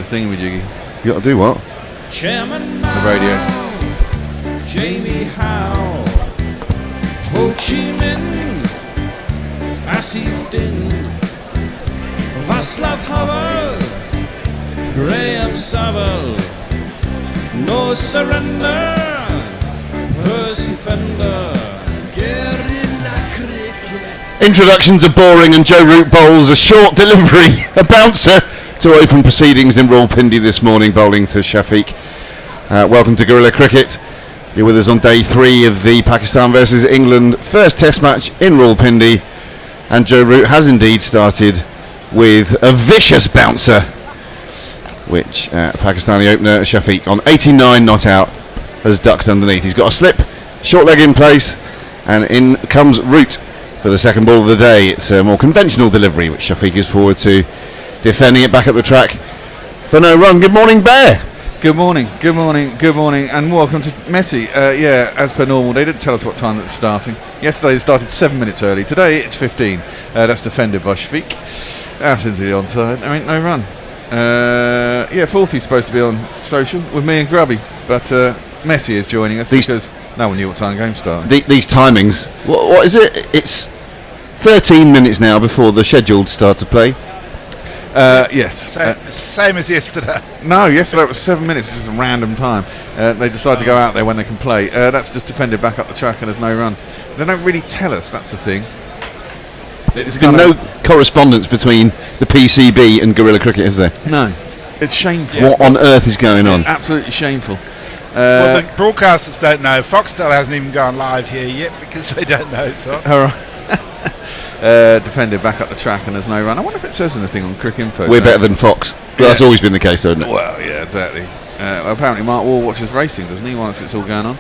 thingy jiggy. You got to do what? Chairman The radio. Jamie Howe, Ho Chi Minh, Asif Din, Václav Havel, Graham Saville, No Surrender, Percy Fender, Guerrilla Cricket. Introductions are boring and Joe Root bowls a short delivery, a bouncer to open proceedings in Rawalpindi this morning, bowling to Shafiq. Welcome to Guerrilla Cricket. You're with us on day 3 of the Pakistan versus England first test match in Rawalpindi, and Joe Root has indeed started with a vicious bouncer, which Pakistani opener Shafiq on 89 not out has ducked underneath. He's got a slip, short leg in place, and in comes Root for the second ball of the day. It's a more conventional delivery, which Shafiq is forward to, defending it back up the track for no run. Good morning, Bear. Good morning, and welcome to Messi. Yeah, as per normal, they didn't tell us what time it was starting. Yesterday it started 7 minutes early. Today it's 15. That's defended by Shafiq. Out into the onside. There ain't no run. Yeah, Fourthie's supposed to be on social with me and Grubby, but Messi is joining us because no one knew what time the game started. These timings, what is it? It's 13 minutes now before the scheduled start to play. Yes. Same as yesterday. No, yesterday it was 7 minutes. It's just a random time. They decide to go out there when they can play. That's just defended back up the track and there's no run. They don't really tell us, that's the thing. There's been no correspondence between the PCB and Guerrilla Cricket, is there? No. It's shameful. What on earth is going on? Absolutely shameful. Well, the broadcasters don't know. Foxtel hasn't even gone live here yet because they don't know. So. All right. Defended back up the track and there's no run. I wonder if it says anything on Crick Info. We're better than Fox. Well, that's always been the case, isn't it? Well, yeah, exactly. Apparently Mark Wall watches racing, doesn't he, once it's all going on?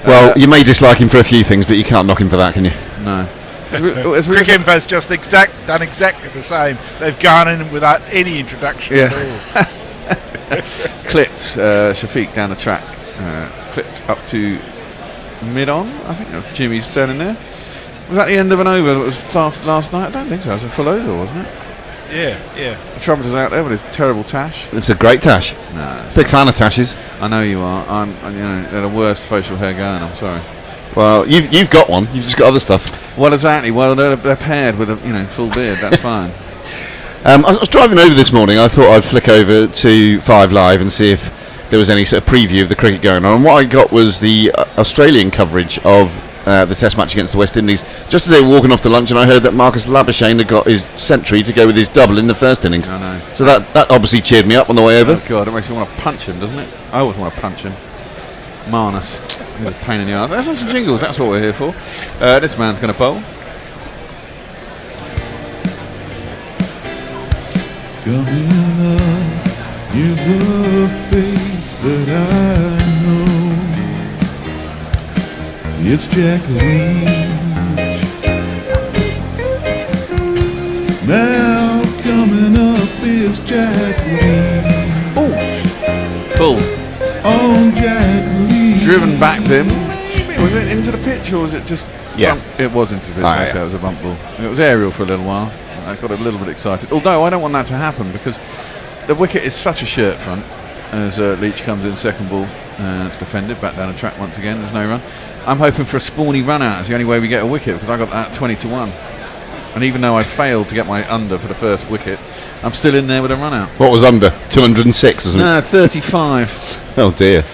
Well, you may dislike him for a few things, but you can't knock him for that, can you? No. Crick Info's just done exactly the same. They've gone in without any introduction at all. Clipped Shafiq down the track. Clipped up to mid-on. I think that's Jimmy's standing there. Was that the end of an over that was last night? I don't think so. It was a full over, wasn't it? Yeah. The Trumpet's out there with his terrible tash. It's a great tash. No, big fan of tashes. I know you are. They're the worst facial hair going. I'm sorry. Well, you've got one. You've just got other stuff. Well, exactly. Well, they're paired with a full beard. That's fine. I was driving over this morning. I thought I'd flick over to 5 Live and see if there was any sort of preview of the cricket going on. And what I got was the Australian coverage of the test match against the West Indies. Just as they were walking off to lunch, and I heard that Marcus Labuschagne had got his century to go with his double in the first innings. I know. So that obviously cheered me up on the way over. Oh God, it makes you want to punch him, doesn't it? I always want to punch him. Marnus. He's a pain in the arse. That's some jingles, that's what we're here for. This man's going to bowl. Coming up is a face that I know. It's Jack Leach. Now coming up is Jack Leach. Oh, full. On Jack Leach. Driven back to him. Was it into the pitch or was it just? Yeah, it was into the pitch. Yeah. Okay, it was a bump ball. It was aerial for a little while. I got a little bit excited. Although I don't want that to happen because the wicket is such a shirt front. As Leach comes in second ball, it's defended back down the track once again. There's no run. I'm hoping for a spawny run out. It's the only way we get a wicket because I got that 20-1. And even though I failed to get my under for the first wicket, I'm still in there with a run out. What was under? 206 or something? No, 35. Oh dear.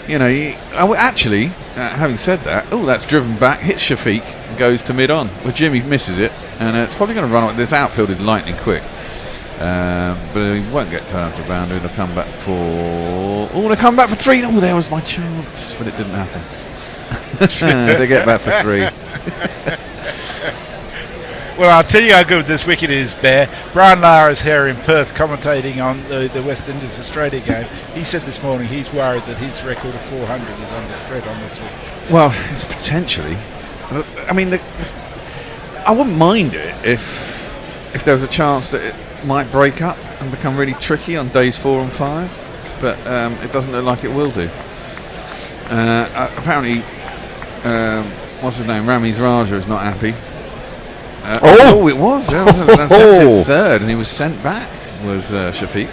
You know, actually, having said that, that's driven back, hits Shafiq, and goes to mid-on. Well, Jimmy misses it, and it's probably going to run. This outfield is lightning quick. But he won't get turned to boundary. They'll come back for... they come back for 3. Oh, there was my chance, but it didn't happen. They get back for 3. Well, I'll tell you how good this wicket is, Bear. Brian Lara's here in Perth commentating on the West Indies Australia game. He said this morning he's worried that his record of 400 is under threat on this week. Well, it's potentially. I mean, I wouldn't mind it if there was a chance that it might break up and become really tricky on days 4 and 5, but it doesn't look like it will do. Apparently, what's his name? Ramiz Raja is not happy. It was. That was attempted third, and he was sent back. Was Shafiq.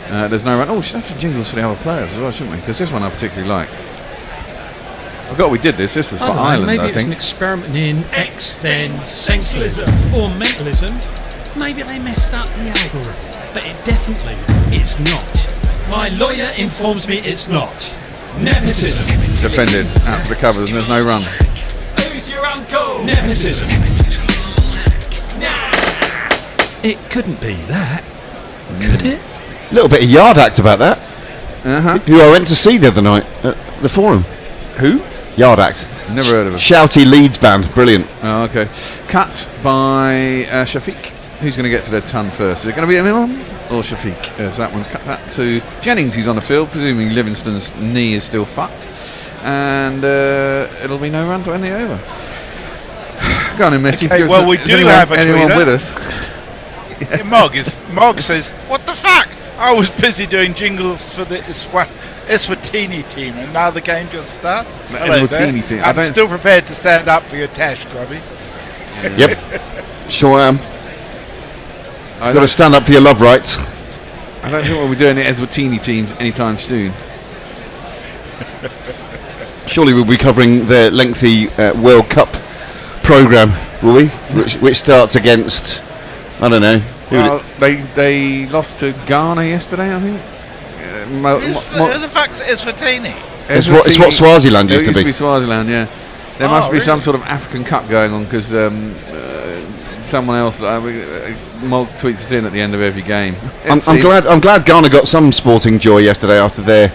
There's no run. Oh, we should have some jingles for the other players as well, shouldn't we? Because this one I particularly like. I forgot we did this. This is for I don't know, Ireland, maybe I it was think. an experiment in existentialism or mentalism. Maybe they messed up the algorithm, but it definitely is not. My lawyer informs me it's not. Nepotism. Defended out to the covers, and there's no run. Who's your uncle? Nepotism. Nah. It couldn't be that, could it? A little bit of yard act about that. Uh-huh. Who I went to see the other night at the Forum. Who? Yard act. Never heard of him. Shouty Leeds band. Brilliant. Oh, okay. Cut by Shafiq. Who's going to get to their ton first? Is it going to be Imam or Shafiq? So that one's cut back to Jennings, who's on the field, presuming Livingston's knee is still fucked. And it'll be no run to end the over. Go on in, Messi. Okay, well, we do have a anyone tweeter. with us. Yeah, Mog says, "What the fuck? I was busy doing jingles for the Eswatini team, and now the game just starts." The Hello there. Eswatini team. I I'm don't- still prepared to stand up for your tash, Grubby. Yep. Sure am. I Got to stand up for your love rights. don't think we'll be doing the Eswatini teams anytime soon. Surely we'll be covering their lengthy World Cup programme, will we? Which starts against, I don't know. Who Well, they lost to Ghana yesterday, I think. Who the fuck's Eswatini? it's what Swaziland used It to be. Swaziland, yeah. There Oh, must be some really? sort of African Cup going on because someone else, Mog tweets us in at the end of every game. I'm glad Ghana got some sporting joy yesterday after their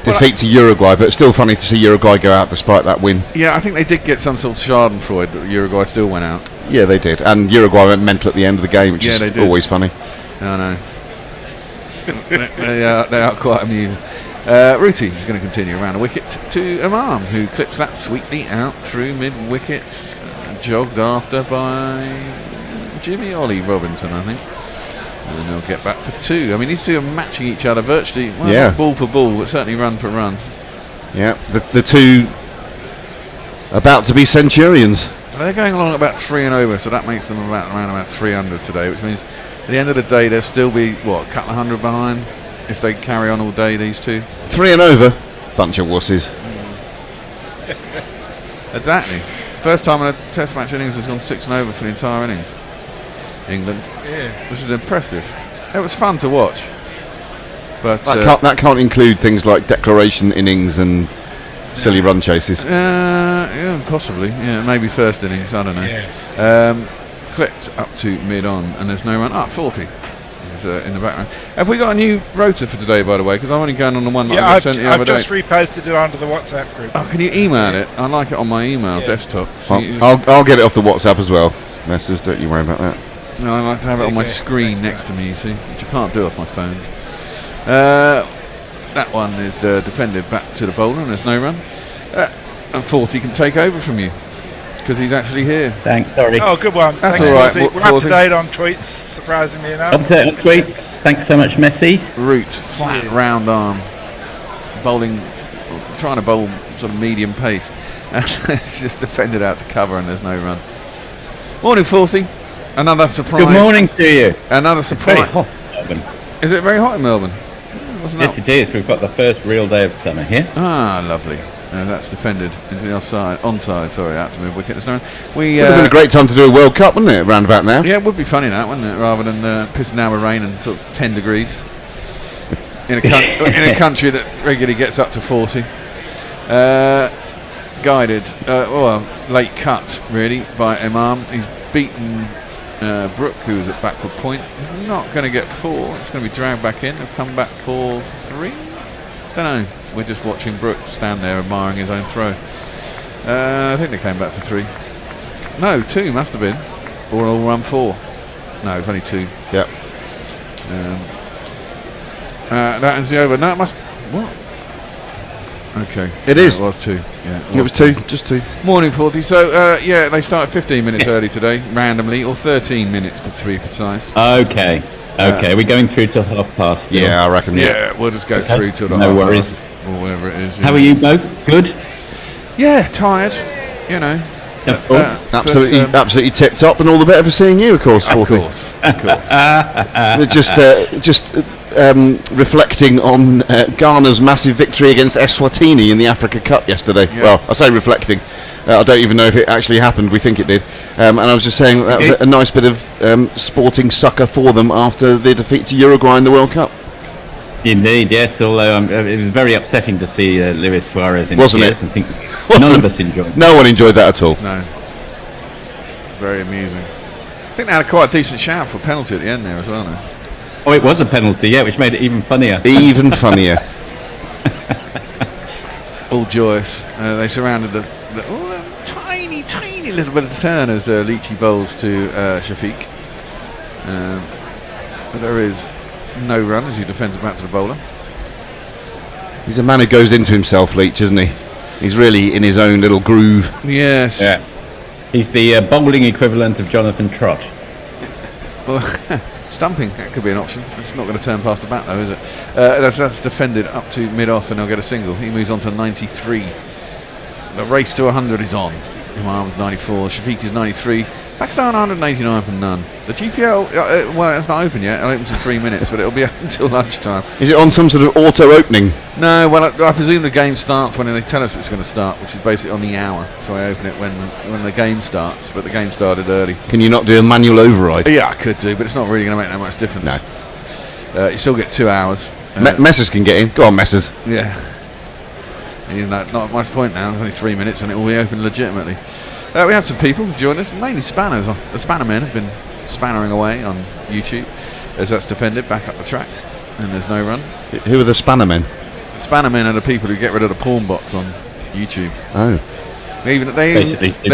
defeat to Uruguay, but it's still funny to see Uruguay go out despite that win. Yeah, I think they did get some sort of schadenfreude, but Uruguay still went out. Yeah, they did, and Uruguay went mental at the end of the game, which Yeah, is they did. always funny. I know. they are quite amusing. Ruti is going to continue around a wicket to Imam, who clips that sweetly out through mid-wicket, jogged after by Jimmy Ollie Robinson, I think. And they'll get back for two. I mean, these two are matching each other virtually, well, Yeah. not ball for ball, but certainly run for run. Yeah, the two about to be centurions. They're going along about 3 and over, so that makes them around about 300 today, which means at the end of the day they'll still be, what, a couple of hundred behind if they carry on all day, these two. 3 and over, bunch of wusses. Exactly. First time in a test match innings has gone 6 and over for the entire innings. England. Yeah. Which is impressive. It was fun to watch. But That can't include things like declaration innings and silly run chases. yeah, possibly. Yeah, maybe first innings, I don't know. Yeah. Clipped up to mid-on, and there's no run. 40 is in the background. Have we got a new rotor for today, by the way? Because I'm only going on the one that Yeah, I I've sent the other day. just reposted it onto the WhatsApp group. Oh, can you email it? I like it on my email Yeah. desktop. So you just- I'll get it off the WhatsApp as well. Messers, don't you worry about that. No, I like to have it on my Okay, screen thanks, next to me, you see, which I can't do off my phone. That one is defended back to the bowler, and there's no run. And 40 can take over from you because he's actually here. Thanks, sorry. Oh, good one. That's Thanks, all right, Forty. We're up Forty. to date on tweets, surprisingly enough. Update on tweets. Thanks so much, Messi. Root, flat, Cheers. round arm, bowling, trying to bowl sort of medium pace. And it's just defended out to cover, and there's no run. Morning, 40. Another surprise. Good morning to you. Another It's very surprise. hot in Melbourne. Is it very hot in Melbourne? Wasn't Yes, that- it is. We've got the first real day of summer here. Ah, lovely. That's defended into the onside. Sorry, out to mid wicket. There's no. We Would have been a great time to do a World Cup, wouldn't it, round about now? yeah, it would be funny that, wouldn't it? Rather than pissing down with rain and sort of 10 degrees in a country that regularly gets up to 40. Guided, late cut really by Imam. He's beaten Brook, who was at backward point. He's not going to get 4. It's going to be dragged back in. He'll come back for 3. Don't know. We're just watching Brook stand there admiring his own throw. I think they came back for 3. No, 2 must have been. Or all run 4. No, it's only 2. Yep. That ends the over. No, it must. What? Okay. It No, is. It was 2. Yeah. It was 2, just 2. Morning, 40. So, yeah, they started 15 minutes early today, randomly, or 13 minutes to be precise. Okay. Okay, we're going through till past. still. Yeah, I reckon. Yeah, we'll just go Okay. through to the No half worries. past, or whatever it is. How are you both? Good? Yeah, tired. You know. Of course. Absolutely, But, absolutely tip top, and all the better for seeing you, of course. Of 40. course. Of course. Just reflecting on Ghana's massive victory against Eswatini in the Africa Cup yesterday. Yeah. Well, I say reflecting. I don't even know if it actually happened. We think it did. And I was just saying that was a nice bit of sporting succor for them after their defeat to Uruguay in the World Cup. Indeed, yes. Although it was very upsetting to see Luis Suarez in Wasn't tears. it? I think Wasn't none it? of us enjoyed it. No one enjoyed that at all. No. Very amusing. I think they had quite a decent shout for a penalty at the end there as well. No? Oh, it was a penalty, yeah, which made it even funnier. Even funnier. All joyous. They surrounded the tiny little bit of turn as Leachy bowls to Shafiq. But there is no run as he defends it back to the bowler. He's a man who goes into himself, Leach, isn't he? He's really in his own little groove. Yes. Yeah. He's the bowling equivalent of Jonathan Trott. Well, stumping, that could be an option. It's not going to turn past the bat though, is it? That's defended up to mid-off and they'll get a single. He moves on to 93. The race to 100 is on. Imam's 94, Shafiq is 93. Pakistan 189 from none. The GPL, well, it's not open yet. It opens in 3 minutes, but it'll be open until lunchtime. Is it on some sort of auto-opening? No, well, I presume the game starts when they tell us it's going to start, which is basically on the hour. So I open it when the game starts, but the game started early. Can you not do a manual override? Yeah, I could do, but it's not really going to make that much difference. No. You still get 2 hours. Messers can get in. Go on, Messers. Yeah. Even though not much point now, it's only 3 minutes and it will be open legitimately. We have some people who joined us, mainly spanners. The spanner men have been spannering away on YouTube as that's defended back up the track and there's no run. Who are the spanner men? The spanner men are the people who get rid of the porn bots on YouTube. Oh. They've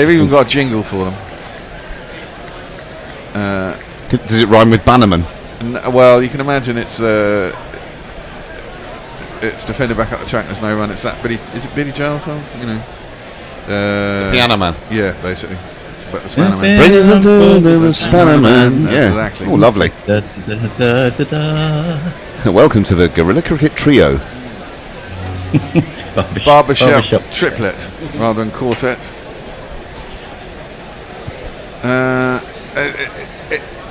even got a jingle for them. Does it rhyme with Bannerman? Well, you can imagine it's defended back up the track. There's no run. It's that Billy. Is it Billy Joel song? You know. Piano Man. Yeah, basically. But the Spanner Man. Bring us into the Spanner Man. Yeah. Exactly. Oh, lovely. Welcome to the Gorilla Cricket Trio. Barbershop triplet rather than quartet.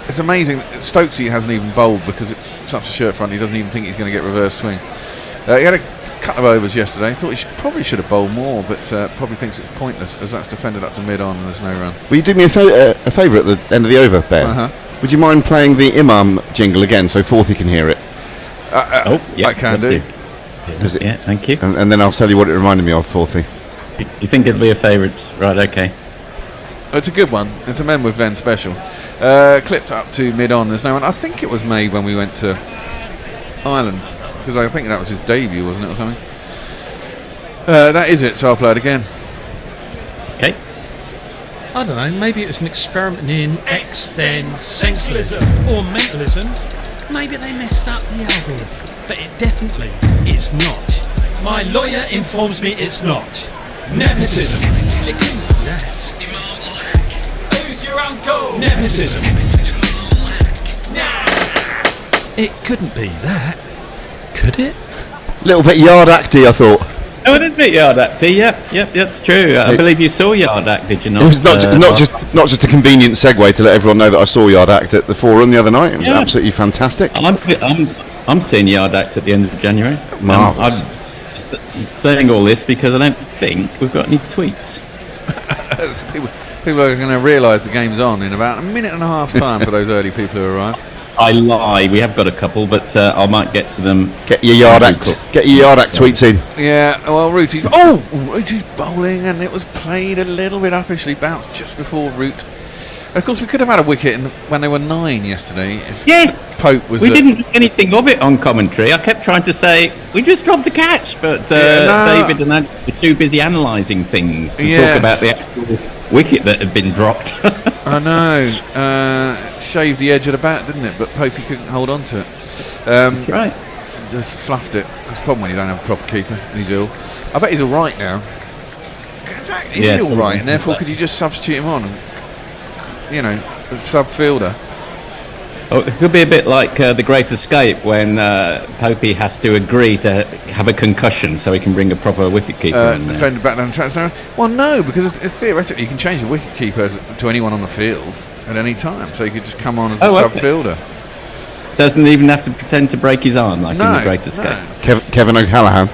It's amazing. Stokesy hasn't even bowled because it's such a shirt front. He doesn't even think he's going to get reverse swing. He had a couple of overs yesterday. Thought he probably should have bowled more, but probably thinks it's pointless as that's defended up to mid-on and there's no run. Will you do me a favour at the end of the over, Ben? Uh-huh. Would you mind playing the Imam jingle again so Forthy can hear it? Yeah, I can do. Yeah, thank you. And then I'll tell you what it reminded me of, Forthy. You think it'll be a favourite? Right, okay. It's a good one. It's a Men with Ven special. Clipped up to mid-on. There's no one. I think it was made when we went to Ireland because I think that was his debut, wasn't it, or something? That is it. So I'll play it again. Okay. I don't know, maybe it was an experiment in existentialism or mentalism. Maybe they messed up the algorithm, but it definitely is not. My lawyer informs me it's not. Nepotism. It couldn't be that. Who's your uncle? Nepotism. Nah. It couldn't be that. Could it? Little bit yard acty, I thought. Oh, it is a bit yard acty. Yep, that's true. I believe you saw yard act, did you not? It was not just a convenient segue to let everyone know that I saw yard act at the Forum the other night. It was absolutely fantastic. I'm seeing yard act at the end of January. Marvellous. I'm saying all this because I don't think we've got any tweets. People are going to realise the game's on in about a minute and a half time for those early people who arrive. I lie. We have got a couple, but I might get to them. Get your yard act tweets in. Yeah, well, Rooty's bowling, and it was played a little bit uppishly, bounced just before Root. And of course, we could have had a wicket when they were 9 yesterday. Yes, Pope was. We didn't do anything of it on commentary. I kept trying to say we just dropped a catch, but David and I were too busy analysing things to talk about the actual wicket that had been dropped. I know. Shaved the edge of the bat, didn't it? But Popey couldn't hold on to it. That's right. Just fluffed it. That's the problem when you don't have a proper keeper and he's ill. I bet he's all right now. In fact, is he all right? And therefore, could you just substitute him on? You know, as sub fielder. Oh, it could be a bit like The Great Escape when Popey has to agree to have a concussion so he can bring a proper wicketkeeper in there. Defender back down the tracks now. Well, no, because theoretically you can change the wicketkeeper to anyone on the field at any time, so you could just come on as a sub fielder. Doesn't even have to pretend to break his arm like in the Great Escape. No. Kevin O'Callaghan.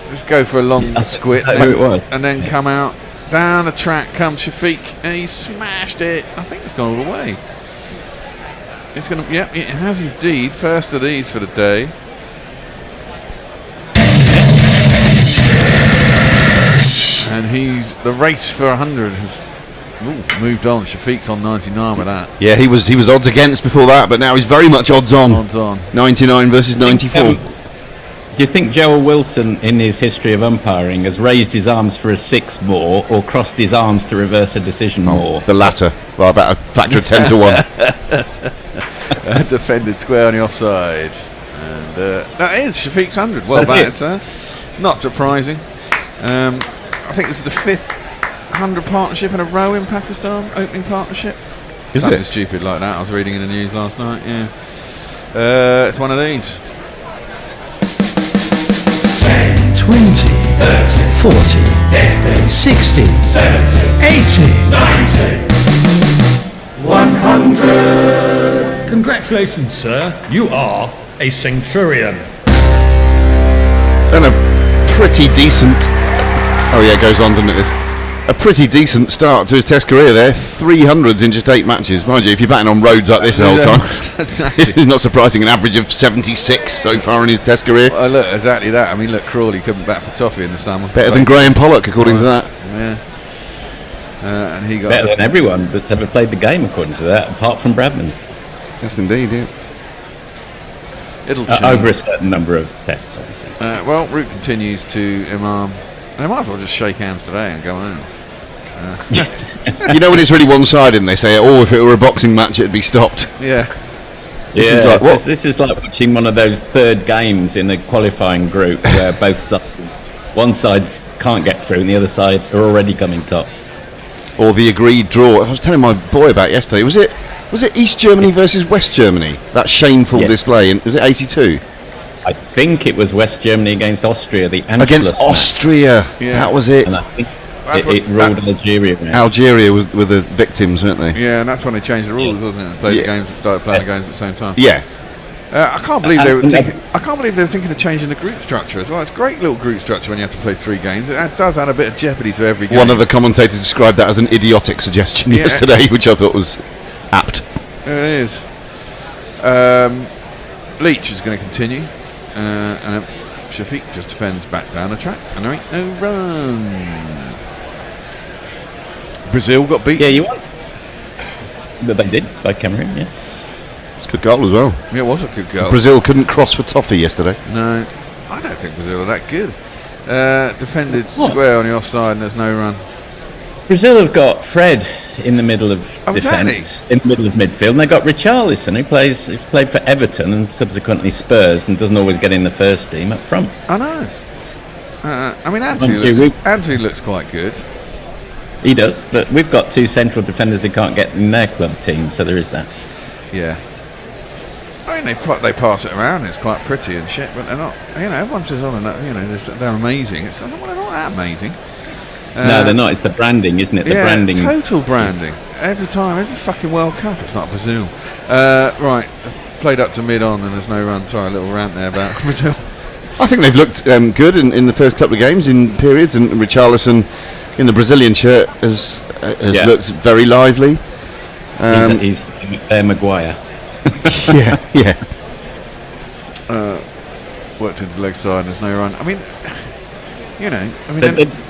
Just go for a long squit That's who it was. and then come out. Down the track comes Shafiq, and he smashed it. I think it's gone all the way. It's going to, it has indeed. First of these for the day. And the race for 100 has moved on. Shafiq's on 99 with that. Yeah, he was odds against before that, but now he's very much odds on. Odds on. 99 versus 94. Do you think Joel Wilson, in his history of umpiring, has raised his arms for a 6 more or crossed his arms to reverse a decision more? The latter, by about a factor of 10 to 1. Defended square on the offside. And that is Shafiq's 100. Well, That's not surprising. I think this is the 5th 100 partnership in a row in Pakistan, opening partnership. Is Something it? stupid like that. I was reading in the news last night, yeah. It's one of these. 20, 30, 40, 50, 60, 70, 80, 90, 100. Congratulations, sir. You are a centurion. And a pretty decent... Oh yeah, it goes on, doesn't it? This? A pretty decent start to his Test career there. 300s in just 8 matches. Mind you, if you're batting on roads like this the whole time, it's not surprising. An average of 76 so far in his Test career. Well, look, exactly that. I mean, look, Crawley couldn't bat for Toffee in the summer. Better than Graham Pollock, according to that. Yeah. And he got Better than everyone that's ever played the game, according to that, apart from Bradman. Yes, indeed, yeah. It'll change. Over a certain number of tests, obviously. Well, route continues to Imam. They might as well just shake hands today and go home. You know when it's really one-sided and they say, oh, if it were a boxing match it'd be stopped. Yeah. This is like watching one of those third games in a qualifying group where both sides, one side can't get through and the other side are already coming top. Or the agreed draw. I was telling my boy about yesterday. Was it East Germany versus West Germany? That shameful display. Was it 82? I think it was West Germany against Austria. Against Austria. Yeah. That was it. And I think it ruled Algeria. Now. Algeria were the victims, weren't they? Yeah, and that's when they changed the rules, wasn't it? And played the games and started playing the games at the same time. Yeah. I can't believe they were thinking of changing the group structure as well. It's a great little group structure when you have to play 3 games. It does add a bit of jeopardy to every game. One of the commentators described that as an idiotic suggestion yesterday, which I thought was apt. It is. Leach is going to continue, and Shafiq just defends back down the track, and there ain't no run. Brazil got beat. Yeah, you won. But they did by Cameroon, yes. It's a good goal as well. Yeah, it was a good goal. Brazil couldn't cross for toffee yesterday. No, I don't think Brazil are that good. Defended square on the offside, and there's no run. Brazil have got Fred in the middle of defence, in the middle of midfield, and they've got Richarlison, who's played for Everton and subsequently Spurs, and doesn't always get in the first team up front. I know. I mean, Anthony looks quite good. He does, but we've got 2 central defenders who can't get in their club team, so there is that. Yeah. I mean, they pass it around. It's quite pretty and shit, but they're not. You know, everyone says, "Oh, they're amazing." It's well, they're not that amazing. No, they're not. It's the branding, isn't it? The branding. Total branding. Every time, every fucking World Cup, it's not Brazil. Right, played up to mid-on and there's no run. Sorry, a little rant there about Brazil. I think they've looked good in the first couple of games in periods, and Richarlison in the Brazilian shirt has looked very lively. He's Maguire. yeah. Worked into the leg side and there's no run. I mean,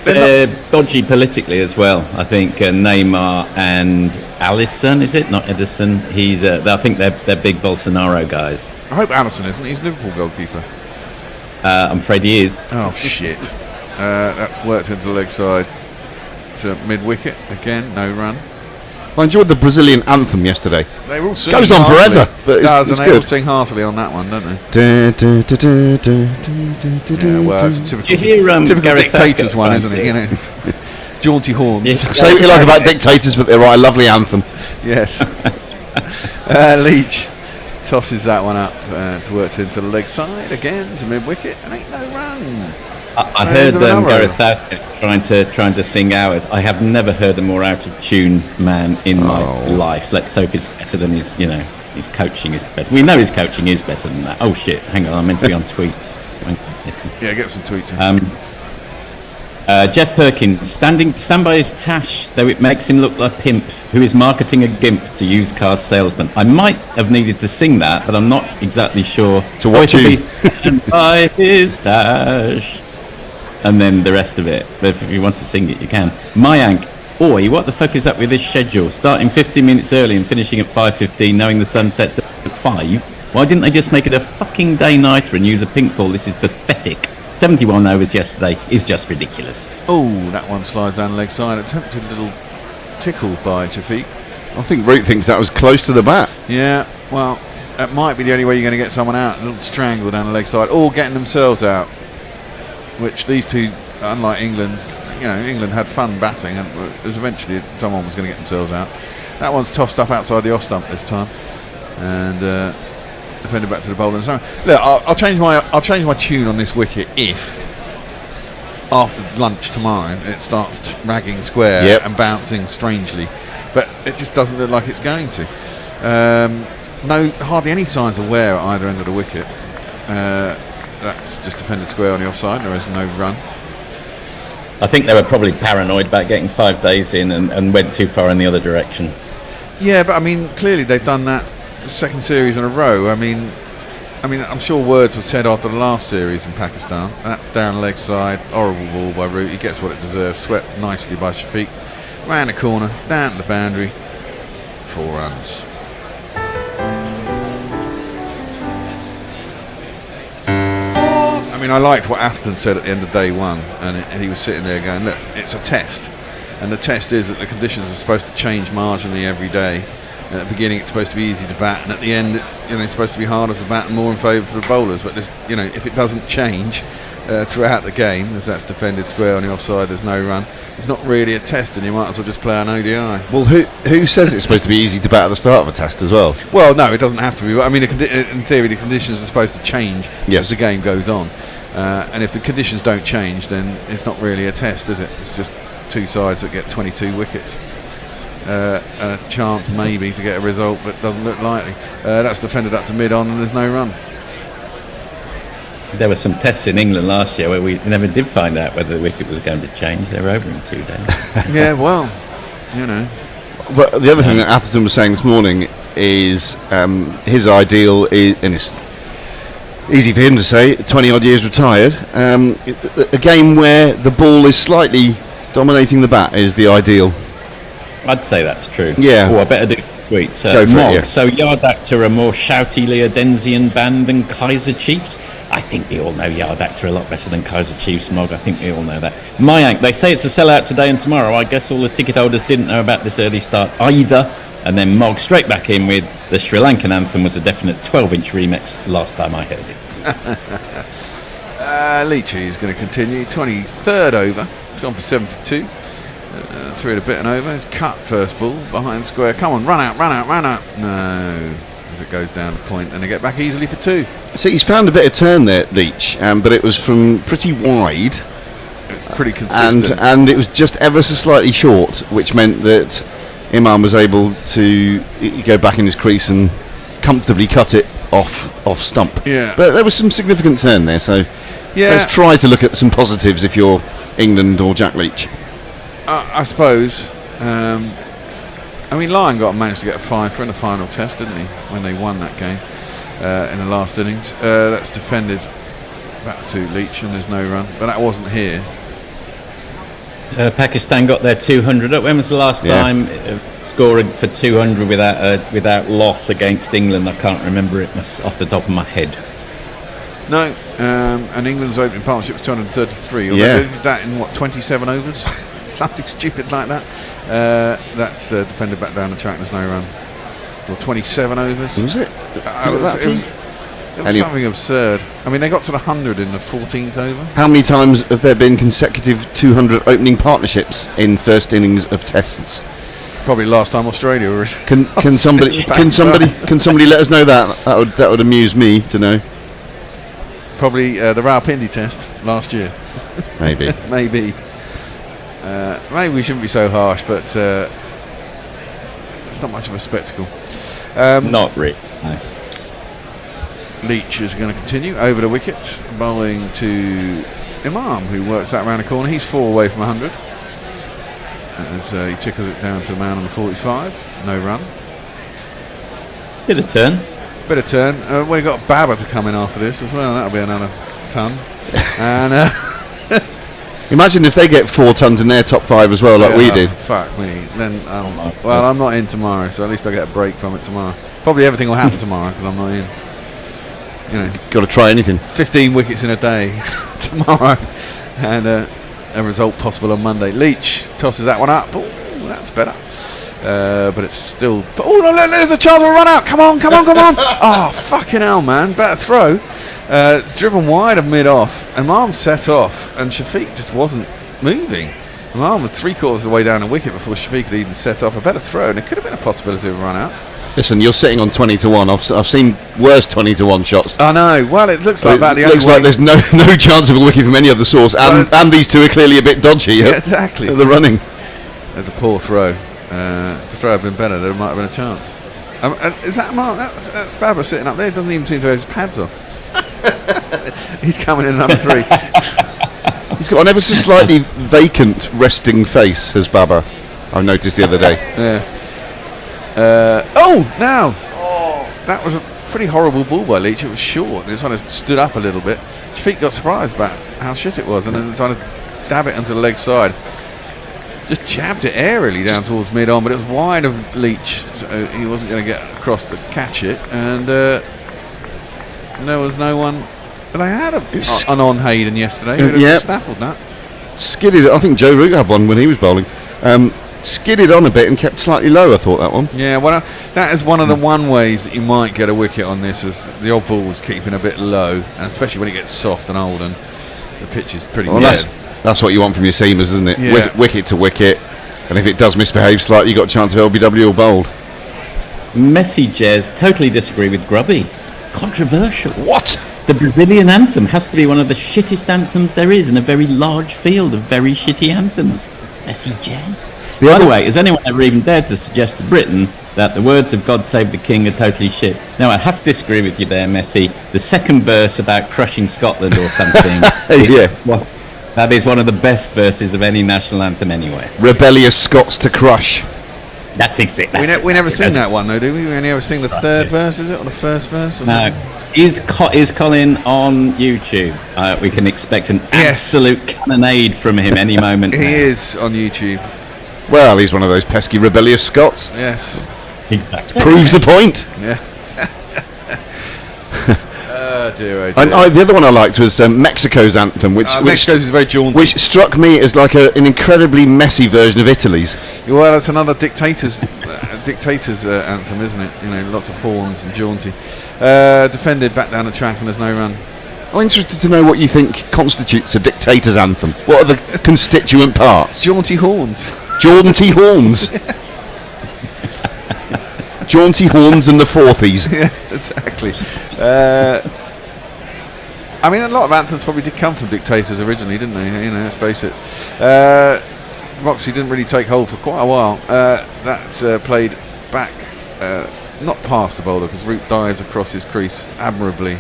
they're dodgy politically as well. I think Neymar and Alisson, is it? Not Edison. I think they're big Bolsonaro guys. I hope Alisson isn't. He's Liverpool goalkeeper. I'm afraid he is. Oh shit. That's worked into the leg side to mid-wicket. Again, no run. I enjoyed the Brazilian anthem yesterday. They all sing. Goes on forever, but it's good. They all sing heartily on that one, don't they? Yeah, well, it's a typical dictators one, isn't it? You know, jaunty horns. Say what you like about dictators, but they write a lovely anthem. Yes. Leach tosses that one up. It's worked into the leg side again to mid-wicket, and ain't no run. I heard Gareth Southgate trying to sing ours. I have never heard a more out of tune man in my life. Let's hope it's better than his, his coaching is best. We know his coaching is better than that. Oh shit! Hang on, I'm meant to be on tweets. Yeah, get some tweets in. Jeff Perkins, stand by his tash, though it makes him look like a pimp who is marketing a gimp to used car salesman. I might have needed to sing that, but I'm not exactly sure. To what you? Stand by his tash. And then the rest of it. But if you want to sing it, you can. Mayank, oi, what the fuck is up with this schedule? Starting 15 minutes early and finishing at 5:15, knowing the sun sets at 5? Why didn't they just make it a fucking day-nighter and use a pink ball? This is pathetic. 71 overs yesterday is just ridiculous. Oh, that one slides down the leg side. Attempted a little tickle by Shafiq. I think Root thinks that was close to the bat. Yeah, well, that might be the only way you're going to get someone out. A little strangle down the leg side, or getting themselves out. Which these two, unlike England, England had fun batting, and it was eventually someone was going to get themselves out. That one's tossed up outside the off stump this time, and defended back to the bowler. So, look, I'll change my tune on this wicket if after lunch tomorrow it starts ragging square and bouncing strangely, but it just doesn't look like it's going to. No, hardly any signs of wear at either end of the wicket. That's just defended square on the offside. There is no run. I think they were probably paranoid about getting 5 days in and went too far in the other direction. Yeah, but I mean, clearly they've done that the second series in a row. I mean, I'm sure words were said after the last series in Pakistan. That's down leg side, horrible ball by Root. He gets what it deserves. Swept nicely by Shafiq. Round the corner, down to the boundary. 4 runs. I mean, I liked what Atherton said at the end of day one, and he was sitting there going, look, it's a test, and the test is that the conditions are supposed to change marginally every day. At the beginning it's supposed to be easy to bat, and at the end it's supposed to be harder to bat and more in favour for the bowlers, but if it doesn't change throughout the game, as that's defended square on the offside, there's no run, it's not really a test, and you might as well just play an ODI. Well, who says it's supposed to be easy to bat at the start of a test as well? Well, no, it doesn't have to be, but I mean, in theory the conditions are supposed to change as the game goes on, and if the conditions don't change, then it's not really a test, is it? It's just two sides that get 22 wickets. A chance maybe to get a result, but doesn't look likely. That's defended up to mid-on and there's no run. There were some tests in England last year where we never did find out whether the wicket was going to change. They were over in 2 days. Yeah, well, But the other thing that Atherton was saying this morning is his ideal is, and it's easy for him to say, 20 odd years retired, a game where the ball is slightly dominating the bat is the ideal. I'd say that's true. Yeah. Oh, I better do tweets. Mog, so Yard Actor are more shouty Leodensian band than Kaiser Chiefs? I think we all know Yard Actor a lot better than Kaiser Chiefs, Mog. I think we all know that. Mayank, they say it's a sellout today and tomorrow. I guess all the ticket holders didn't know about this early start either. And then Mog straight back in with the Sri Lankan anthem was a definite 12-inch remix last time I heard it. Leachy is going to continue. 23rd over. It's gone for 72. 3 and a bit and over. He's cut first ball behind square. Come on, run out. No, as it goes down the point, and they get back easily for 2. So he's found a bit of turn there, Leach, but it was from pretty wide. It's pretty consistent, and it was just ever so slightly short, which meant that Imam was able to go back in his crease and comfortably cut it off stump. Yeah, but there was some significant turn there. So let's try to look at some positives if you're England or Jack Leach. I suppose. I mean, Lyon managed to get a 5 in the final test, didn't he? When they won that game in the last innings. That's defended back to Leach, and there's no run. But that wasn't here. Pakistan got their 200 up. When was the last time scoring for 200 without loss against England? I can't remember it off the top of my head. No, and England's opening partnership was 233. Although they did that in 27 overs. Something stupid like that. That's defended back down the track. There's no run. Or 27 overs. Was it? It was something absurd. I mean, they got to the 100 in the 14th over. How many times have there been consecutive 200 opening partnerships in first innings of tests? Probably last time Australia were. Can somebody let us know that? That would amuse me to know. Probably the Rawalpindi test last year. Maybe. Maybe we shouldn't be so harsh, but it's not much of a spectacle. Not really. No. Leach is going to continue over the wicket, bowling to Imam, who works that round the corner. He's 4 away from 100. As he tickles it down to the man on the 45. No run. Bit of turn. We've got Babar to come in after this as well. That'll be another ton. And imagine if they get 4 tons in their top 5 as well, like we did. Fuck me. Then, well, I'm not in tomorrow, so at least I get a break from it tomorrow. Probably everything will happen tomorrow because I'm not in. You know, got to try anything. 15 wickets in a day tomorrow, and a result possible on Monday. Leach tosses that one up. Oh, that's better. But it's still. Oh, no, there's a chance of a run out. Come on. Oh, fucking hell, man. Better throw. It's driven wide of mid-off. Imam set off, and Shafiq just wasn't moving. Imam was 3/4 of the way down the wicket before Shafiq had even set off. A better throw, and it could have been a possibility of a run out. Listen, you're sitting on 20-1. I've seen worse 20-1 shots. I know. Well, it looks like that. It looks like there's no chance of a wicket from any other source, and these two are clearly a bit dodgy. Yeah, exactly. At the running. There's a poor throw. If the throw had been better, there might have been a chance. Is that Mark? That's Babar sitting up there. He doesn't even seem to have his pads on. He's coming in number 3. He's got an ever so slightly vacant resting face, has Babar. I noticed the other day. Yeah. That was a pretty horrible ball by Leach. It was short, and it sort of stood up a little bit. Shafiq got surprised about how shit it was, and then trying to dab it onto the leg side. Just jabbed it airily down towards mid-on, but it was wide of Leach, so he wasn't going to get across to catch it, and there was no one. But they had an on Hayden yesterday, who snaffled that. Skidded. I think Joe Root had one when he was bowling. Skidded on a bit and kept slightly low, I thought, that one. Yeah, well, that is one of the ways that you might get a wicket on this, is the odd ball was keeping a bit low, and especially when it gets soft and old, and the pitch is pretty good. That's what you want from your seamers, isn't it? Yeah. Wicket to wicket, and if it does misbehave slightly, you've got a chance of LBW or bowled. Messy Jez, totally disagree with Grubby. Controversial. What? The Brazilian anthem has to be one of the shittest anthems there is in a very large field of very shitty anthems. Messy Jez. By the way, has anyone ever even dared to suggest to Britain that the words of God Save the King are totally shit? Now, I have to disagree with you there, Messi. The second verse about crushing Scotland or something. That is one of the best verses of any national anthem anyway. Rebellious Scots to crush. That's exact. We never sing that one, though, do we? We only ever sing the third verse, is it? Or the first verse? Or no. Is Colin on YouTube? We can expect an absolute cannonade from him any moment. He is on YouTube. Well, he's one of those pesky rebellious Scots. Yes. Exactly. Proves the point. Yeah. Dear. The other one I liked was Mexico's anthem, which Mexico's is very jaunty. Which struck me as like an incredibly messy version of Italy's. Well, it's another dictator's anthem, isn't it? You know, lots of horns and jaunty. Defended back down the track, and there's no run. I'm interested to know what you think constitutes a dictator's anthem. What are the constituent parts? Jaunty horns. Jaunty horns. Yes. Jaunty horns and the fourthies. Yeah, exactly. I mean, a lot of anthems probably did come from dictators originally, didn't they? You know, let's face it. Roxy didn't really take hold for quite a while. That's played back, not past the bowler, because Root dives across his crease admirably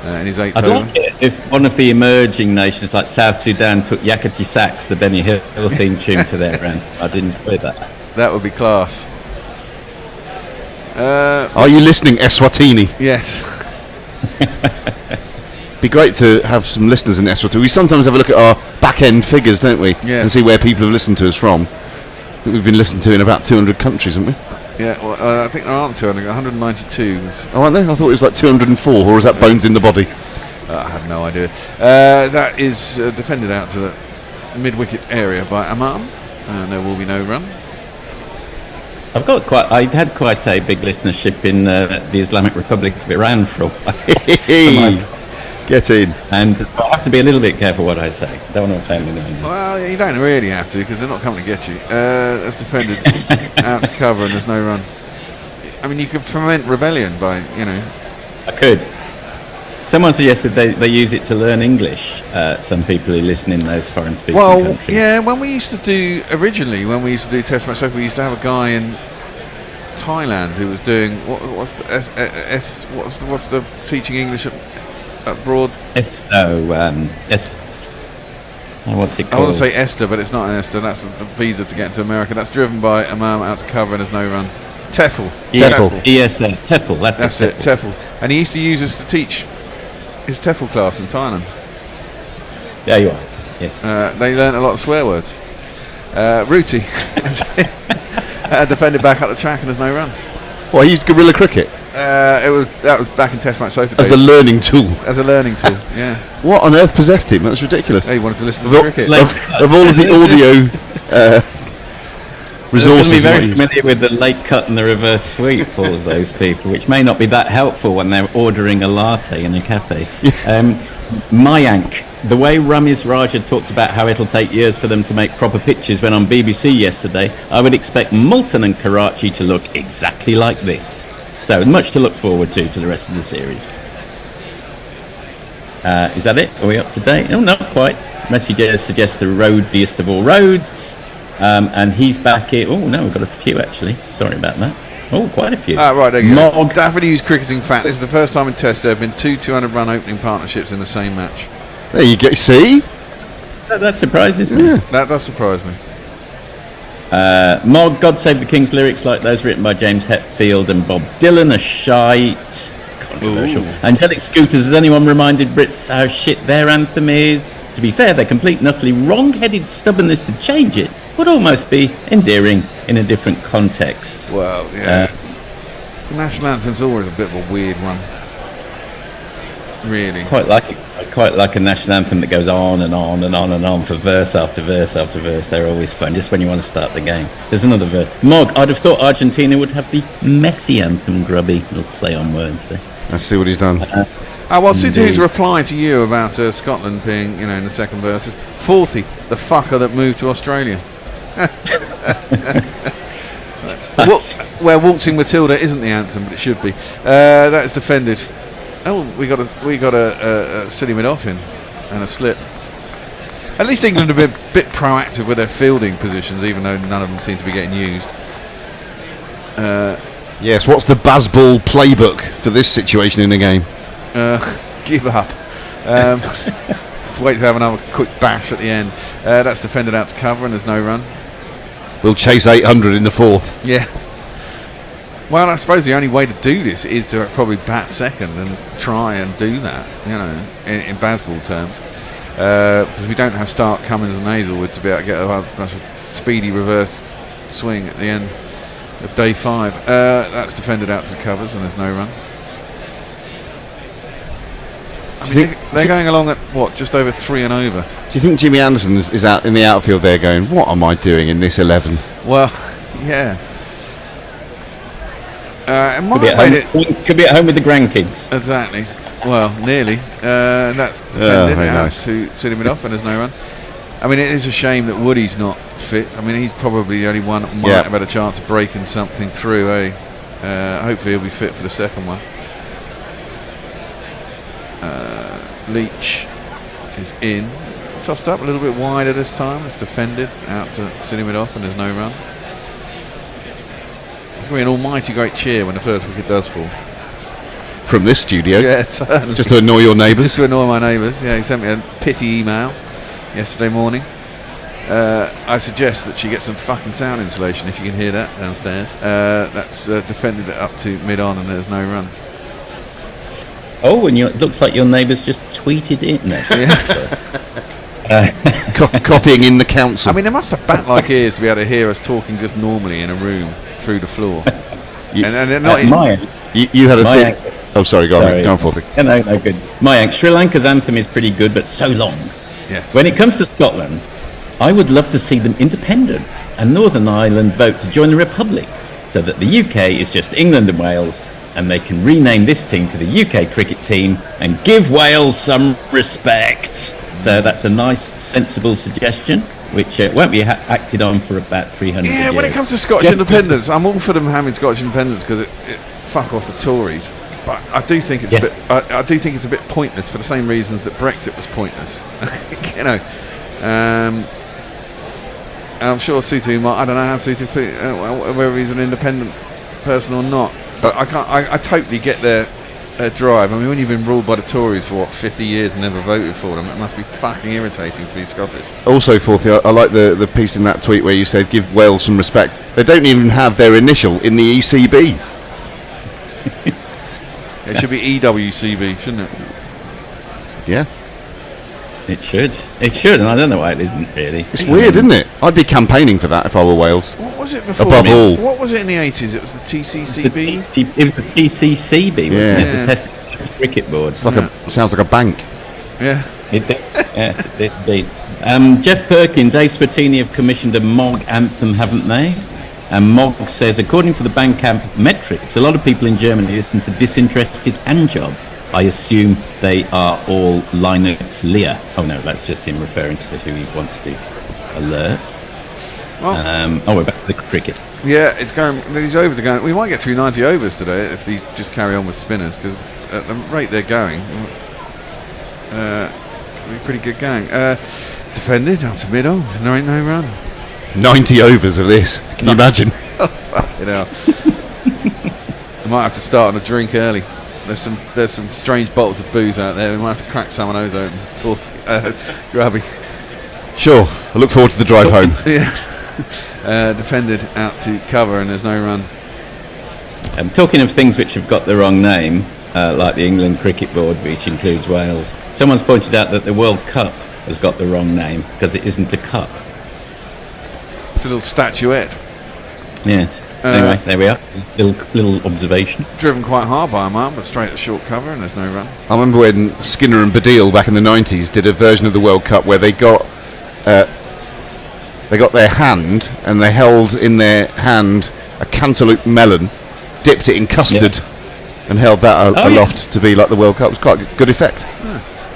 in his 8th I'd over. like it if one of the emerging nations like South Sudan took Yakety Sax, the Benny Hill theme tune, to their end. I'd enjoy that. That would be class. Are you listening, Eswatini? Yes. Be great to have some listeners in Eswatini. We sometimes have a look at our back-end figures, don't we? Yeah. And see where people have listened to us from. I think we've been listened to in about 200 countries, haven't we? Yeah, well, I think there aren't 200, 192. Oh, aren't there? I thought it was like 204, or is that bones in the body? I have no idea. That is defended out to the mid-wicket area by Imam, and there will be no run. I had quite a big listenership in the Islamic Republic of Iran for a while. Get in. And I have to be a little bit careful what I say. Don't want to offend anyone. Well, you don't really have to, because they're not coming to get you. That's defended out to cover, and there's no run. I mean, you could foment rebellion by, you know. I could. Someone suggested they use it to learn English. Some people who listen in those foreign-speaking countries. Yeah, when we used to do Test Match Soccer, we used to have a guy in Thailand who was doing what's the teaching English abroad? What's it called? I want to say Esther, but it's not an Esther. That's the visa to get into America. That's driven by Imam out to cover and there's no run. TEFL. ESL. TEFL. That's it. TEFL. And he used to use this to teach his TEFL class in Thailand. There you are. Yes. They learnt a lot of swear words. Ruti defended back up the track and there's no run. Well, he used guerrilla cricket. That was back in Test match sofa as a learning tool. Yeah. What on earth possessed him? That's ridiculous. He wanted to listen to the cricket. Of all of the audio resources, be very familiar with the late cut and the reverse sweep. All of those people, which may not be that helpful when they're ordering a latte in a cafe. Mayank. The way Ramiz Raja talked about how it'll take years for them to make proper pitches when on BBC yesterday, I would expect Multan and Karachi to look exactly like this. So much to look forward to for the rest of the series. Is that it? Are we up to date? No, not quite. Message suggests the roadiest of all roads. And he's back here. Oh, no, we've got a few actually. Sorry about that. Oh, quite a few. Right, there you go. Daphne Hughes cricketing fact. This is the first time in Test there have been two 200-run opening partnerships in the same match. There you go. See? That surprises me. Yeah. That does surprise me. Mog, God Save the King's lyrics like those written by James Hetfield and Bob Dylan are shite. Controversial. Ooh. Angelic Scooters, has anyone reminded Brits how shit their anthem is? To be fair, their complete and utterly wrong-headed stubbornness to change it would almost be endearing in a different context. Well, yeah. The national anthem's always a bit of a weird one. Really. Quite like a national anthem that goes on and on and on and on for verse after verse after verse. They're always fun, just when you want to start the game. There's another verse. Mog, I'd have thought Argentina would have the Messi anthem, grubby. Little play on words there. Let's see what he's done. Sutu's reply to you about Scotland being, in the second verse is Forthy, the fucker that moved to Australia. Where Waltzing Matilda isn't the anthem, but it should be. That is defended. Oh, we got a silly mid off in and a slip. At least England have been a bit proactive with their fielding positions, even though none of them seem to be getting used. Yes, what's the Bazball playbook for this situation in the game? Give up. Let's wait to have another quick bash at the end. That's defended out to cover and there's no run. We'll chase 800 in the fourth. Yeah. Well, I suppose the only way to do this is to probably bat second and try and do that, in Bazball terms. Because we don't have Stark, Cummins and Hazelwood to be able to get a speedy reverse swing at the end of day 5. That's defended out to covers and there's no run. They're going along at, just over 3 and over. Do you think Jimmy Anderson is out in the outfield there going, what am I doing in this 11? Well, yeah. Could be at home with the grandkids. Exactly. Well, nearly. That's defended out to sit him off and there's no run. I mean, it is a shame that Woody's not fit. I mean, he's probably the only one that might have had a chance of breaking something through, hopefully he'll be fit for the second one. Leach is in. Tossed up a little bit wider this time. It's defended out to sit him off and there's no run. It's going to be an almighty great cheer when the first wicket does fall. From this studio? Yeah, certainly. Just to annoy your neighbours? Just to annoy my neighbours, yeah. He sent me a pity email yesterday morning. I suggest that she get some fucking sound insulation if you can hear that downstairs. That's defended it up to mid-on and there's no run. Oh, and it looks like your neighbours just tweeted it now. Copying in the council. I mean, they must have bat-like ears to be able to hear us talking just normally in a room through the floor. And they're not you had a thing. Oh, sorry, go on, Forty. No, good. Mayank, Sri Lanka's anthem is pretty good, but so long. Yes. When it comes to Scotland, I would love to see them independent and Northern Ireland vote to join the Republic, so that the UK is just England and Wales, and they can rename this team to the UK cricket team and give Wales some respect. So that's a nice, sensible suggestion, which won't be acted on for about 300 years. Yeah, when it comes to Scottish independence, I'm all for them having Scottish independence because it fuck off the Tories. But I do think it's a bit. I do think it's a bit pointless for the same reasons that Brexit was pointless. I'm sure Sutu might. I don't know how Sutu, whether he's an independent person or not. But I can't. I totally get their drive. I mean, when you've been ruled by the Tories for 50 years and never voted for them, it must be fucking irritating to be Scottish. Also, fourthly, I like the piece in that tweet where you said give Wales some respect. They don't even have their initial in the ECB. It should be EWCB, shouldn't it? Yeah. It should, and I don't know why it isn't really. It's weird, isn't it? I'd be campaigning for that if I were Wales. What was it before? Above all. What was it in the 80s? It was the TCCB? It was the TCCB, wasn't it? Yeah. The Test Cricket Board. It's like sounds like a bank. Yeah. It did. Yes, it did indeed. Jeff Perkins, Ace Swartini have commissioned a MOG anthem, haven't they? And MOG says, according to the Bandcamp metrics, a lot of people in Germany listen to Disinterested Handjob. I assume they are all Linux Lear. Oh no, that's just him referring to who he wants to alert. Well, we're back to the cricket. yeah, it's going. These overs are going. We might get through 90 overs today if these just carry on with spinners, because at the rate they're going, it'll be pretty good going. Defended out to mid-on. There ain't no run. 90 overs of this. Can you imagine? Oh, fucking hell. I might have to start on a drink early. There's some strange bottles of booze out there. We might have to crack some of those open. Grubby. Sure. I look forward to the drive home. Yeah. Defended out to cover, and there's no run. Talking of things which have got the wrong name, like the England Cricket Board, which includes Wales, someone's pointed out that the World Cup has got the wrong name because it isn't a cup. It's a little statuette. Yes. Anyway, there we are. Little observation. Driven quite hard by Imam, but straight at short cover, and there's no run. I remember when Skinner and Baddiel back in the 90s did a version of the World Cup where they got their hand and they held in their hand a cantaloupe melon, dipped it in custard, and held that aloft to be like the World Cup. It was quite a good effect.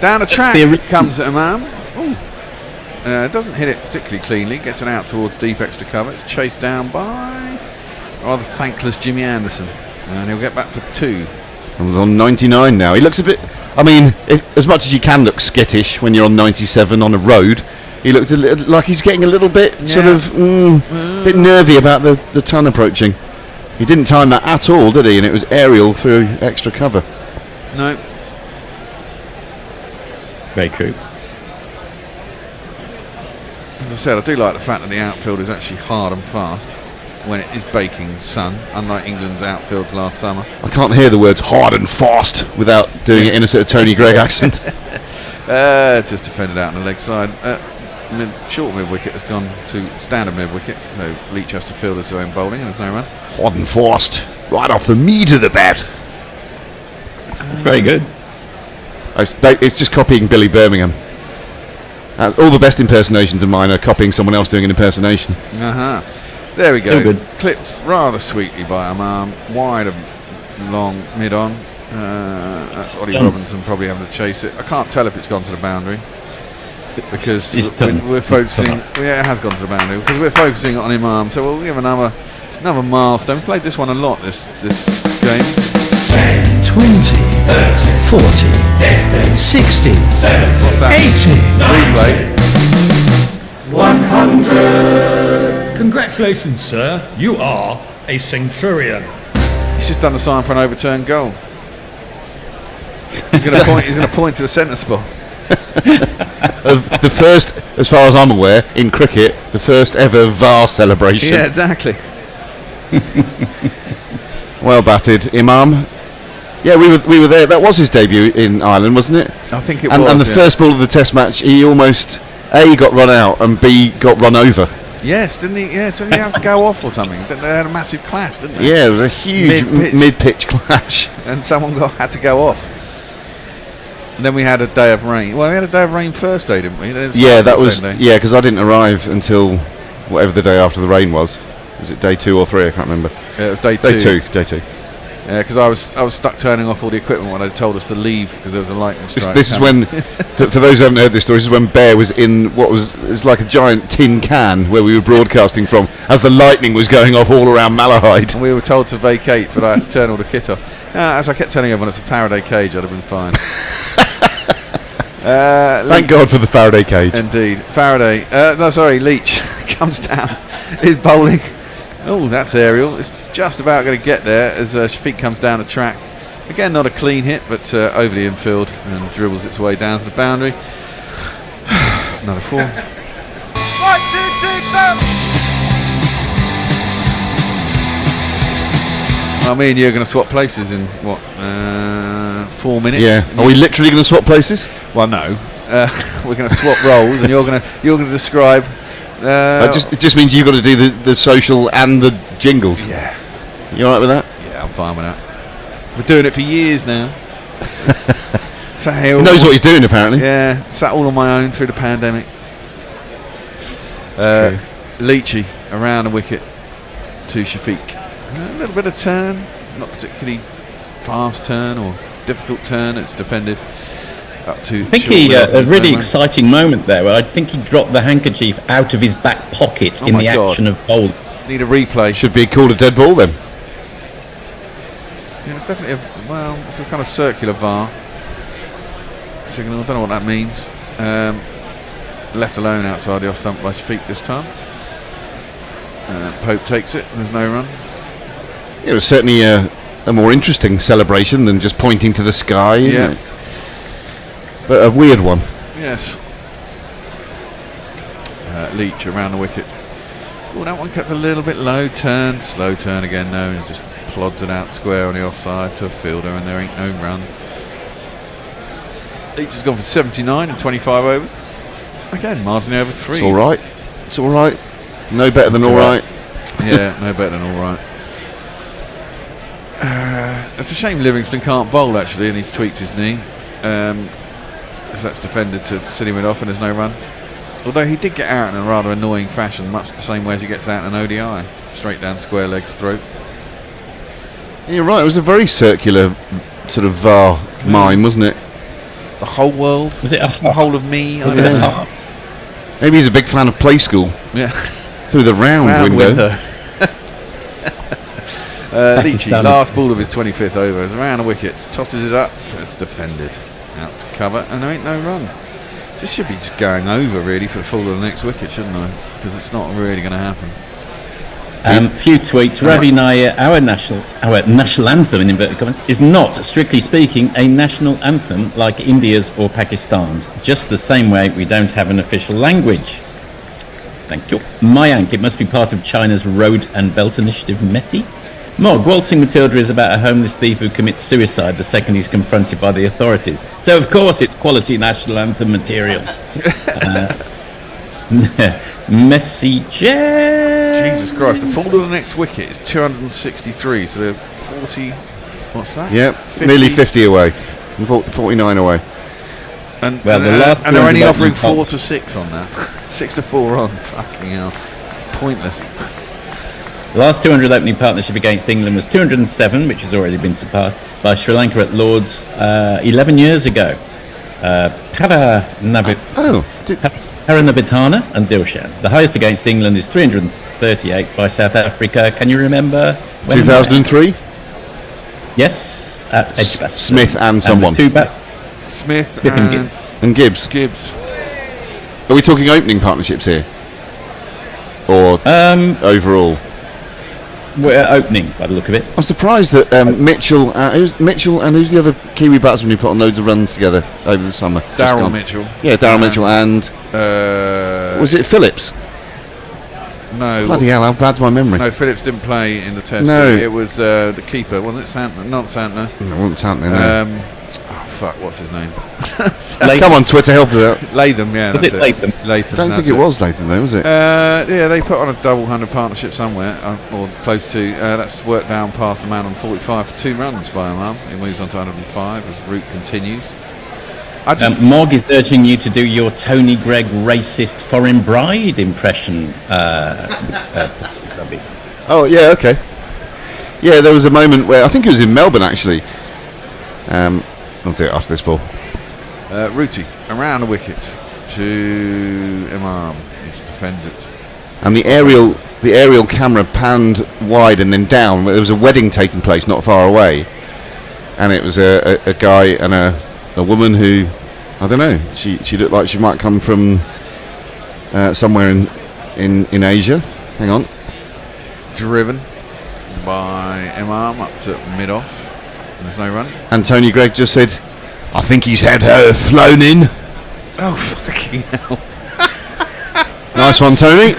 Down the track comes Imam. Doesn't hit it particularly cleanly. Gets it out towards deep extra cover. It's chased down by rather thankless Jimmy Anderson, and he'll get back for 2. And was on 99 now. He looks a bit. I mean, as much as you can look skittish when you're on 97 on a road, he looked a little like he's getting a little bit sort of bit nervy about the ton approaching. He didn't time that at all, did he? And it was aerial through extra cover. No. Very true. As I said, I do like the fact that the outfield is actually hard and fast when it is baking sun, unlike England's outfields last summer. I can't hear the words hard and fast without doing it in a sort of Tony Gregg accent. Just defended out on the leg side. Short mid wicket has gone to standard mid wicket, so Leach has to field his own bowling, and there's no run. Hard and fast, right off the meat of the bat. It's very good. It's just copying Billy Birmingham. All the best impersonations of mine are copying someone else doing an impersonation. There we go. Good. Clipped rather sweetly by Imam, wide and long mid-on. That's Ollie Robinson probably having to chase it. I can't tell if it's gone to the boundary because we're focusing. Yeah, it has gone to the boundary because we're focusing on Imam. So we'll give another milestone. We played this one a lot this game. 10, 20, 30, 40, 60, What's that? 80. Replay. 100. Congratulations, sir. You are a centurion. He's just done the sign for an overturned goal. He's going to point to the centre spot. The first, as far as I'm aware, in cricket, the first ever VAR celebration. Yeah, exactly. Well batted, Imam. Yeah, we were there. That was his debut in Ireland, wasn't it? I think it was. And the first ball of the Test match, he almost A, got run out, and B, got run over. Yes, didn't he? Yeah, didn't he have to go off or something? They had a massive clash, didn't they? Yeah, it was a huge mid-pitch clash. And someone had to go off. And then we had a day of rain. Well, we had a day of rain first day, didn't we? Yeah, that was. Yeah, because I didn't arrive until whatever the day after the rain was. Was it day 2 or 3? I can't remember. Yeah, it was day 2. Day 2. Yeah, because I was stuck turning off all the equipment when they told us to leave because there was a lightning strike. This is when, for those who haven't heard this story, this is when Bear was in what was like a giant tin can where we were broadcasting from as the lightning was going off all around Malahide. And we were told to vacate, but I had to turn all the kit off. As I kept telling everyone, it's a Faraday cage, I'd have been fine. Thank God for the Faraday cage. Indeed. Faraday, Leach comes down, is bowling. Oh, that's aerial. It's just about going to get there as Shafiq comes down the track. Again, not a clean hit, but over the infield and dribbles its way down to the boundary. Another 4. 1, 2, 3, 4. Me and you are going to swap places in what? 4 minutes. Yeah. Are we literally going to swap places? Well, no. We're going to swap roles, and you're going to describe. It just means you've got to do the social and the jingles. Yeah. You alright with that? Yeah, I'm fine with that. We're doing it for years now. He knows what he's doing, apparently. Yeah, sat all on my own through the pandemic. Leachy around the wicket to Shafiq. A little bit of turn, not particularly fast turn or difficult turn. It's defended up to. I think he a really exciting moment there where I think he dropped the handkerchief out of his back pocket in the action of bowl. Need a replay. Should be called a dead ball then. Yeah, it's definitely it's a kind of circular VAR signal. I don't know what that means. Left alone outside the off stump by Shafiq this time. Pope takes it. There's no run. It was certainly a more interesting celebration than just pointing to the sky. Isn't it? But a weird one. Yes. Leach around the wicket. Oh, that one kept a little bit low. Turn, slow turn again though, and just plods it out square on the offside to a fielder, and there ain't no run. Leach has gone for 79 in 25 overs. Again, marginally over 3. It's all right. It's all right. No better than all right. Yeah, no better than all right. It's a shame Livingston can't bowl actually, and he's tweaked his knee. So that's defended to sit him off, and there's no run. Although he did get out in a rather annoying fashion, much the same way as he gets out in an ODI, straight down square leg's throat. You're right. It was a very circular sort of VAR mime, wasn't it? The whole world. Was it the whole of me? Was it a heart? Maybe he's a big fan of Play School. Yeah. Through the round window. Leachy, last ball of his 25th over, is around the wicket, tosses it up, it's defended, out to cover, and there ain't no run. Just should be just going over really for the fall of the next wicket, shouldn't I? Because it's not really going to happen. Few tweets. Ravi Nair, our national anthem in inverted commas, is not, strictly speaking, a national anthem like India's or Pakistan's. Just the same way we don't have an official language. Thank you. Mayank, it must be part of China's Road and Belt Initiative. Messi. Mog, Waltzing Matilda is about a homeless thief who commits suicide the second he's confronted by the authorities. So, of course, it's quality national anthem material. Messi. Jesus Christ, the fall of the next wicket is 263, so they're 40. What's that? Yep, 50. Nearly 50 away. 49 away. And last they're only offering 4 to 6 on that. 6 to 4 on. Fucking hell. It's pointless. The last 200 opening partnership against England was 207, which has already been surpassed by Sri Lanka at Lord's 11 years ago. Paranavitana and Dilshan. The highest against England is 338 by South Africa. Can you remember when? 2003? Yes, at Edgbaston. Smith and someone. 2 bats. Smith and Gibbs. Gibbs. Are we talking opening partnerships here? Or overall? We're opening by the look of it. I'm surprised that Mitchell and who's the other Kiwi batsman who put on loads of runs together over the summer? Daryl Mitchell. Yeah, Daryl Mitchell and was it Phillips? No. Bloody hell, how bad's my memory? No, Phillips didn't play in the test. No. It was the keeper, wasn't it? Santner? Not Santner. No, it wasn't Santner, no. Fuck, what's his name? Come on, Twitter, help us out. Latham, yeah. Was it Latham? Latham. I don't think it was Latham though, was it? Yeah, they put on a double 100 partnership somewhere, or close to. That's worked down past the man on 45 for 2 runs by Imam. He moves on to 105 as the route continues. Mog is urging you to do your Tony Gregg racist foreign bride impression. Oh, yeah, okay. Yeah, there was a moment where, I think it was in Melbourne actually. I'll do it after this ball. Ruti around the wicket to Imam. He defends it. And the aerial camera panned wide and then down. There was a wedding taking place not far away, and it was a guy and a woman who, I don't know. She looked like she might come from somewhere in Asia. Hang on. Driven by Imam up to mid-off. There's no run. And Tony Gregg just said, I think he's had her flown in. Oh, fucking hell. Nice one, Tony.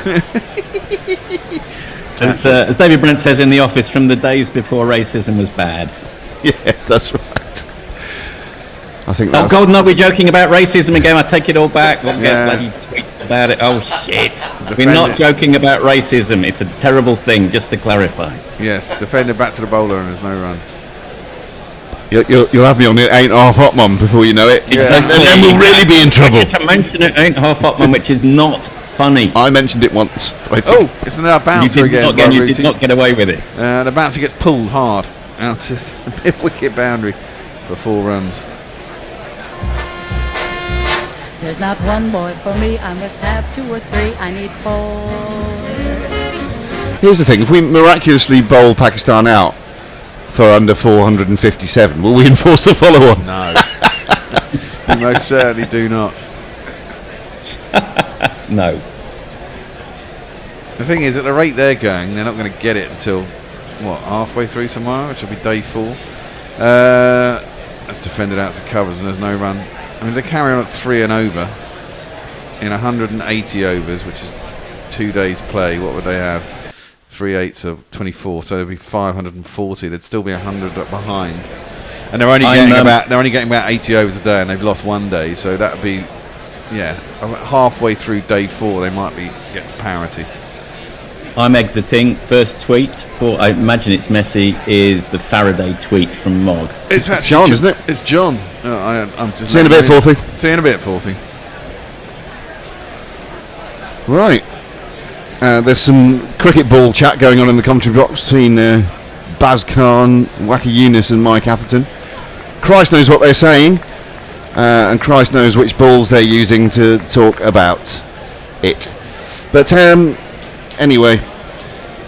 As David Brent says in The Office, from the days before racism was bad. Yeah, that's right. I think Oh, that's... God, no, we're joking about racism again. I take it all back. We'll get bloody tweets about it. Oh, shit. We're not joking about racism. It's a terrible thing, just to clarify. Yes, defender back to the bowler and there's no run. You'll have me on the ain't half hot mum before you know it. Exactly. And then we'll really be in trouble. To mention it ain't half hot, man, which is not funny. I mentioned it once. Oh, it's another bouncer again. You did not get away with it. The bouncer gets pulled hard out to the mid-wicket boundary for 4 runs. There's not one boy for me, I must have 2 or 3, I need 4. Here's the thing, if we miraculously bowl Pakistan out for under 457, will we enforce the follow-on? No. We most certainly do not. No. The thing is, at the rate they're going, they're not going to get it until, halfway through tomorrow, which will be day 4. That's defended out to covers and there's no run. I mean, they carry on at 3 and over in 180 overs, which is 2 days play. What would they have? 3/8 of 24, so it'd be 540. They'd still be 100 up behind, and they're only getting about 80 overs a day, and they've lost 1 day, so that'd be halfway through day 4 they might get to parity. I'm exiting. First tweet I imagine it's Messi is the Faraday tweet from Mog. It's actually John, isn't it? It's John. I'm just see you in a bit, Forthy. See you in a bit, Forthy. Right. There's some cricket ball chat going on in the commentary box between Baz Khan, Waka Yunus and Mike Atherton. Christ knows what they're saying, and Christ knows which balls they're using to talk about it. But anyway,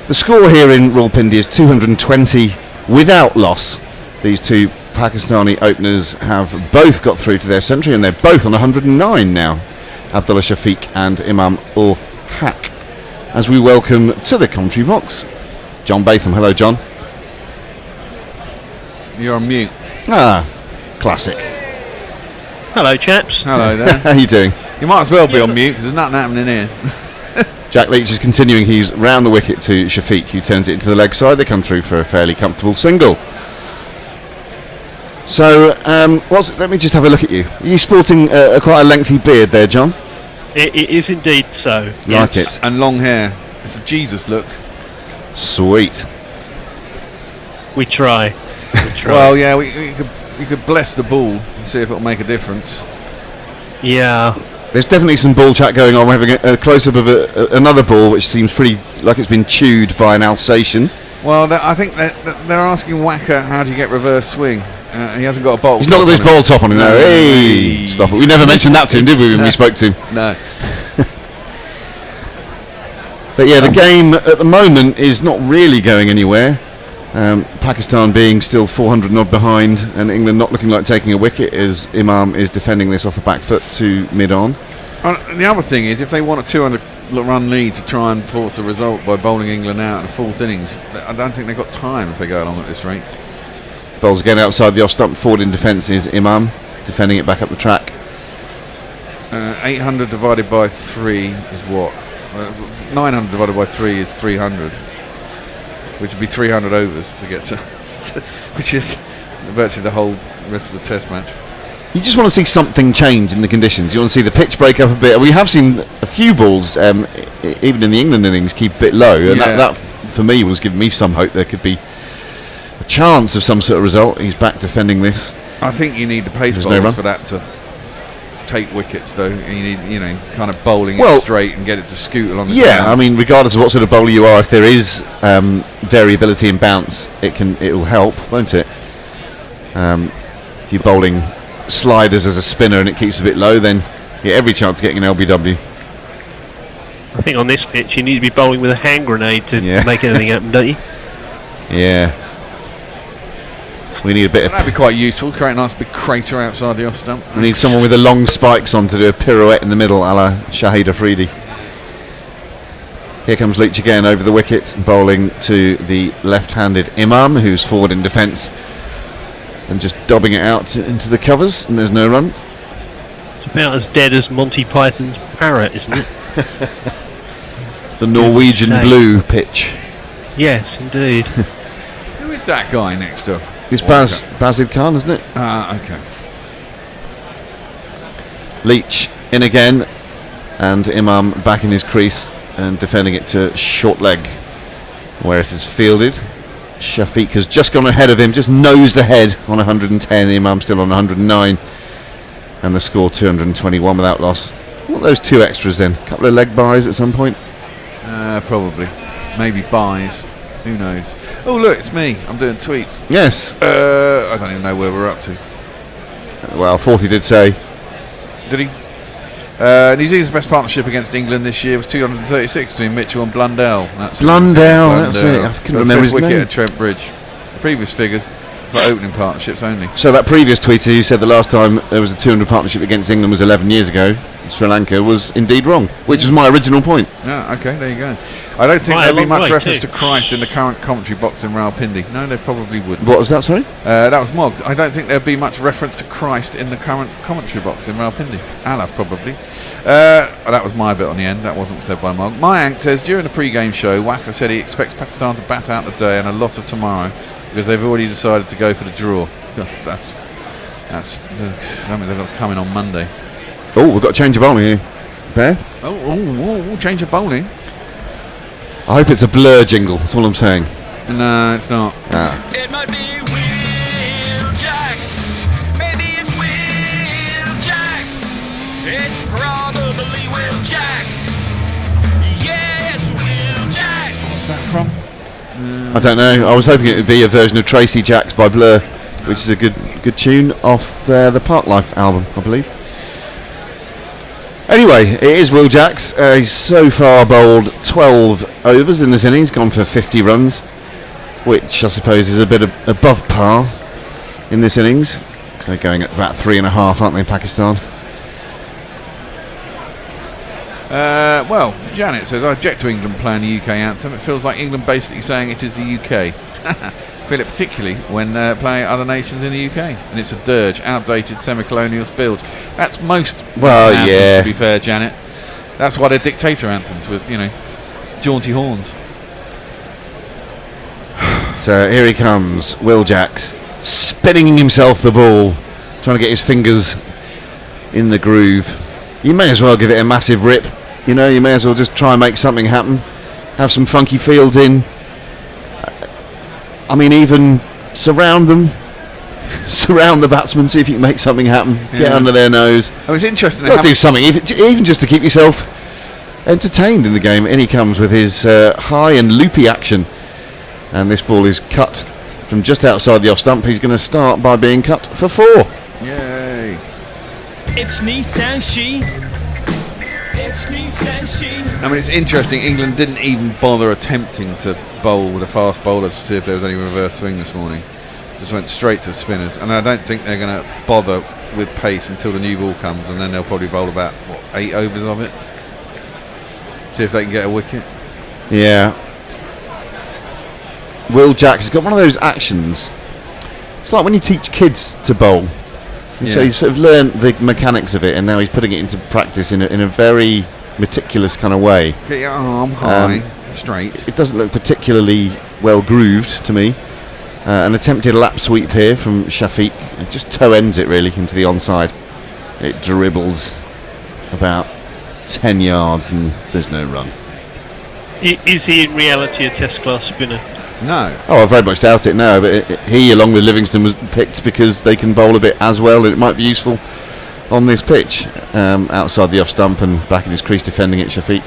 the score here in Rawalpindi is 220 without loss. These 2 Pakistani openers have both got through to their century, and they're both on 109 now. Abdullah Shafiq and Imam ul Haq. As we welcome to the commentary box John Batham. Hello, John. You're on mute. Classic. Hello, chaps. Hello there. How you doing? You might as well be on mute because there's nothing happening here. Jack Leach is continuing. He's round the wicket to Shafiq, who turns it into the leg side. They come through for a fairly comfortable single. So, let me just have a look at you. Are you sporting quite a lengthy beard there, John? It is indeed so. Like it. And long hair. It's a Jesus look. Sweet. We try. Well, yeah, we could bless the ball and see if it'll make a difference. Yeah. There's definitely some ball chat going on. We're having a close-up of another ball which seems pretty like it's been chewed by an Alsatian. Well, I think they're asking Waka how do you get reverse swing. He hasn't got a bowl. He's not got his ball top on him. No. Hey, stop it. We never mentioned that to him, did we, when we spoke to him? No. But yeah, the game at the moment is not really going anywhere. Pakistan being still 400 odd behind, and England not looking like taking a wicket as Imam is defending this off the back foot to mid-on. The other thing is, if they want a 200-run lead to try and force a result by bowling England out in the 4th innings, I don't think they've got time if they go along at this rate. Bowls again outside the off-stump. Forward in defence is Imam, defending it back up the track. 800 divided by 3 is what? 900 divided by 3 is 300, which would be 300 overs to get to, which is virtually the whole rest of the Test match. You just want to see something change in the conditions. You want to see the pitch break up a bit. We have seen a few balls, even in the England innings, keep a bit low, and that for me was giving me some hope there could be a chance of some sort of result. He's back defending this. I think you need the pace bowlers for that to take wickets, though. You need, kind of bowling it straight and get it to scoot along the ground. I mean, regardless of what sort of bowler you are, if there is variability in bounce, it will help, won't it? If you're bowling sliders as a spinner and it keeps a bit low, then you get every chance of getting an LBW. I think on this pitch you need to be bowling with a hand grenade to make anything happen, don't you? Yeah. We need a bit of... That'd be quite useful, create a nice big crater outside the off stump. We need someone with the long spikes on to do a pirouette in the middle, a la Shahid Afridi. Here comes Leach again over the wicket, bowling to the left-handed Imam, who's forward in defence, and just dobbing it out into the covers, and there's no run. It's about as dead as Monty Python's parrot, isn't it? The Norwegian blue pitch. Yes, indeed. Who is that guy next to? It's Bazid Khan, isn't it? Okay. Leach in again, and Imam back in his crease and defending it to short leg, where it is fielded. Shafiq has just gone ahead of him, just nosed ahead on 110. Imam still on 109, and the score 221 without loss. What are those two extras then? A couple of leg buys at some point? Probably. Maybe buys. Who knows? Oh look, it's me. I'm doing tweets. Yes. I don't even know where we're up to. Well, Forthy did say. Did he? New Zealand's best partnership against England this year was 236 between Mitchell and Blundell. Blundell, that's it. I couldn't remember his wicket name. at Trent Bridge. The previous figures for opening partnerships only. So that previous tweeter who said the last time there was a 200 partnership against England was 11 years ago, Sri Lanka, was indeed wrong, which was my original point. Yeah, okay, there you go. I don't think there'd be much reference to Christ in the current commentary box in Rawalpindi. No, they probably wouldn't. What was that, sorry? That was Mog. I don't think there'd be much reference to Christ in the current commentary box in Rawalpindi. Allah, probably. That was my bit on the end. That wasn't said by Mog. Mayank says, during the pre-game show, Wacker said he expects Pakistan to bat out the day and a lot of tomorrow because they've already decided to go for the draw. That means they've got to come in on Monday. Oh, we've got to change of bowling here. Bear? Oh, change of bowling. I hope it's a Blur jingle, that's all I'm saying. No, it's not. It might be Will Jacks. Maybe it's Will Jacks. It's probably Will Jacks. Yeah, it's Will Jacks. What's that from? I don't know. I was hoping it would be a version of Tracy Jacks by Blur, which is a good tune off the Park Life album, I believe. Anyway, it is Will Jacks. He's so far bowled 12 overs in this innings, gone for 50 runs, which I suppose is a bit above par in this innings, because they're going at about 3.5, aren't they, in Pakistan? Well, Janet says, I object to England playing the UK anthem. It feels like England basically saying it is the UK. Feel it particularly when playing other nations in the UK, and it's a dirge, outdated, semi-colonial spillage. That's most anthems, to be fair, Janet. That's why they're dictator anthems with, jaunty horns. So here he comes, Will Jacks, spinning himself the ball, trying to get his fingers in the groove. You may as well give it a massive rip. You may as well just try and make something happen. Have some funky fields in. I mean, even surround them. Surround the batsmen, see if you can make something happen. Yeah. Get under their nose. Oh, it's interesting. Got to do something, even just to keep yourself entertained in the game. In he comes with his high and loopy action. And this ball is cut from just outside the off stump. He's going to start by being cut for 4. Yay. It's Nissan She. It's Nissan She. I mean, it's interesting. England didn't even bother attempting to bowl with a fast bowler to see if there was any reverse swing this morning. Just went straight to spinners, and I don't think they're going to bother with pace until the new ball comes, and then they'll probably bowl about 8 overs of it. See if they can get a wicket. Yeah. Will Jacks has got one of those actions. It's like when you teach kids to bowl. So he's sort of learned the mechanics of it, and now he's putting it into practice in a very meticulous kind of way. Get your arm high, straight. It doesn't look particularly well grooved to me. An attempted lap sweep here from Shafiq. It just toe ends it really into the onside. It dribbles about 10 yards and there's no run. Is he in reality a test class spinner? No. Oh, I very much doubt it now, but he, along with Livingston, was picked because they can bowl a bit as well, and it might be useful on this pitch, outside the off stump and back in his crease defending it, Shafiq.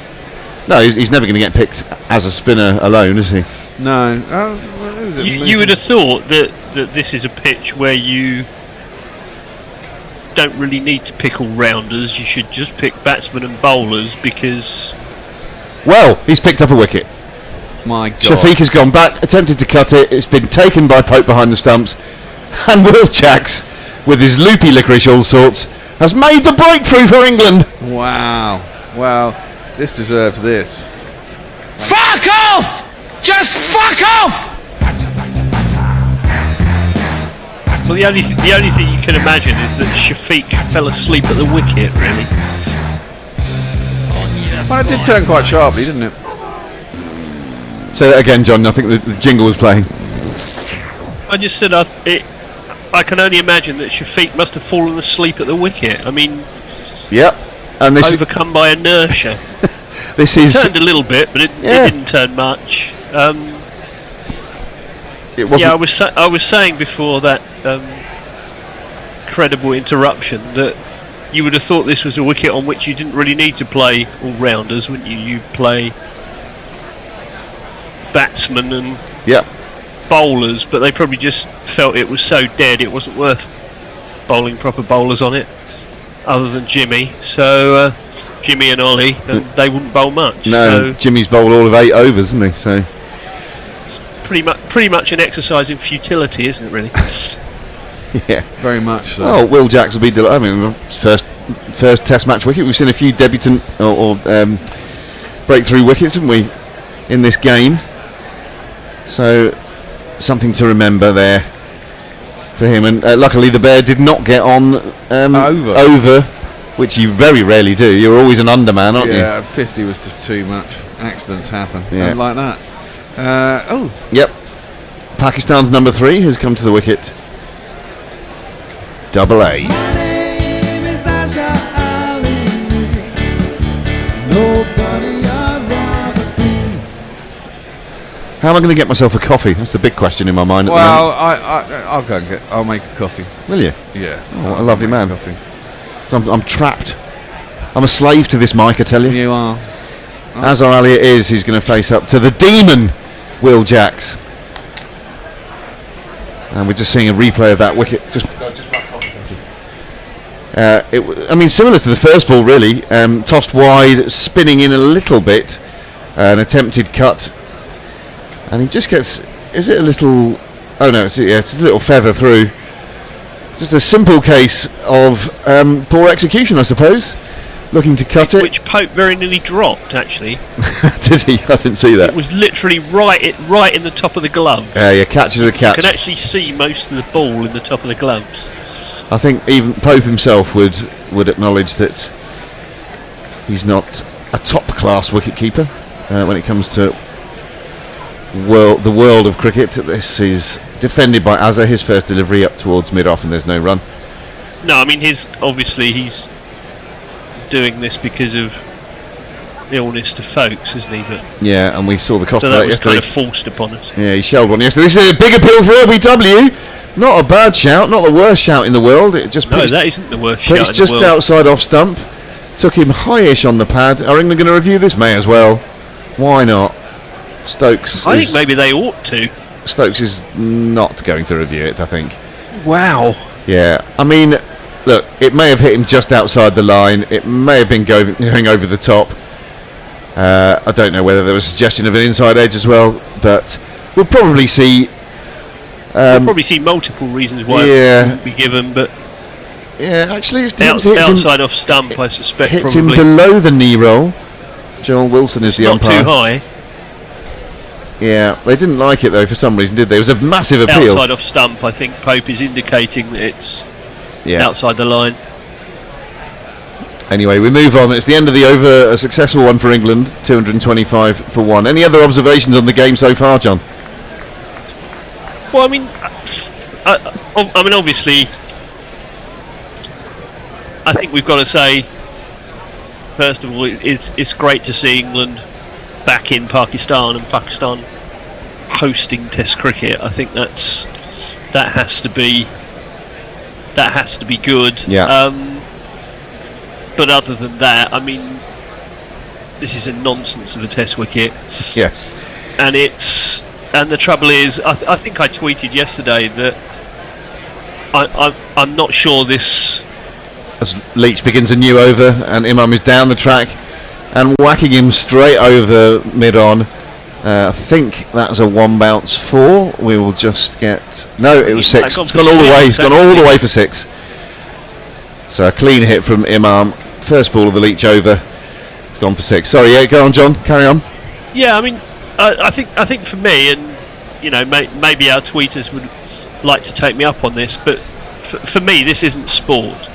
No, he's never going to get picked as a spinner alone, is he? No. You would have thought that this is a pitch where you don't really need to pick all-rounders, you should just pick batsmen and bowlers because... Well, he's picked up a wicket. My God. Shafiq has gone back, attempted to cut it. It's been taken by Pope behind the stumps. And Will Jacks, with his loopy licorice all sorts, has made the breakthrough for England. Wow. Well, this deserves this. Fuck off! Just fuck off! Well, the only thing you can imagine is that Shafiq fell asleep at the wicket, really. Well, it did turn quite sharply, didn't it? Say that again, John. I think the jingle was playing. I just said I can only imagine that Shafiq must have fallen asleep at the wicket. I mean, yep. And this overcome by inertia. This is turned a little bit, but it didn't turn much. It wasn't. Yeah, I was saying before that credible interruption that you would have thought this was a wicket on which you didn't really need to play all rounders, wouldn't you? You play batsmen and bowlers, but they probably just felt it was so dead it wasn't worth bowling proper bowlers on it, other than Jimmy. So Jimmy and Ollie, and they wouldn't bowl much. No, so Jimmy's bowled all of 8 overs, isn't he? So it's pretty much an exercise in futility, isn't it? Really. Yeah, very much so. Oh, Will Jacks will be delighted. I mean, first Test match wicket. We've seen a few debutant or breakthrough wickets, haven't we, in this game? So something to remember there for him. And luckily, the Bear did not get on over, which you very rarely do. You're always an underman, aren't you? Yeah, 50 was just too much. Accidents happen. Yeah. Like that. Yep. Pakistan's number 3 has come to the wicket. Double A. How am I going to get myself a coffee? That's the big question in my mind. Well, I'll go and I'll make a coffee. Will you? Yeah. Oh, what a lovely man. Coffee. So I'm trapped. I'm a slave to this mic, I tell you. You are. Azhar Elliott he's going to face up to the demon, Will Jacks. And we're just seeing a replay of that wicket. I mean, similar to the first ball, really. Tossed wide, spinning in a little bit. An attempted cut. And he just gets... Is it a little... Oh, no, it's a little feather through. Just a simple case of poor execution, I suppose. Looking to cut it. Which Pope very nearly dropped, actually. Did he? I didn't see that. It was literally right in the top of the glove. Yeah, catch is a catch. You can actually see most of the ball in the top of the gloves. I think even Pope himself would acknowledge that he's not a top-class wicket-keeper when it comes to the world of cricket. This is defended by Azhar, his first delivery up towards mid-off, and there's no run. No, I mean, he's doing this because of illness to folks, isn't he? But yeah, and we saw the cost so of that that was yesterday. kind of forced upon us. Yeah, he shelled one yesterday. This is a big appeal for LBW. Not a bad shout, not the worst shout in the world. It just that isn't the worst shout in the world. Just outside off stump. Took him high-ish on the pad. Are England going to review this? May as well. Why not? Stokes. I think maybe they ought to. Stokes is not going to review it, I think. Wow. Yeah, I mean, look, it may have hit him just outside the line. It may have been going over the top. I don't know whether there was a suggestion of an inside edge as well, but we'll probably see. We'll probably see multiple reasons why it wouldn't be given, but yeah, actually, it outside off stump, I suspect hits probably him below the knee roll. Joel Wilson is the not umpire. too high. Yeah, they didn't like it though for some reason, did they? It was a massive appeal. Outside off stump, I think Pope is indicating that it's outside the line. Anyway, we move on. It's the end of the over, a successful one for England, 225 for 1. Any other observations on the game so far, John? Well, I mean, obviously, I think we've got to say, first of all, it's great to see England back in Pakistan and Pakistan hosting Test cricket. I think that has to be good. Yeah. But other than that, I mean, this is a nonsense of a Test wicket. Yes. And the trouble is, I think I tweeted yesterday that I'm not sure this. As Leach begins a new over, and Imam is down the track and whacking him straight over mid-on. I think that was a 1 bounce 4. We will just get... No, it was 6. It's gone all the way. It's gone all the way for 6. So a clean hit from Imam. First ball of the Leach over. It's gone for 6. Sorry, go on, John. Carry on. Yeah, I mean, I think for me, and you know, maybe our tweeters would like to take me up on this, but for me, this isn't sport.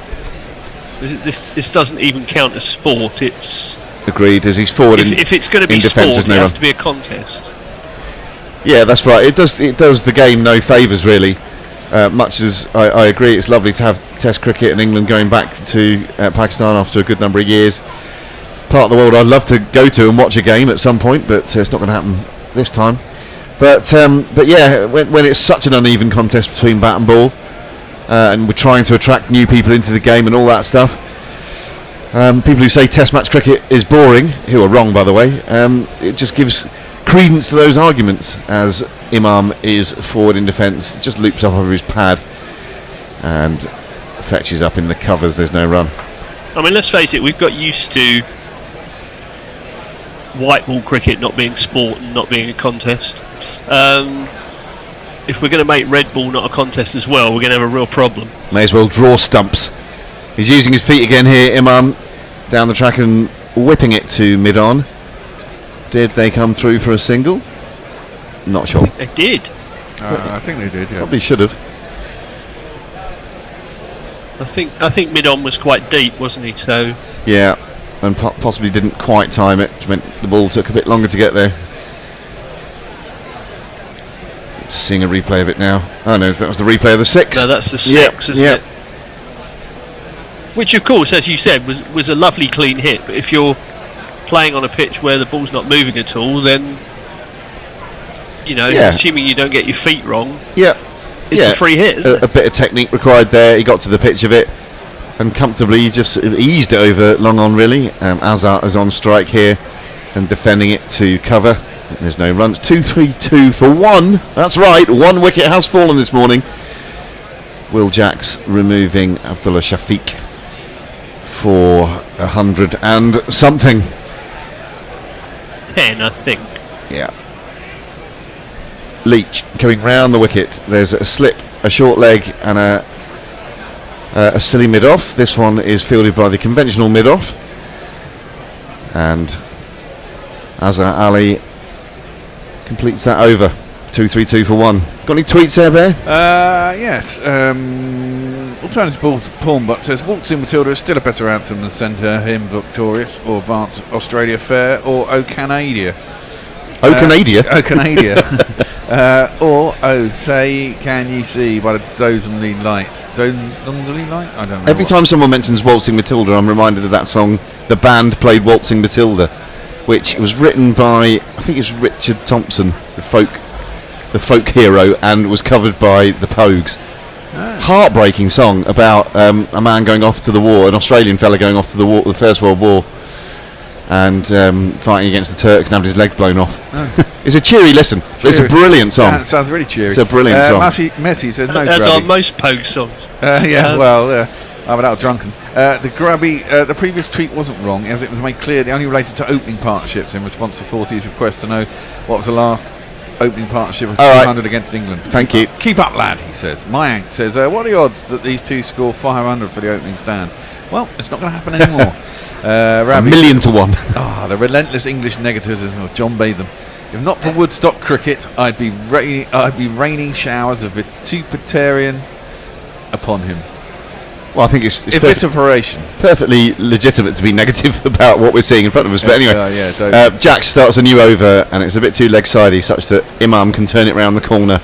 This doesn't even count as sport. It's agreed. As he's forward, if it's going to be sport, it has to be a contest. Yeah, that's right. It does the game no favours really. Much as I agree, it's lovely to have Test cricket in England going back to Pakistan after a good number of years. Part of the world I'd love to go to and watch a game at some point, but it's not going to happen this time. But yeah, when it's such an uneven contest between bat and ball, and we're trying to attract new people into the game and all that stuff, people who say Test match cricket is boring, who are wrong by the way, it just gives credence to those arguments, as Imam is forward in defence, just loops up over his pad and fetches up in the covers. There's no run. I mean, let's face it, we've got used to white ball cricket not being sport and not being a contest. If we're going to make red ball not a contest as well, we're going to have a real problem. May as well draw stumps. He's using his feet again here, Imam, down the track and whipping it to mid-on. Did they come through for a single? Not sure. They did. I think they did, yeah. Probably should have. I think mid-on was quite deep, wasn't he? So yeah, and possibly didn't quite time it, which meant the ball took a bit longer to get there. Just seeing a replay of it now. Oh no, that was the replay of the 6. No, that's the 6, isn't it? Which, of course, as you said, was a lovely clean hit. But if you're playing on a pitch where the ball's not moving at all, then you know, assuming you don't get your feet wrong, it's a free hit, isn't it? A bit of technique required there. He got to the pitch of it and comfortably just eased it over long on, really. Azhar is on strike here and defending it to cover. There's no runs. 2-3-2 for 1. That's right, 1 wicket has fallen this morning. Will Jacks removing Abdullah Shafiq for 100 and something. 10, I think. Yeah. Leach going round the wicket. There's a slip, a short leg and a silly mid-off. This one is fielded by the conventional mid-off. And Azhar Ali completes that over. 2-3-2 for 1. Got any tweets there, Bear? Yes. Alternative Pornbutt says Waltzing Matilda is still a better anthem than Send Her Him Victorious or Advance Australia Fair or O Canadia. O Canadia? O Canadia. Or Oh Say Can You See by the Donsley Light. Donsley Light? I don't know. Every time someone mentions Waltzing Matilda, I'm reminded of that song. The band played Waltzing Matilda, which was written by, I think it's Richard Thompson, the folk hero, and was covered by the Pogues. Heartbreaking song about a man going off to the war, an Australian fella going off to the war, the First World War, and fighting against the Turks and having his legs blown off. It's a cheery listen. Cheery. It's a brilliant song. It sounds really cheery. It's a brilliant song. Messi says no. That's on most Pogue songs. I'm out drunken. The grubby, the previous tweet wasn't wrong, as it was made clear they only related to opening partnerships in response to 40's request to know what was the last opening partnership of 200 against England. Thank you. Keep up, lad, he says. Mayank says, what are the odds that these two score 500 for the opening stand? Well, it's not going to happen anymore. 1,000,000 to 1. The relentless English negativism of John Batham. If not for Woodstock cricket, I'd be raining showers of vituperatorian upon him. Well, I think it's vituperation. Perfectly legitimate to be negative about what we're seeing in front of us. But anyway, Jack starts a new over, and it's a bit too leg-sidey, such that Imam can turn it round the corner.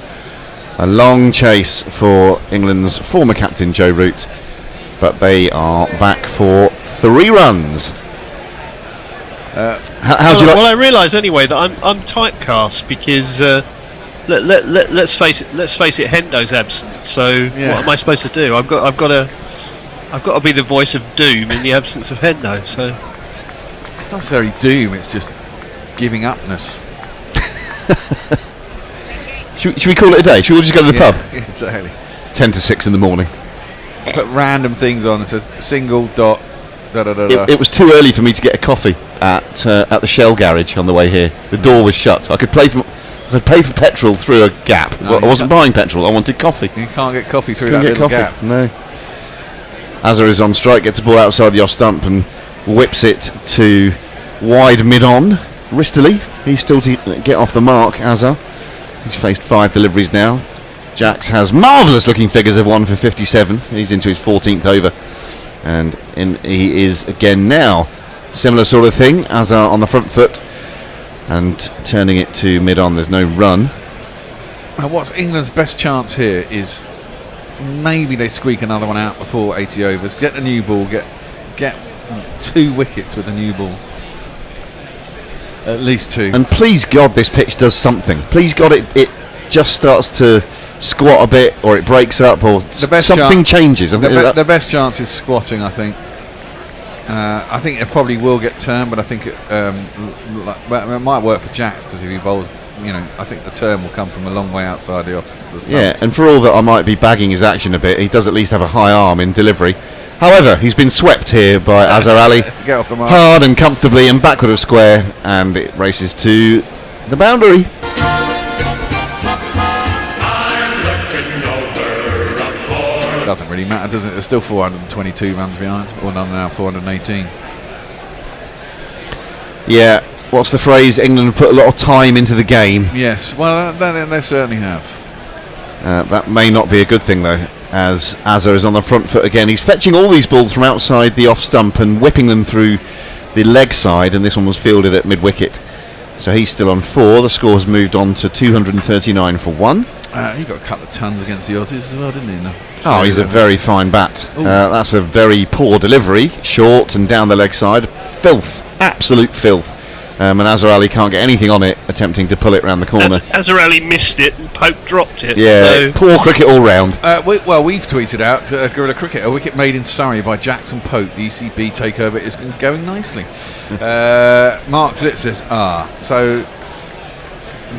A long chase for England's former captain Joe Root, but they are back for 3 runs. How do you like? Well, I realise anyway that I'm typecast because let's face it, Hendo's absent. So what am I supposed to do? I've got to be the voice of doom in the absence of Hendo. So it's not necessarily doom; it's just giving upness. Should we call it a day? Should we just go to the pub? Yeah, exactly. 10 to 6 in the morning. Put random things on. It says single dot. It was too early for me to get a coffee at the Shell garage on the way here. The door was shut. I could pay for petrol through a gap. I wasn't buying petrol. I wanted coffee. You can't get coffee through that little gap. No. Azhar is on strike. Gets the ball outside the off stump and whips it to wide mid-on. Wristily. He's still to get off the mark, Azar. He's faced 5 deliveries now. Jax has marvellous looking figures of 1 for 57. He's into his 14th over. And he is again now. Similar sort of thing. Azar on the front foot and turning it to mid-on. There's no run. What's England's best chance here is maybe they squeak another one out before 80 overs. Get the new ball. Get 2 wickets with the new ball. At least 2. And please God this pitch does something. Please God it just starts to squat a bit, or it breaks up, or something changes. The best chance is squatting, I think. I think it probably will get turned, but I think it might work for Jax, because if he bowls, I think the turn will come from a long way outside the stumps. Yeah, and for all that I might be bagging his action a bit, he does at least have a high arm in delivery. However, he's been swept here by Azhar Ali, to get off the mark. Hard and comfortably and backward of square, and it races to the boundary. It doesn't really matter, does it? There's still 422 runs behind, or now 418. Yeah, what's the phrase? England have put a lot of time into the game. Yes, well, they certainly have. That may not be a good thing, though, as Azhar is on the front foot again. He's fetching all these balls from outside the off stump and whipping them through the leg side, and this one was fielded at mid-wicket. So he's still on 4. The score has moved on to 239 for 1. He got a couple of tons against the Aussies as well, didn't he? He's a very fine bat. That's a very poor delivery, short and down the leg side. Filth, absolute filth. And Azhar Ali can't get anything on it, attempting to pull it round the corner. Azhar Ali missed it and Pope dropped it. Yeah, so poor cricket all round. We've tweeted out Guerrilla Cricket, a wicket made in Surrey by Jackson Pope. The ECB takeover is going nicely. Mark Zip says, so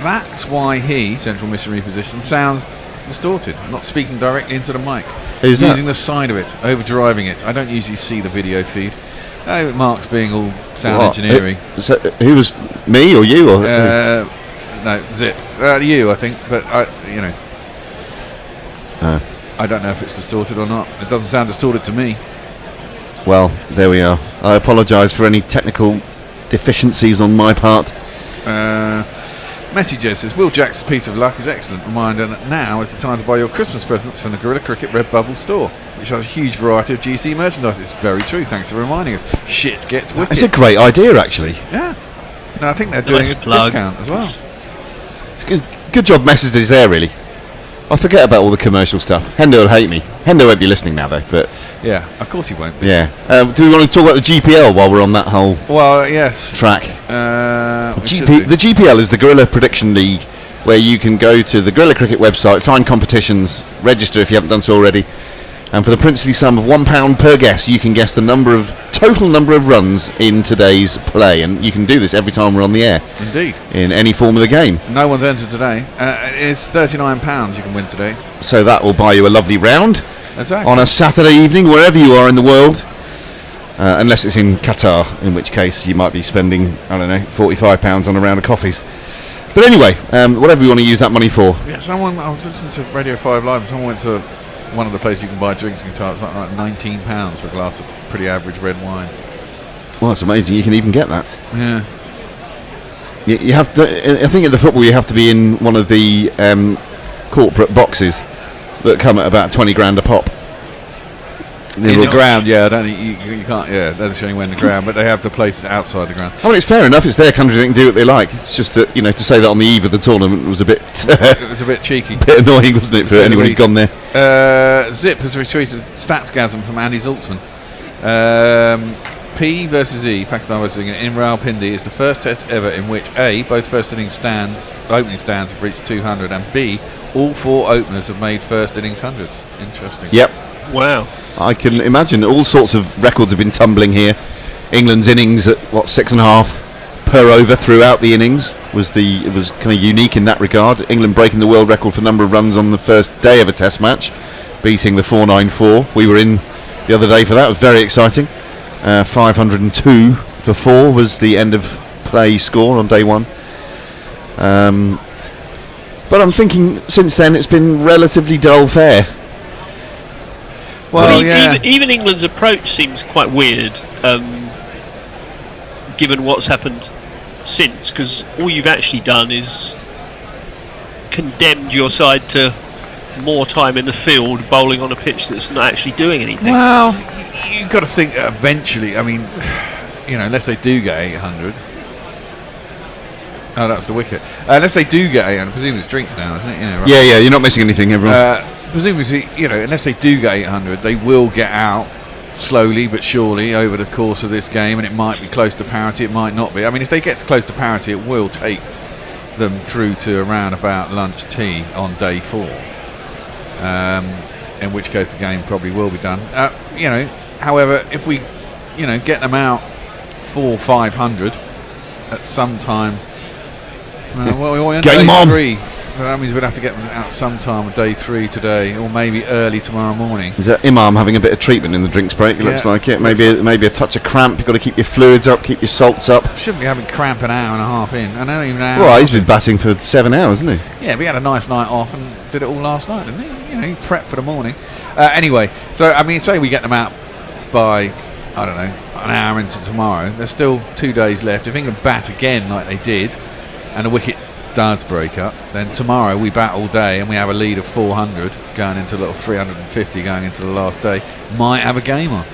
that's why he, central missionary position, sounds distorted, not speaking directly into the mic. Who's using that? the side of it, overdriving it. I don't usually see the video feed. Mark's being all sound engineering. Who was, me or you? Or no, Zip. You, I think, but I don't know if it's distorted or not. It doesn't sound distorted to me. Well, there we are. I apologise for any technical deficiencies on my part. Message says, Will Jack's piece of luck is excellent reminder that now is the time to buy your Christmas presents from the Guerrilla Cricket Red Bubble store, which has a huge variety of GC merchandise. It's very true, thanks for reminding us. Shit gets wicked. It's a great idea, actually. Yeah. No, I think they're doing a discount as well. It's good job messages there, really. I forget about all the commercial stuff. Hendo will hate me. Hendo won't be listening now, though. But yeah, of course he won't be. Yeah. Do we want to talk about the GPL while we're on that whole track? The GPL is the Guerrilla Prediction League, where you can go to the Guerrilla Cricket website, find competitions, register if you haven't done so already, and for the princely sum of £1 per guess, you can guess the total number of runs in today's play, and you can do this every time we're on the air. Indeed. In any form of the game. No one's entered today. It's £39 you can win today. So that will buy you a lovely round. Exactly. On a Saturday evening, wherever you are in the world. Unless it's in Qatar, in which case you might be spending, I don't know, £45 on a round of coffees. But anyway, whatever you want to use that money for. Yeah, I was listening to Radio 5 Live, and someone went to one of the places you can buy drinks in Qatar. It's like £19 for a glass of pretty average red wine. Well, that's amazing. You can even get that. Yeah. You have to, I think at the football you have to be in one of the corporate boxes that come at about 20 grand a pop. In the ground, yeah. I don't think you can't. Yeah, they're showing when the ground, but they have the places outside the ground. I mean, it's fair enough. It's their country; they can do what they like. It's just that to say that on the eve of the tournament was a bit. It was a bit cheeky, bit annoying, wasn't it, for anyone who's gone there? Zip has retweeted Statsgasm from Andy Zaltzman. P versus E, Pakistan versus England in Rawalpindi is the first test ever in which A, both first innings opening stands have reached 200, and B, all 4 openers have made first innings hundreds. Interesting. Yep. Wow. I can imagine all sorts of records have been tumbling here. England's innings at 6.5 per over throughout the innings it was kind of unique in that regard. England breaking the world record for number of runs on the first day of a test match, beating the 494. We were in the other day for that. It was very exciting. 502 for 4 was the end of play score on day 1. But I'm thinking since then it's been relatively dull fare. Well, even England's approach seems quite weird, given what's happened since, because all you've actually done is condemned your side to more time in the field bowling on a pitch that's not actually doing anything. Well, you've got to think that eventually, I mean, unless they do get 800. Oh, that's the wicket. Unless they do get 800, presumably it's drinks now, isn't it? Right. Yeah, you're not missing anything, everyone. Presumably, unless they do get 800, they will get out slowly but surely over the course of this game, and it might be close to parity, it might not be. I mean, if they get close to parity, it will take them through to around about lunch tea on day 4. In which case the game probably will be done. However, if we, get them out 400-500 at some time, game on. 3. Well, that means we'd have to get them out sometime on day 3 today, or maybe early tomorrow morning. Is that Imam having a bit of treatment in the drinks break? It looks like it. Maybe a touch of cramp. You've got to keep your fluids up, keep your salts up. Shouldn't be having cramp an hour and a half in. I know even an hour. Well, he's been batting for 7 hours, hasn't he? Yeah, but he had a nice night off and did it all last night, didn't he? He prepped for the morning. Anyway, so I mean, say we get them out by, I don't know, an hour into tomorrow. There's still 2 days left. If England bat again like they did, and the wicket does break up, then tomorrow we bat all day and we have a lead of 400 going into little 350 going into the last day. Might have a game on.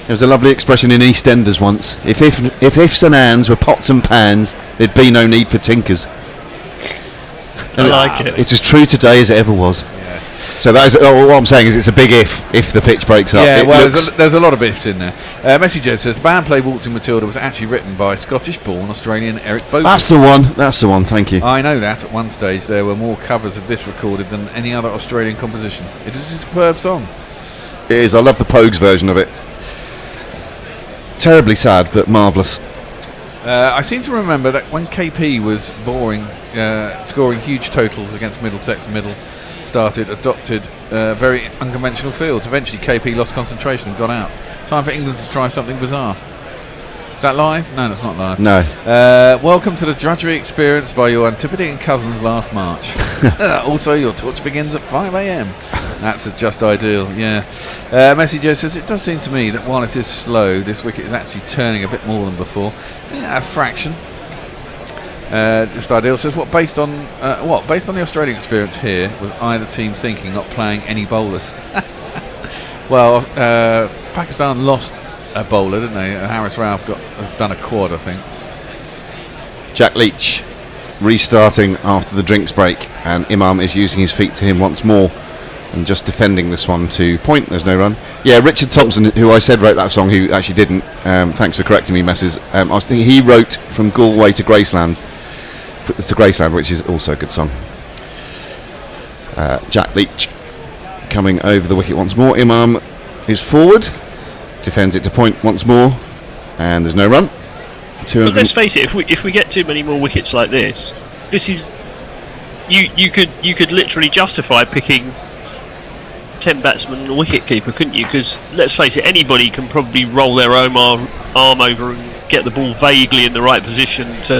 There was a lovely expression in EastEnders once. If ifs and ands were pots and pans, there'd be no need for tinkers. I like it. It's as true today as it ever was. Yes. So that is what I'm saying is it's a big if the pitch breaks up. Yeah, well, there's a lot of ifs in there. Messenger says the band play Waltzing Matilda was actually written by Scottish-born Australian Eric Bogan. That's the one. Thank you. I know that. At one stage there were more covers of this recorded than any other Australian composition. It is a superb song. It is. I love the Pogues version of it. Terribly sad, but marvellous. I seem to remember that when KP was scoring huge totals against Middlesex Middle, adopted very unconventional fields. Eventually KP lost concentration and got out. Time for England to try something bizarre. Is that live? No, that's not live. No. Welcome to the drudgery experienced by your Antipodean cousins last March. Also, your torch begins at 5 a.m. That's just ideal, yeah. Messenger says, it does seem to me that while it is slow, this wicket is actually turning a bit more than before. Yeah, a fraction. Just ideal says, based on the Australian experience here, was either team thinking not playing any bowlers? Well, Pakistan lost a bowler, didn't they? Harris Ralph has done a quad, I think. Jack Leach restarting after the drinks break, and Imam is using his feet to him once more and just defending this one to point. There's no run. Yeah, Richard Thompson, who I said wrote that song, who actually didn't. Thanks for correcting me, Messes. I was thinking he wrote From Galway to Graceland, which is also a good song. Jack Leach coming over the wicket once more. Imam is forward, defends it to point once more, and there's no run. But let's face it, if we get too many more wickets like this is you could literally justify picking 10 batsmen and a wicket keeper, couldn't you? Because let's face it, anybody can probably roll their own arm over and get the ball vaguely in the right position to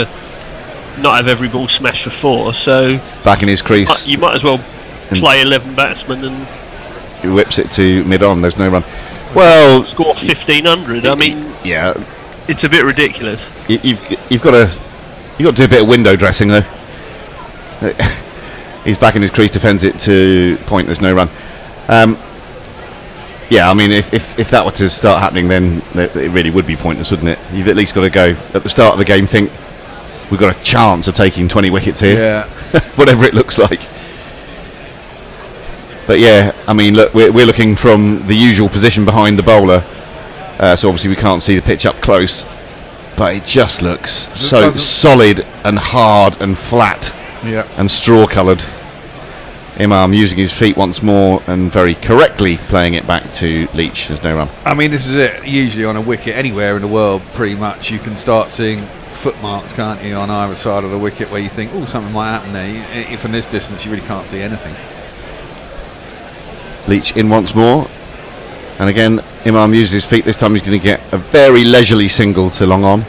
not have every ball smashed for 4. So back in his crease, you might as well play 11 batsmen, and he whips it to mid-on. There's no run. Well, score 1500. I mean, yeah, it's a bit ridiculous. You've got to do a bit of window dressing though. He's back in his crease, defends it to point. There's no run. Yeah, I mean, if that were to start happening, then it really would be pointless, wouldn't it? You've at least got to go at the start of the game, think we've got a chance of taking 20 wickets here, yeah. Whatever it looks like. But yeah, I mean, look, we're looking from the usual position behind the bowler, so obviously we can't see the pitch up close, but it just looks so solid and hard and flat, yeah, and straw-coloured. Imam using his feet once more and very correctly playing it back to Leach. There's no run. I mean, this is it. Usually on a wicket anywhere in the world, pretty much, you can start seeing footmarks, can't you, on either side of the wicket where you think, oh, something might happen there. From this distance, you really can't see anything. Leach in once more, and again Imam uses his feet. This time he's going to get a very leisurely single to long on.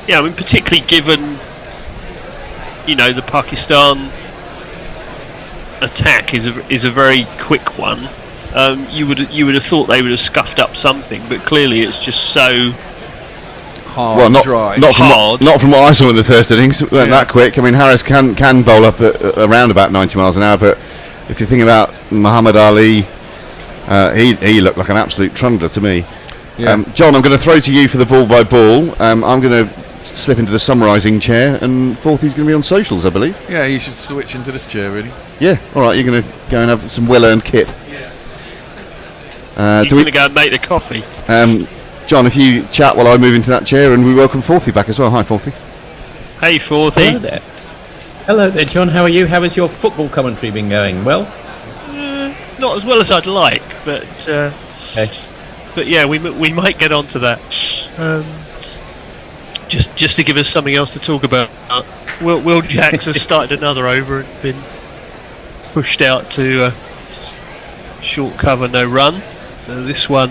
Yeah, I mean, particularly given, the Pakistan attack is a very quick one. You would have thought they would have scuffed up something, but clearly it's just so hard, well, not dry. not from what I saw in the first innings. It weren't that quick. I mean, Harris can bowl up at around about 90 miles an hour, but if you think about Muhammad Ali, he looked like an absolute trundler to me. Yeah. John, I'm going to throw to you for the ball by ball. I'm going to slip into the summarising chair, and Forthy's going to be on socials, I believe. Yeah, you should switch into this chair, really. Yeah, all right, you're going to go and have some well-earned kip. He's going to go and make the coffee. John, if you chat while I move into that chair, and we welcome Forthy back as well. Hi, Forthy. Hey, Forthy. Hello there. Hello there, John. How are you? How has your football commentary been going? Well? Not as well as I'd like, but Okay. but yeah, we might get onto that. Just to give us something else to talk about. Will Jacks has started another over and been pushed out to short cover, no run. This one,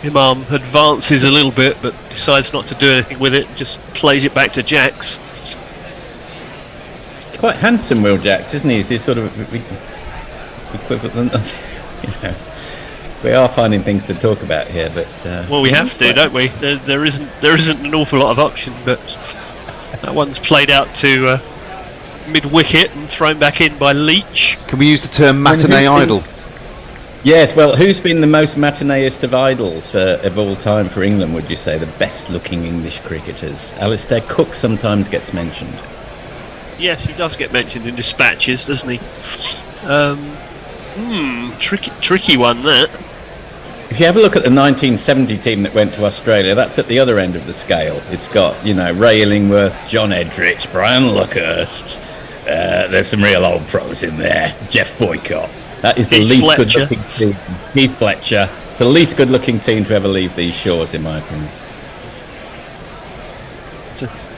Imam advances a little bit, but decides not to do anything with it. Just plays it back to Jacks. Quite handsome, Will Jacks, isn't he? He's this sort of equivalent of, we are finding things to talk about here, but well, we have to, don't we? There isn't an awful lot of option, but that one's played out to mid-wicket and thrown back in by Leach. Can we use the term matinee idol? Yes, well, who's been the most matineeist of idols of all time for England, would you say? The best-looking English cricketers. Alistair Cook sometimes gets mentioned. Yes, he does get mentioned in dispatches, doesn't he? Tricky one, that. If you have a look at the 1970 team that went to Australia, that's at the other end of the scale. It's got, Ray Illingworth, John Edrich, Brian Luckhurst. There's some real old pros in there. Jeff Boycott. That is the least good-looking team. Keith Fletcher. It's the least good-looking team to ever leave these shores, in my opinion.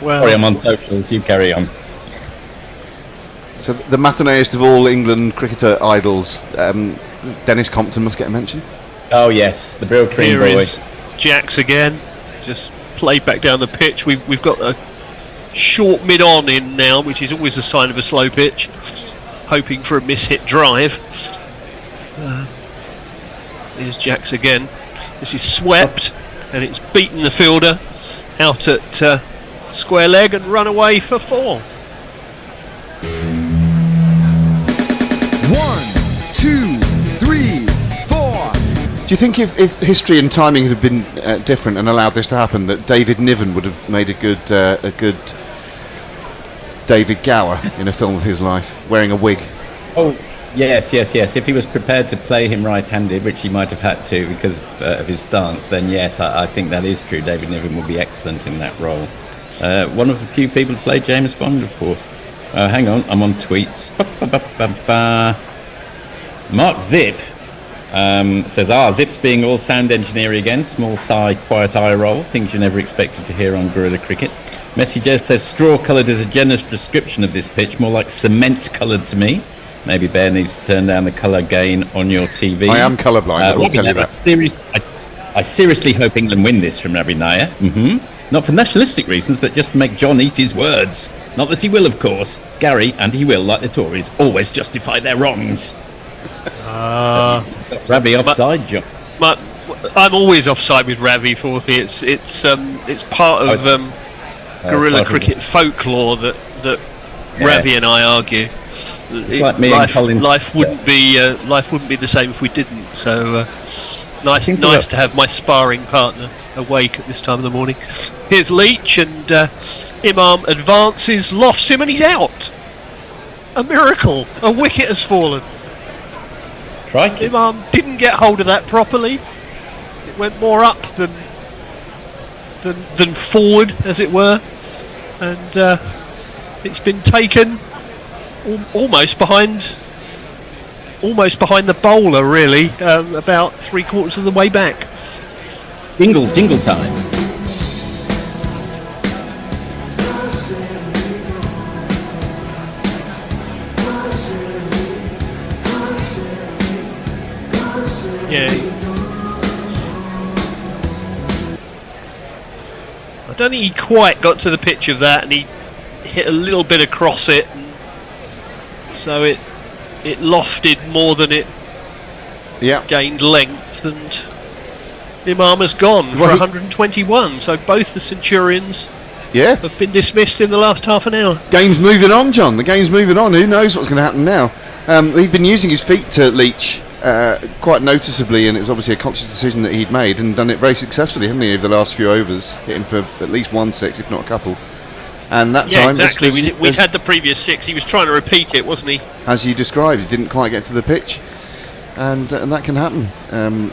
Well, sorry, I'm on socials. You carry on. So the matineeist of all England cricketer idols, Dennis Compton must get a mention. Oh yes, the Brill Cream here boy. Is Jacks again, just played back down the pitch. We've got a short mid-on in now, which is always a sign of a slow pitch. Hoping for a miss-hit drive. Here's Jacks again. This is swept, and it's beaten the fielder out at square leg and run away for 4. 1, 2, 3, 4. Do you think if history and timing had been different and allowed this to happen, that David Niven would have made a good David Gower in a film of his life, wearing a wig? Oh, yes. If he was prepared to play him right-handed, which he might have had to because of his stance, then yes, I think that is true. David Niven will be excellent in that role. One of the few people who played James Bond, of course. Hang on, I'm on tweets. Mark Zip says, Zip's being all sound engineer again. Small sigh, quiet eye roll. Things you never expected to hear on Guerrilla Cricket. Message says, straw-coloured is a generous description of this pitch, more like cement-coloured to me. Maybe Bear needs to turn down the colour gain on your TV. I am colourblind, I will tell you that. I seriously hope England win this from Ravi Nair. Not for nationalistic reasons, but just to make John eat his words. Not that he will, of course. Gary, and he will, like the Tories, always justify their wrongs. Ravi offside, John. I'm always offside with Ravi, Forthy. It's part of guerrilla cricket folklore that Ravi and I argue. Like me and Collins. Life wouldn't be the same if we didn't. So nice to have my sparring partner awake at this time of the morning. Here's Leach, and Imam advances, lofts him, and he's out. A miracle. A wicket has fallen. Crikey. Imam didn't get hold of that properly. It went more up than forward, as it were, and it's been taken almost behind the bowler, really, about 3/4 of the way back. Jingle time. Yeah. I don't think he quite got to the pitch of that, and he hit a little bit across it, and so it lofted more than it gained length, and Imam has gone for Well, 121. So both the Centurions Yeah. have been dismissed in the last half an hour. Game's moving on, John. The game's moving on. Who knows what's going to happen now? He'd been using his feet to Leach quite noticeably, and it was obviously a conscious decision that he'd made, and done it very successfully, hadn't he, over the last few overs, hitting for at least 1 6, if not a couple. And that Yeah, time, exactly. We'd had the previous 6. He was trying to repeat it, wasn't he? as you described, he didn't quite get to the pitch, and that can happen.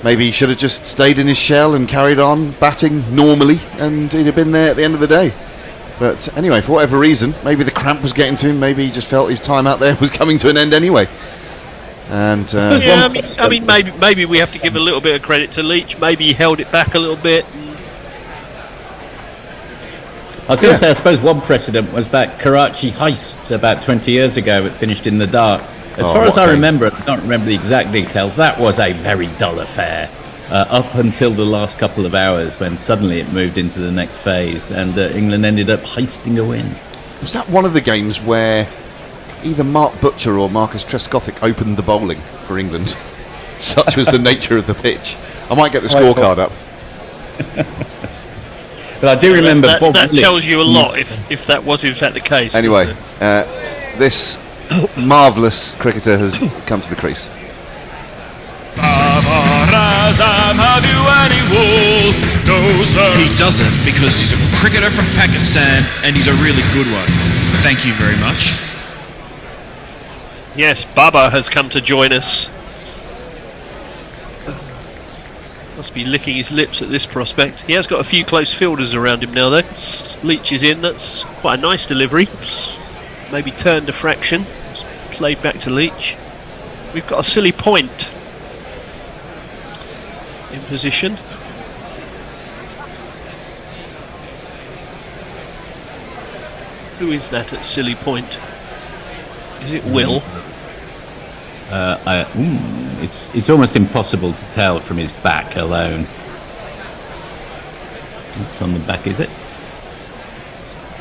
Maybe he should have just stayed in his shell and carried on batting normally, and he'd have been there at the end of the day. But anyway, for whatever reason, maybe the cramp was getting to him. Maybe he just felt his time out there was coming to an end anyway. And yeah, I mean, maybe we have to give a little bit of credit to Leach. Maybe he held it back a little bit. I was going to say, I suppose one precedent was that Karachi heist about 20 years ago. It finished in the dark. As far as I remember, I don't remember the exact details, that was a very dull affair up until the last couple of hours when suddenly it moved into the next phase and England ended up heisting a win. Was that one of the games where either Mark Butcher or Marcus Trescothick opened the bowling for England? Such was the nature of the pitch. I might get the scorecard up. But I do remember that tells you a lot if that was in fact the case. Anyway, this marvellous cricketer has come to the crease. Babar Azam, have you any wool? No, sir. He doesn't because he's a cricketer from Pakistan and he's a really good one. Thank you very much. Yes, Babar has come to join us. Must be licking his lips at this prospect. He has got a few close fielders around him now, though. Leach is in. That's quite a nice delivery. Maybe turned a fraction. It's played back to Leach. We've got a silly point in position. Who is that at silly point? Is it Will? It's almost impossible to tell from his back alone. What's on the back, is it?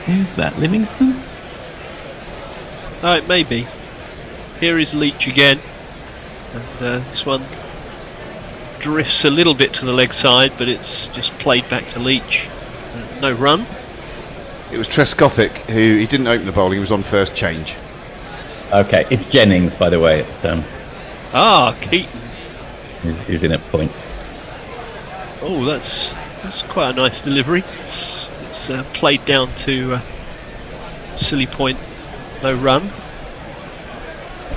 Is that Livingston? Oh, it may be. Here is Leach again. And this one drifts a little bit to the leg side, but it's just played back to Leach. No run. It was Trescothick who, he didn't open the bowling, he was on first change. Okay, it's Jennings, by the way. Keaton. Who's in at point. Oh, that's quite a nice delivery. It's played down to silly point, no run.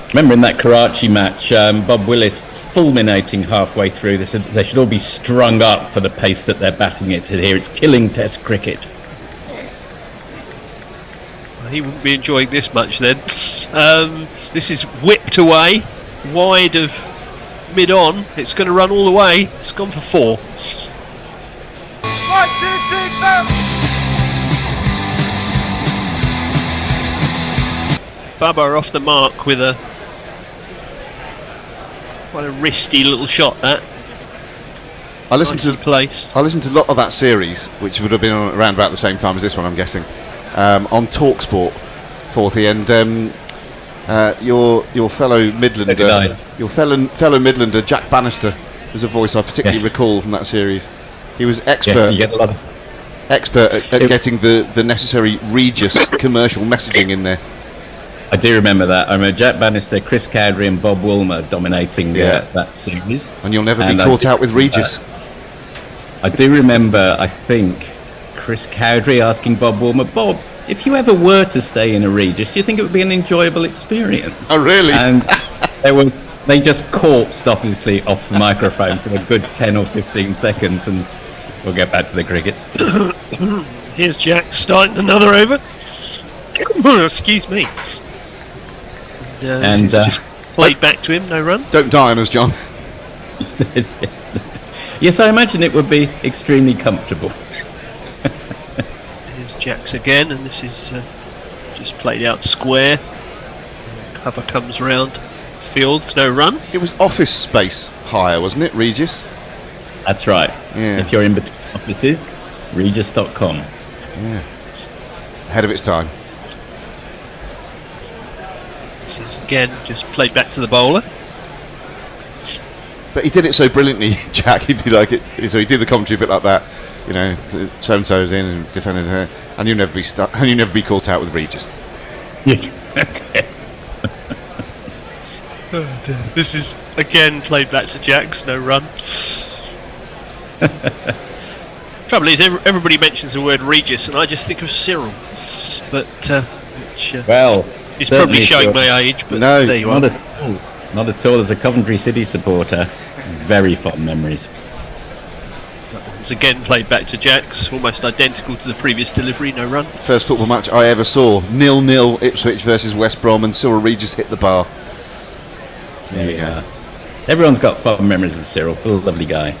Remember in that Karachi match, Bob Willis fulminating halfway through. They should all be strung up for the pace that they're batting it here. It's killing Test cricket. He wouldn't be enjoying this much then. This is whipped away, wide of mid-on. It's going to run all the way. It's gone for 4. 1, 2, 3, 4. Babar off the mark with quite a wristy little shot. That I listened to a lot of that series, which would have been on around about the same time as this one, I'm guessing, on TalkSport, Forthy, and your fellow Midlander, fellow Midlander, Jack Bannister, was a voice I particularly recall from that series. He was expert. You get a lot of expert at getting the necessary Regis commercial messaging in there. I do remember that. I remember Jack Bannister, Chris Cowdery and Bob Woolmer dominating that series. And you'll never be caught out with Regis. I do remember, I think, Chris Cowdery asking Bob Woolmer, Bob, if you ever were to stay in a Regis, do you think it would be an enjoyable experience? Oh, really? And they just corpsed, obviously, off the microphone for a good 10 or 15 seconds, and we'll get back to the cricket. Here's Jack starting another over. Excuse me. And just played back to him, no run. Don't die on us, John. Yes, I imagine it would be extremely comfortable. Here's Jack's again, and this is just played out square. Cover comes round, fields, no run. It was office space hire, wasn't it, Regis? That's right. Yeah. If you're in between offices, regis.com. Yeah. Ahead of its time. This is again just played back to the bowler. But he did it so brilliantly, Jack. He'd be like, so he did the commentary a bit like that, you know, so and so's in and defended her, and you'll never be and you'll never be caught out with Regis. Yes. This is again played back to Jack's no run. Trouble is, everybody mentions the word Regis, and I just think of Cyril. But well, it's probably showing my age. But no, there you are. Not at all. As a Coventry City supporter, very fond memories. It's again played back to Jack's, almost identical to the previous delivery, no run. First football match I ever saw, 0-0 Ipswich versus West Brom, and Cyril Regis hit the bar. There you go. Everyone's got fond memories of Cyril. What a lovely guy.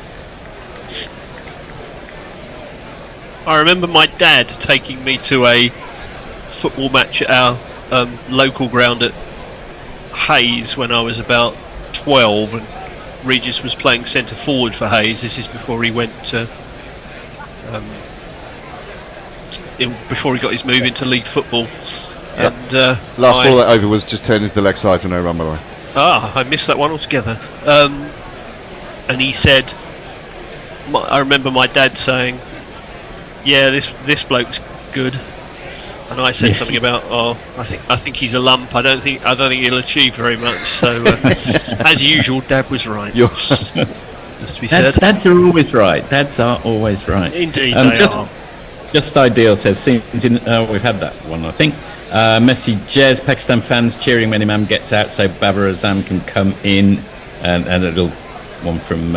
I remember my dad taking me to a football match at our local ground at Hayes when I was about 12, and Regis was playing centre forward for Hayes. This is before he went to before he got his move into league football. Yep. And last ball that over was just turned into the leg side for no run, by the way. I missed that one altogether. And he said, I remember my dad saying, "Yeah, this bloke's good." And I said something about, I think he's a lump. I don't think he'll achieve very much. So, as usual, Dad was right. Just to be said. Dads are always right. Dads are always right. Indeed, they are. Just Ideal says, we've had that one, I think. Messi Jez, Pakistan fans cheering when Imam gets out so Babar Azam can come in. And a little one from,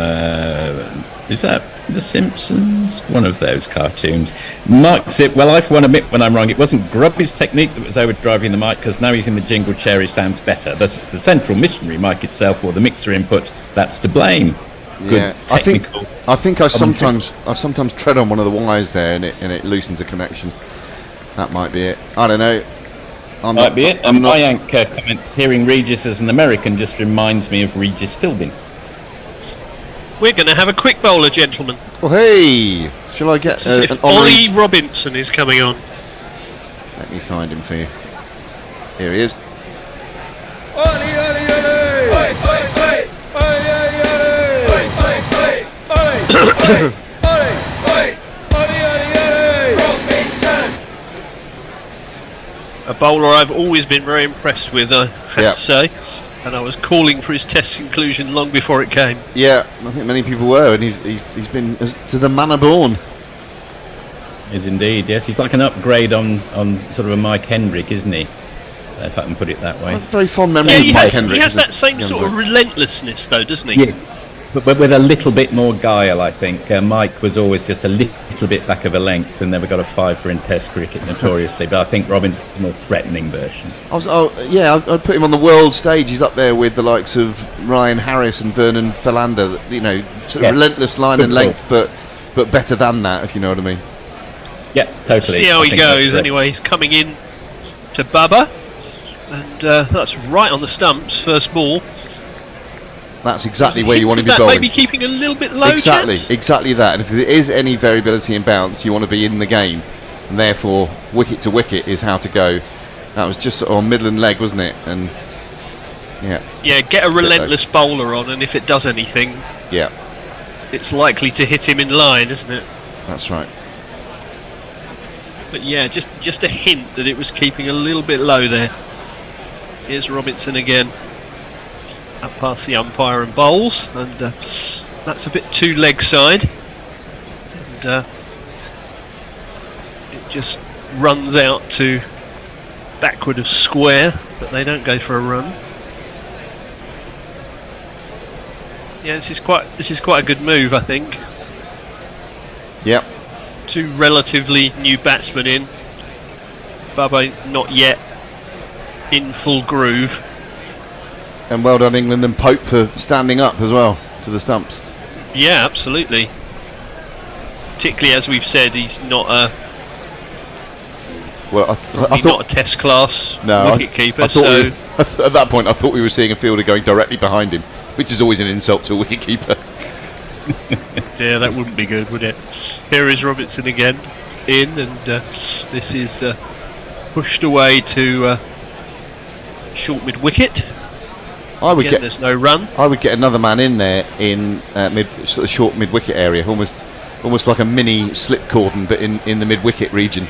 is that The Simpsons? One of those cartoons. Mark Zip, well, I for one admit when I'm wrong. It wasn't Grubby's technique that was overdriving the mic, because now he's in the jingle chair, he sounds better. Thus, it's the central missionary mic itself or the mixer input that's to blame. Yeah, I think I sometimes tread on one of the wires there, and it loosens a connection. That might be it. I don't know. Might be it. And my anchor comments, hearing Regis as an American just reminds me of Regis Philbin. We're going to have a quick bowler, gentlemen. Well, hey, shall I get an Ollie Robinson is coming on. Let me find him for you. Here he is. Ollie, Ollie, Ollie! Oi, oi, oi! Oi, oi, oi! Oi, oi, oi! Oi, oi, oi! Ollie, Ollie, Ollie! Robinson! A bowler I've always been very impressed with, I have to say. And I was calling for his test conclusion long before it came. Yeah, I think many people were, and he's been to the manner born. Is indeed, yes. He's like an upgrade on sort of a Mike Hendrick, isn't he? If I can put it that way. Very fond memory of Mike Hendrick. He has that same sort of relentlessness, though, doesn't he? Yes, but with a little bit more guile, I think. Mike was always just a little bit back of a length and never got a 5 for in Test cricket, notoriously. But I think Robinson's a more threatening version. I'd put him on the world stage. He's up there with the likes of Ryan Harris and Vernon Philander. You know, sort of relentless line and length, but better than that, if you know what I mean. Yeah, totally. See how he goes. Anyway, he's coming in to Bubba, and that's right on the stumps. First ball. That's exactly where you want to be bowling. Maybe keeping a little bit low. Exactly that. And if there is any variability in bounce, you want to be in the game, and therefore wicket to wicket is how to go. That was just on Midland leg, wasn't it? And get a relentless bowler on, and if it does anything, it's likely to hit him in line, isn't it? That's right. But yeah, just a hint that it was keeping a little bit low there. Here's Robinson again. Up past the umpire and bowls, and that's a bit too leg side, and it just runs out to backward of square, but they don't go for a run. Yeah, this is quite a good move, I think. Yep. 2 relatively new batsmen in. Bubba not yet in full groove. And well done England and Pope for standing up as well to the stumps. Yeah, absolutely. Particularly as we've said, he's not a not a test class wicket keeper. So at that point I thought we were seeing a fielder going directly behind him, which is always an insult to a wicket keeper. Yeah, that wouldn't be good, would it? Here is Robinson again, in, and this is pushed away to short mid wicket. There's no run. I would get another man in there in sort of short mid-wicket area, almost like a mini slip cordon, but in the mid-wicket region.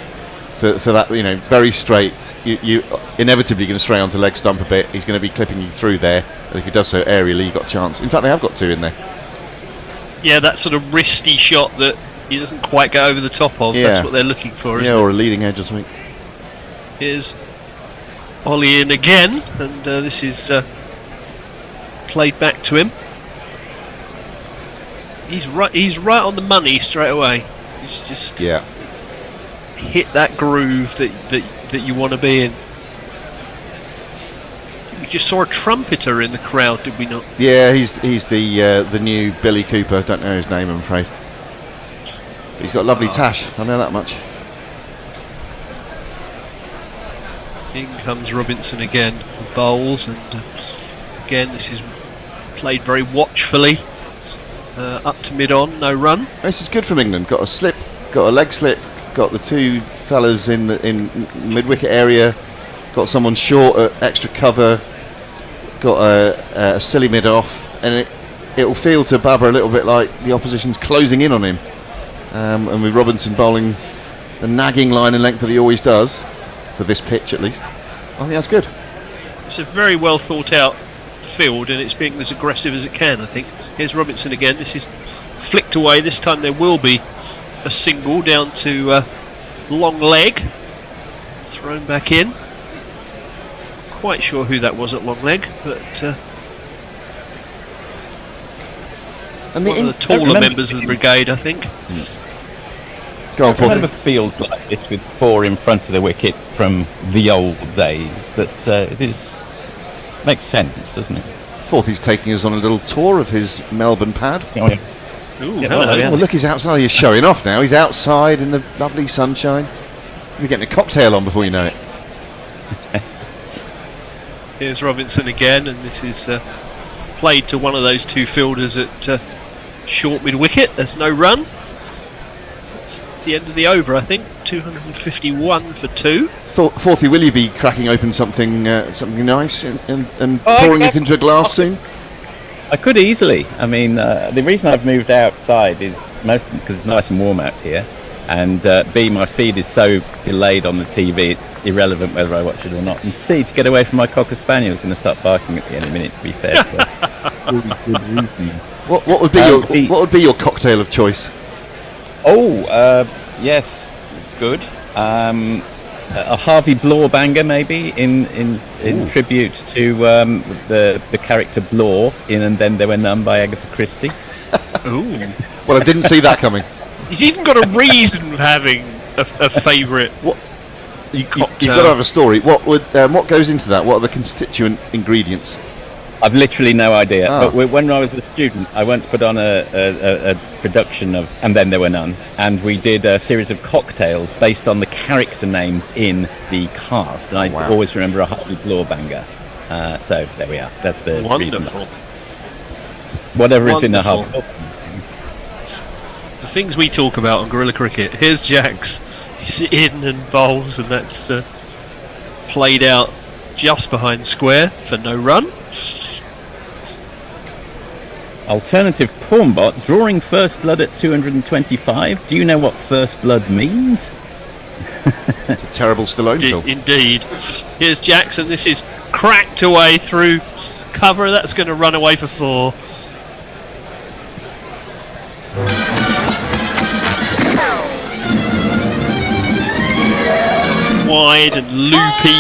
For that, very straight. You inevitably going to stray onto leg stump a bit. He's going to be clipping you through there, and if he does so aerially, you've got a chance. In fact, they have got 2 in there. Yeah, that sort of wristy shot that he doesn't quite go over the top of. That's what they're looking for, isn't it? Or a leading edge or something. Here's Ollie in again, and this is played back to him. He's right on the money straight away. He's just hit that groove that you want to be in. We just saw a trumpeter in the crowd, did we not? Yeah, he's the new Billy Cooper. Don't know his name, I'm afraid. He's got a lovely tash. I know that much. In comes Robinson again, bowls, and again this is played very watchfully. Up to mid-on, no run. This is good from England. Got a slip, got a leg slip, got the 2 fellas in mid-wicket area, got someone short at extra cover, got a silly mid-off, and it will feel to Babar a little bit like the opposition's closing in on him. And with Robinson bowling the nagging line and length that he always does, for this pitch at least, I think that's good. It's a very well thought out field, and it's being as aggressive as it can, I think. Here's Robinson again. This is flicked away. This time there will be a single down to long leg. Thrown back in. Quite sure who that was at long leg, but one of the taller members of the brigade, I think. Go on, I remember fields like this with 4 in front of the wicket from the old days, but it makes sense, doesn't it? Forthy's taking us on a little tour of his Melbourne pad. Hello. Look, he's outside. He's showing off now. He's outside in the lovely sunshine. You're getting a cocktail on before you know it. Here's Robinson again, and this is played to one of those 2 fielders at short mid-wicket. There's no run. It's the end of the over, I think. 251 for 2. Forthy, will you be cracking open something nice and pouring it into a glass soon? I could easily. I mean, the reason I've moved outside is mostly because it's nice and warm out here, and B, my feed is so delayed on the TV, it's irrelevant whether I watch it or not. And C, to get away from my Cocker Spaniel, is going to start barking at me any minute, to be fair. For really good reasons. What would be your cocktail of choice? Yes, good. A Harvey Blore banger, maybe, in tribute to the character Blore in And Then There Were None by Agatha Christie. Ooh. Well, I didn't see that coming. He's even got a reason for having a favourite. You've got to have a story. What goes into that? What are the constituent ingredients? I've literally no idea. But when I was a student, I once put on a production of And Then There Were None, and we did a series of cocktails based on the character names in the cast. And I always remember a Harvey Blore banger. So there we are. That's the reason. Whatever is in the Harvey. The things we talk about on Guerrilla Cricket. Here's Jax. He's in and bowls, and that's played out just behind square for no run. Alternative Pornbot, drawing first blood at 225. Do you know what first blood means? It's a terrible Stallone film. Indeed. Here's Jackson. This is cracked away through cover. That's going to run away for 4. Wide and loopy.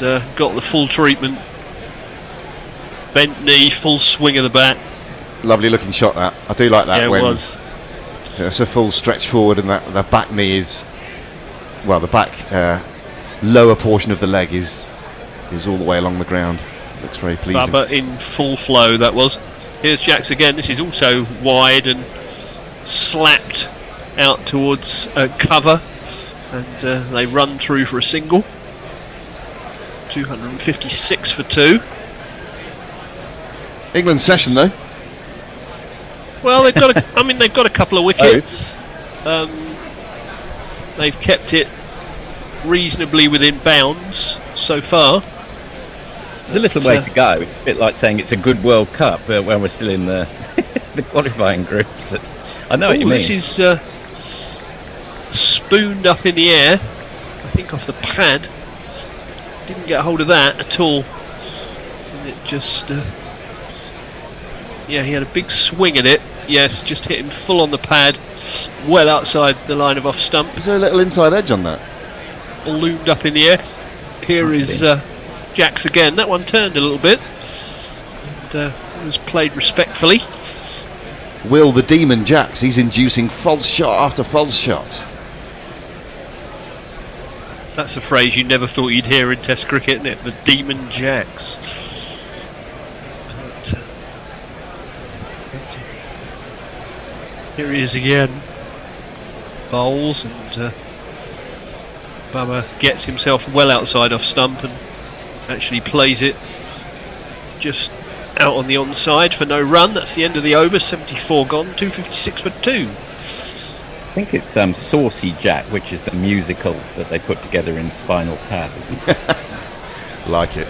And got the full treatment. Bent knee, full swing of the bat. Lovely looking shot that. I do like that. Yeah, when it was. It's a full stretch forward, and the back knee is, well, the back lower portion of the leg is all the way along the ground. Looks very pleasing. Bubba in full flow, that was. Here's Jax again. This is also wide and slapped out towards cover, and they run through for a single. 256 for 2. England session though. Well, they've got they've got a couple of wickets. They've kept it reasonably within bounds so far. There's a little way to go. It's a bit like saying it's a good World Cup when we're still in the the qualifying groups. I know what you mean. This is spooned up in the air. I think off the pad. Didn't get hold of that at all. And it just... yeah, he had a big swing at it. Yes, just hit him full on the pad. Well outside the line of off stump. Is there a little inside edge on that? All loomed up in the air. Here is Jacks again. That one turned a little bit. And was played respectfully. Will the Demon Jacks, he's inducing false shot after false shot. That's a phrase you never thought you'd hear in Test cricket, isn't it? The Demon Jacks. But, here he is again. Bowls, and Babar gets himself well outside off stump and actually plays it just out on the onside for no run. That's the end of the over. 74 gone, 256 for 2. I think it's Saucy Jack, which is the musical that they put together in Spinal Tap. Like it.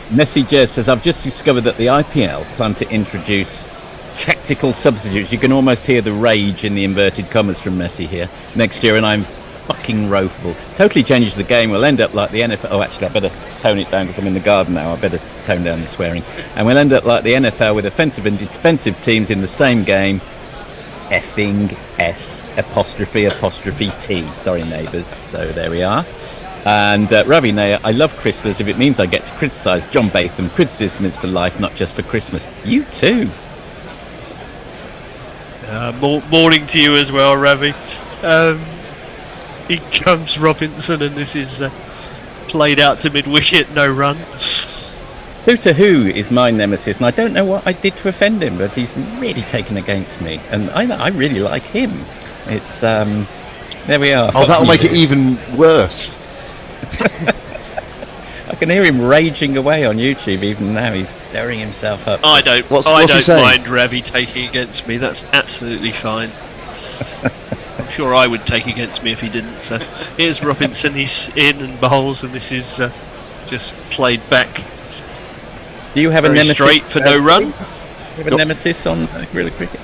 Messi Jez says, I've just discovered that the IPL plan to introduce tactical substitutes. You can almost hear the rage in the inverted commas from Messi here next year, and I'm fucking ropeable. Totally changes the game. We'll end up like the NFL. Oh, actually, I better tone it down because I'm in the garden now. I better tone down the swearing. And we'll end up like the NFL with offensive and defensive teams in the same game. Effing S apostrophe T. Sorry, neighbours. So there we are. And Ravi Nair, I love Christmas if it means I get to criticise John Batham. Criticism is for life, not just for Christmas. You too. Morning to you as well, Ravi. In comes Robinson, and this is played out to mid-wicket, no run. Who is my nemesis, and I don't know what I did to offend him, but he's really taken against me, and I really like him. It's there we are. Oh, that'll make it even worse. I can hear him raging away on YouTube even now. He's stirring himself up. I don't what's he mind Ravi taking against me. That's absolutely fine. I'm sure I would take against me if he didn't. So here's Robinson. He's in and bowls, and this is just played back. Do you have a nemesis? Straight for no run. You have a nemesis on Guerrilla Cricket?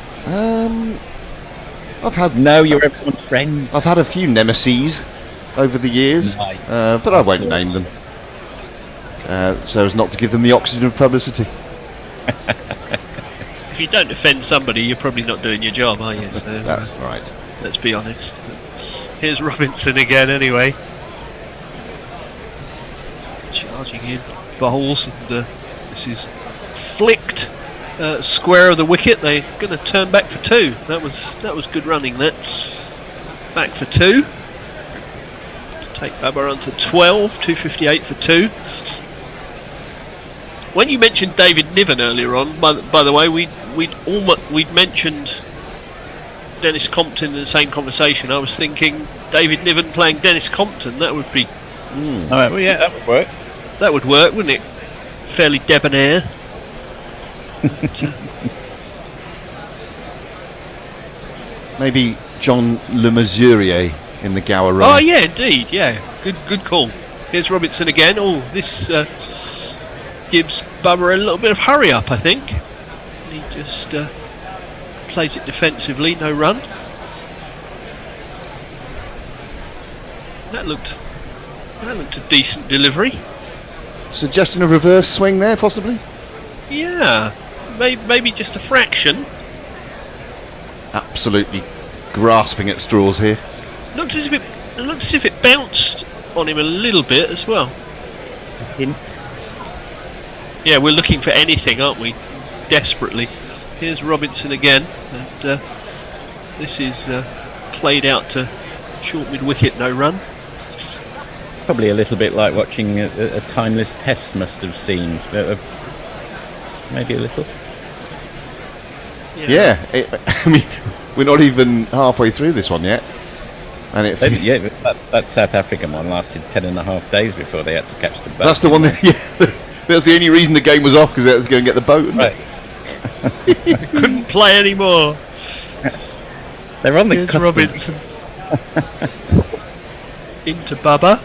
I've had... No, you're everyone's friend. I've had a few nemesis over the years, nice. but I won't name them. So as not to give them the oxygen of publicity. If you don't offend somebody, you're probably not doing your job, are you? So, that's right. Let's be honest. Here's Robinson again anyway. Charging in, bowls, and this is flicked square of the wicket. They're going to turn back for 2. That was good running. That back for 2. Take Babar on to 12. 258 for 2. When you mentioned David Niven earlier on, by the way, we'd mentioned Dennis Compton in the same conversation. I was thinking David Niven playing Dennis Compton. That would be. Well, yeah, that would work. That would work, wouldn't it? Fairly debonair. Maybe John Le Mesurier in the Gower run. Oh yeah, indeed. Yeah, good call. Here's Robinson again. Oh, this gives Babar a little bit of hurry up, I think. He just plays it defensively, no run. That looked a decent delivery. Suggestion of reverse swing there, possibly? Yeah, maybe just a fraction. Absolutely grasping at straws here. Looked as if it bounced on him a little bit as well. A hint. Yeah, we're looking for anything, aren't we? Desperately. Here's Robinson again, and this is played out to short mid-wicket, no run. Probably a little bit like watching a timeless test must have seemed. Maybe a little. Yeah, I mean, we're not even halfway through this one yet. And that South African one lasted 10.5 days before they had to catch the boat. That's the one that's the only reason the game was off, because they had to go and get the boat, right. Couldn't play anymore. They're on the cusp. Robinson into Babar,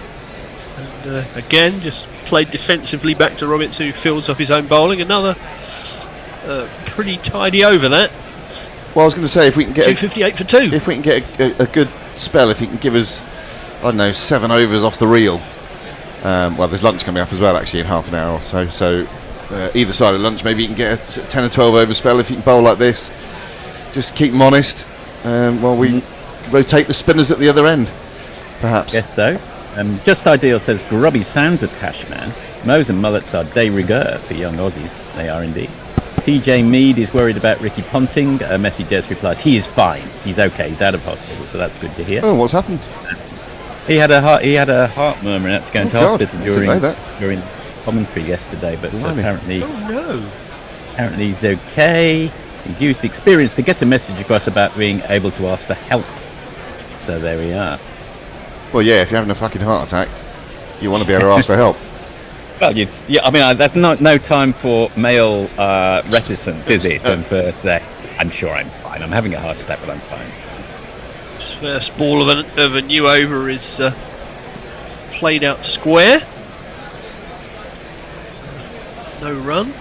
again, just played defensively back to Robinson, who fields off his own bowling. Another pretty tidy over that. Well, I was going to say, if we can get 258 for 2. If we can get a good spell, if he can give us, I don't know, 7 overs off the reel. Well, there's lunch coming up as well, actually, in half an hour or so. So either side of lunch, maybe you can get a 10 or 12 over spell if you can bowl like this. Just keep them honest while we rotate the spinners at the other end, perhaps. Guess so. Just Ideal says, grubby sounds of Cashman. Mows and mullets are de rigueur for young Aussies. They are indeed. PJ Mead is worried about Ricky Ponting. Messi Jez replies, he is fine. He's okay. He's out of hospital, so that's good to hear. Oh, what's happened? He had a heart murmur and had to go into hospital during commentary yesterday, but apparently he's okay. He's used the experience to get a message across about being able to ask for help. So there we are. Well, yeah, if you're having a fucking heart attack, you want to be able to ask for help. Well, I mean, that's no time for male reticence, is it? And for say, I'm sure I'm fine. I'm having a heart attack, but I'm fine. First ball of a new over is played out square. No run.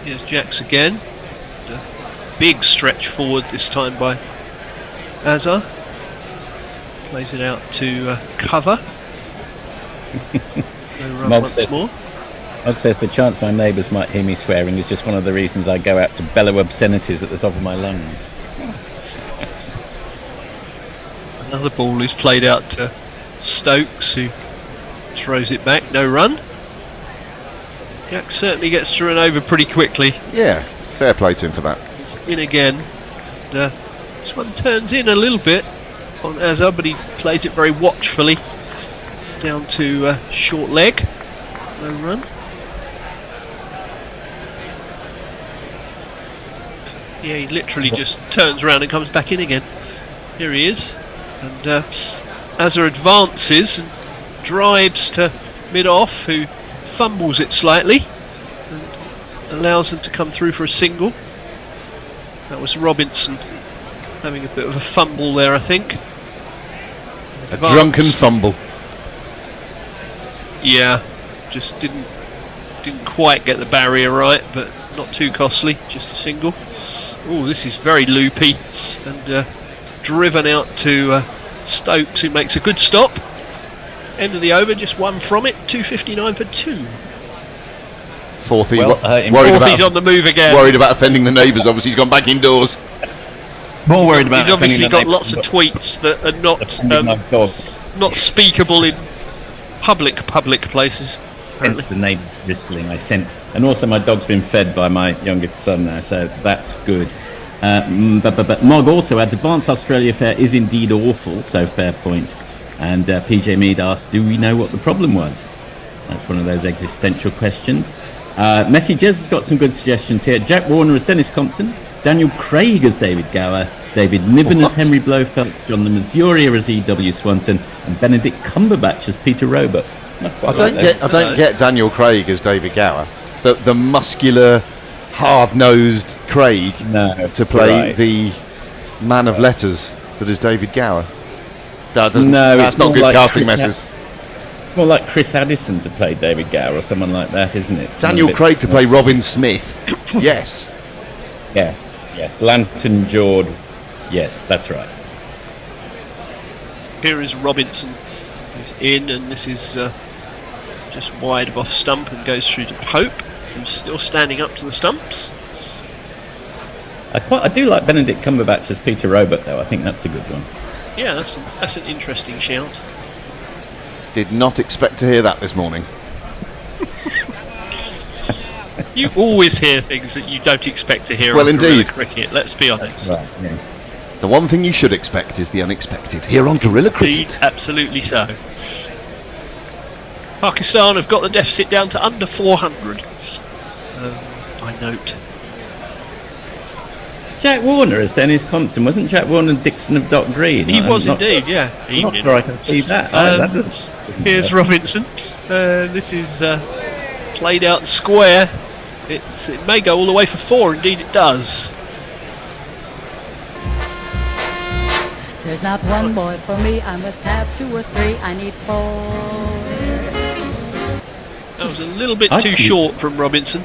Here's Jacks again. A big stretch forward this time by Azar. Plays it out to cover. No run once more. Mog says the chance my neighbours might hear me swearing is just one of the reasons I go out to bellow obscenities at the top of my lungs. Another ball is played out to Stokes, who throws it back. No run. Jack certainly gets through and over pretty quickly. Yeah, fair play to him for that. It's in again. This one turns in a little bit on Azar, but he plays it very watchfully down to short leg. No run. Yeah, he literally just turns around and comes back in again. Here he is. And Azar advances and drives to mid-off, who fumbles it slightly and allows them to come through for a single. That was Robinson having a bit of a fumble there, I think. A drunken fumble. Yeah, just didn't quite get the barrier right, but not too costly, just a single. Oh, this is very loopy and driven out to Stokes, who makes a good stop. End of the over, just one from it. 259 for 2. Fourthie, Fourthie's on the move again. Worried about offending the neighbours. Obviously, he's gone back indoors. More worried about. He's obviously got lots of tweets that are not speakable in public places. The neighbour whistling, I sense, and also my dog's been fed by my youngest son now, so that's good. But Mog also adds, Advanced Australia Fair is indeed awful, so fair point. And PJ Mead asked, do we know what the problem was? That's one of those existential questions. Messi Jez has got some good suggestions here. Jack Warner as Dennis Compton, Daniel Craig as David Gower, David Niven as Henry Blofeld, John the Missouri as E.W. Swanton, and Benedict Cumberbatch as Peter Robert. I don't get Daniel Craig as David Gower. The muscular, hard-nosed Craig to play the man of letters that is David Gower. That's not good casting message. More like Chris Addison to play David Gower or someone like that, isn't it? Daniel Craig to play Robin Smith. Yes. Yes. Lantern Jord. Yes, that's right. Here is Robinson. He's in, and this is just wide of off stump and goes through to Pope, who's still standing up to the stumps. I do like Benedict Cumberbatch as Peter Robert, though. I think that's a good one. Yeah, that's an interesting shout. Did not expect to hear that this morning. You always hear things that you don't expect to hear. Well, on indeed. Guerrilla Cricket, let's be honest. Right, yeah. The one thing you should expect is the unexpected here on Guerrilla Cricket. Indeed, absolutely so. Pakistan have got the deficit down to under 400. I note. Jack Warner as Dennis Compton. Wasn't Jack Warner Dixon of Dock Green? He was indeed, yeah. I'm not sure I can see that. Here's Robinson. This is played out square. It may go all the way for 4. Indeed, it does. There's not one boy for me, I must have 2 or 3. I need 4. That was a little bit too short from Robinson.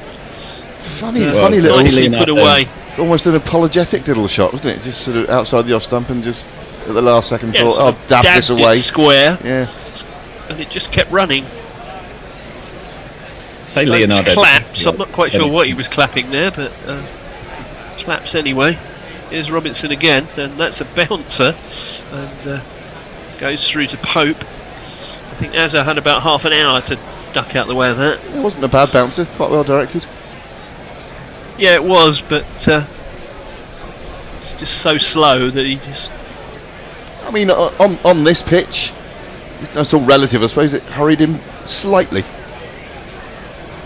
Funny little. Nicely put away. It's almost an apologetic little shot, wasn't it? Just sort of outside the off stump and just at the last second thought, I'll dab this away. Square. Yeah. And it just kept running. Say Leonardo claps. I'm not quite sure what he was clapping there, but claps anyway. Here's Robinson again, and that's a bouncer, and goes through to Pope. I think Azza had about half an hour to duck out the way of that. It wasn't a bad bouncer, quite well directed. Yeah, it was, but it's just so slow that he just... I mean, on this pitch, it's all relative, I suppose. It hurried him slightly.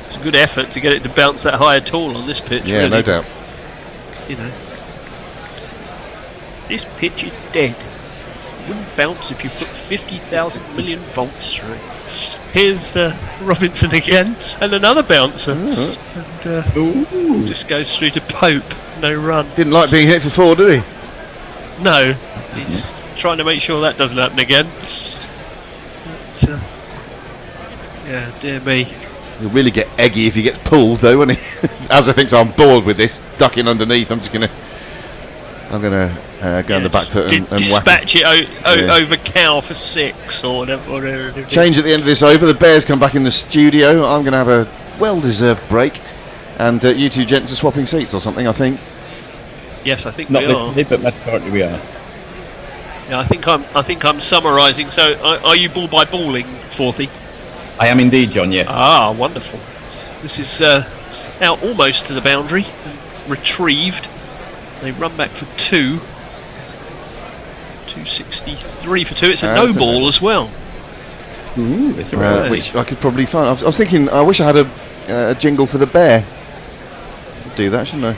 It's a good effort to get it to bounce that high at all on this pitch. Yeah, really. No doubt. You know, this pitch is dead. It wouldn't bounce if you put 50,000 million volts through it. Here's Robinson again, and another bouncer. And just goes through to Pope. No run. Didn't like being hit for 4, did he? No, he's trying to make sure that doesn't happen again. But, yeah, dear me. He'll really get eggy if he gets pulled, though, won't he? Azza thinks I'm bored with this, ducking underneath. I'm gonna go on the back foot and dispatch it over cow for 6 or whatever. Change at the end of this over. The Bears come back in the studio. I'm going to have a well-deserved break, and you two gents are swapping seats or something, I think. Yes, I think Not we are. literally, but metaphorically we are. Yeah, I think I'm summarising. So, are you ball by balling, Forthy? I am indeed, John. Yes. Ah, wonderful. This is out almost to the boundary, retrieved. They run back for 2. 263 for 2. It's a no ball as well. Ooh, it's a which I could probably find. I was thinking, I wish I had a jingle for the Bear. I'd do that, shouldn't I?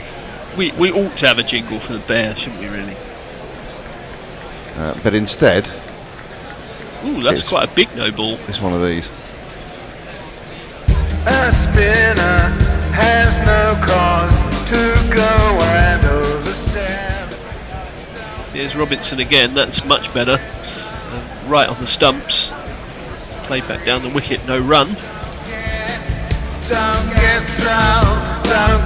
We ought to have a jingle for the Bear, shouldn't we, really? But instead... Ooh, that's quite a big no ball. It's one of these. A spinner has no cause to go and overstep. Here's Robinson again, that's much better. Right on the stumps. Played back down the wicket, no run. Don't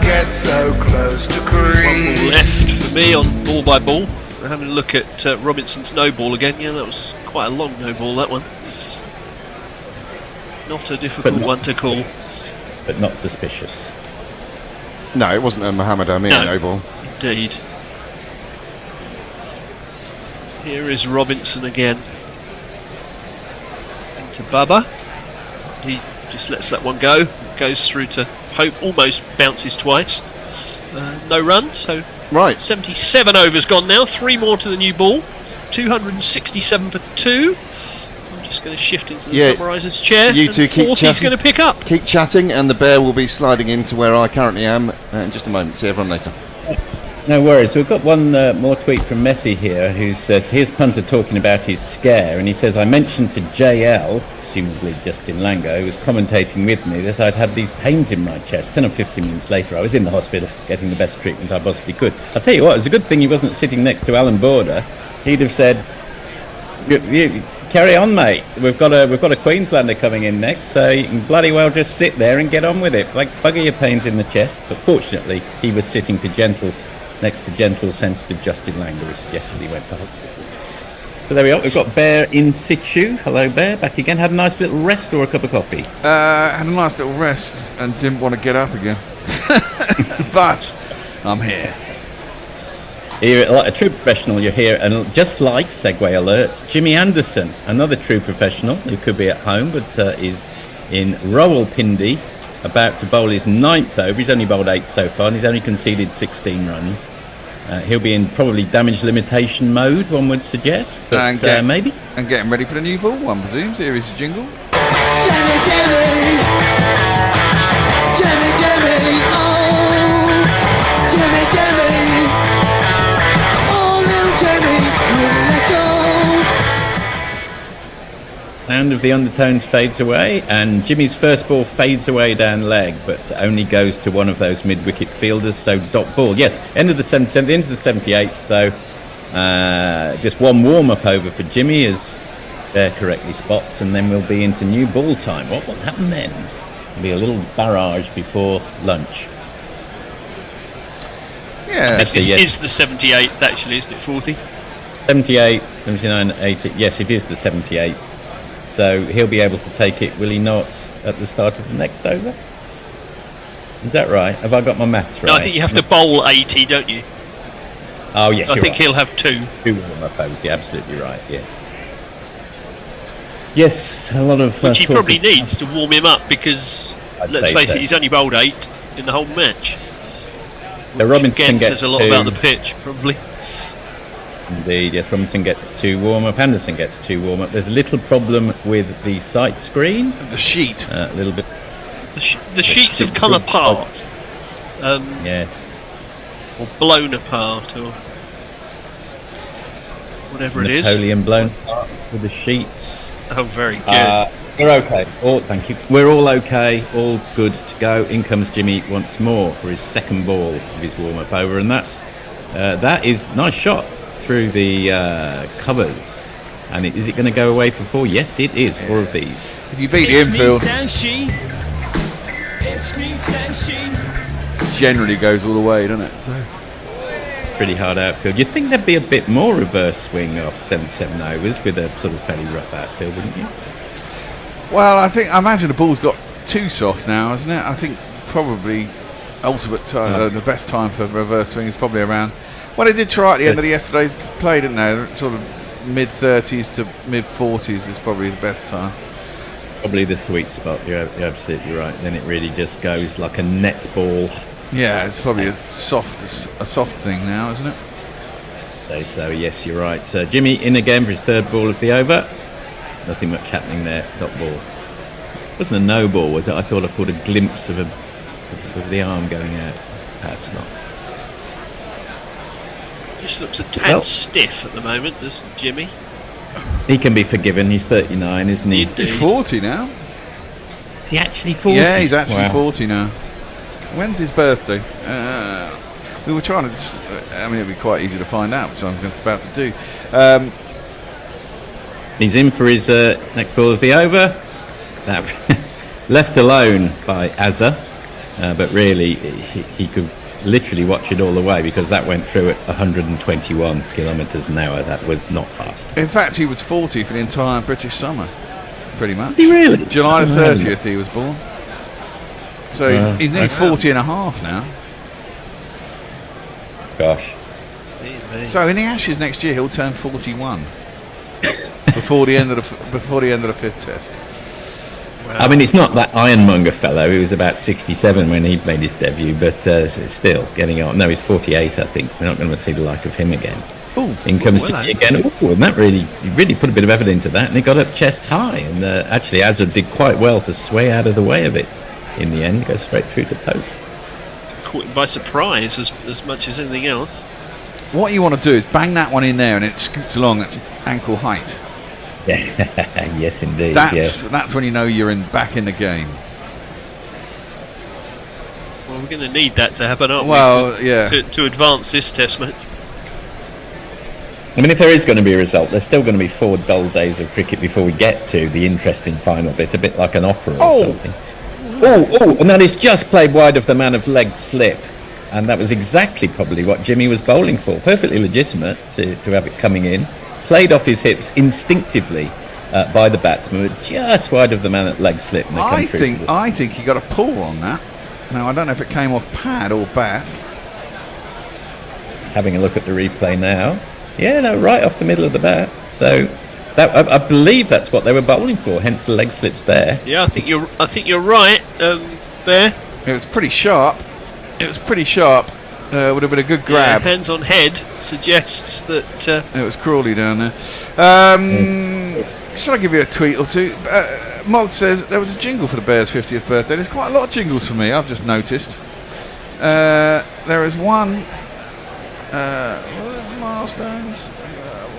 get so close to crease. 1 ball left for me on ball by ball. We're having a look at Robinson's no ball again. Yeah, that was quite a long no ball, that one. Not a difficult one to call. But not suspicious. No, it wasn't a Mohamed Amir no ball. Indeed. Here is Robinson again. Into Babar. He just lets that one go. Goes through to Hope. Almost bounces twice. No run. So 77 overs gone now. 3 more to the new ball. 267 for 2. I'm just going to shift into the summariser's chair. You two keep chatting. He's going to pick up. Keep chatting, and the Bear will be sliding into where I currently am in just a moment. See everyone later. No worries. We've got one more tweet from Messi here, who says, here's Punter talking about his scare, and he says, I mentioned to JL, presumably Justin Lango, who was commentating with me, that I'd had these pains in my chest. 10 or 15 minutes later, I was in the hospital getting the best treatment I possibly could. I'll tell you what, it's a good thing he wasn't sitting next to Alan Border. He'd have said, you carry on, mate. We've got a Queenslander coming in next, so you can bloody well just sit there and get on with it. Like, bugger your pains in the chest. But fortunately, he was sitting next to gentle, sensitive Justin Langer, who suggested he went to hospital. So there we are. We've got Bear in situ. Hello, Bear. Back again. Had a nice little rest or a cup of coffee? Had a nice little rest and didn't want to get up again. But I'm here. Here, like a true professional, you're here, and just like Segway Alert, Jimmy Anderson, another true professional who could be at home but is in Rawalpindi, about to bowl his 9th over. He's only bowled 8 so far, and he's only conceded 16 runs. He'll be in probably damage limitation mode, one would suggest, but maybe. And getting ready for the new ball, one presumes. Here is the jingle. Jimmy, Jimmy, Jimmy, Jimmy, oh, Jimmy, Jimmy, oh, little Jimmy, will let go. Sound of the undertones fades away, and Jimmy's first ball fades away down leg, but only goes to one of those mid-wicket fielders, so dot ball. Yes, end of the 77th, into the 78th, so just one warm-up over for Jimmy as Bear correctly spots, and then we'll be into new ball time. What will happen then? There'll be a little barrage before lunch. Yeah. Actually, It yes. is the 78th, actually, isn't it? 40. 78, 79, 80. Yes, it is the 78th. So he'll be able to take it, will he not, at the start of the next over? Is that right? Have I got my maths right? No, I think you have to bowl 80, don't you? Oh, yes, I you're think right. he'll have 2. 2 warm-up overs, you're absolutely right, yes. Yes, a lot of... Which he talk probably of- needs to warm him up because, let's say face so. it, he's only bowled 8 in the whole match. So Robinson Again, gets says a lot 2. about the pitch, probably. Indeed, yes, Robinson gets 2 warm-up, Anderson gets 2 warm-up. There's a little problem with the sight screen. The sheet. A little bit... The sheets have come apart. Yes. Or blown apart, or whatever it is. Napoleon blown apart with the sheets. Oh, very good. We're okay. Thank you. We're all okay. All good to go. In comes Jimmy once more for his second ball of his warm-up over, and that is nice shot through the covers. And is it going to go away for 4? Yes, it is. 4 of these. If you beat the infield, generally goes all the way, doesn't it? So. It's pretty hard outfield. You'd think there'd be a bit more reverse swing after 77 overs with a sort of fairly rough outfield, wouldn't you? Well, I imagine the ball's got too soft now, isn't it? I think probably ultimate time, the best time for reverse swing is probably around. Well, they did try at the end of the yesterday's play, didn't they? Sort of mid-30s to mid-40s is probably the best time. Probably the sweet spot. You're absolutely right. Then it really just goes like a net ball. Yeah, it's probably a soft thing now, isn't it? Say so. Yes, you're right. Jimmy in again for his third ball of the over. Nothing much happening there. Dot ball. Wasn't a no ball, was it? I thought I caught a glimpse of the arm going out. Perhaps not. Just looks a tad stiff at the moment, doesn't Jimmy? He can be forgiven. He's 39, isn't he? He's 40 now. Is he actually 40? Yeah, he's actually Wow. 40 now. When's his birthday? We were trying to... it'd be quite easy to find out, which I'm just about to do. He's in for his next ball of the over. That left alone by Azza, but really he could literally watch it all the way because that went through at 121 kilometres an hour. That was not fast. In fact, he was 40 for the entire British summer, pretty much. Is he really? July the 30th he was born. So he's nearly 40 and a half now. Gosh. So in the Ashes next year he'll turn 41 before the end of the fifth test. Wow. I mean, it's not that ironmonger fellow. He was about 67 when he made his debut, but still getting on. No, he's 48, I think. We're not going to see the like of him again. Ooh, in comes well, Jimmy again. Ooh, and that he really put a bit of effort into that, and he got up chest high. And actually, Azza did quite well to sway out of the way of it in the end, go straight through the post. Caught him by surprise as much as anything else. What you want to do is bang that one in there and it scoots along at ankle height. Yeah, yes, indeed. That's when you know you're back in the game. Well, we're going to need that to happen, aren't we? Well, yeah. To advance this test match. I mean, if there is going to be a result, there's still going to be 4 dull days of cricket before we get to the interesting final bit, a bit like an opera or something. Oh, and that is just played wide of the man of leg slip. And that was exactly probably what Jimmy was bowling for. Perfectly legitimate to have it coming in. Played off his hips instinctively by the batsman, but just wide of the man at leg slip. And I think he got a pull on that. Now, I don't know if it came off pad or bat. Just having a look at the replay now. Yeah, no, right off the middle of the bat. So that I believe that's what they were bowling for. Hence the leg slips there. Yeah, I think you're right, there. It was pretty sharp. Would have been a good grab. Yeah, hands on head suggests that. It was Crawley down there. Should I give you a tweet or two? Mog says there was a jingle for the Bears' 50th birthday. There's quite a lot of jingles for me, I've just noticed. There is one. Milestones.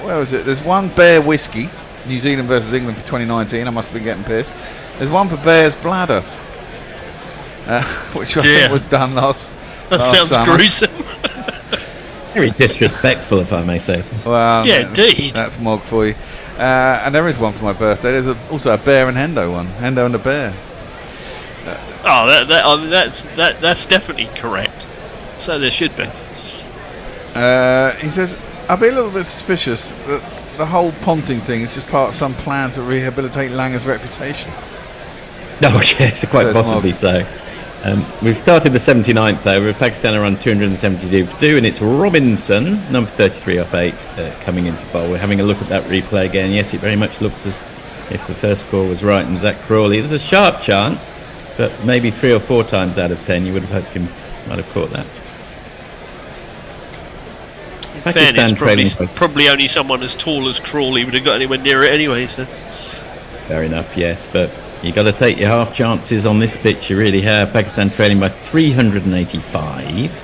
Where was it? There's one Bear Whiskey, New Zealand versus England for 2019. I must have been getting pissed. There's one for Bear's Bladder, which I think was done last. That sounds summer. gruesome. Very disrespectful, if I may say so. Well, yeah, indeed. That's Mog for you. And there is one for my birthday. There's also a Bear and Hendo one. Hendo and the Bear. That's definitely correct. So there should be. He says, I'll be a little bit suspicious that the whole ponting thing is just part of some plan to rehabilitate Langer's reputation. No, yes, quite possibly so. We've started the 79th over. Pakistan are on 272 for 2, and it's Robinson, number 33 off 8, coming into bowl. We're having a look at that replay again. Yes, it very much looks as if the first score was right, and Zach Crawley. It was a sharp chance, but maybe 3 or 4 times out of 10 you would have hoped him might have caught that. In fairness, probably only someone as tall as Crawley would have got anywhere near it anyway. So. Fair enough, yes, but you got to take your half chances on this pitch. You really have. Pakistan trailing by 385,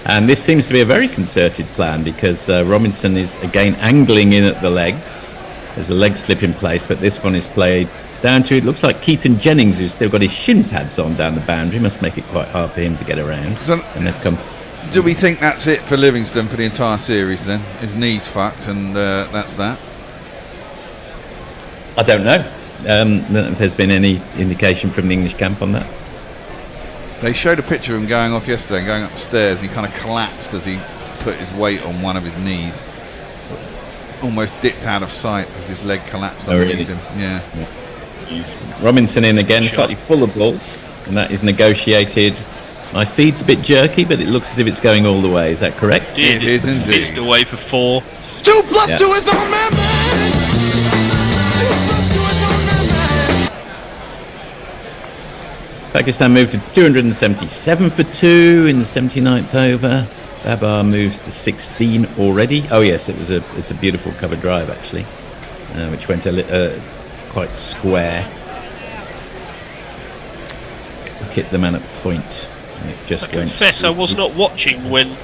and this seems to be a very concerted plan because Robinson is again angling in at the legs. There's a leg slip in place, but this one is played down to, it looks like Keaton Jennings, who's still got his shin pads on down the boundary. Must make it quite hard for him to get around. And they've come. Do we think that's it for Livingston for the entire series then? His knee's fucked and that's that? I don't know. I don't know if there's been any indication from the English camp on that. They showed a picture of him going off yesterday and going up the stairs, and he kind of collapsed as he put his weight on one of his knees. Almost dipped out of sight as his leg collapsed underneath him. Yeah. Robinson in again, slightly full of ball, and that is negotiated. My feed's a bit jerky, but it looks as if it's going all the way. Is that correct? It is indeed. Fizzed away for 4. 2 plus 2 is our man. 2 plus 2 is our man. Pakistan moved to 277 for 2 in the 79th over. Babar moves to 16 already. Oh yes, it's a beautiful cover drive actually, which went quite square. Hit the man at point. And it just I confess I was not watching when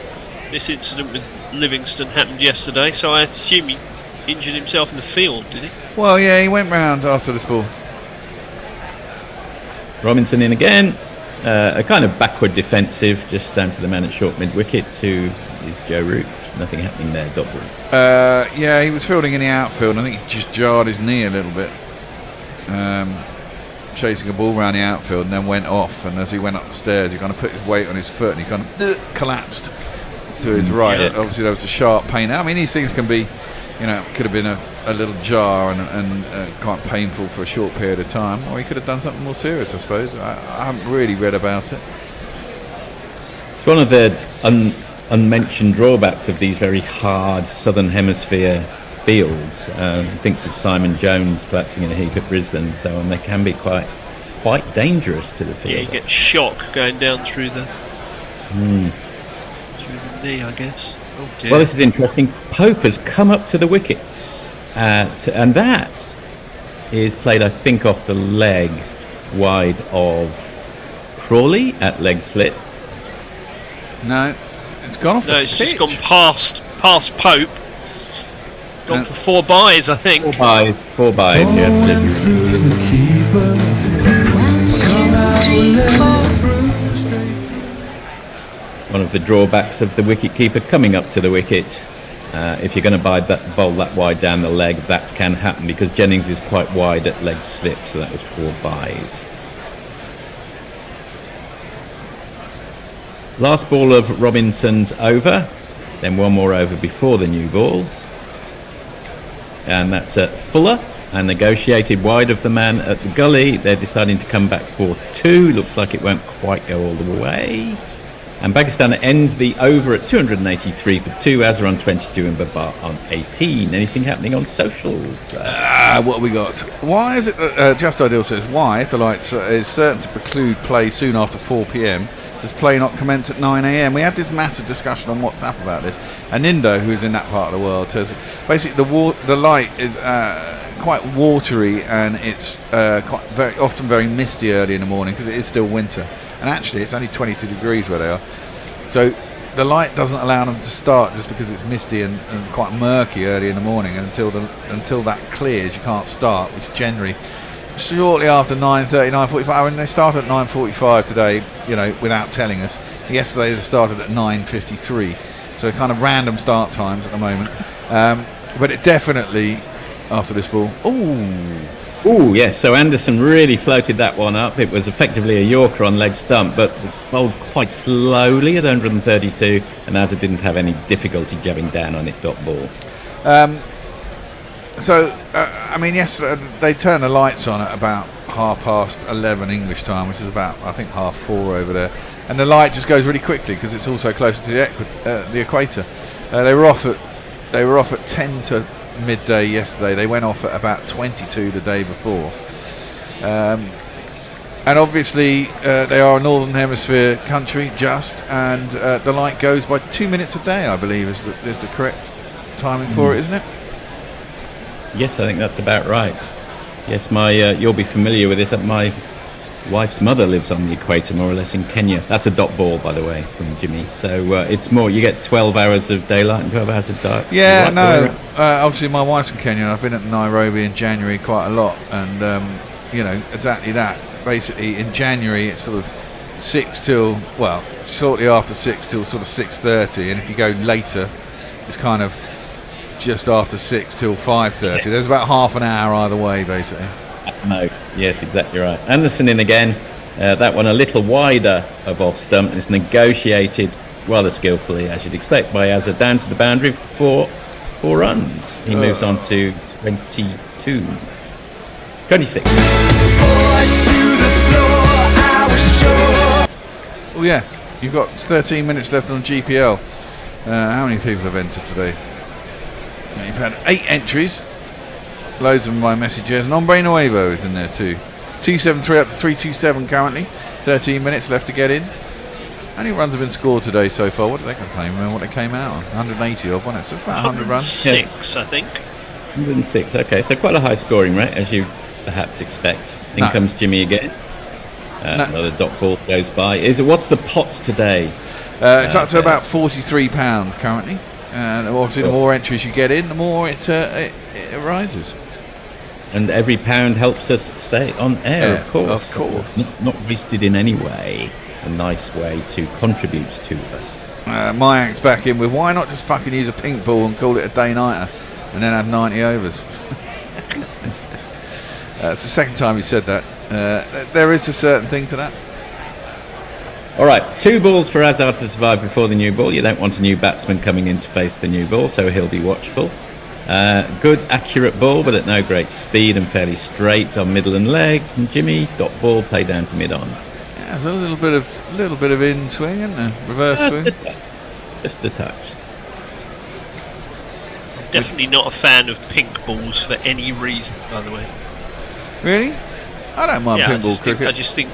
this incident with Livingston happened yesterday, so I assume he injured himself in the field, did he? Well, yeah, he went round after this ball. Robinson in again. A kind of backward defensive, just down to the man at short mid-wicket, who is Joe Root. Nothing happening there, Dobry. Yeah, he was fielding in the outfield. I think he just jarred his knee a little bit. Chasing a ball around the outfield and then went off, and as he went up the stairs he kind of put his weight on his foot and he kind of collapsed to his right. Yeah. Obviously there was a sharp pain. I mean, these things can be, could have been a little jar and quite painful for a short period of time, or he could have done something more serious, I suppose. I haven't really read about it. It's one of the unmentioned drawbacks of these very hard southern hemisphere fields. Thinks of Simon Jones collapsing in a heap at Brisbane, so they can be quite dangerous to the field. Yeah, you get shock going down through the knee, I guess. Oh dear. Well, this is interesting. Pope has come up to the wickets, and that is played, I think, off the leg wide of Crawley at leg slip. No, it's gone off the it's pitch. just gone past Pope. Gone for 4 byes, I think. 4 byes, yeah. One of the drawbacks of the wicket keeper coming up to the wicket. If you're going to bowl that wide down the leg, that can happen because Jennings is quite wide at leg slip, so that was 4 byes. Last ball of Robinson's over, then one more over before the new ball. And that's at Fuller, and negotiated wide of the man at the gully. They're deciding to come back for 2. Looks like it won't quite go all the way. And Pakistan ends the over at 283 for 2. Azhar on 22 and Babar on 18. Anything happening on socials? What have we got? Why is it that Just Ideal says, why, if the lights is certain to preclude play soon after 4 p.m, does play not commence at 9 a.m? We had this massive discussion on WhatsApp about this. And Indo, who's in that part of the world, says basically the light is quite watery and it's often very misty early in the morning because it is still winter. And actually it's only 22 degrees where they are. So the light doesn't allow them to start just because it's misty and quite murky early in the morning. And until that clears, you can't start, which generally shortly after 9:30, 9:45. When they started at 9:45 today, without telling us. Yesterday they started at 9:53. So kind of random start times at the moment. But it definitely, after this ball, Oh, yes. So Anderson really floated that one up. It was effectively a Yorker on leg stump, but bowled quite slowly at 132, and Azza didn't have any difficulty jabbing down on it dot ball. I mean, yesterday they turned the lights on at about 11:30 English time, which is about, I think, 4:30 over there. And the light just goes really quickly because it's also closer to the equator. They were off at 10 to midday yesterday. They went off at about 22 the day before. And obviously they are a Northern Hemisphere country, and the light goes by 2 minutes a day, I believe, is the correct timing for it, isn't it? Yes, I think that's about right. Yes, you'll be familiar with this. My wife's mother lives on the equator, more or less, in Kenya. That's a dot ball, by the way, from Jimmy. So it's more, you get 12 hours of daylight and 12 hours of dark. Yeah, no. Obviously, my wife's from Kenya, and I've been at Nairobi in January quite a lot. And, exactly that. Basically, in January, it's sort of 6 till, well, shortly after 6 till sort of 6:30. And if you go later, it's kind of just after 6 till 5:30. Yeah. There's about half an hour either way, basically. At most, yes, exactly right. Anderson in again. That one a little wider of off stump is negotiated rather skillfully, as you'd expect, by Azza down to the boundary for 4 runs. He moves on to 26. Oh yeah, you've got 13 minutes left on GPL. How many people have entered today? You've had 8 entries. Loads of them by messages. Nombre Nuevo is in there too. 273 up to 327 currently. 13 minutes left to get in. How many runs have been scored today so far? What did they claim? Remember what they came out on? 180 odd, wasn't it? So it's about 100 runs. 106, I think. 106, okay. So quite a high scoring rate, as you perhaps expect. In comes Jimmy again. Another dot ball goes by. What's the pot today? It's up to about £43 currently. And obviously the more entries you get in, the more it rises. And every pound helps us stay on air, Yeah, of course. of course. Not wasted in any way. A nice way to contribute to us. Mayank's back in with, why not just fucking use a pink ball and call it a day-nighter and then have 90 overs? It's the second time he said that. There is a certain thing to that. All right, 2 balls for Azhar to survive before the new ball. You don't want a new batsman coming in to face the new ball, so he'll be watchful. Good, accurate ball, but at no great speed and fairly straight on middle and leg from Jimmy. Dot ball, play down to mid-on. Yeah, there's a little bit of in swing, isn't there? Reverse swing. Just a touch. Definitely not a fan of pink balls for any reason, by the way. Really? I don't mind pink ball cricket. I just think.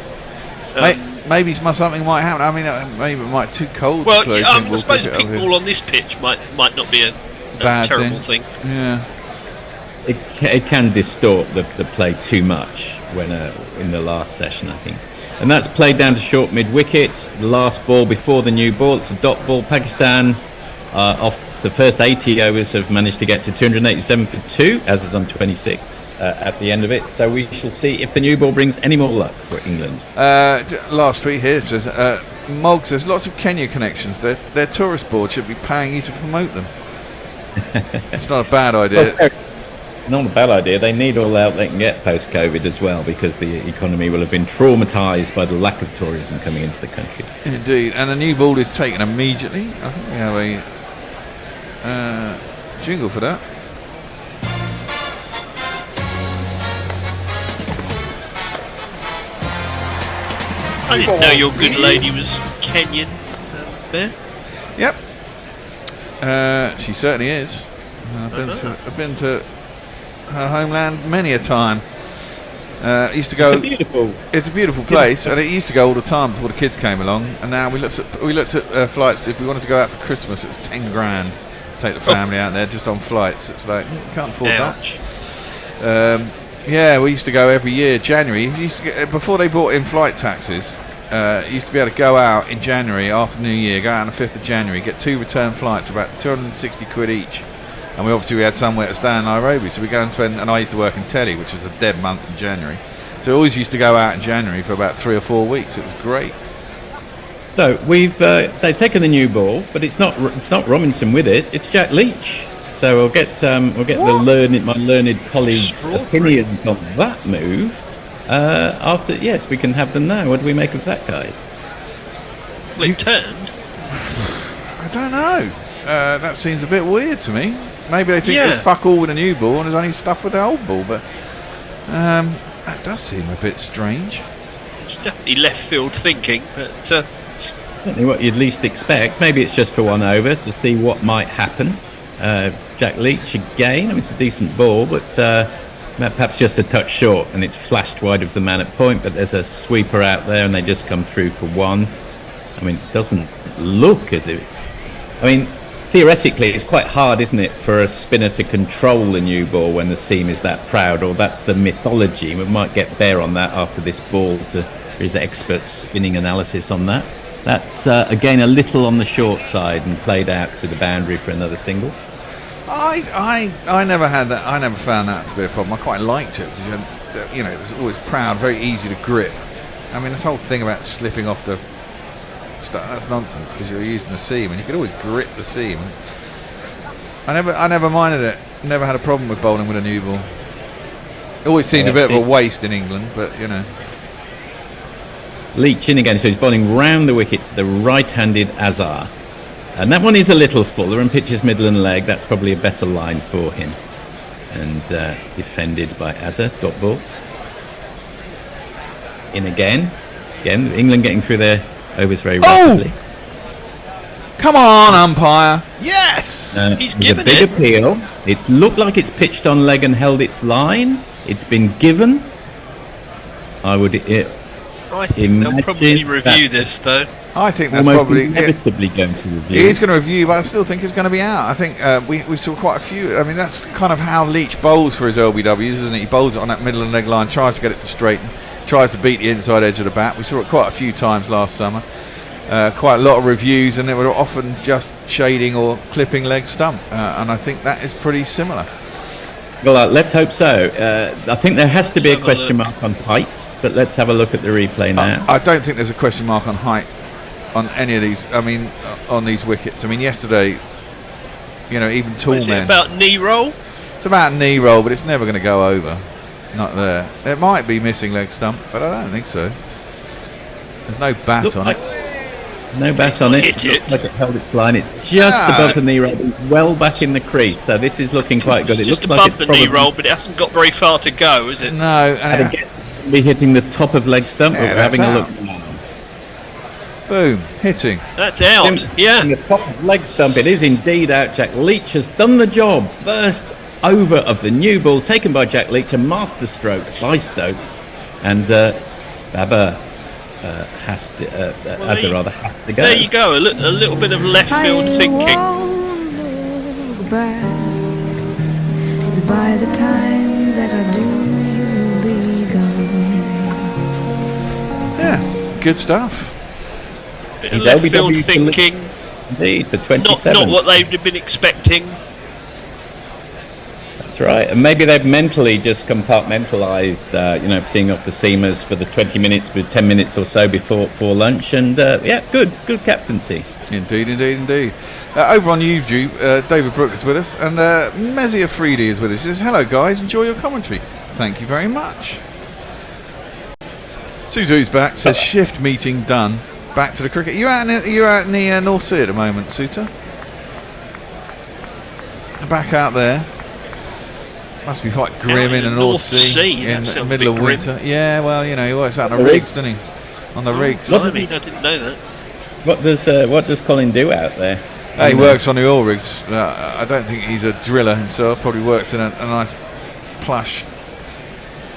Maybe something might happen. I mean, maybe it might be too cold to play I pink ball suppose cricket pink ball on this pitch might not be a bad terrible thing. Yeah. It can distort the play too much when in the last session, I think. And that's played down to short mid-wicket. The last ball before the new ball. It's a dot ball. Pakistan, off the first 80 overs, have managed to get to 287 for 2, as is on 26 at the end of it. So we shall see if the new ball brings any more luck for England. Last tweet here says, Moggs, there's lots of Kenya connections. Their tourist board should be paying you to promote them. It's not a bad idea. Well, not a bad idea. They need all the help they can get post-COVID as well, because the economy will have been traumatised by the lack of tourism coming into the country. Indeed, and the new ball is taken immediately. I think we have a jingle for that. I didn't know your good lady was Kenyan, Bear. Yep. She certainly is. I've been to her homeland many a time. Used to go. It's a beautiful place, and it used to go all the time before the kids came along. And now we looked at flights. If we wanted to go out for Christmas, it was 10 grand. Take the family out there just on flights. It's like can't afford that. Yeah, we used to go every year. January. Before they brought in flight taxes, used to be able to go out in January after New Year. Go out on the 5th of January, get 2 return flights, about 260 quid each. And we had somewhere to stay in Nairobi, so we go and spend. And I used to work in telly, which was a dead month in January. So I always used to go out in January for about 3 or 4 weeks. It was great. So they've taken the new ball, but it's not Robinson with it. It's Jack Leach. So So we'll get my learned colleagues' opinions on that move after. Yes, we can have them now. What do we make of that, guys? Well, it turned. I don't know. That seems a bit weird to me. Maybe they think there's fuck all with a new ball and there's only stuff with the old ball, but that does seem a bit strange. It's definitely left field thinking, but certainly what you'd least expect. Maybe it's just for one over to see what might happen. Jack Leach again. I mean, it's a decent ball, but perhaps just a touch short, and it's flashed wide of the man at point. But there's a sweeper out there, and they just come through for one. I mean, it doesn't look as if. I mean, theoretically, it's quite hard, isn't it, for a spinner to control the new ball when the seam is that proud, or that's the mythology. We might get Bear on that after this ball to his expert spinning analysis on that. That's, again, a little on the short side and played out to the boundary for another single. I never had that. I never found that to be a problem. I quite liked it because, it was always proud, very easy to grip. I mean, this whole thing about slipping off the stuff, that's nonsense because you're using the seam and you could always grip the seam. I never minded it. Never had a problem with bowling with a new ball. It always seemed a bit of a waste in England, but Leach in again, so he's bowling round the wicket to the right-handed Azar. And that one is a little fuller and pitches middle and leg. That's probably a better line for him. And defended by Azar, dot ball. In again. Again, England getting through their overs very rapidly. Come on, umpire. Yes! He's With a given big it. appeal. It's looked like it's pitched on leg and held its line. It's been given. I think they'll probably review this, though. I think that's almost probably inevitably going to review. He is going to review, but I still think it's going to be out. I think we saw quite a few. I mean, that's kind of how Leach bowls for his LBWs, isn't it? He bowls it on that middle and leg line, tries to get it to straighten, tries to beat the inside edge of the bat. We saw it quite a few times last summer. Quite a lot of reviews, and they were often just shading or clipping leg stump. And I think that is pretty similar. Well, let's hope so. I think there has to be a question mark on height, but let's have a look at the replay now. I don't think there's a question mark on height on any of these. I mean, on these wickets. I mean, yesterday, even tall Is men. it about knee roll? It's about knee roll, but it's never going to go over. Not there. It might be missing leg stump, but I don't think so. There's no bat on it. No bat on it. Hit it. Looks like it held its line. It's just above the knee roll. It's well back in the crease, so this is looking quite good. It's It just looks above like it's the knee roll, but it hasn't got very far to go, is it? No. And be hitting the top of leg stump. Yeah, We're having a that's look now. boom, hitting. That's out. In the top of leg stump, it is indeed out. Jack Leach has done the job. First over of the new ball taken by Jack Leach, a master stroke by Stoke, and Babar has to go. There you go. A little bit of left field thinking. Cause by the time that I do, you'll be gone. Yeah, good stuff. Bit of left field thinking. Indeed, for 27. Not what they'd have been expecting. That's right, and maybe they've mentally just compartmentalised, seeing off the seamers for the 20 minutes, with 10 minutes or so before lunch, and good captaincy. Indeed. Over on YouTube, David Brooke is with us, and Mezzy Afridi is with us. He says, "Hello guys, enjoy your commentary. Thank you very much." Suzu's back. Says shift meeting done. Back to the cricket. You out in the North Sea at the moment, Suter? Back out there. Must be quite grim in the North Sea in the middle of winter. Yeah, well, he works out on the rigs, doesn't he? On the rigs. I didn't know that. What does Colin do out there? He works on the oil rigs. I don't think he's a driller himself. Probably works in a nice plush.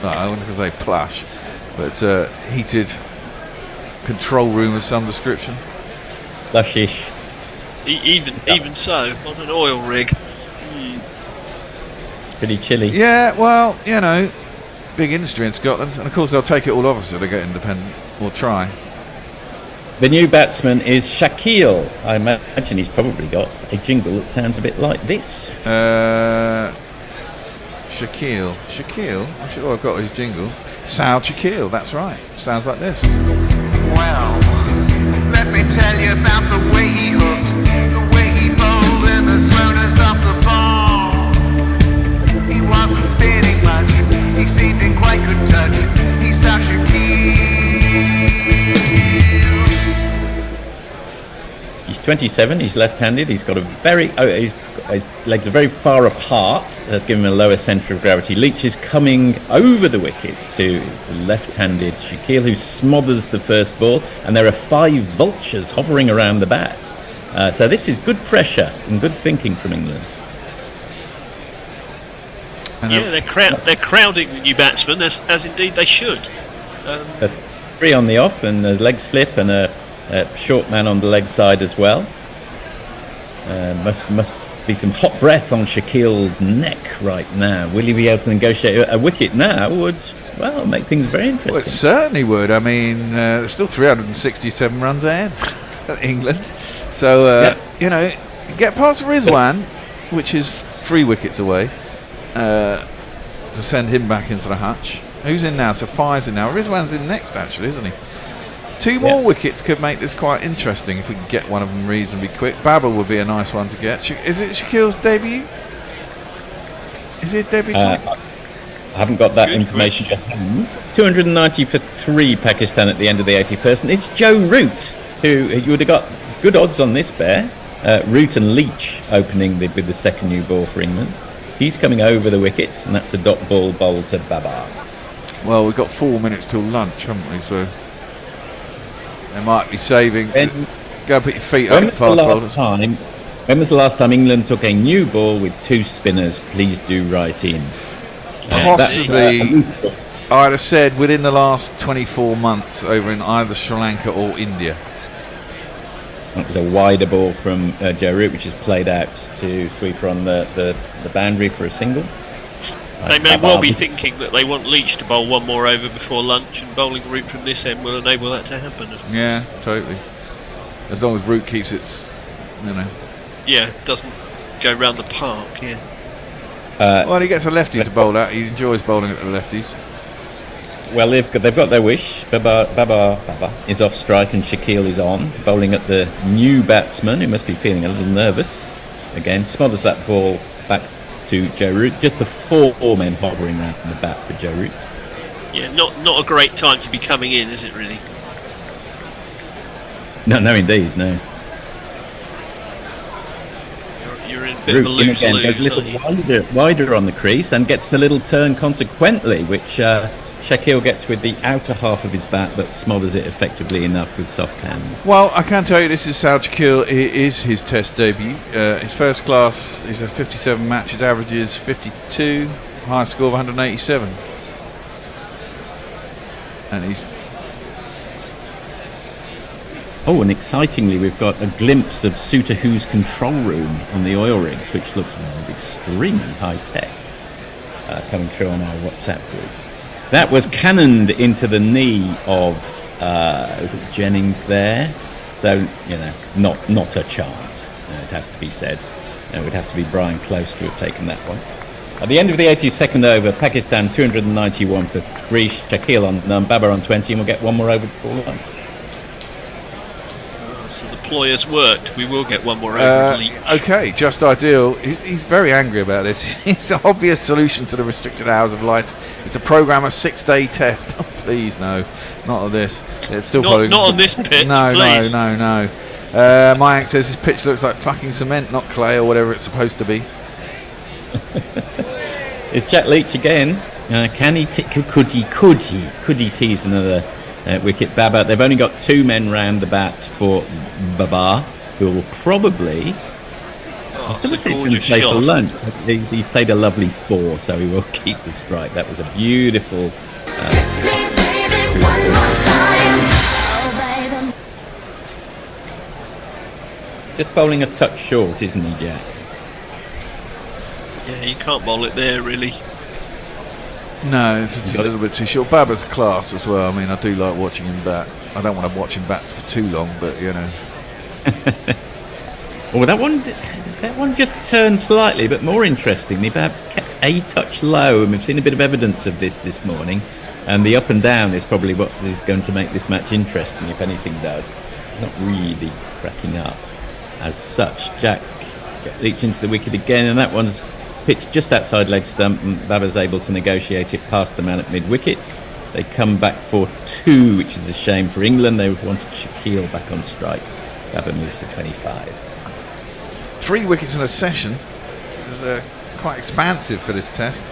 I wouldn't say plush, but heated control room of some description. Plushish. Even so, on an oil rig. Pretty chilly. Yeah, well, big industry in Scotland, and of course they'll take it all off us if they get independent, or try. The new batsman is Shaqeel. I imagine he's probably got a jingle that sounds a bit like this. Shaqeel. I'm sure I've got his jingle. Sound Shaqeel, that's right. Sounds like this. Well, let me tell you about the way he hooked, the way he bowled, and the slowness of the ball. 27. He's left-handed. He's got his legs are very far apart. That give him a lower centre of gravity. Leach is coming over the wicket to the left-handed Shaqeel, who smothers the first ball, and there are 5 vultures hovering around the bat. So this is good pressure and good thinking from England. Yeah, they're crowding the new batsman, as indeed they should. 3 on the off, and a leg slip, and a short man on the leg side as well. Must be some hot breath on Shaquille's neck right now. Will he be able to negotiate a wicket now? Would make things very interesting. Well, it certainly would. I mean, there's still 367 runs ahead at England. So, get past Rizwan, which is 3 wickets away, to send him back into the hutch. Who's in now? So 5's in now. Rizwan's in next, actually, isn't he? 2 more wickets could make this quite interesting if we can get one of them reasonably quick. Babar would be a nice one to get. Is it Shaqeel's debut? Is it debut? I haven't got that information yet. 290 for 3 Pakistan at the end of the 81st, and it's Joe Root, who you would have got good odds on this bear. Root and Leach opening with the second new ball for England. He's coming over the wicket, and that's a dot ball bowled to Babar. Well, we've got 4 minutes till lunch, haven't we? So they might be saving. Go put your feet up. When was the last time England took a new ball with 2 spinners? Please do write in. Possibly, I'd have said within the last 24 months over in either Sri Lanka or India. It was a wider ball from Joe Root, which is played out to sweeper on the boundary for a single. They may well be thinking that they want Leach to bowl 1 more over before lunch, and bowling Root from this end will enable that to happen. Yeah, totally. As long as Root keeps its, Yeah, doesn't go round the park. Yeah. Well, he gets a lefty to bowl at. He enjoys bowling at the lefties. Well, they've got their wish. Babar is off strike, and Shaqeel is on, bowling at the new batsman, who must be feeling a little nervous. Again, smothers that ball back to Joe Root. Just the 4 men hovering around the bat for Joe Root. Yeah, not a great time to be coming in, is it really? No, indeed, no. You're in a bit of a lose-lose. Goes a little wider on the crease and gets a little turn consequently, which Shaqeel gets with the outer half of his bat, but smothers it effectively enough with soft hands. Well, I can tell you this is Saud Shaqeel. It is his Test debut. His first class, he's had 57 matches, averages 52, highest score of 187. And he's... Oh, and excitingly, we've got a glimpse of Suter Who's control room on the oil rigs, which looks extremely high-tech, coming through on our WhatsApp group. That was cannoned into the knee of was it Jennings there? So not a chance. It has to be said. It would have to be Brian Close to have taken that one. At the end of the 82nd over, Pakistan 291 for 3. Shaqeel on none, Babar on 20, and we'll get 1 more over before lunch. So the ploy has worked. We will get 1 more over. Okay, just ideal. He's very angry about this. It's an obvious solution to the restricted hours of light is to program a 6-day test. Oh, please, no, not on this. It's still not on this pitch. No, please. no. Mayank says this pitch looks like fucking cement, not clay or whatever it's supposed to be. It's Jack Leach again. Can he? Could he tease another wicket? Babar. They've only got 2 men round the bat for Babar, who will probably. He's going to play for lunch. He's played a lovely 4, so he will keep the strike. That was a beautiful. Just bowling a touch short, isn't he, Jack? Yeah, you can't bowl it there, really. No, it's a little bit too short. Babar's class as well. I mean, I do like watching him bat. I don't want to watch him bat for too long, but Oh, that one just turned slightly, but more interestingly, perhaps kept a touch low, and we've seen a bit of evidence of this morning. And the up and down is probably what is going to make this match interesting, if anything does. It's not really cracking up as such. Jack Leach into the wicket again, and that one's pitched just outside leg stump, and Babar's able to negotiate it past the man at mid-wicket. They come back for 2, which is a shame for England. They wanted Shaqeel back on strike. Babar moves to 25. 3 wickets in a session is quite expansive for this test.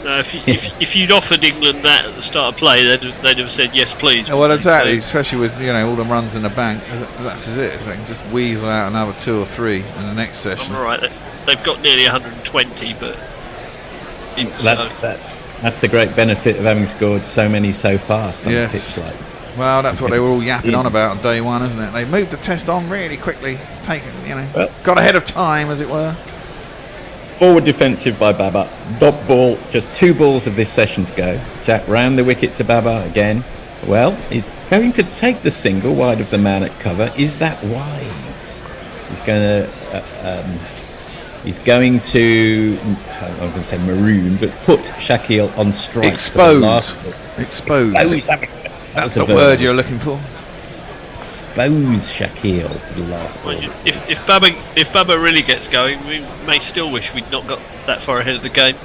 No, if you'd offered England that at the start of play, they'd have said yes, please. Well, exactly, especially with all the runs in the bank. That's it. They can just weasel out another 2 or 3 in the next session. All right, they've got nearly 120, but that's the great benefit of having scored so many so fast on a pitch like. Well, that's what they were all yapping on about on day one, isn't it? They moved the test on really quickly, got ahead of time, as it were. Forward defensive by Babar. Dot ball, just 2 balls of this session to go. Jack round the wicket to Babar again. Well, he's going to take the single wide of the man at cover. Is that wise? He's going to I'm going to say maroon, but put Shaqeel on strike. Expose. That's the word you're looking for. Expose Shaqeel to the last ball. If Babar really gets going, we may still wish we'd not got that far ahead of the game.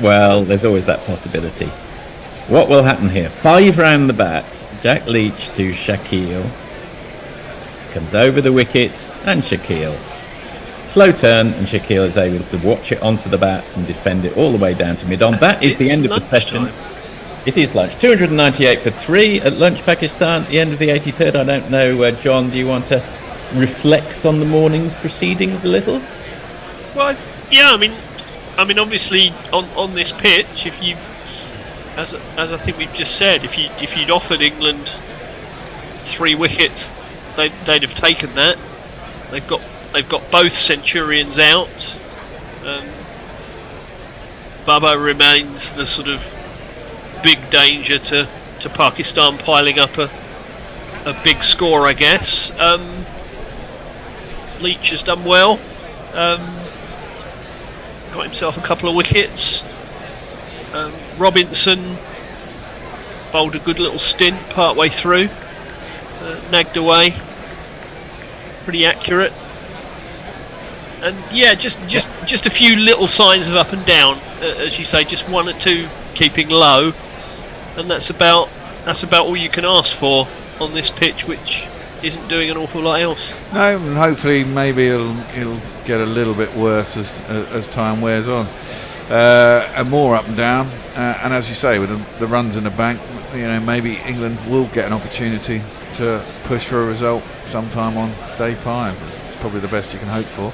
Well, there's always that possibility. What will happen here? 5 round the bat. Jack Leach to Shaqeel. Comes over the wicket and Shaqeel. Slow turn, and Shaqeel is able to watch it onto the bat and defend it all the way down to mid-on. That is the end of the session. It is lunch. 298 for 3 at lunch, Pakistan. The end of the 83rd. I don't know, John, do you want to reflect on the morning's proceedings a little? Well, yeah. I mean, obviously on this pitch, if you, as I think we've just said, if you'd offered England 3 wickets, they'd have taken that. They've got both Centurions out. Babar remains the sort of big danger to Pakistan piling up a big score, I guess. Leach has done well. Got himself a couple of wickets. Robinson bowled a good little stint part way through. Nagged away. Pretty accurate. And yeah, just a few little signs of up and down, as you say, just 1 or 2 keeping low, and that's about all you can ask for on this pitch, which isn't doing an awful lot else. No, and hopefully maybe it'll get a little bit worse as time wears on, and more up and down. And as you say, with the runs in the bank, maybe England will get an opportunity to push for a result sometime on day 5. It's probably the best you can hope for.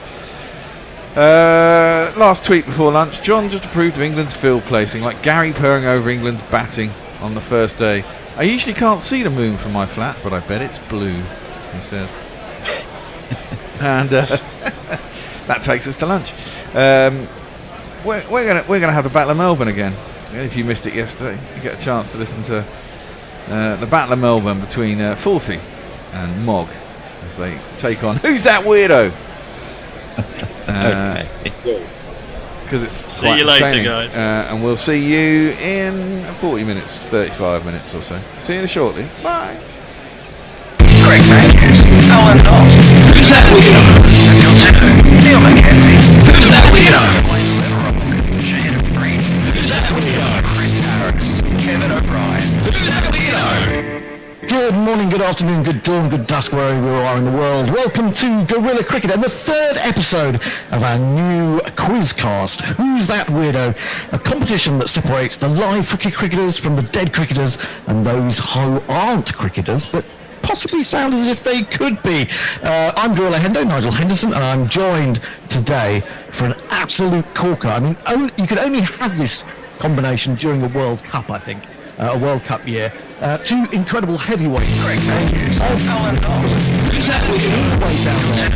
Last tweet before lunch. John just approved of England's field placing, like Gary purring over England's batting on the first day. I usually can't see the moon from my flat, but I bet it's blue, he says. And that takes us to lunch. We're gonna have the Battle of Melbourne again. If you missed it yesterday, you get a chance to listen to the Battle of Melbourne between Forthy and Mog as they take on Who's That Weirdo? Because it's see you later, guys, and we'll see you in 40 minutes, 35 minutes or so. See you shortly. Bye. Great matches. No, I'm not. Who's that weirdo? Neil McKenzie. Who's that weirdo? Shane Freed. Who's that weirdo? Chris Harris. Kevin O'Brien. Who's that weirdo? Good morning, good afternoon, good dawn, good dusk, wherever you are in the world. Welcome to Guerrilla Cricket and the 3rd episode of our new quizcast, Who's That Weirdo? A competition that separates the live cricketers from the dead cricketers and those who aren't cricketers, but possibly sound as if they could be. I'm Gorilla Hendo, Nigel Henderson, and I'm joined today for an absolute corker. I mean, you could only have this combination during a World Cup, I think. A World Cup year. 2 incredible heavyweights. Great matches. Alan Knowles. Who's that weirdo? Way down there.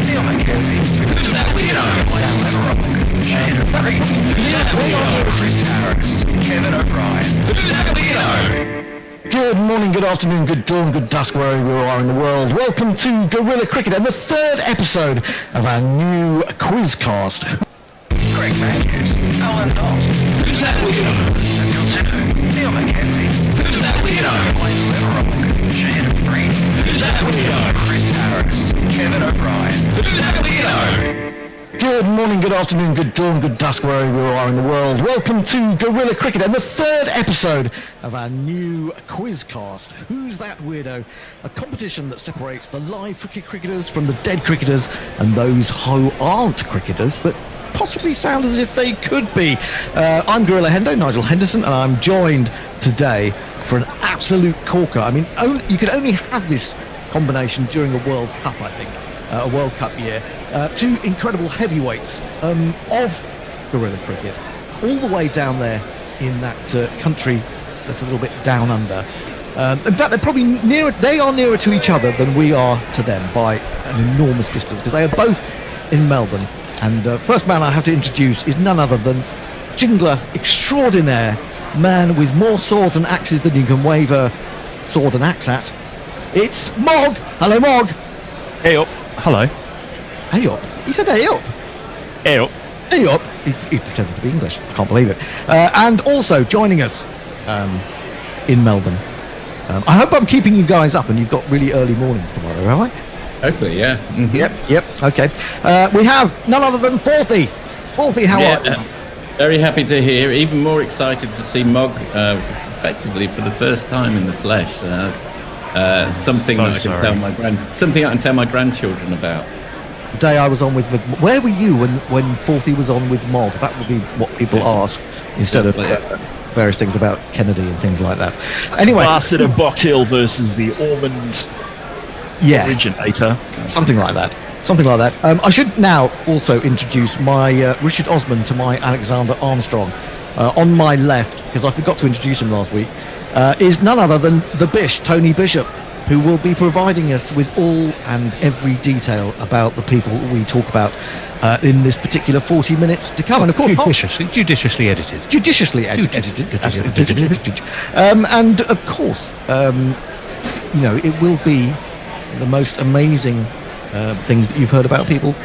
Neil McKenzie. Who's that weirdo? Shane Freed. Who's that weirdo? Chris Harris. Kevin O'Brien. Who's that weirdo? Good morning, good afternoon, good dawn, good dusk, wherever you are in the world. Welcome to Guerrilla Cricket and the 3rd episode of our new quizcast. Great matches. Alan Knowles. Who's that weirdo? Neil McKenzie. Who's that weirdo? Shane Freed. Who's that weirdo? Chris Harris. Kevin O'Brien. Who's that weirdo? Good morning, good afternoon, good dawn, good dusk, wherever you are in the world. Welcome to Gorilla Cricket and the third episode of our new quizcast. Who's That Weirdo? A competition that separates the live cricketers from the dead cricketers and those who aren't cricketers but possibly sound as if they could be. I'm Gorilla Hendo, Nigel Henderson, and I'm joined today for an absolute corker. I mean, you can only have this combination during a World Cup, I think. A World Cup year. Two incredible heavyweights of Gorilla Cricket, all the way down there in that country that's a little bit down under. In fact, they're probably nearer. They are nearer to each other than we are to them by an enormous distance, because they are both in Melbourne. And first man I have to introduce is none other than jingler extraordinaire, man with more swords and axes than you can wave a sword and axe at. It's Mog. Hello, Mog. Hey up. Hello. Hey up. He said hey up. Hey up. Hey up. He's pretending to be English. I can't believe it. And also joining us in Melbourne. I hope I'm keeping you guys up and you've got really early mornings tomorrow, am I? Hopefully, yeah. Mm-hmm. Yep. Okay. We have none other than Forthy. Forthy, how are you? Very happy to hear. Even more excited to see Mog effectively for the first time in the flesh. Something I can tell my grandchildren about. The day I was on with where were you when Forthy was on with Mog? That would be what people ask instead of various things about Kennedy and things like that. Anyway, Bastard of Box Hill versus the Ormond originator. Something like that. I should now also introduce my Richard Osman to my Alexander Armstrong. On my left, because I forgot to introduce him last week, is none other than the Bish, Tony Bishop, who will be providing us with all and every detail about the people we talk about in this particular 40 minutes to come. And of course, judiciously edited. And of course, it will be the most amazing things that you've heard about people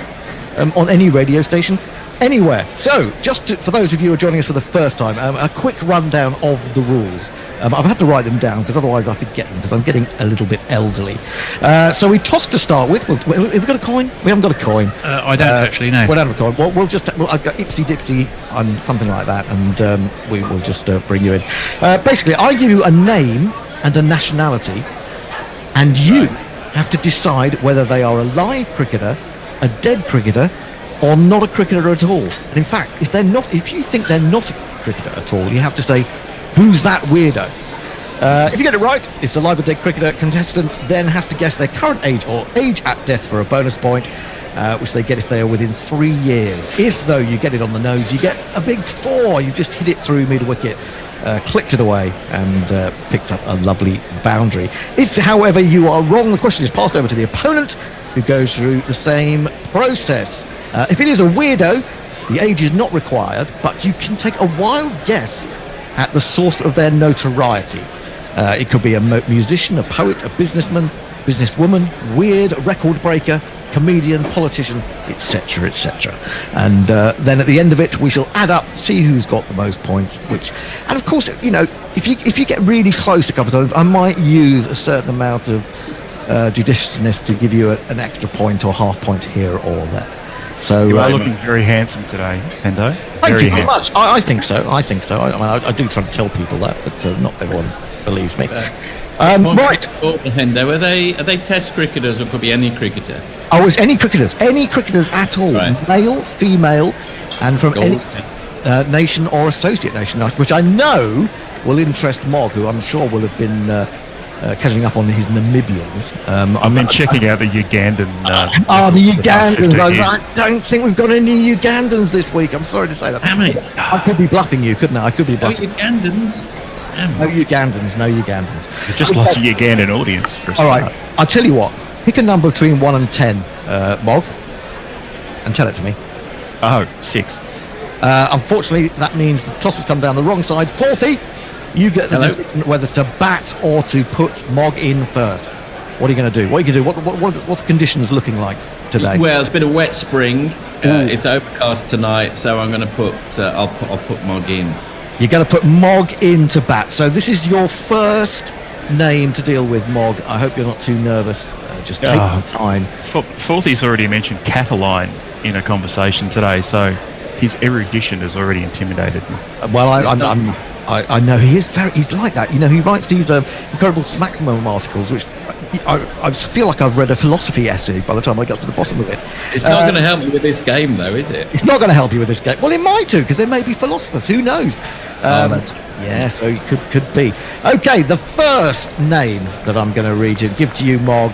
on any radio station anywhere. So, for those of you who are joining us for the first time, a quick rundown of the rules. I've had to write them down because otherwise I forget them, because I'm getting a little bit elderly. So we toss to start with. Have we got a coin? We haven't got a coin. I don't actually know. We don't have a coin. Well, I've got Ipsy Dipsy and something like that, and we will just bring you in. Basically, I give you a name and a nationality, and you have to decide whether they are a live cricketer, a dead cricketer, or not a cricketer at all. And in fact, if you think they're not a cricketer at all, you have to say, who's that weirdo? If you get it right, it's a live or dead cricketer. Contestant then has to guess their current age or age at death for a bonus point, which they get if they are within 3 years. If, though, you get it on the nose, you get a big 4. You've just hit it through mid-wicket, clicked it away, and picked up a lovely boundary. If, however, you are wrong, the question is passed over to the opponent, who goes through the same process. If it is a weirdo, the age is not required, but you can take a wild guess at the source of their notoriety. It could be a musician, a poet, a businessman, businesswoman, weird, record breaker, comedian, politician, etc., etc. And then at the end of it, we shall add up, see who's got the most points. And of course, if you get really close a couple of times, I might use a certain amount of judiciousness to give you an extra point or half point here or there. So you are looking very handsome today, Hendo. Thank you very much. I think so. I do try to tell people that, but not everyone believes me. Right. Hendo, are they Test cricketers, or could be any cricketer? Oh, it's any cricketers at all, right. Male, female, and from any nation or associate nation, which I know will interest Mog, who I'm sure will have been catching up on his Namibians. I've been checking out the Ugandan. The Ugandans. I don't think we've got any Ugandans this week. I'm sorry to say that. I could be bluffing you, couldn't I? I could be bluffing. No Ugandans. No Ugandans. You've just lost a Ugandan audience for a start. All right. I'll tell you what. Pick a number between 1 and 10, Mog, and tell it to me. 6. Unfortunately, that means the toss has come down the wrong side. Forthy. You get the decision whether to bat or to put Mog in first. What are you going to do? What's the conditions looking like today? Well, it's been a wet spring. It's overcast tonight, so I'm going to put. I'll put Mog in. You're going to put Mog in to bat. So this is your first name to deal with, Mog. I hope you're not too nervous. Just take your time. Forthy's already mentioned Cataline in a conversation today, so his erudition has already intimidated me. Well, I know he is he's like that. You know, he writes these incredible Smackmum articles, which I feel like I've read a philosophy essay by the time I got to the bottom of it. It's not going to help you with this game, though, is it? It's not going to help you with this game. Well, it might do, because there may be philosophers. Who knows? Yeah, so it could be. Okay, the first name that I'm going to read and give to you, Mog,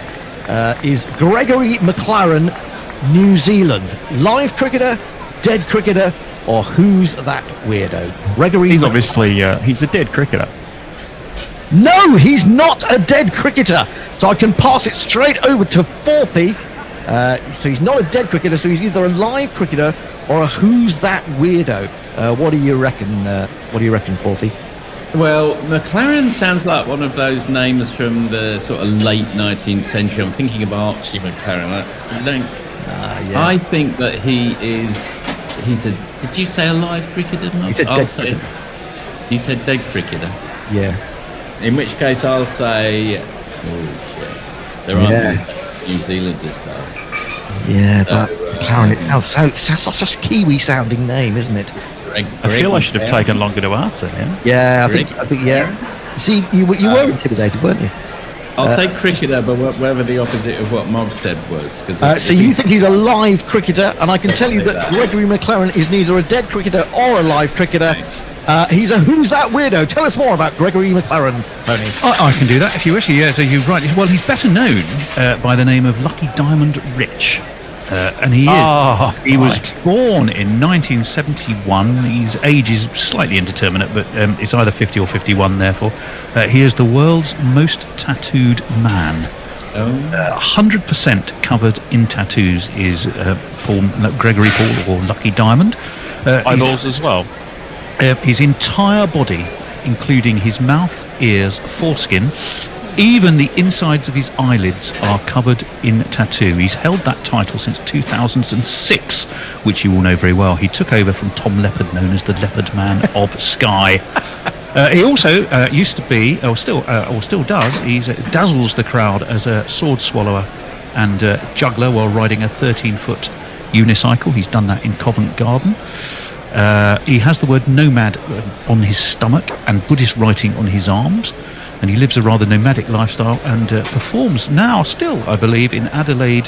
is Gregory McLaren, New Zealand. Live cricketer, dead cricketer, or who's that weirdo? Gregory. He's obviously he's a dead cricketer. No, he's not a dead cricketer. So I can pass it straight over to Forthy. So he's not a dead cricketer. So he's either a live cricketer or a who's that weirdo. What do you reckon? Forthy? Well, McLaren sounds like one of those names from the sort of late 19th century. I'm thinking of Archie McLaren. Yes. I think that he's a. Did you say a live cricketer? He said dead cricketer. You said dead cricketer. Yeah. In which case, I'll say. Oh shit! There aren't New Zealanders though. Yeah, but McLaren. It sounds such a Kiwi-sounding name, isn't it? I feel I should have taken longer to answer. Yeah, I think. Yeah. See, you were intimidated, weren't you? I'll say cricketer, but whatever the opposite of what Mog said was. So you think he's a live cricketer, and I can tell you that Gregory McLaren is neither a dead cricketer or a live cricketer. He's a who's that weirdo. Tell us more about Gregory McLaren, Tony. I can do that if you wish. Yeah, so you're right. Well, he's better known by the name of Lucky Diamond Rich. And he was born in 1971. His age is slightly indeterminate, but it's either 50 or 51, therefore. He is the world's most tattooed man. 100% covered in tattoos is Gregory Paul or Lucky Diamond. Eyeballs as well. His entire body, including his mouth, ears, foreskin, even the insides of his eyelids are covered in tattoo. He's held that title since 2006, which you all know very well. He took over from Tom Leopard, known as the Leopard Man of Skye. He also used to be, or still does, he dazzles the crowd as a sword swallower and juggler while riding a 13-foot unicycle. He's done that in Covent Garden. He has the word nomad on his stomach and Buddhist writing on his arms. And he lives a rather nomadic lifestyle and performs now still, I believe, in Adelaide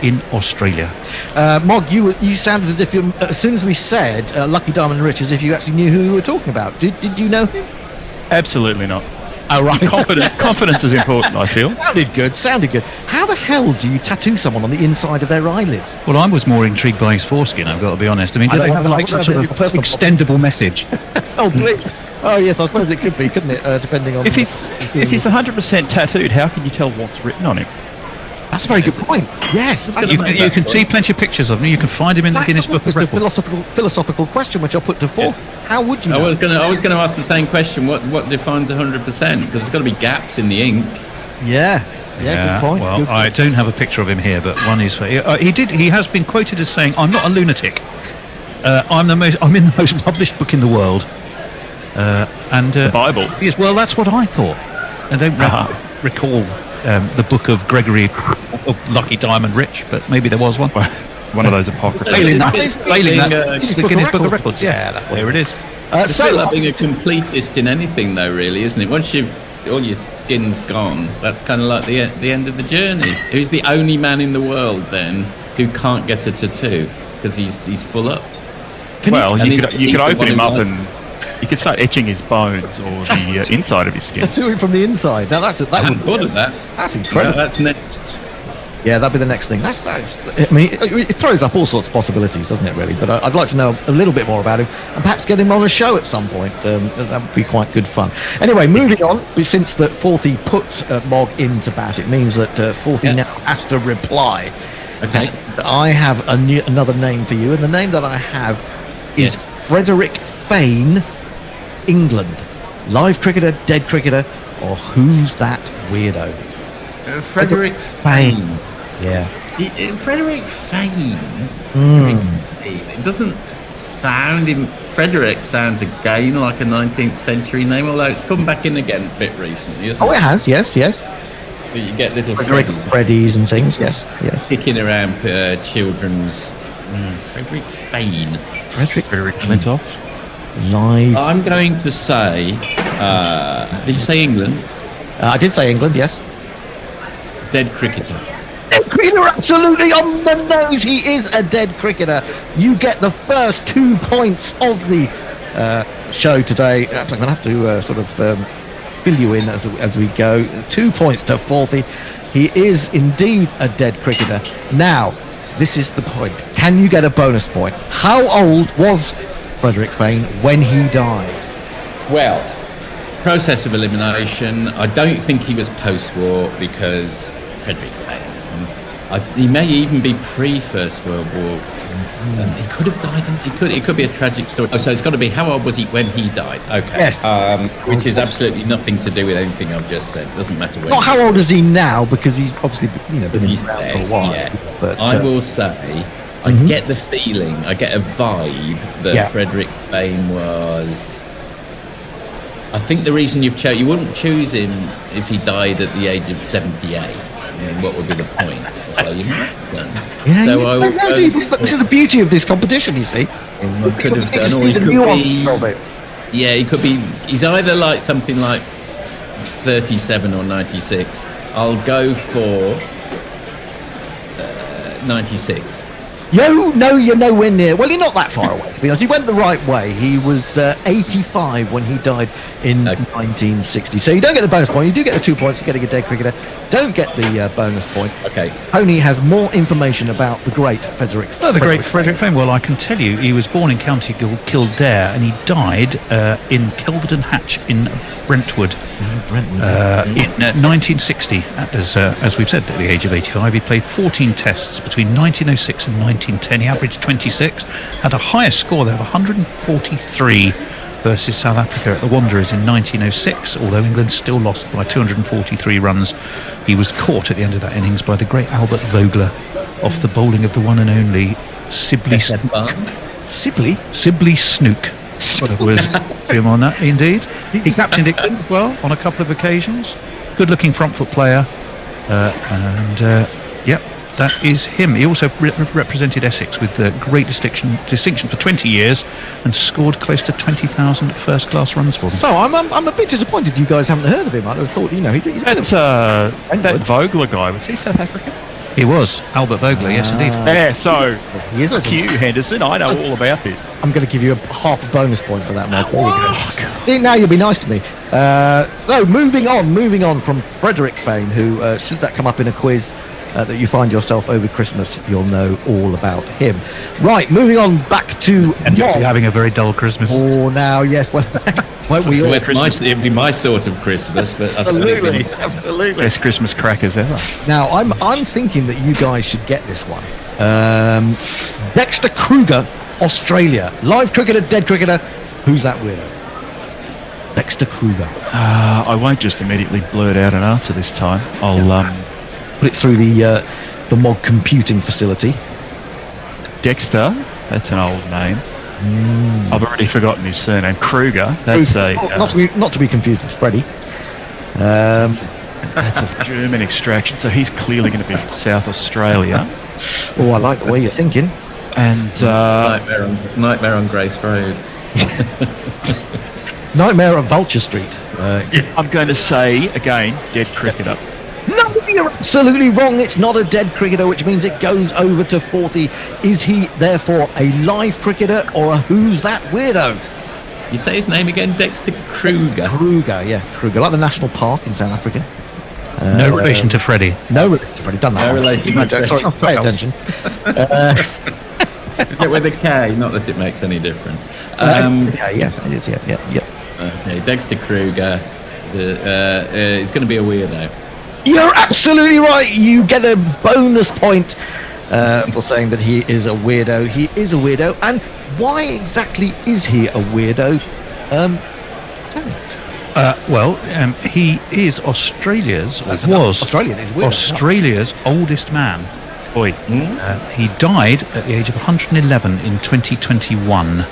in Australia. Mog, you sounded as if as soon as we said Lucky Diamond Rich, as if you actually knew who we were talking about. Did you know him? Absolutely not. Oh, right. Confidence is important, I feel. Sounded good. How the hell do you tattoo someone on the inside of their eyelids? Well, I was more intrigued by his forekin, I've got to be honest. I mean, do they have like such an extendable message? Oh, please. Oh, yes, I suppose it could be, couldn't it? Depending on... If he's 100% tattooed, how can you tell what's written on him? That's a very good point. Yes. You can see plenty of pictures of him. You can find him in the Guinness Book of Records. Philosophical question, which I'll put to Forth. How would you know? I was going to ask the same question. What defines 100%? Because there's got to be gaps in the ink. Yeah, good point. Well, I don't have a picture of him here, but one is... He has been quoted as saying, "I'm not a lunatic. I'm in the most published book in the world." The Bible. Yes, well, that's what I thought. I don't recall the book of Gregory of Lucky Diamond Rich, but maybe there was one. One of those apocryphal. Failing that, it's the Guinness Book of Records. Yeah, that's there it is. It's a bit like being a completist in anything, though, really, isn't it? Once all your skin's gone, that's kind of like the end of the journey. Who's the only man in the world then who can't get a tattoo because he's full up? You could open him up and you could start etching his bones or the inside of his skin. Do it from the inside. Now that's I hadn't thought of that. That's incredible. Yeah, that's next. Yeah, that'd be the next thing. That's. I mean, it throws up all sorts of possibilities, doesn't it? Really, but I'd like to know a little bit more about him and perhaps get him on a show at some point. That would be quite good fun. Anyway, moving on. Since that Forthy put Mog into bat, it means that Forthy now has to reply. Okay. I have another name for you, and the name that I have is Frederick Fane, England. Live cricketer, dead cricketer, or who's that weirdo? Frederick Fane. Yeah. Frederick Fane. It doesn't sound... Frederick sounds again like a 19th century name, although it's come back in again a bit recently, isn't it? Oh, it has, yes. But you get little Freddies and things, yes. Kicking around children's Frederick Fane. Frederick Flintoff. Live. I'm going to say. Did you say England? I did say England, yes. Dead cricketer. Dead cricketer, absolutely on the nose. He is a dead cricketer. You get the first 2 points of the show today. I'm going to have to sort of fill you in as we go. 2 points to Forthy. He is indeed a dead cricketer. Now, this is the point. Can you get a bonus point? How old was Frederick Fane when he died? Well, process of elimination. I don't think he was post-war because Frederick Fane. He may even be pre-First World War. He could have died. It could be a tragic story. Oh, so it's got to be how old was he when he died? Okay. Yes. Which is absolutely nothing to do with anything I've just said. Doesn't matter when. Not how old is he now, because he's obviously been around dead, for a while. Yeah. But I will say, I get the feeling, I get a vibe that Frederick Fane was. I think the reason you wouldn't choose him if he died at the age of 78. I mean, what would be the point? Well, you might have done. Yeah, so this is the beauty of this competition, you see. Could have done, or see the nuances of it. Yeah, he could be. He's either like something like 37 or 96. I'll go for 96. No, you're nowhere near. Well, you're not that far away, to be honest. He went the right way. He was 85 when he died in 1960. So you don't get the bonus point. You do get the 2 points for getting a dead cricketer. Don't get the bonus point. Okay. Tony has more information about the great Frederick. Frederick Fane. Well, I can tell you, he was born in County Kildare and he died in Kelvedon Hatch in Brentwood. In 1960, as we've said, at the age of 85, he played 14 tests between 1906 and 1910. He averaged 26, had a highest score there of 143 versus South Africa at the Wanderers in 1906, although England still lost by 243 runs. He was caught at the end of that innings by the great Albert Vogler off the bowling of the one and only Sibley Snook. Was him on that, indeed. He captained England as well on a couple of occasions. Good-looking front foot player, that is him. He also represented Essex with great distinction for 20 years and scored close to 20,000 first-class runs for them. So I'm a bit disappointed you guys haven't heard of him. I'd have thought, he's that Vogler guy, was he South African? He was Albert Vogler, yes indeed. Yeah, so he is Q Henderson, I know all about this. I'm going to give you half a bonus point for that, Mike. There you go. See, now you'll be nice to me. So moving on from Frederick Fane, who should that come up in a quiz that you find yourself over Christmas, you'll know all about him. Right, moving on back to and you'll be having a very dull Christmas. Oh, now yes, well, won't we all? It'd be my sort of Christmas, but absolutely. Best Christmas crackers ever. Now I'm thinking that you guys should get this one. Dexter Kruger, Australia, live cricketer, dead cricketer. Who's that weirdo? Dexter Kruger. I won't just immediately blurt out an answer this time. I'll put it through the mod computing facility. Dexter, that's an old name. I've already forgotten his surname. Kruger, that's not to be confused with Freddie. That's of German extraction, so he's clearly going to be from South Australia. Oh, I like the way you're thinking. And Nightmare on Grace Road. Nightmare on Vulture Street. I'm going to say again, dead cricketer. No, you're absolutely wrong. It's not a dead cricketer, which means it goes over to Forthy. Is he therefore a live cricketer or a who's that weirdo? You say his name again, Dexter Kruger. Kruger, yeah, Kruger, like the national park in South Africa. No relation to Freddie. No relation to Freddie. Done that. No relation. Sorry, pay attention. With a K, not that it makes any difference. Yes, it is. Yeah. Okay, Dexter Kruger. He's going to be a weirdo. You're absolutely right. You get a bonus point for saying that he is a weirdo. He is a weirdo. And why exactly is he a weirdo? He is Australia's oldest man. He died at the age of 111 in 2021.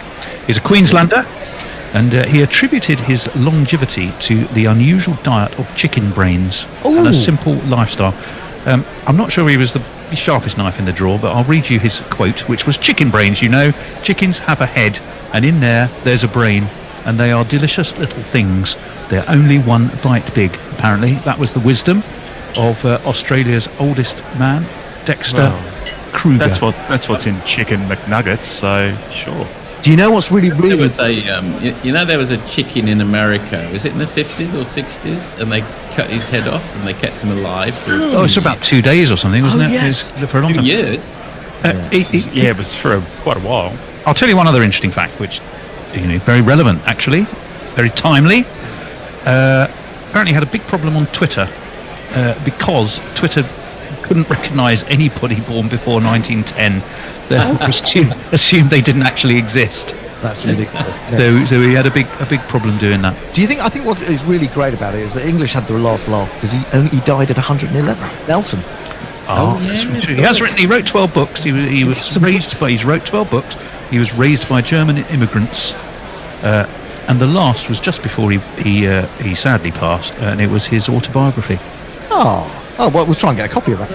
He's a Queenslander. And he attributed his longevity to the unusual diet of chicken brains and a simple lifestyle. I'm not sure he was the his sharpest knife in the drawer, but I'll read you his quote, which was, "Chicken brains, you know. Chickens have a head, and in there's a brain, and they are delicious little things. They're only one bite big." Apparently, that was the wisdom of Australia's oldest man, Dexter Kruger. That's what's in chicken McNuggets. So sure. Do you know what's really There was there was a chicken in America. Was it in the 50s or 60s? And they cut his head off and they kept him alive for it's about 2 days or something, wasn't it? Yes. For a long time. years. It was for quite a while. I'll tell you one other interesting fact, which very relevant actually, very timely. Apparently had a big problem on Twitter because Twitter couldn't recognise anybody born before 1910. Therefore, assumed they didn't actually exist. That's ridiculous. So he had a big problem doing that. Do you think? I think what is really great about it is that English had the last laugh because he died at 111. Nelson. He wrote 12 books. He wrote 12 books. He was raised by German immigrants, and the last was just before he sadly passed, and it was his autobiography. Oh, well, we'll try and get a copy of that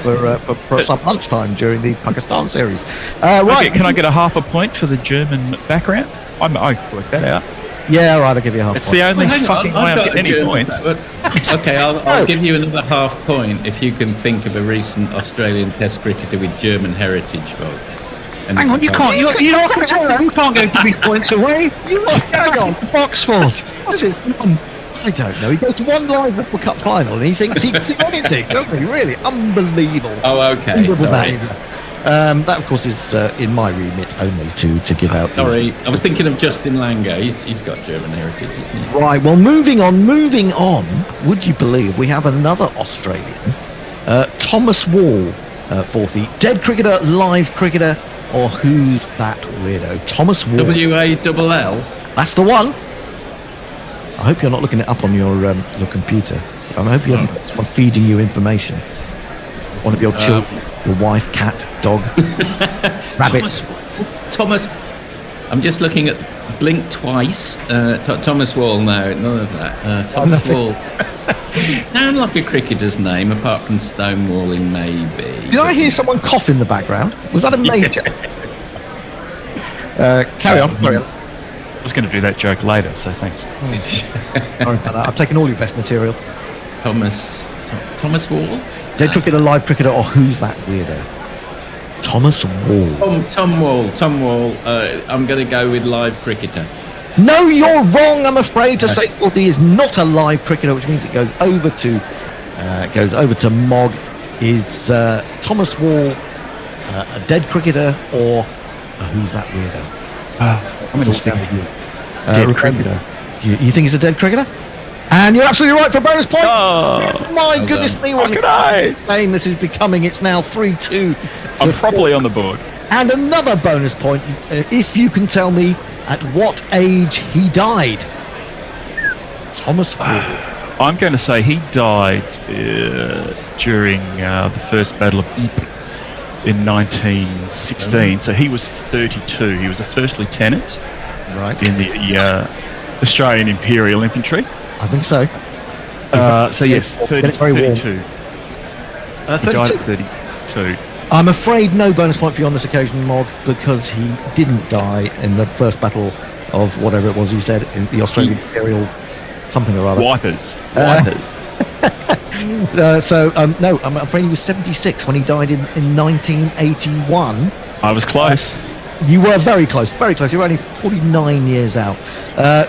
for some lunchtime during the Pakistan series. Right. Can I get a half a point for the German background? I worked that out. Yeah, right, I'll give you a half It's point. the only fucking way I'm getting any points. Okay, I'll give you another half point if you can think of a recent Australian Test cricketer with German heritage, Bob. Hang on, you can't. You can't go 3 points away. Hang on, Oxford. What is it? I don't know. He goes to one live World Cup final and he thinks he can do anything, doesn't he? Really unbelievable. Oh, okay. Sorry. That, of course, is in my remit only to give out. Sorry, I was thinking of Justin Langer. He's got German heritage, isn't he? Right. Well, moving on. Would you believe we have another Australian, Thomas Wall, 4th. Dead cricketer, live cricketer, or who's that weirdo? Thomas Wall. WALL. That's the one. I hope you're not looking it up on your computer. I hope you haven't got someone feeding you information. One of your children, your wife, cat, dog, rabbit. Thomas. I'm just looking at Blink Twice. Thomas Wall. No, none of that. Thomas Wall. Sound like a cricketer's name, apart from stonewalling, maybe. Did I hear someone cough in the background? Was that a major? Carry on. I was going to do that joke later, so thanks. Sorry about that. I've taken all your best material. Thomas Wall? Dead cricketer, live cricketer, or who's that weirdo? Thomas Wall. Tom Wall. I'm going to go with live cricketer. No, you're wrong. I'm afraid to say he is not a live cricketer, which means it goes over to Mog. Is Thomas Wall a dead cricketer or who's that weirdo? I'm going to stick with you. Dead cricketer. You think he's a dead cricketer? And you're absolutely right for a bonus point. My goodness me, what a game this is becoming. It's now 3-2. I'm properly on the board. And another bonus point if you can tell me at what age he died. Thomas Wall. I'm going to say he died during the first Battle of Ypres in 1916. So he was 32. He was a first lieutenant in the Australian Imperial Infantry. I think so. So yes, 32. He died at 32. I'm afraid no bonus point for you on this occasion, Mog, because he didn't die in the first battle of whatever it was you said, in the Australian Imperial something or other. Wipers. No, I'm afraid he was 76 when he died in 1981. I was close. You were very close, very close. You were only 49 years out.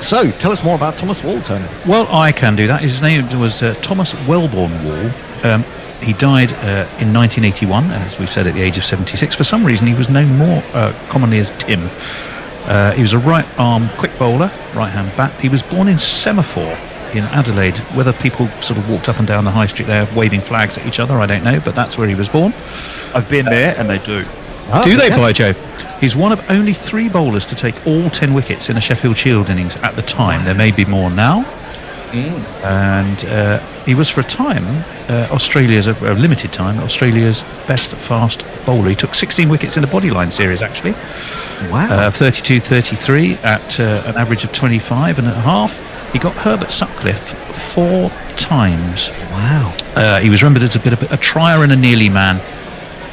So, tell us more about Thomas Wall, Tony. Well, I can do that. His name was Thomas Wellborn Wall. He died in 1981, as we've said, at the age of 76. For some reason, he was known more commonly as Tim. He was a right-arm quick bowler, right-hand bat. He was born in Semaphore in Adelaide. Whether people sort of walked up and down the high street there waving flags at each other, I don't know, but that's where he was born. I've been there, and they do. Do they, by Jove? He's one of only 3 bowlers to take all 10 wickets in a Sheffield Shield innings at the time. There may be more now. And he was for a time Australia's a limited time Australia's best fast bowler. He took 16 wickets in a bodyline series actually. Wow. 32-33 at an average of 25 and a half. He got Herbert Sutcliffe 4 times. Wow. He was remembered as a bit of a trier and a nearly man.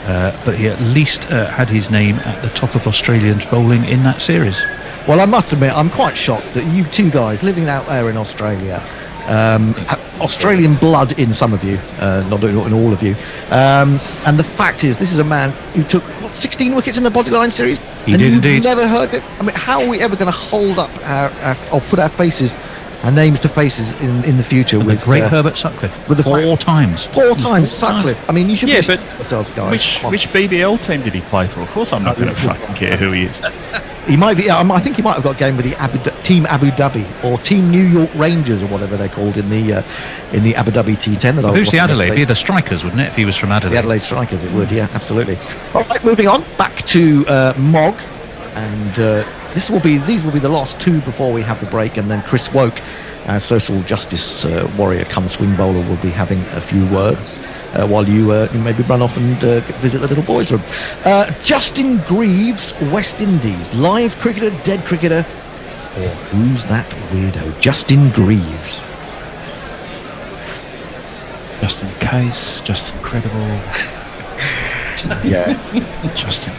but he at least had his name at the top of Australian bowling in that series. Well, I must admit, I'm quite shocked that you two guys living out there in Australia, Australian blood in some of you, not in all of you, and the fact is, this is a man who took 16 wickets in the Bodyline series. He did indeed. Never heard it. I mean, how are we ever going to hold up or put our names to faces in the future and with the great Herbert Sutcliffe with the four times Sutcliffe? I mean, you should be yourself, guys. Which BBL team did he play for? Of course, I'm not going to fucking care who he is. He might be. I think he might have got a game with the Team Abu Dhabi or Team New York Rangers or whatever they're called in the Abu Dhabi T10. Who's the Adelaide? It'd be the Strikers, wouldn't it? If he was from Adelaide. The Adelaide Strikers, it would. Yeah, absolutely. All right, moving on back to Mog, and these will be the last two before we have the break, and then Chris Woke, our social justice warrior come swing bowler, will be having a few words while you maybe run off and visit the little boys' room. Justin Greaves, West Indies, live cricketer, dead cricketer, or who's that weirdo? Justin Greaves. Just in case, just incredible. Yeah. Justin.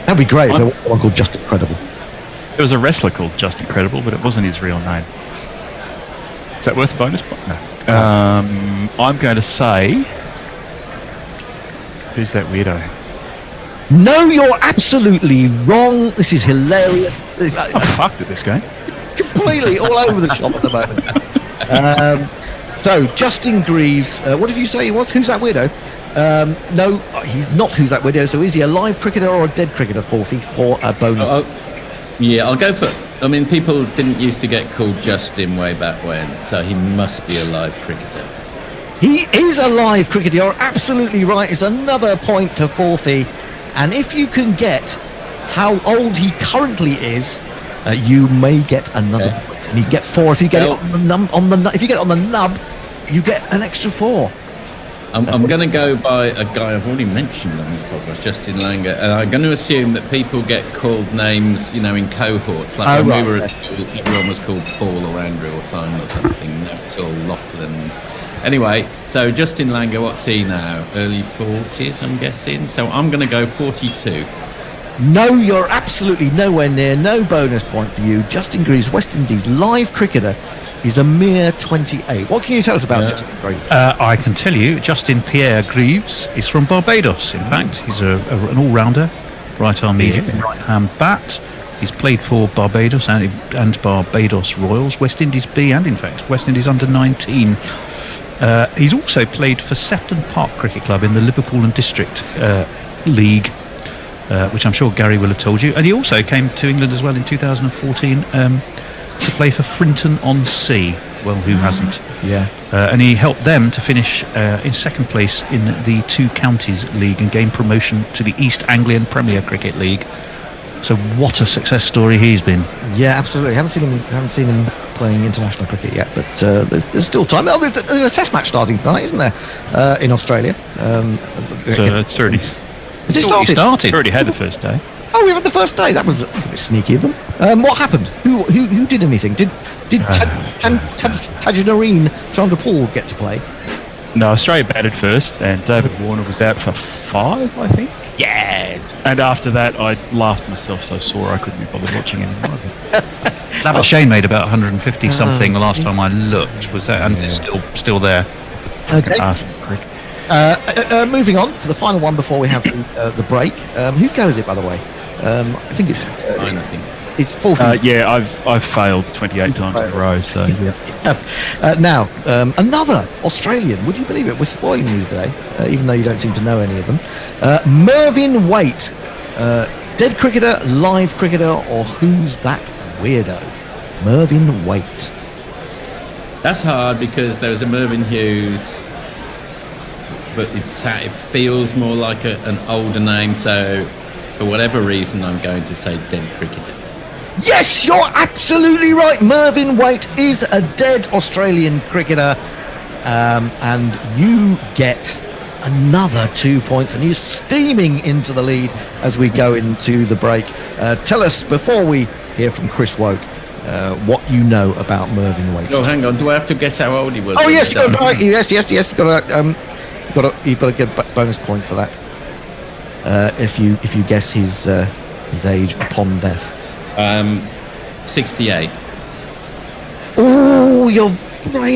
That'd be great if there was someone called Just Incredible. There was a wrestler called Just Incredible, but it wasn't his real name. Is that worth a bonus point? No. I'm going to say... Who's that weirdo? No, you're absolutely wrong. This is hilarious. I'm fucked at this game. Completely all over the shop at the moment. So, Justin Greaves, what did you say he was? Who's that weirdo? No, he's not Who's That Weirdo. So is he a live cricketer or a dead cricketer, Forthy, for a bonus? Yeah, I'll go for... I mean, people didn't used to get called Justin way back when, so he must be a live cricketer. He is a live cricketer. You're absolutely right. It's another point to Forthy. And if you can get how old he currently is, you may get another point. And you get 4 if you get it on the if you get it on the nub, you get an extra 4. I'm going to go by a guy I've already mentioned on this podcast, Justin Langer, and I'm going to assume that people get called names, in cohorts. Like when we were at school, everyone was called Paul or Andrew or Simon or something. Now it's all Lachlan. Anyway, so Justin Langer, what's he now? Early 40s, I'm guessing. So I'm going to go 42. No, you're absolutely nowhere near. No bonus point for you. Justin Greaves, West Indies, live cricketer. He's a mere 28. What can you tell us about Justin Greaves? I can tell you, Justin Pierre Greaves is from Barbados. In fact, he's an all-rounder, right-arm medium, right-hand bat. He's played for Barbados and Barbados Royals, West Indies B, and in fact West Indies under-19. He's also played for Sefton Park Cricket Club in the Liverpool and District League, which I'm sure Gary will have told you. And he also came to England as well in 2014 to play for Frinton-on-Sea. Well, who hasn't? Yeah. And he helped them to finish in second place in the Two Counties League and gain promotion to the East Anglian Premier Cricket League. So what a success story he's been. Yeah, absolutely. Haven't seen him playing international cricket yet, but there's still time. Oh, there's a test match starting tonight, isn't there? In Australia. It's already. Has it started? It's already had the first day. Oh, we had the first day. That was a bit sneaky of them. What happened? Who did anything? Did Tajinareen Chandrapool get to play? No, Australia batted first, and David Warner was out for 5, I think. Yes. And after that, I laughed myself so sore I couldn't be bothered watching anymore. Labuschagne made about 150 something the last time I looked. Was that? And it's still there. Okay. Awesome prick. Moving on to the final one before we have the break. Whose go is it, by the way? I think it's. It's 4th. Yeah, I've failed 28 times in a row. So yeah. Now another Australian. Would you believe it? We're spoiling you today, even though you don't seem to know any of them. Mervyn Waite, dead cricketer, live cricketer, or who's that weirdo? Mervyn Waite. That's hard because there was a Mervyn Hughes, but it feels more like an older name. So for whatever reason, I'm going to say dead cricketer. Yes, you're absolutely right. Mervyn Waite is a dead Australian cricketer, and you get another 2 points, and you're steaming into the lead as we go into the break. Tell us, before we hear from Chris Woke, what you know about Mervyn Waite. Oh, hang on. Do I have to guess how old he was? Oh, yes, you've got to get a bonus point for that. if you guess his age upon death. 68. Oh, you're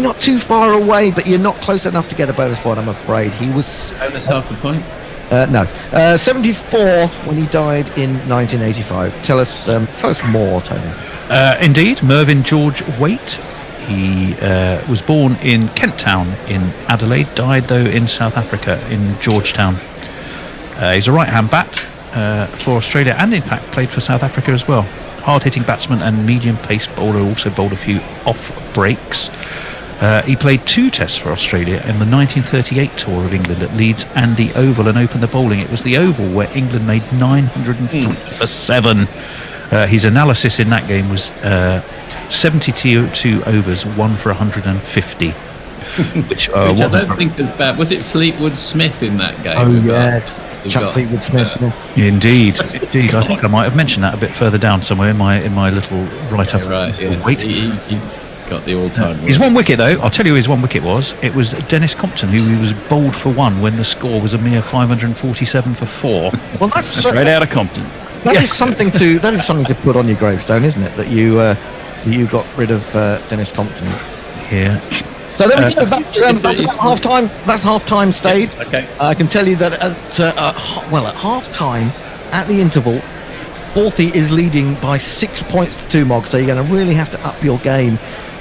not too far away, but you're not close enough to get a bonus point, I'm afraid. He was... half the point? No. 74 when he died in 1985. Tell us more, Tony. Indeed, Mervyn George Waite. He was born in Kent Town in Adelaide, died though in South Africa in Georgetown. He's a right-hand bat for Australia, and in fact played for South Africa as well. Hard-hitting batsman and medium-pace bowler, also bowled a few off breaks. He played 2 tests for Australia in the 1938 tour of England at Leeds and the Oval, and opened the bowling. It was the Oval where England made 903 for 7. His analysis in that game was 72 overs, 1 for 150. Which I don't think was bad. Was it Fleetwood Smith in that game? Oh yes, Chuck Fleetwood Smith. Indeed. I think I might have mentioned that a bit further down somewhere in my little write-up. Right. Yeah. Wait. He got the all-time. His 1 wicket though, I'll tell you his 1 wicket was. It was Dennis Compton, who he was bowled for 1 when the score was a mere 547 for 4. Well, that's straight out of Compton. That is something to put on your gravestone, isn't it? That you got rid of Dennis Compton. Yeah. So there we go. That's half time. That's half time stayed. Okay. I can tell you that at half time, at the interval, Orthy is leading by 6 points to 2, Mog. So you're going to really have to up your game.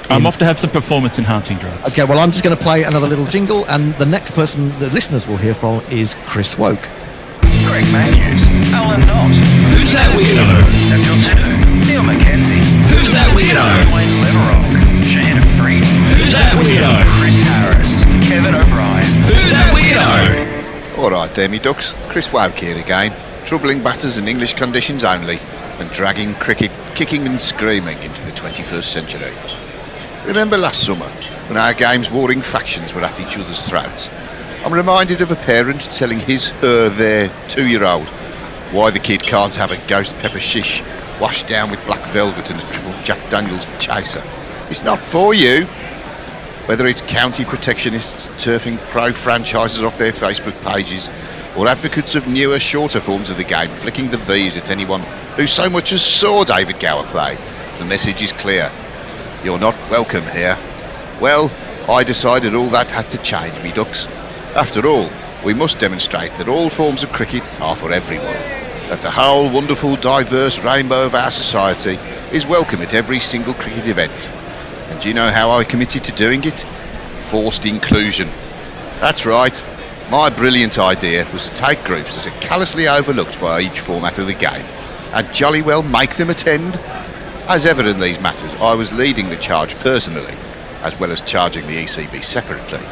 I'm off to have some performance-enhancing drugs. Okay. Well, I'm just going to play another little jingle, and the next person the listeners will hear from is Chris Woke. Greg Matthews, Alan Knott. Who's that weirdo? Daniel Tedder, Neil Mackenzie. Who's that weirdo? Wayne Leverock, Shannon Freed. Who's that weirdo? Chris Harris, Kevin O'Brien. Who's that weirdo? Alright there, me ducks. Chris Woke here again. Troubling batters in English conditions only, and dragging cricket kicking and screaming into the 21st century. Remember last summer, when our game's warring factions were at each other's throats? I'm reminded of a parent telling their 2-year-old why the kid can't have a ghost pepper shish washed down with black velvet and a triple Jack Daniels chaser. It's not for you. Whether it's county protectionists turfing pro franchises off their Facebook pages, or advocates of newer, shorter forms of the game flicking the V's at anyone who so much as saw David Gower play, the message is clear. You're not welcome here. Well, I decided all that had to change, me ducks. After all, we must demonstrate that all forms of cricket are for everyone, that the whole wonderful, diverse rainbow of our society is welcome at every single cricket event. And do you know how I committed to doing it? Forced inclusion. That's right. My brilliant idea was to take groups that are callously overlooked by each format of the game and jolly well make them attend. As ever in these matters, I was leading the charge personally, as well as charging the ECB separately.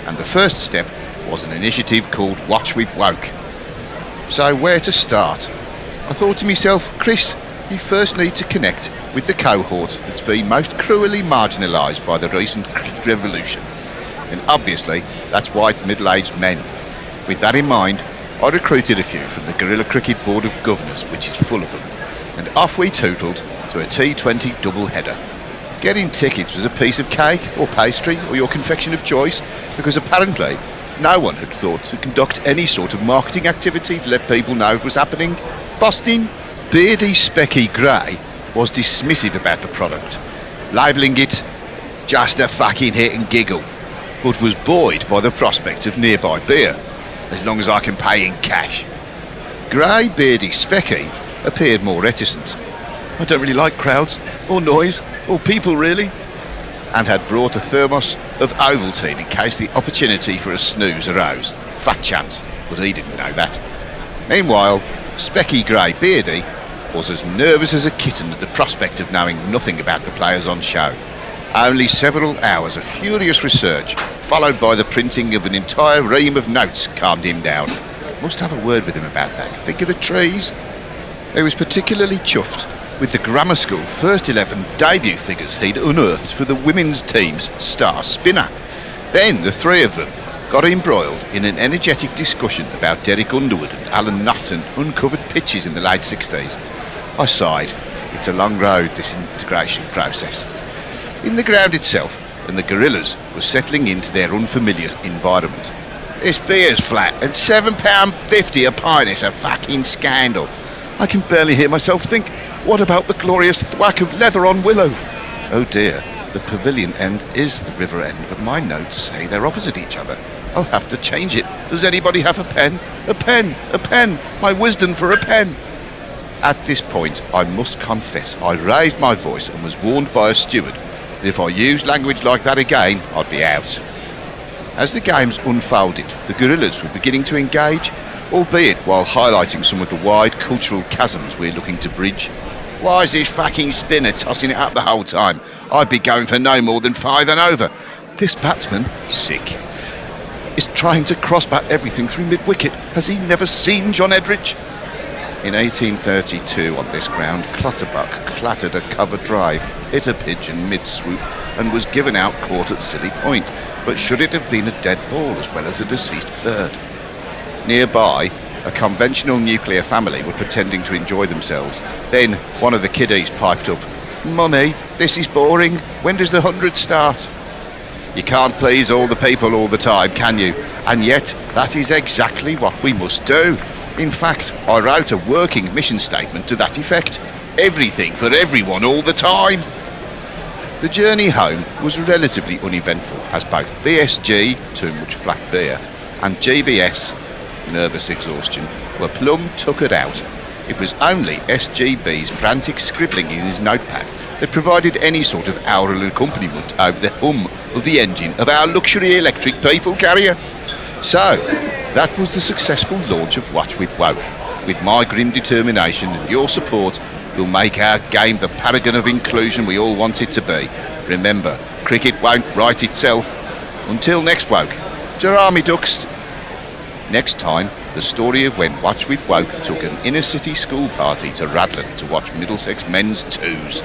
And the first step was an initiative called Watch with Woke. So where to start? I thought to myself, Chris, you first need to connect with the cohort that's been most cruelly marginalised by the recent cricket revolution. And obviously, that's white middle-aged men. With that in mind, I recruited a few from the Guerrilla Cricket Board of Governors, which is full of them, and off we tootled to a T20 double-header. Getting tickets was a piece of cake or pastry or your confection of choice, because apparently no one had thought to conduct any sort of marketing activity to let people know it was happening. Boston Beardy Specky Grey was dismissive about the product, labelling it just a fucking hit and giggle, but was buoyed by the prospect of nearby beer, as long as I can pay in cash. Grey Beardy Specky appeared more reticent. I don't really like crowds, or noise, or people really, and had brought a thermos of Ovaltine in case the opportunity for a snooze arose. Fat chance, but he didn't know that. Meanwhile, Specky Grey Beardy was as nervous as a kitten at the prospect of knowing nothing about the players on show. Only several hours of furious research, followed by the printing of an entire ream of notes, calmed him down. Must have a word with him about that. Think of the trees. He was particularly chuffed with the grammar school first 11 debut figures he'd unearthed for the women's team's star spinner. Then the three of them got embroiled in an energetic discussion about Derek Underwood and Alan Knott and uncovered pitches in the late 60s. I sighed. It's a long road, this integration process. In the ground itself, and the guerrillas were settling into their unfamiliar environment. This beer's flat, and £7.50 a pint is a fucking scandal. I can barely hear myself think. What about the glorious thwack of leather on Willow? Oh dear, the pavilion end is the river end, but my notes say they're opposite each other. I'll have to change it. Does anybody have a pen? A pen! A pen! My wisdom for a pen! At this point, I must confess, I raised my voice and was warned by a steward that if I used language like that again, I'd be out. As the games unfolded, the guerrillas were beginning to engage, albeit while highlighting some of the wide cultural chasms we're looking to bridge. Why is this fucking spinner tossing it up the whole time? I'd be going for no more than 5 and over. This batsman, sick, is trying to cross-bat everything through mid-wicket. Has he never seen John Edridge? In 1832 on this ground, Clutterbuck clattered a cover drive, hit a pigeon mid-swoop and was given out caught at Silly Point. But should it have been a dead ball as well as a deceased bird? Nearby, a conventional nuclear family were pretending to enjoy themselves. Then one of the kiddies piped up, "Mummy, this is boring. When does the 100 start?" You can't please all the people all the time, can you? And yet, that is exactly what we must do. In fact, I wrote a working mission statement to that effect. Everything for everyone all the time. The journey home was relatively uneventful, as both BSG, too much flat beer, and GBS, nervous exhaustion, were plumb tuckered out. It was only SGB's frantic scribbling in his notepad that provided any sort of aural accompaniment over the hum of the engine of our luxury electric people carrier. So, that was the successful launch of Watch with Woke. With my grim determination and your support, we'll make our game the paragon of inclusion we all want it to be. Remember, cricket won't right itself. Until next Woke, Jarami Duxt. Next time, the story of when Watch with Woke took an inner-city school party to Radland to watch Middlesex men's twos.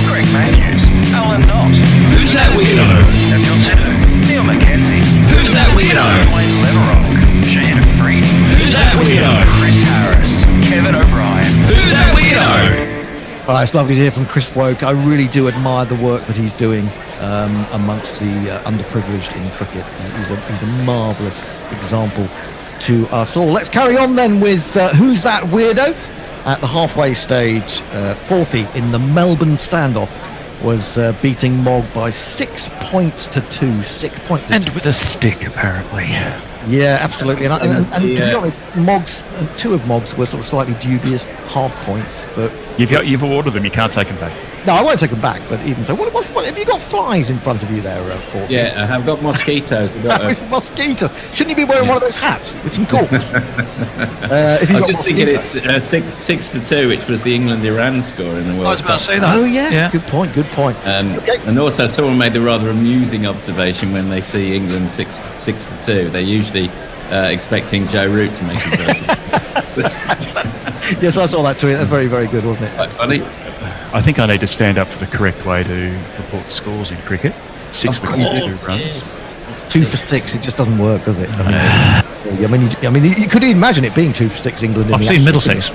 Greg Matthews, Alan Knott. Who's that weirdo? Daniel Tennant, Neil Mackenzie. Who's that weirdo? Wayne Leverock, Shane Freed. Who's that weirdo? Chris Harris, Kevin O'Brien. Who's that weirdo? It's lovely to hear from Chris Woke. I really do admire the work that he's doing amongst the underprivileged in cricket. He's a marvellous example to us all. Let's carry on then with Who's That Weirdo? At the halfway stage, Forthy in the Melbourne standoff was beating Mogg by 6 points to 2. 6 points to 2. And with a stick, apparently. Yeah, absolutely. And to be honest, two of Mogg's were sort of slightly dubious half points. But You've awarded them, you can't take them back. No, I won't take them back, but even so, what have you got flies in front of you there, Forthy? Yeah, I have got mosquitoes. It's a mosquito. Shouldn't you be wearing one of those hats with some corks? I was just thinking it's 6 for 2, which was the England-Iran score in the World Cup. I was about to say that. Oh, yes, yeah. Good point. And also, someone made the rather amusing observation when they see England 6 for 2. They're usually expecting Joe Root to make his version. Yes, I saw that tweet. That's very, very good, wasn't it? Quite funny. I think I need to stand up for the correct way to report scores in cricket. 6 for 2 runs. Yes. 2 for 6. It just doesn't work, does it? I mean, you could imagine it being 2 for 6 England. I've seen Middlesex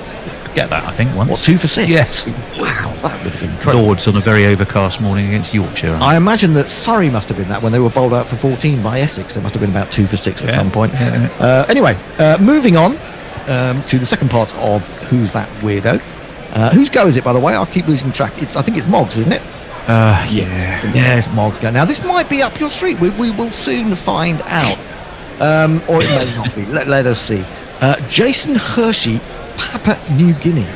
get that, I think, once. What, 2 for 6? Yes. Wow, that would have been incredible. Lords on a very overcast morning against Yorkshire. I imagine that Surrey must have been that when they were bowled out for 14 by Essex. There must have been about 2 for 6 at some point. Yeah. Anyway, moving on to the second part of Who's That Weirdo? Whose go is it, by the way? I'll keep losing track. I think it's Mogg's, isn't it? Yeah, it's Mogg's go. Now, this might be up your street. We will soon find out. Or it may not be. Let us see. Jason Hershey, Papua New Guinea.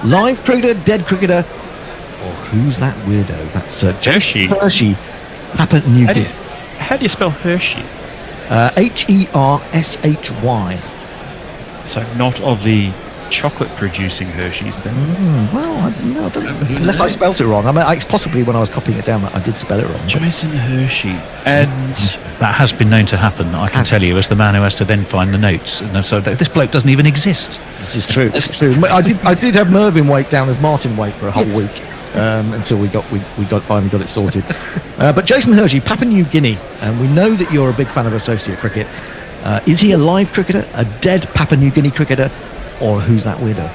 Live cricketer, dead cricketer, or who's that weirdo? That's Jason Hershey, Papua New Guinea. How do you spell Hershey? Hershy. So not of the chocolate-producing Hershey's, then? No, I don't, unless I spelt it wrong. I mean, possibly when I was copying it down, that I did spell it wrong. Jason Hershey, and that has been known to happen. I can tell you, as the man who has to then find the notes. And so this bloke doesn't even exist. This is true. I did have Mervyn Wake down as Martin Wake for a whole week until we finally got it sorted. But Jason Hershey, Papua New Guinea, and we know that you're a big fan of associate cricket. Is he a live cricketer, a dead Papua New Guinea cricketer, or who's that weirdo?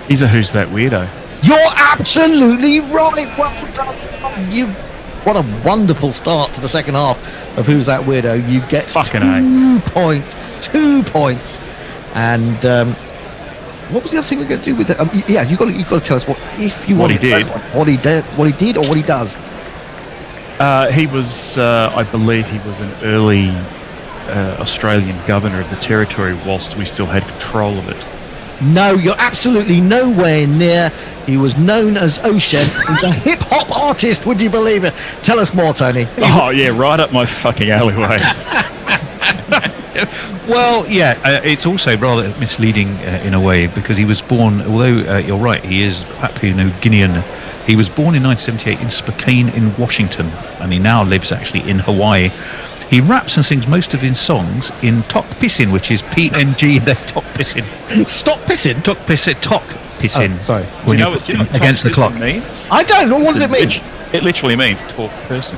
He's a who's that weirdo. You're absolutely right. Well done. What a wonderful start to the second half of Who's That Weirdo, you get Fucking 2 points. 2 points. And what was the other thing we're going to do with it? Yeah, you've got to tell us what he did, or what he does. He was, I believe, he was an early Australian governor of the territory whilst we still had control of it. No, you're absolutely nowhere near. He was known as Ocean. He's a hip-hop artist, would you believe it? Tell us more, Tony. Oh, yeah, right up my fucking alleyway. Well, yeah, it's also rather misleading in a way, because he was born, although you're right, he is Papua New Guinean. He was born in 1978 in Spokane in Washington, and he now lives actually in Hawaii. He raps and sings most of his songs in Tok Pisin, which is PNG, that's Tok Pisin. Stop pissing? Tok Pisin. Oh, sorry. When do you know what against the clock. means? I don't know. What does it mean? It literally means talk person.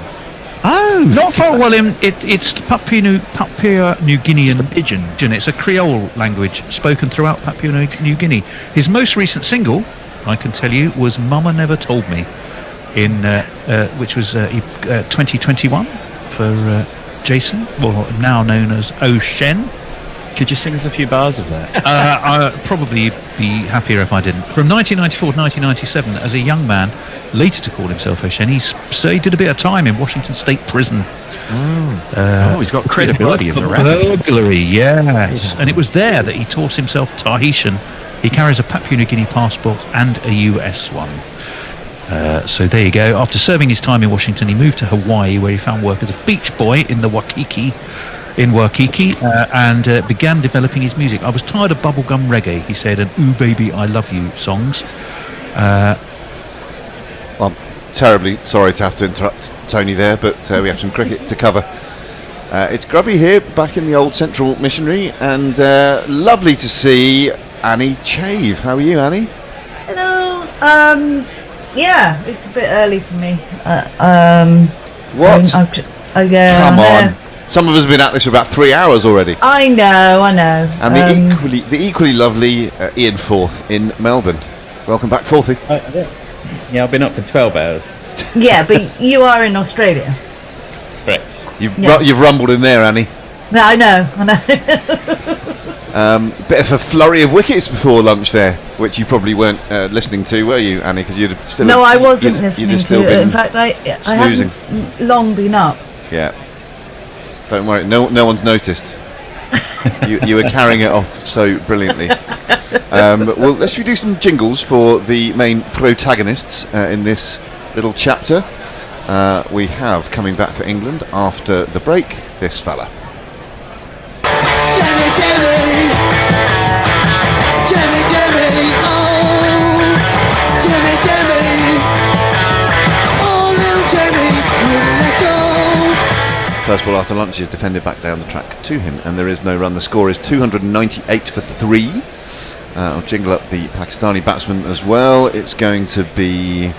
Oh, not for well. It's Papua New Guinean pigeon. It's a Creole language spoken throughout Papua New Guinea. His most recent single, I can tell you, was "Mama Never Told Me," which was 2021 for Jason, well, now known as Ocean. Could you sing us a few bars of that? I'd probably be happier if I didn't. From 1994 to 1997, as a young man, later to call himself Ocean, he did a bit of time in Washington State Prison. He's got credibility as a rapper. Burglary, yes. And it was there that he taught himself Tahitian. He carries a Papua New Guinea passport and a US one. So there you go. After serving his time in Washington, he moved to Hawaii, where he found work as a beach boy in the Waikiki, and began developing his music. I was tired of bubblegum reggae, he said, and "Ooh Baby, I Love You" songs. I'm terribly sorry to have to interrupt Tony there, but we have some cricket to cover. It's Grubby here, back in the old Central Missionary, and lovely to see Annie Chave. How are you, Annie? Hello. Yeah, it's a bit early for me. What? Yeah, come on. Some of us have been at this for about 3 hours already. I know. And the equally lovely Ian Forth in Melbourne. Welcome back, Forthy. Yeah, I've been up for 12 hours. Yeah, but you are in Australia. Correct. You've rumbled in there, Annie. No, I know. Bit of a flurry of wickets before lunch there, which you probably weren't listening to, were you, Annie? Because you'd still. No, I wasn't listening to it. In fact, I snoozing. haven't long been up. Yeah. Don't worry, no one's noticed. you were carrying it off so brilliantly. Well, let's do some jingles for the main protagonists in this little chapter. We have, coming back for England after the break, this fella. First ball after lunch is defended back down the track to him, and there is no run. The score is 298 for 3. I'll jingle up the Pakistani batsman as well. It's going to be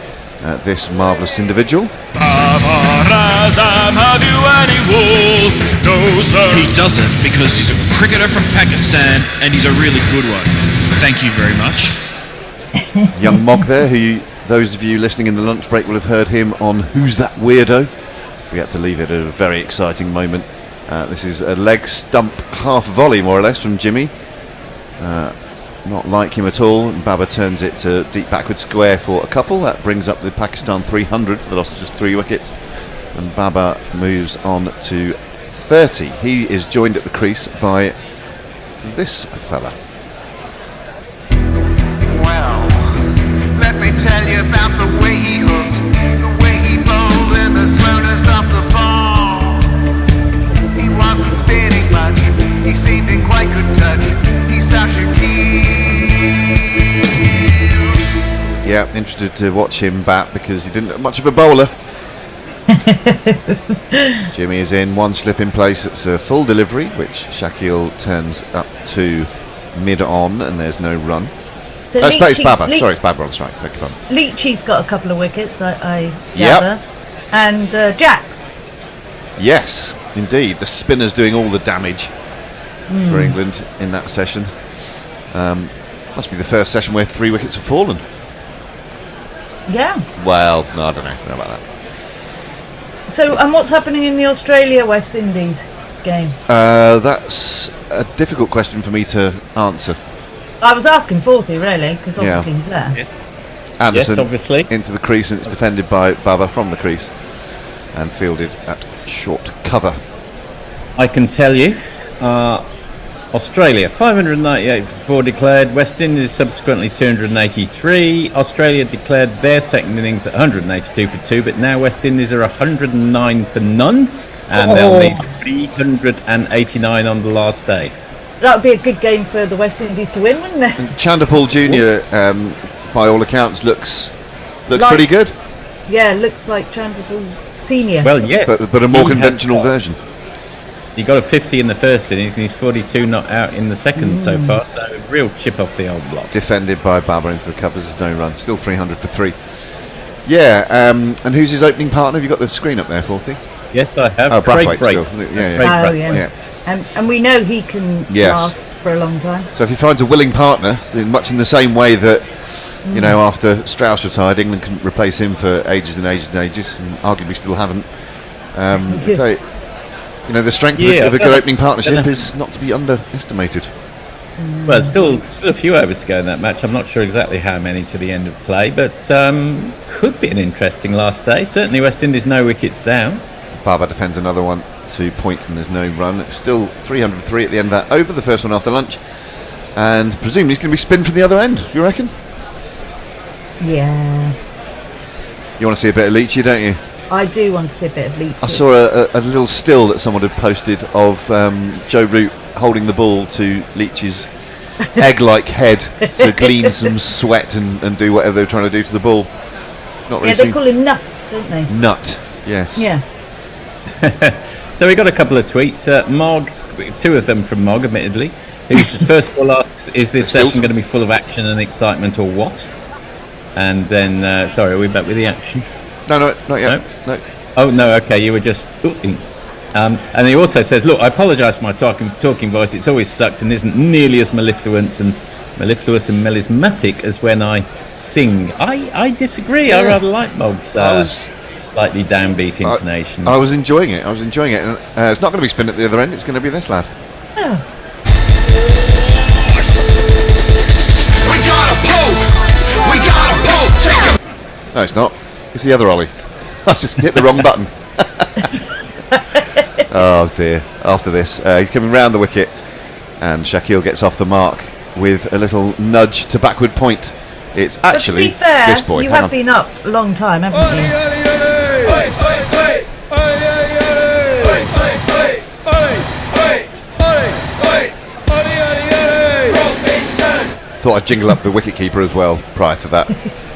this marvellous individual. Babar Azam, have you any wool? No, sir. He doesn't, because he's a cricketer from Pakistan, and he's a really good one. Thank you very much. Young Mog there, who those of you listening in the lunch break will have heard him on Who's That Weirdo? We had to leave it at a very exciting moment. This is a leg stump half volley, more or less, from Jimmy. Not like him at all. Babar turns it to deep backward square for a couple. That brings up the Pakistan 300 for the loss of just 3 wickets. And Babar moves on to 30. He is joined at the crease by this fella. Well, let me tell you about the way he hooked, the way he bowled, and the slowness of the ball. He wasn't spinning much, he seemed in quite good touch. He's Shaqeel. Yeah, interested to watch him bat because he didn't look much of a bowler. Jimmy is in, one slip in place. It's a full delivery, which Shaqeel turns up to mid-on, and there's no run. So it's Babar. Sorry, it's Babar on strike. Beg your pardon. Leachy's got a couple of wickets, I gather. And Jacks. Yes, indeed. The spinner's doing all the damage for England in that session. Must be the first session where 3 wickets have fallen. Yeah. Well, no, I don't know about that. So, and what's happening in the Australia-West Indies game? That's a difficult question for me to answer. I was asking Forthy, really, because obviously he's there. Yes. Anderson Yes, obviously. into the crease, and it's defended by Babar from the crease and fielded at short cover. I can tell you, Australia 598 for 4 declared, West Indies subsequently 283. Australia declared their second innings at 182 for 2, but now West Indies are 109 for none, and they'll need 389 on the last day. That would be a good game for the West Indies to win, wouldn't it? Chanderpaul Jr., by all accounts, looks Like- pretty good. Yeah, looks like Chanderpaul Senior. Well, yes. But a more He has conventional got- version. He got a 50 in the first innings, and he's 42 not out in the second so far, so real chip off the old block. Defended by Babar into the covers, there's no run. Still 300 for 3. Yeah, and who's his opening partner? Have you got the screen up there, Forthy? Yes, I have. Oh, Craig Braithwaite still. Yeah. Oh, yeah. And we know he can Yes. last for a long time. So if he finds a willing partner, much in the same way that, you know, after Strauss retired, England can replace him for ages and ages and ages, and arguably still haven't. They, you know, the strength of a good opening partnership is not to be underestimated. Well, still a few overs to go in that match. I'm not sure exactly how many to the end of play, but could be an interesting last day. Certainly West Indies no wickets down. Babar defends another one to point, and there's no run. It's still 303 at the end of that over, the first one after lunch, and presumably he's going to be spin from the other end, you reckon? Yeah. You want to see a bit of Leachy, don't you? I do want to see a bit of Leach. I saw a little still that someone had posted of Joe Root holding the ball to Leach's egg-like head to glean some sweat and do whatever they were trying to do to the ball. Not really. Yeah, they call him Nut, don't they? Nut, yes. Yeah. So we got a couple of tweets. Mog, 2 of them from Mog, admittedly, who's first of all asks, is this session going to be full of action and excitement or what? And then, sorry, are we back with the action? No, not yet. No. Oh, no, okay, you were just... and he also says, look, I apologise for my talking voice. It's always sucked and isn't nearly as mellifluous and melismatic as when I sing. I disagree. I rather like Mog's slightly downbeat intonation. I was enjoying it. And, it's not going to be spin at the other end. It's going to be this lad. Oh. We got a poke. Take a... No, it's not. It's the other Ollie. I just hit the wrong button. Oh dear. After this, he's coming round the wicket, and Shaqeel gets off the mark with a little nudge to backward point. It's actually but to be fair, this boy. you have been up a long time, haven't you? Thought I'd jingle up the wicket-keeper as well prior to that.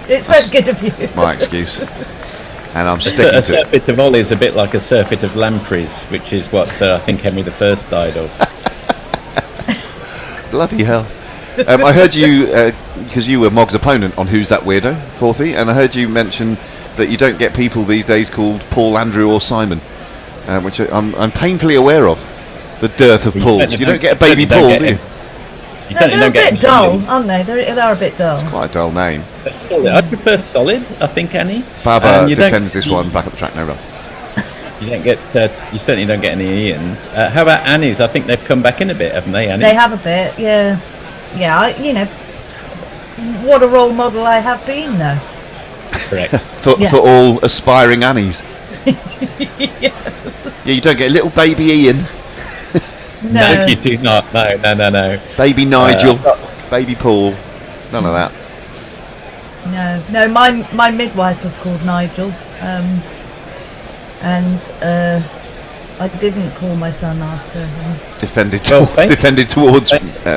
It's very good of you. My excuse. And I'm sticking to a it. surfeit of Ollie is a bit like a surfeit of lampreys, which is what I think Henry I died of. Bloody hell. I heard you, because you were Mog's opponent on Who's That Weirdo, Forthy, and I heard you mention that you don't get people these days called Paul, Andrew or Simon, which I'm painfully aware of, the dearth of Pauls. You don't get a baby Paul, do you? You certainly they're don't a get bit dull, aren't they? They are a bit dull. Quite a dull name. Solid. I'd prefer solid, I think, Annie. Babar defends this one back at the track, no run. You don't get. You certainly don't get any Ians. How about Annie's? I think they've come back in a bit, haven't they, Annie? They have a bit, yeah. Yeah, you know, what a role model I have been, though. Correct. For all aspiring Annies. Yeah, you don't get a little baby Ian. No, you do not. No. Baby Nigel, baby Paul, none of that. No. My midwife was called Nigel, and I didn't call my son after him. Defended towards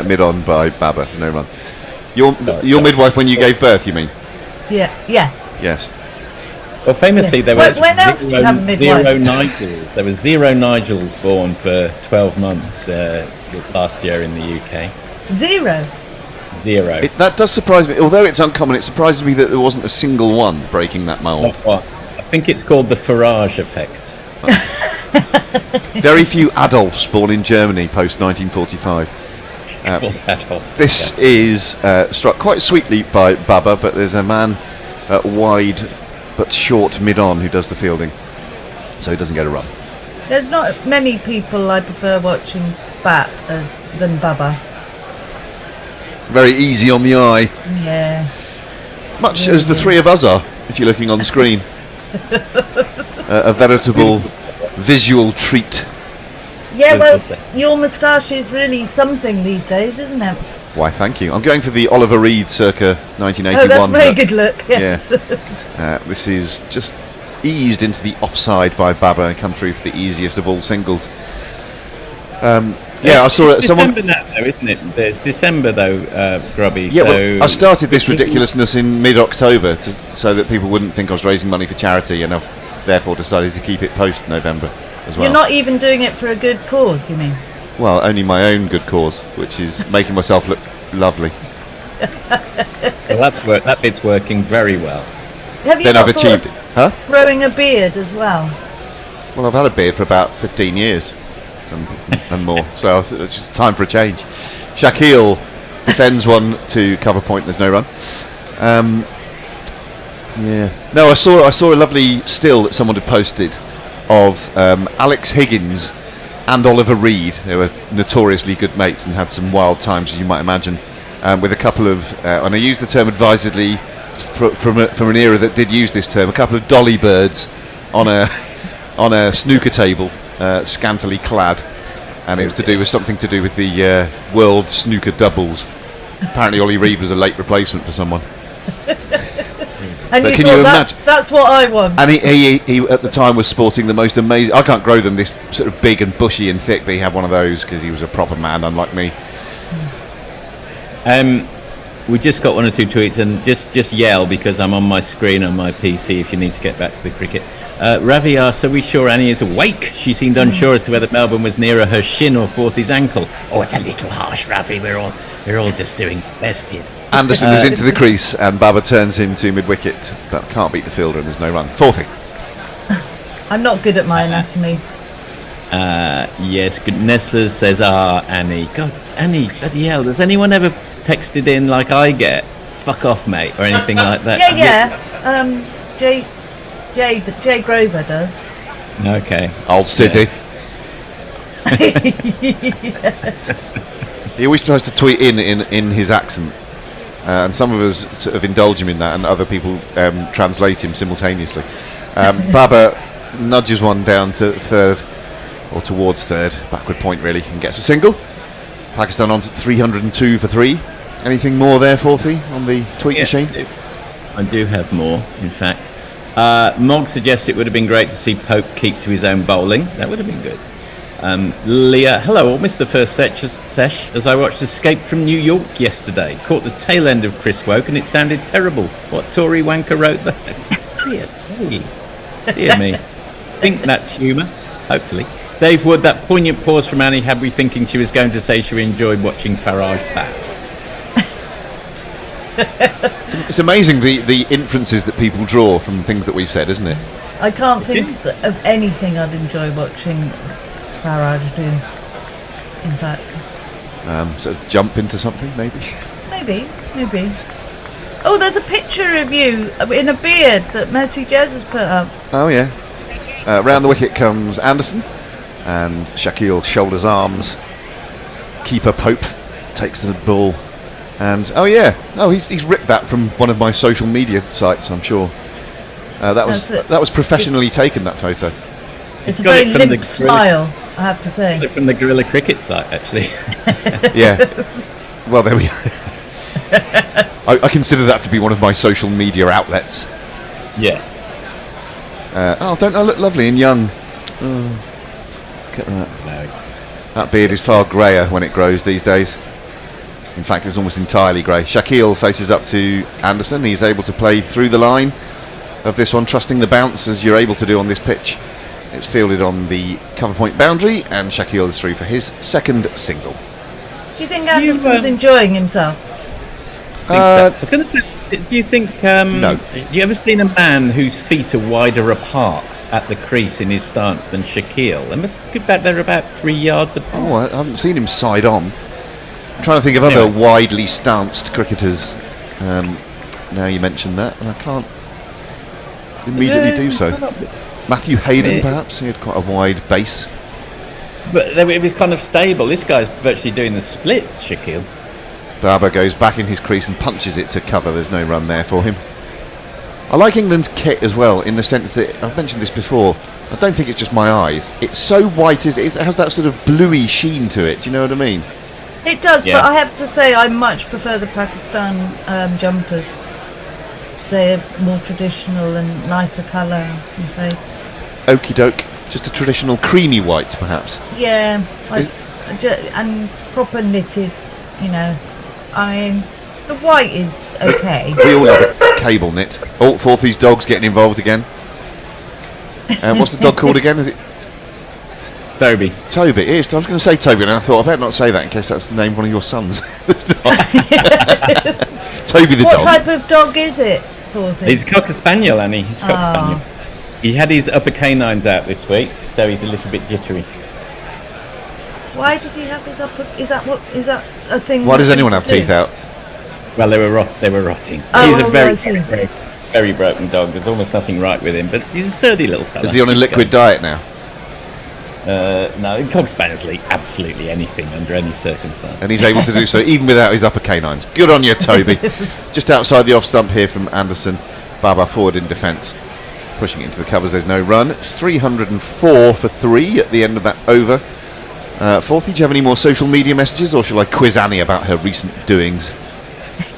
mid-on by Babar, no run. Your midwife when you gave birth, you mean? Yeah. Yes. Well, famously, there were when else do you have a midwife? 0 Nigels. There were 0 Nigels born for 12 months last year in the UK. 0. That does surprise me. Although it's uncommon, it surprises me that there wasn't a single one breaking that mould. I think it's called the Farage effect. Very few Adolfs born in Germany post 1945. This is struck quite sweetly by Babar, but there's a man wide but short mid-on who does the fielding. so he doesn't get a run. There's not many people I prefer watching bat than Babar. Very easy on the eye. Yeah. Much as the three of us are, if you're looking on the screen. A veritable visual treat. Yeah, well, your moustache is really something these days, isn't it? Why, thank you. I'm going for the Oliver Reed circa 1981. Oh, that's a very good look, yes. Yeah. This is just eased into the offside by Babar and come through for the easiest of all singles. I saw it. December now, though, isn't it? It's December, though, Grubby. Yeah, so well, I started this ridiculousness in mid-October so that people wouldn't think I was raising money for charity, and I've therefore decided to keep it post-November as well. You're not even doing it for a good cause, you mean? Well, only my own good cause, which is making myself look lovely. Well, that bit's working very well. Have you Then I've achieved it. Huh? Growing a beard as well? Well, I've had a beard for about 15 years and more, so it's just time for a change. Shaqeel defends one to cover point. There's no run. No, I saw a lovely still that someone had posted of Alex Higgins and Oliver Reed. They were notoriously good mates and had some wild times, as you might imagine, with a couple of, and I use the term advisedly from an era that did use this term, a couple of dolly birds on a snooker table, scantily clad, and it was something to do with the World Snooker Doubles. Apparently Ollie Reed was a late replacement for someone. And but you thought that's what I want. And he at the time was sporting the most amazing. I can't grow them this sort of big and bushy and thick, but he had one of those because he was a proper man, unlike me. We just got one or two tweets, and just yell because I'm on my screen on my PC if you need to get back to the cricket. Ravi asked, "Are we sure Annie is awake? She seemed unsure as to whether Melbourne was nearer her shin or Forthy's ankle." Oh, it's a little harsh, Ravi. We're all just doing best here. Anderson is into the crease and Babar turns him to mid-wicket, but can't beat the fielder and there's no run. Forthy. I'm not good at my anatomy. Yes, good. Nestler says, Annie. God, Annie, bloody hell. Has anyone ever texted in like I get? Fuck off, mate, or anything like that? Yeah. Jay Grover does. Okay. Old Sydney. He always tries to tweet in his accent. And some of us sort of indulge him in that, and other people translate him simultaneously. Babar nudges one down to third, or towards third, backward point really, and gets a single. Pakistan on to 302 for 3. Anything more there, Forthy, on the tweet machine? I do have more, in fact. Mog suggests it would have been great to see Pope keep to his own bowling. That would have been good. Leah, hello, I missed the first sesh as I watched Escape from New York yesterday. Caught the tail end of Chris Woke and it sounded terrible. What Tory wanker wrote that? Dear me. I think that's humour, hopefully. Dave Wood, that poignant pause from Annie had me thinking she was going to say she enjoyed watching Farage bat. It's amazing the inferences that people draw from things that we've said, isn't it? I can't think of anything I'd enjoy watching Farage do, in fact. So jump into something, maybe? Maybe. Oh, there's a picture of you in a beard that Mercy Jez has put up. Oh, yeah. Round the wicket comes Anderson, and Shaqeel shoulders arms. Keeper Pope takes the ball, and he's ripped that from one of my social media sites, I'm sure. That was professionally taken, that photo. It's a very limp smile, I have to say. From the Gorilla Cricket site, actually. Yeah. Well, there we are. I consider that to be one of my social media outlets. Yes. Don't I look lovely and young? Look at that. No. That beard is far greyer when it grows these days. In fact, it's almost entirely grey. Shaqeel faces up to Anderson. He's able to play through the line of this one, trusting the bounce as you're able to do on this pitch. It's fielded on the cover point boundary, and Shaqeel is through for his second single. Do you think Anderson's enjoying himself? I was going to say, do you think... no. Have you ever seen a man whose feet are wider apart at the crease in his stance than Shaqeel? They must be back there about 3 yards apart. Oh, I haven't seen him side on. I'm trying to think of other widely stanced cricketers. Now you mention that, and I can't immediately do so. Matthew Hayden, perhaps. He had quite a wide base. But it was kind of stable. This guy's virtually doing the splits, Shaqeel. Babar goes back in his crease and punches it to cover. There's no run there for him. I like England's kit as well, in the sense that, I've mentioned this before, I don't think it's just my eyes. It's so white, it has that sort of bluey sheen to it. Do you know what I mean? It does, but I have to say I much prefer the Pakistan jumpers. They're more traditional and nicer colour, I'm afraid. Okie doke. Just a traditional creamy white, perhaps. Yeah, and proper knitted, you know. I mean, the white is okay. We all have a cable knit. Oh, Forthy's dog's getting involved again. What's the dog called again? Is it Toby? Toby. It is. I was going to say Toby, and I thought I better not say that in case that's the name of one of your sons. Toby the dog. What type of dog is it, Forthy? He's a Cocker Spaniel, Annie. He's a Cocker Spaniel. He had his upper canines out this week, so he's a little bit jittery. Why did he have his upper? Is that a thing? Why does anyone have teeth out? Well, they were rotting. Oh, He's a very broken dog. There's almost nothing right with him, but he's a sturdy little fella. Is he on a liquid diet now? No, Cocker Spaniels eat absolutely anything under any circumstance. And he's able to do so even without his upper canines. Good on you, Toby. Just outside the off stump here from Anderson. Babar forward in defence. Pushing it into the covers, there's no run. It's 304 for 3 at the end of that over. Forthy, do you have any more social media messages, or shall I quiz Annie about her recent doings?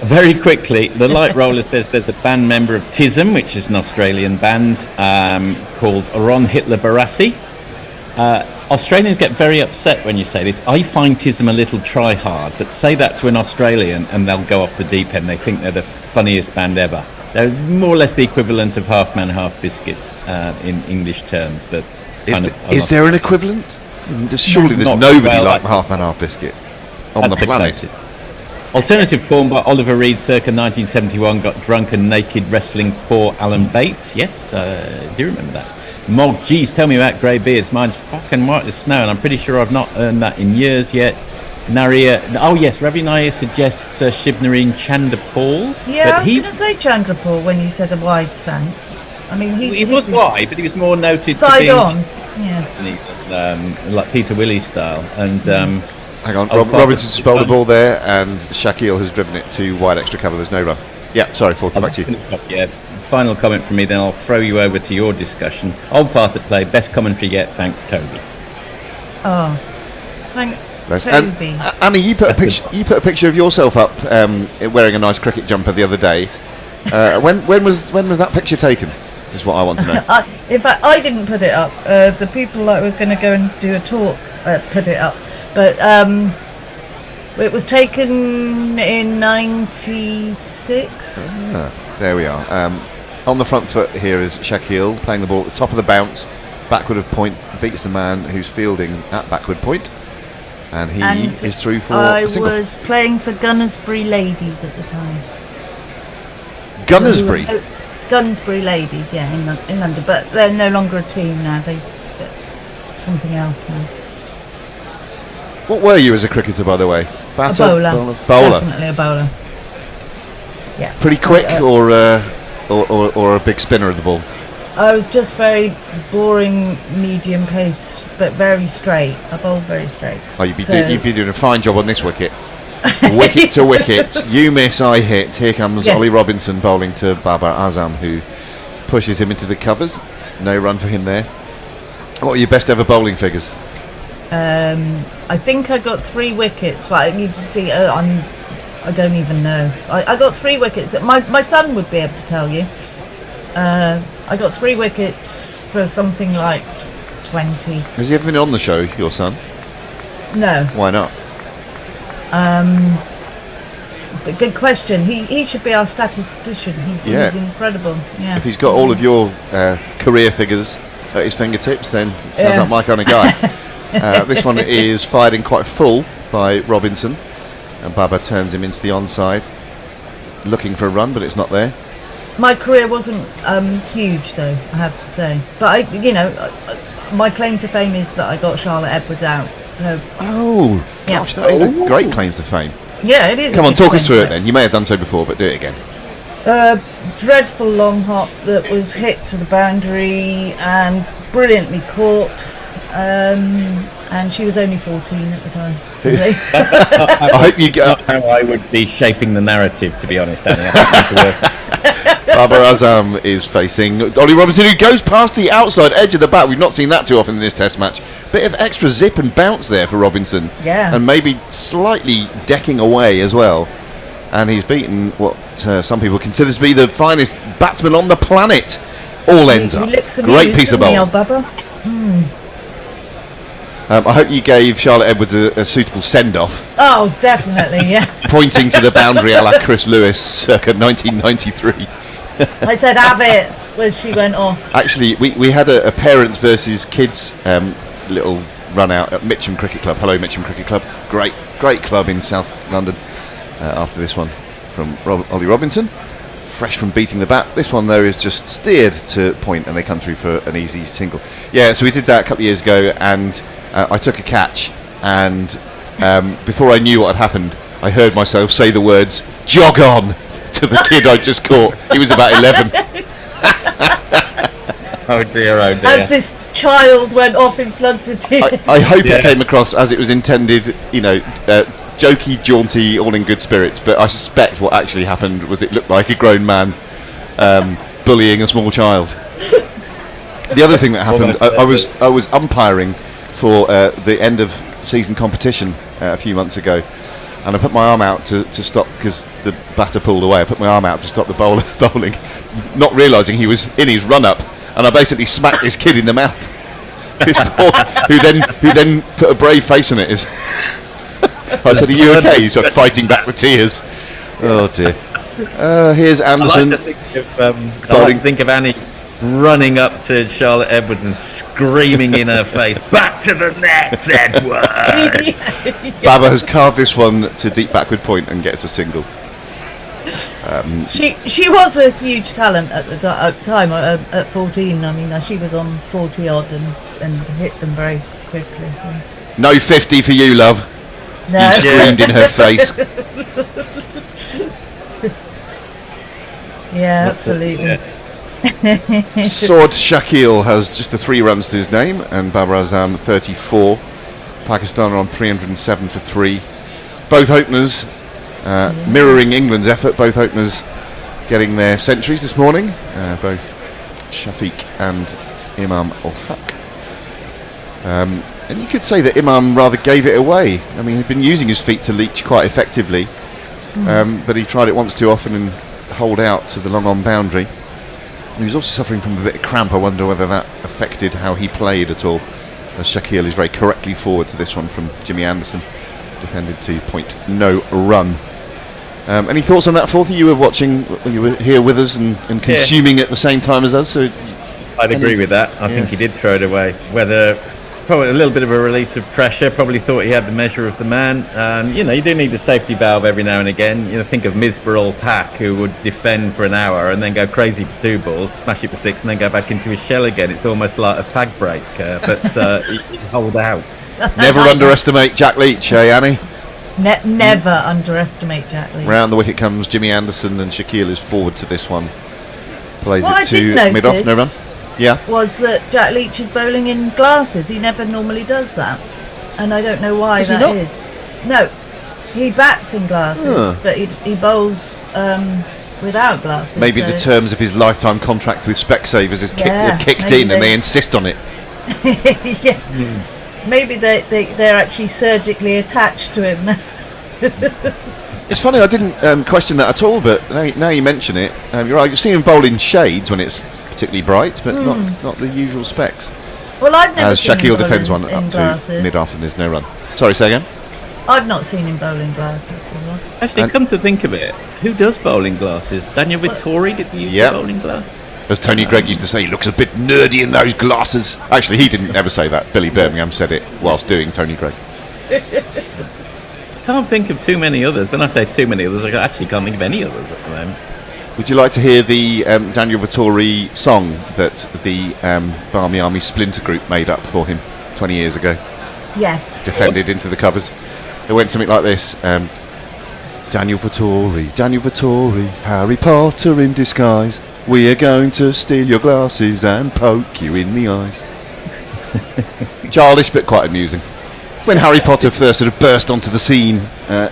Very quickly, the light roller says there's a band member of TISM, which is an Australian band called Ron Hitler Barassi. Australians get very upset when you say this. I find TISM a little try-hard, but say that to an Australian and they'll go off the deep end. They think they're the funniest band ever. They're more or less the equivalent of Half Man, Half Biscuit in English terms, but is there an equivalent? Surely there's nobody like Half Man, Half Biscuit on the planet. Alternative Corn by Oliver Reed circa 1971 got drunk and naked wrestling poor Alan Bates. Yes, do you remember that? Mog, geez, tell me about grey beards. Mine's fucking white as snow, and I'm pretty sure I've not earned that in years yet. Naria, oh yes, Ravi Nair suggests Shivnarine Chandrapal. Yeah, I was going to say Chandrapal when you said a wide stance. I mean, he was wide, but he was more noted side for being on. Yeah. Like Peter Willey style. And hang on, Robinson spelled the ball there, and Shaqeel has driven it to wide extra cover. There's no run. Yeah, sorry, Forty, back to you. Yeah, final comment from me, then I'll throw you over to your discussion. Old fart at play, best commentary yet, thanks, Toby. Oh, thanks. Toby. Annie, you put a picture of yourself up wearing a nice cricket jumper the other day. When was that picture taken? Is what I want to know. In fact, I didn't put it up. The people that were going to go and do a talk put it up, but it was taken in '96. There we are. On the front foot here is Shaqeel playing the ball at the top of the bounce, backward of point, beats the man who's fielding at backward point. And he is through for a single. I was playing for Gunnersbury Ladies at the time. Gunnersbury? Gunnersbury Ladies, yeah, in London. But they're no longer a team now. They're something else now. What were you as a cricketer, by the way? Batter? A bowler. Definitely a bowler. Yeah. Pretty quick, or a big spinner of the ball? I was just very boring, medium pace, but very straight. I bowled very straight. Oh, you'd be doing a fine job on this wicket. Wicket to wicket, you miss, I hit. Here comes Ollie Robinson bowling to Babar Azam, who pushes him into the covers. No run for him there. What are your best ever bowling figures? I think I got 3 wickets. Well, I need to see. I don't even know. I got 3 wickets. My son would be able to tell you. I got 3 wickets for something like 20. Has he ever been on the show, your son? No. Why not? But good question. He should be our statistician. He's incredible. Yeah. If he's got all of your career figures at his fingertips, then sounds like my kind of guy. This one is fired in quite full by Robinson, and Babar turns him into the onside, looking for a run, but it's not there. My career wasn't huge, though, I have to say. But my claim to fame is that I got Charlotte Edwards out. So. Oh, gosh, that is a great claim to fame. Yeah, it is. Come on, talk us through it then. You may have done so before, but do it again. A dreadful long hop that was hit to the boundary and brilliantly caught. And she was only 14 at the time. I hope you That's not how I would be shaping the narrative, to be honest, Danny. Babar Azam is facing Ollie Robinson, who goes past the outside edge of the bat. We've not seen that too often in this Test match. Bit of extra zip and bounce there for Robinson. Yeah. And maybe slightly decking away as well. And he's beaten what some people consider to be the finest batsman on the planet. All ends up. Great piece of bowling. I hope you gave Charlotte Edwards a suitable send-off. Oh, definitely, yeah. Pointing to the boundary a la Chris Lewis circa 1993. I said, have it, when she went off. Actually, we had a parents versus kids little run out at Mitcham Cricket Club. Hello, Mitcham Cricket Club. Great club in South London. After this one from Ollie Robinson. Fresh from beating the bat. This one, though, is just steered to point and they come through for an easy single. Yeah, so we did that a couple of years ago and I took a catch and before I knew what had happened, I heard myself say the words, "Jog on," to the kid I just caught. He was about 11. Oh dear. As this child went off in floods of tears. I hope it came across as it was intended, jokey, jaunty, all in good spirits, but I suspect what actually happened was it looked like a grown man bullying a small child. The other thing that happened, I was umpiring for the end of season competition a few months ago, and I put my arm out to stop because the batter pulled away. I put my arm out to stop the bowler bowling, not realising he was in his run-up, and I basically smacked this kid in the mouth. who then put a brave face on it. I said, "Are you okay?" He's like fighting back the tears. Oh dear. Here's Anderson. I like to think of Annie running up to Charlotte Edwards and screaming in her face, "Back to the nets, Edward!" Baba has carved this one to deep backward point and gets a single. She was a huge talent at the time. At 14, I mean, she was on 40 odd and hit them very quickly. So. No 50 for you, love. No. You screamed in her face. Yeah, absolutely. Sword Shaqeel has just the 3 runs to his name, and Babar Azam 34. Pakistan are on 307 for 3. Both openers mirroring England's effort. Both openers getting their centuries this morning. Both Shafiq and Imam al-Haq. And you could say that Imam rather gave it away. I mean, he'd been using his feet to leach quite effectively, but he tried it once too often and holed out to the long-on boundary. He was also suffering from a bit of cramp. I wonder whether that affected how he played at all, as Shaqeel is very correctly forward to this one from Jimmy Anderson, defended to point no run. Any thoughts on that, Forthy? You were watching, you were here with us and consuming at the same time as us, so I'd agree with that. I think he did throw it away. Probably a little bit of a release of pressure. Probably thought he had the measure of the man. You do need a safety valve every now and again. Think of Misbah or PAK, who would defend for an hour and then go crazy for 2 balls, smash it for 6, and then go back into his shell again. It's almost like a fag break, but he'd hold out. Never underestimate Jack Leach, Annie? Never underestimate Jack Leach. Round the wicket comes Jimmy Anderson, and Shaqeel is forward to this one. Plays What I it to did mid-off, no run. Yeah. Was that Jack Leach is bowling in glasses. He never normally does that, and I don't know why Is he that not? is. No, he bats in glasses, but he bowls without glasses. Maybe so. the terms of his lifetime contract with Specsavers has kicked in, and they insist on it. Yeah. Maybe they're actually surgically attached to him. It's funny, I didn't question that at all, but now you mention it, you're right. You've seen him bowl in shades when it's particularly bright, but not the usual specs. Well, I've never as seen Shaqeel him defends bowl one in up glasses. to mid-off and there's no run. Sorry, say again? I've not seen him bowl in glasses before. Actually, come to think of it, who does bowling glasses? Daniel Vittori did use the bowling glasses? As Tony Gregg used to say, he looks a bit nerdy in those glasses. Actually, he didn't ever say that. Billy Birmingham said it whilst doing Tony Gregg. Can't think of too many others. When I say too many others, I actually can't think of any others at the moment. Would you like to hear the Daniel Vittori song that the Barmy Army Splinter Group made up for him 20 years ago? Yes. Defended into the covers. It went something like this. Daniel Vittori, Harry Potter in disguise. We are going to steal your glasses and poke you in the eyes. Childish, but quite amusing. When Harry Potter first sort of burst onto the scene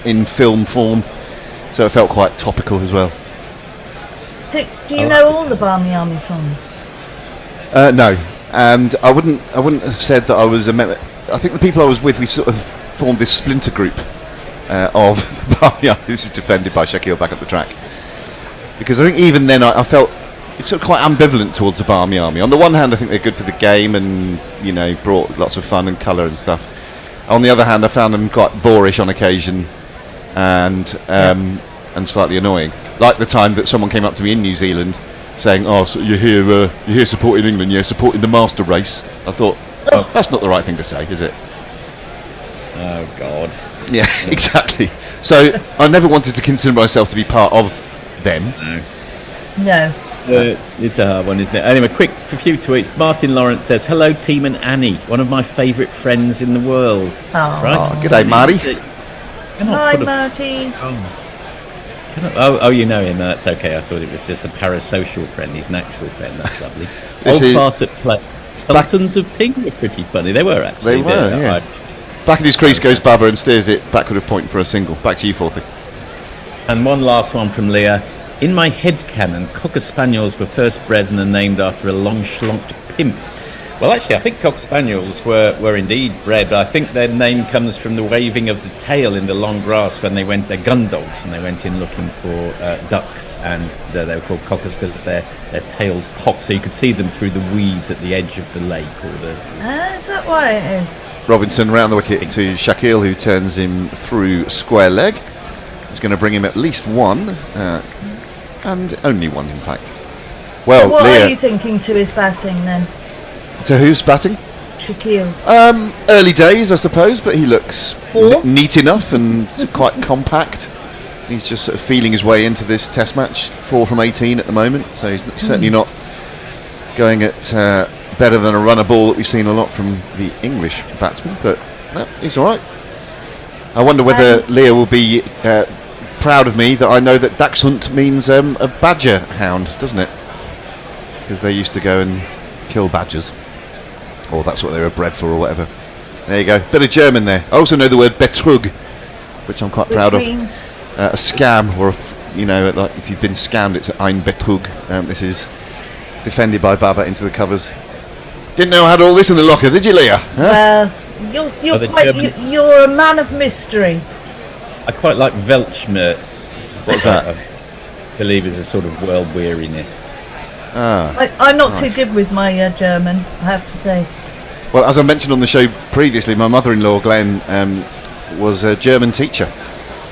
in film form, so it felt quite topical as well. Do you know all the Barmy Army songs? No, and I wouldn't have said that I was a member. I think the people I was with, we sort of formed this splinter group of Barmy Army. This is defended by Shaqeel back at the track, because I think even then I felt it's sort of quite ambivalent towards the Barmy Army. On the one hand, I think they're good for the game and brought lots of fun and colour and stuff. On the other hand, I found them quite boorish on occasion and slightly annoying. Like the time that someone came up to me in New Zealand saying, "Oh, so you're here supporting England, you're supporting the master race." I thought, that's not the right thing to say, is it? Oh God. Yeah, exactly. So I never wanted to consider myself to be part of them. No. It's a hard one, isn't it? Anyway, quick few tweets. Martin Lawrence says, "Hello, team and Annie, one of my favourite friends in the world." Oh, right. G'day, Marty. Hi, Marty. Oh, you know him. That's okay. I thought it was just a parasocial friend. He's an actual friend. That's lovely. This Old fart at play. Sultans of Ping were pretty funny. They were actually. They were, yeah. Back in his crease goes Babar and steers it backward a point for a single. Back to you, 40. And one last one from Leah. In my headcanon, Cocker Spaniels were first bred and are named after a long-schlonked pimp. Well, actually, I think Cocker Spaniels were indeed bred, but I think their name comes from the waving of the tail in the long grass when they went, they're gun dogs, and they went in looking for ducks, and they were called cockers because their tails cocked, so you could see them through the weeds at the edge of the lake. Is that why it is? Robinson round the wicket to Shaqeel, who turns him through square leg. He's going to bring him at least one. And only one, in fact. Well, what Leah, are you thinking to his batting then? To who's batting? Shaqeel. Early days, I suppose, but he looks neat enough and quite compact. He's just sort of feeling his way into this Test match. 4 from 18 at the moment, so he's certainly not going at better than a runner ball that we've seen a lot from the English batsmen. But no, he's all right. I wonder whether Leah will be proud of me that I know that Dachshund means a badger hound, doesn't it? Because they used to go and kill badgers, or that's what they were bred for, or whatever. There you go, bit of German there. I also know the word Betrug, which I'm quite proud of. A scam, or like if you've been scammed, it's ein Betrug. This is defended by Babar into the covers. Didn't know I had all this in the locker, did you, Leah? Huh? Well, you're a man of mystery. I quite like Weltschmerz. What's that? I believe is a sort of world weariness. I'm not too good with my German, I have to say. Well, as I mentioned on the show previously, my mother-in-law, Glenn, was a German teacher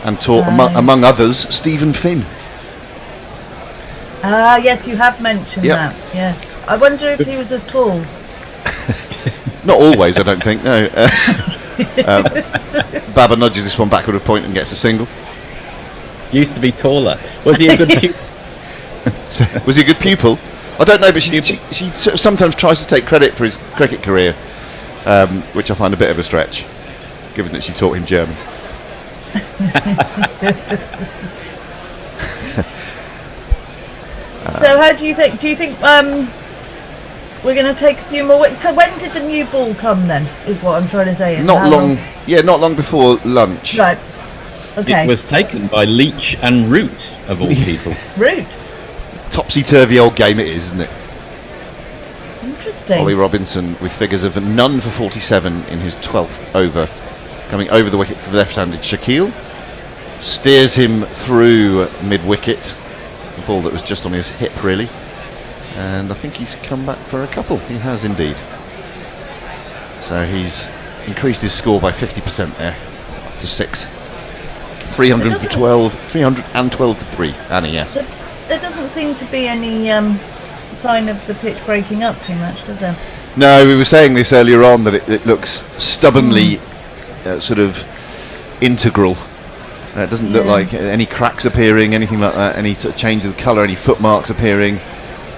and taught, among others, Stephen Finn. Yes, you have mentioned that, yeah. I wonder if he was as tall. Not always, I don't think, no. Babar nudges this one backward a point and gets a single. Used to be taller. Was he a good pupil? Was he a good pupil? I don't know, but she sometimes tries to take credit for his cricket career, which I find a bit of a stretch, given that she taught him German. So how do you think? Do you think we're going to take a few more weeks? So when did the new ball come then? Is what I'm trying to say. Not long. Yeah, not long before lunch. Right. Okay. It was taken by Leach and Root, of all people. Root. Topsy-turvy old game it is, isn't it? Interesting. Ollie Robinson with figures of none for 47 in his 12th over, coming over the wicket for the left-handed Shaqeel. Steers him through mid-wicket. A ball that was just on his hip, really. And I think he's come back for a couple. He has indeed. So he's increased his score by 50% there to 6. 312 to 3. Annie, yes. There doesn't seem to be any sign of the pitch breaking up too much, does there? No, we were saying this earlier on that it looks stubbornly sort of integral. It doesn't look like any cracks appearing, anything like that, any sort of change of the colour, any footmarks appearing.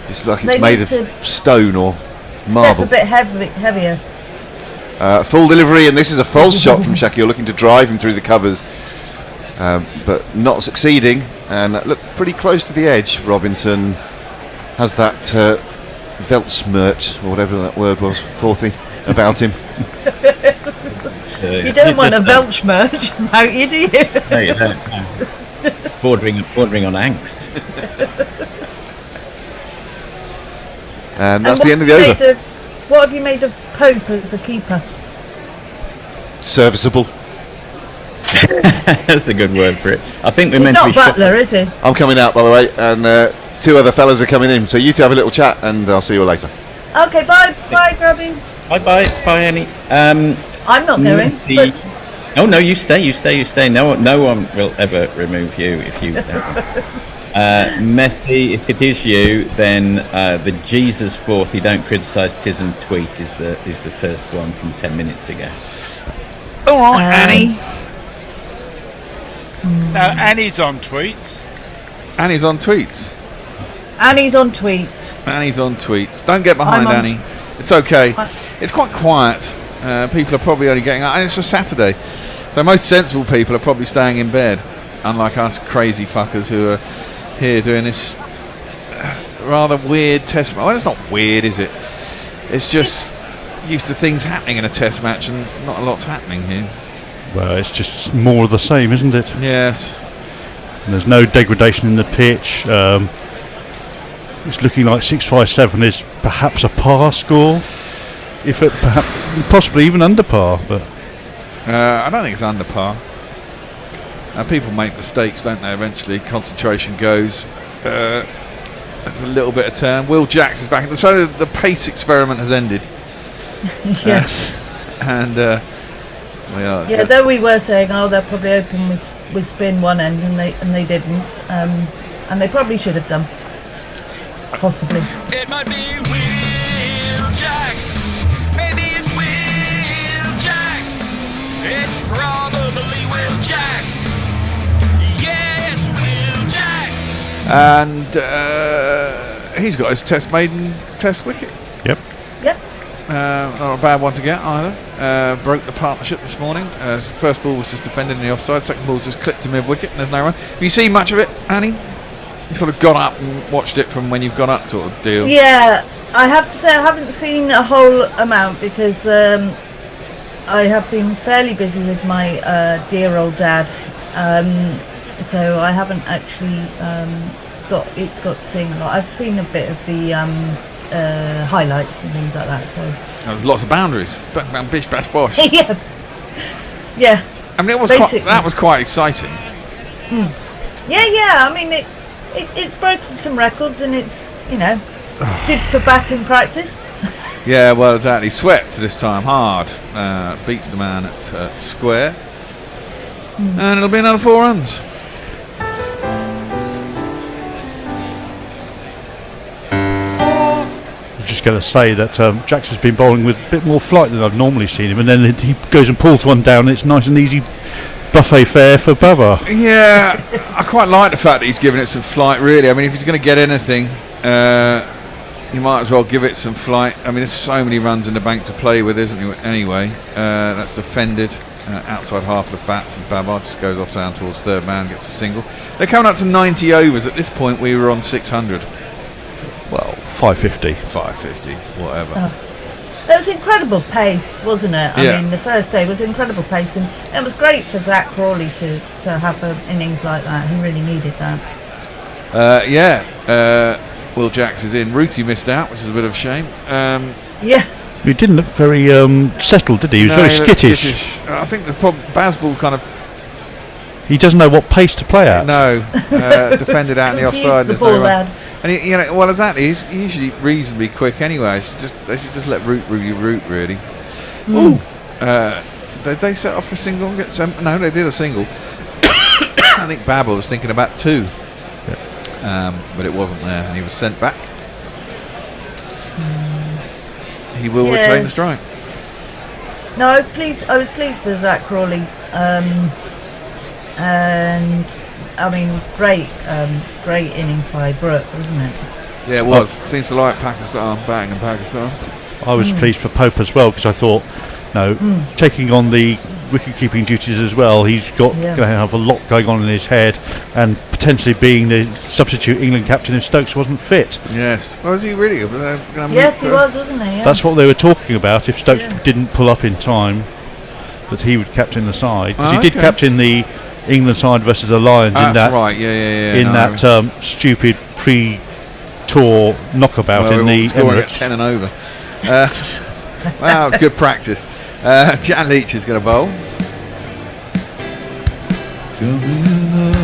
It's like it's made of stone or marble. Step a bit heavier. Full delivery, and this is a false shot from Shaqeel, looking to drive him through the covers. but not succeeding, and looked pretty close to the edge. Robinson has that Weltschmerz, or whatever that word was, Forthy, about him. You don't want a Weltschmerz about you, do you? No, you don't. No. Bordering on angst. And that's the end of the over. What have you made of Pope as a keeper? Serviceable. That's a good word for it. I think we're He's meant to be. not Butler, is he? I'm coming out, by the way, and 2 other fellas are coming in. So you two have a little chat, and I'll see you all later. Okay, bye, Grubby. Bye, Annie. I'm not going. Oh no, you stay. No one will ever remove you if you. Messi, if it is you, then the Jesus fourth. You don't criticise Tism tweet is the first one from 10 minutes ago. All right, Annie. Now Annie's on tweets. Annie's on tweets. Don't get behind Annie. It's okay. It's quite quiet. People are probably only getting up, and it's a Saturday, so most sensible people are probably staying in bed, unlike us crazy fuckers who are here doing this rather weird test match. Well, it's not weird, is it? It's just used to things happening in a test match, and not a lot's happening here. Well, it's just more of the same, isn't it? Yes. And there's no degradation in the pitch. It's looking like 6-5-7 is perhaps a par score, if it possibly even under par. But I don't think it's under par. People make mistakes, don't they? Eventually, concentration goes. There's a little bit of turn. Will Jacks is back. So the pace experiment has ended. Yes. And we are. Yeah, though we were saying, they'll probably open with spin one end, and they didn't, and they probably should have done. Possibly. It might be Will Jacks. Maybe it's Will Jacks. It's probably Will Jacks. Yes, Will Jacks. And he's got his maiden test wicket. Yep. Not a bad one to get either. Broke the partnership this morning. First ball was just defended in the offside. Second ball was just clipped to mid-wicket, and there's no run. Have you seen much of it, Annie? You sort of got up and watched it from when you've got up, sort of deal. Yeah, I have to say I haven't seen a whole amount because I have been fairly busy with my dear old dad, so I haven't actually got to see a lot. I've seen a bit of the highlights and things like that. So There's lots of boundaries. Bang, bish, bash, bosh. yeah. I mean, that was quite exciting. Yeah. I mean, it's broken some records, and it's good for batting practice. Yeah, well, exactly. Swept this time hard. Beats the man at square, and it'll be another 4 runs. I'm just going to say that Jacks has been bowling with a bit more flight than I've normally seen him, and then he goes and pulls one down, and it's nice and easy buffet fare for Babar. Yeah, I quite like the fact that he's giving it some flight, really. I mean, if he's going to get anything, you might as well give it some flight. I mean, there's so many runs in the bank to play with, isn't there? Anyway, that's defended. Outside half of the bat from Babar, just goes off down towards third man, gets a single. They're coming up to 90 overs. At this point, we were on 600. Well, 550. 550, whatever. That was incredible pace, wasn't it? I mean, the first day was incredible pace, and it was great for Zach Crawley to have an innings like that. He really needed that. Will Jacks is in. Rooty missed out, which is a bit of a shame. He didn't look very settled, did he? He was very skittish. I think the problem, Bazball kind of... He doesn't know what pace to play at. No, defended out in the offside. There's no run. And well, exactly. He's usually reasonably quick anyway. They should just let Root review Root, really. Ooh. Did they set off for a single and get some? No, they did a single. I think Babar was thinking about 2. But it wasn't there, and he was sent back. He will retain the strike. No, I was pleased for Zach Crawley, and I mean, great innings by Brooke, wasn't it? Yeah, it was. Seems to like Pakistan, batting in Pakistan. I was pleased for Pope as well, because I thought, taking on the wicket-keeping duties as well. He's going to have a lot going on in his head, and potentially being the substitute England captain if Stokes wasn't fit. Yes. Was he really? Yes, he was, wasn't he? Yeah. That's what they were talking about. If Stokes didn't pull up in time, that he would captain the side. Because he did captain the England side versus the Lions in that. Right. In that stupid pre-tour knockabout in the Emirates. 10 and over. Well, it's good practice. Jan Leach is going to bowl. Coming up,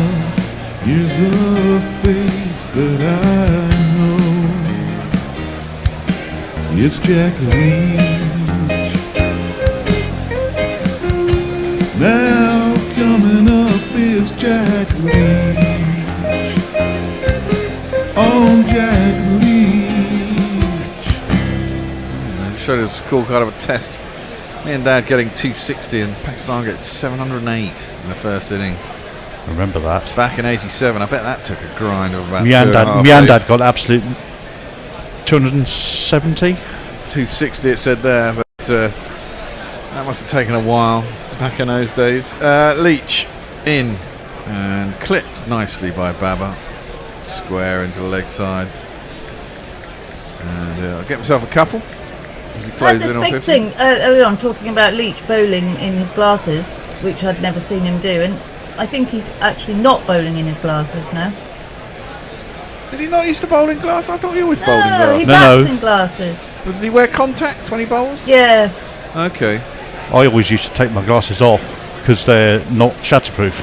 here's a face that I know. It's Jack Leach. Now coming up is Jack Leach. On Jack Leach. Showed us a scorecard of a test. Me and Dad getting 260 and Pakistan gets 708 in the first innings. Remember that. Back in 87, I bet that took a grind of about Dad got absolute 270? 260 it said there, but that must have taken a while back in those days. Leach in and clipped nicely by Babar. Square into the leg side. And I'll get myself a couple. As he closes in on big 50. thing earlier on, talking about Leach bowling in his glasses, which I'd never seen him do, and I think he's actually not bowling in his glasses now. Did he not used to bowl in glasses? I thought he always bowled in No, glasses. he bats in glasses. Does he wear contacts when he bowls? Yeah. Okay. I always used to take my glasses off because they're not shatterproof.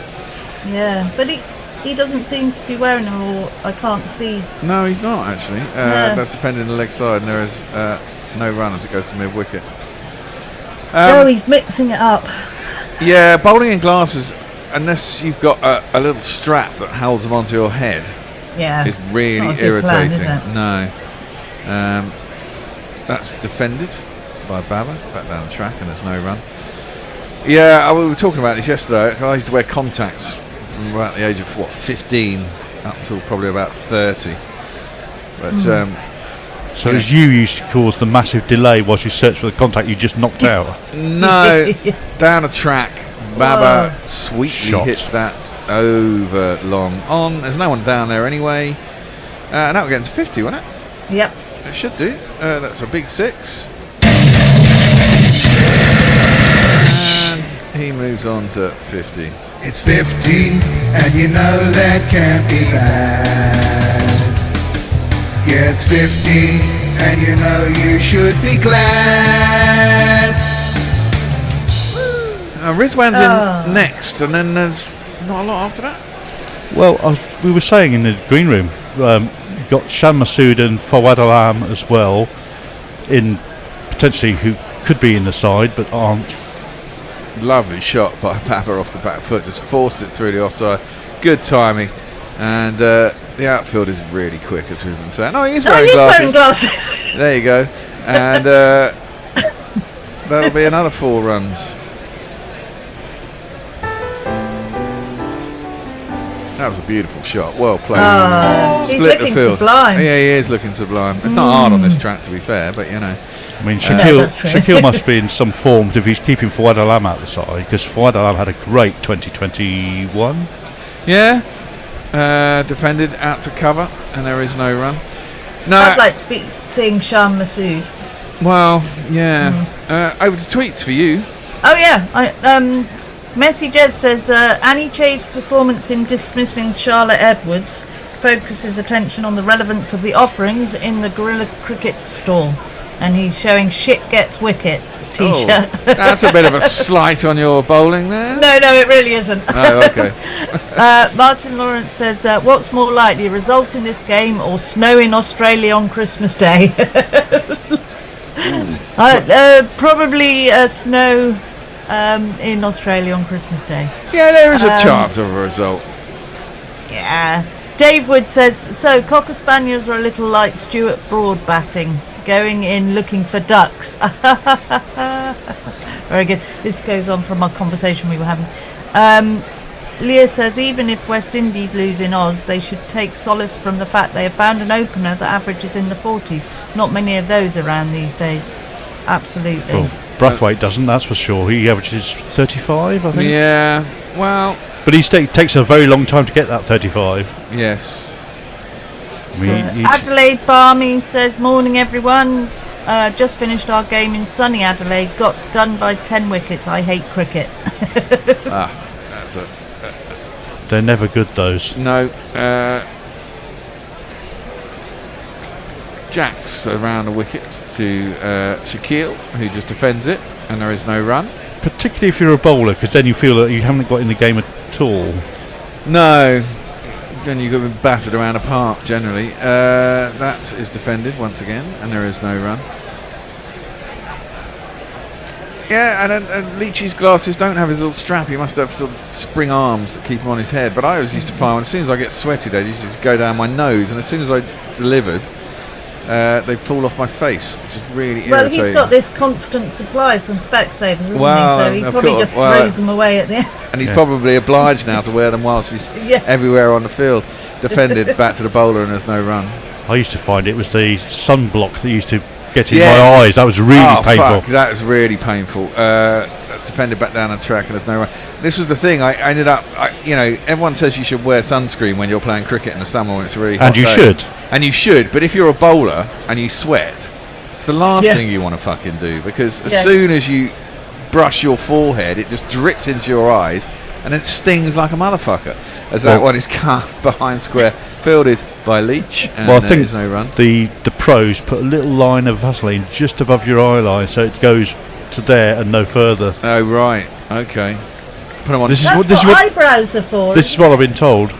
Yeah, but he doesn't seem to be wearing them, or I can't see. No, he's not actually. That's defending the leg side, and there is no run as it goes to mid wicket. He's mixing it up. Yeah, bowling in glasses, unless you've got a little strap that holds them onto your head, is really not a good irritating. plan, is it? No. That's defended by Babar, back down the track, and there's no run. Yeah, we were talking about this yesterday. I used to wear contacts from about the age of 15 up until probably about 30. But so as you used to cause the massive delay whilst you search for the contact you just knocked out. No, down a track, Babar sweetly hits that over long on. There's no one down there anyway, and that will get into 50, won't it? Yep. It should do. That's a big 6. And he moves on to 50. It's 50, and you know that can't be bad. Yeah, it's 50, and you know you should be glad. Rizwan's in next, and then there's not a lot after that. Well, we were saying in the green room, you've got Shan Masood and Fawad Alam as well, in potentially who could be in the side but aren't. Lovely shot by Babar off the back foot, just forced it through the offside. Good timing, and the outfield is really quick, as we've been saying. Oh, he is wearing glasses. There you go, and that'll be another 4 runs. That was a beautiful shot, well placed. He's looking sublime. Yeah, he is looking sublime. It's not hard on this track, to be fair, but you know. I mean, Shaqeel must be in some form if he's keeping Fawad Alam out the side, because Fawad Alam had a great 2021. Yeah, defended out to cover, and there is no run. No, I'd like to be seeing Shan Masood. Well, yeah. Over the tweets for you. Oh yeah, Messi Jez says Annie Chave's performance in dismissing Charlotte Edwards focuses attention on the relevance of the offerings in the Gorilla Cricket store. And he's showing "Shit Gets Wickets" t-shirt. Oh, that's a bit of a slight on your bowling there. No, it really isn't. Oh, okay. Martin Lawrence says, what's more likely, a result in this game or snow in Australia on Christmas Day? Probably snow in Australia on Christmas Day. Yeah, there is a chance of a result. Yeah. Dave Wood says, so Cocker Spaniels are a little like Stuart Broad batting, going in looking for ducks. Very good. This goes on from our conversation we were having. Leah says, even if West Indies lose in Oz, they should take solace from the fact they have found an opener that averages in the 40s. Not many of those around these days. Absolutely. Brathwaite doesn't, that's for sure. He averages 35, I think. Yeah, well... But he takes a very long time to get that 35. Yes. I mean, Adelaide Barmy says, morning everyone. Just finished our game in sunny Adelaide. Got done by 10 wickets. I hate cricket. That's a... They're never good, those. No. Jacks around the wicket to Shaqeel, who just defends it, and there is no run. Particularly if you're a bowler, because then you feel that you haven't got in the game at all. No. Then you've got to be battered around a park, generally. That is defended once again, and there is no run. Yeah, and Leachy's glasses don't have his little strap. He must have sort of spring arms that keep him on his head. But I always used to find, as soon as I get sweaty, they used to just go down my nose, and as soon as I delivered, they fall off my face, which is really irritating. Well, he's got this constant supply from Specsavers, hasn't he? So he of probably course. just throws them away at the end. And he's probably obliged now to wear them whilst he's everywhere on the field. Defended back to the bowler, and there's no run. I used to find it was the sunblock that used to get in my eyes. That was really painful. Fuck, that was really painful. Defended back down the track, and there's no run. This was the thing. I ended up, everyone says you should wear sunscreen when you're playing cricket in the summer when it's really hot. And you should. And you should, but if you're a bowler and you sweat, it's the last thing you want to fucking do, because as soon as you brush your forehead, it just drips into your eyes and it stings like a motherfucker. As that one is cut behind square, fielded by Leach, and I think there's no run. The pros put a little line of Vaseline just above your eye line, so it goes to there and no further. Oh right, okay. Put them on. That's what eyebrows are for. This is what I've been told.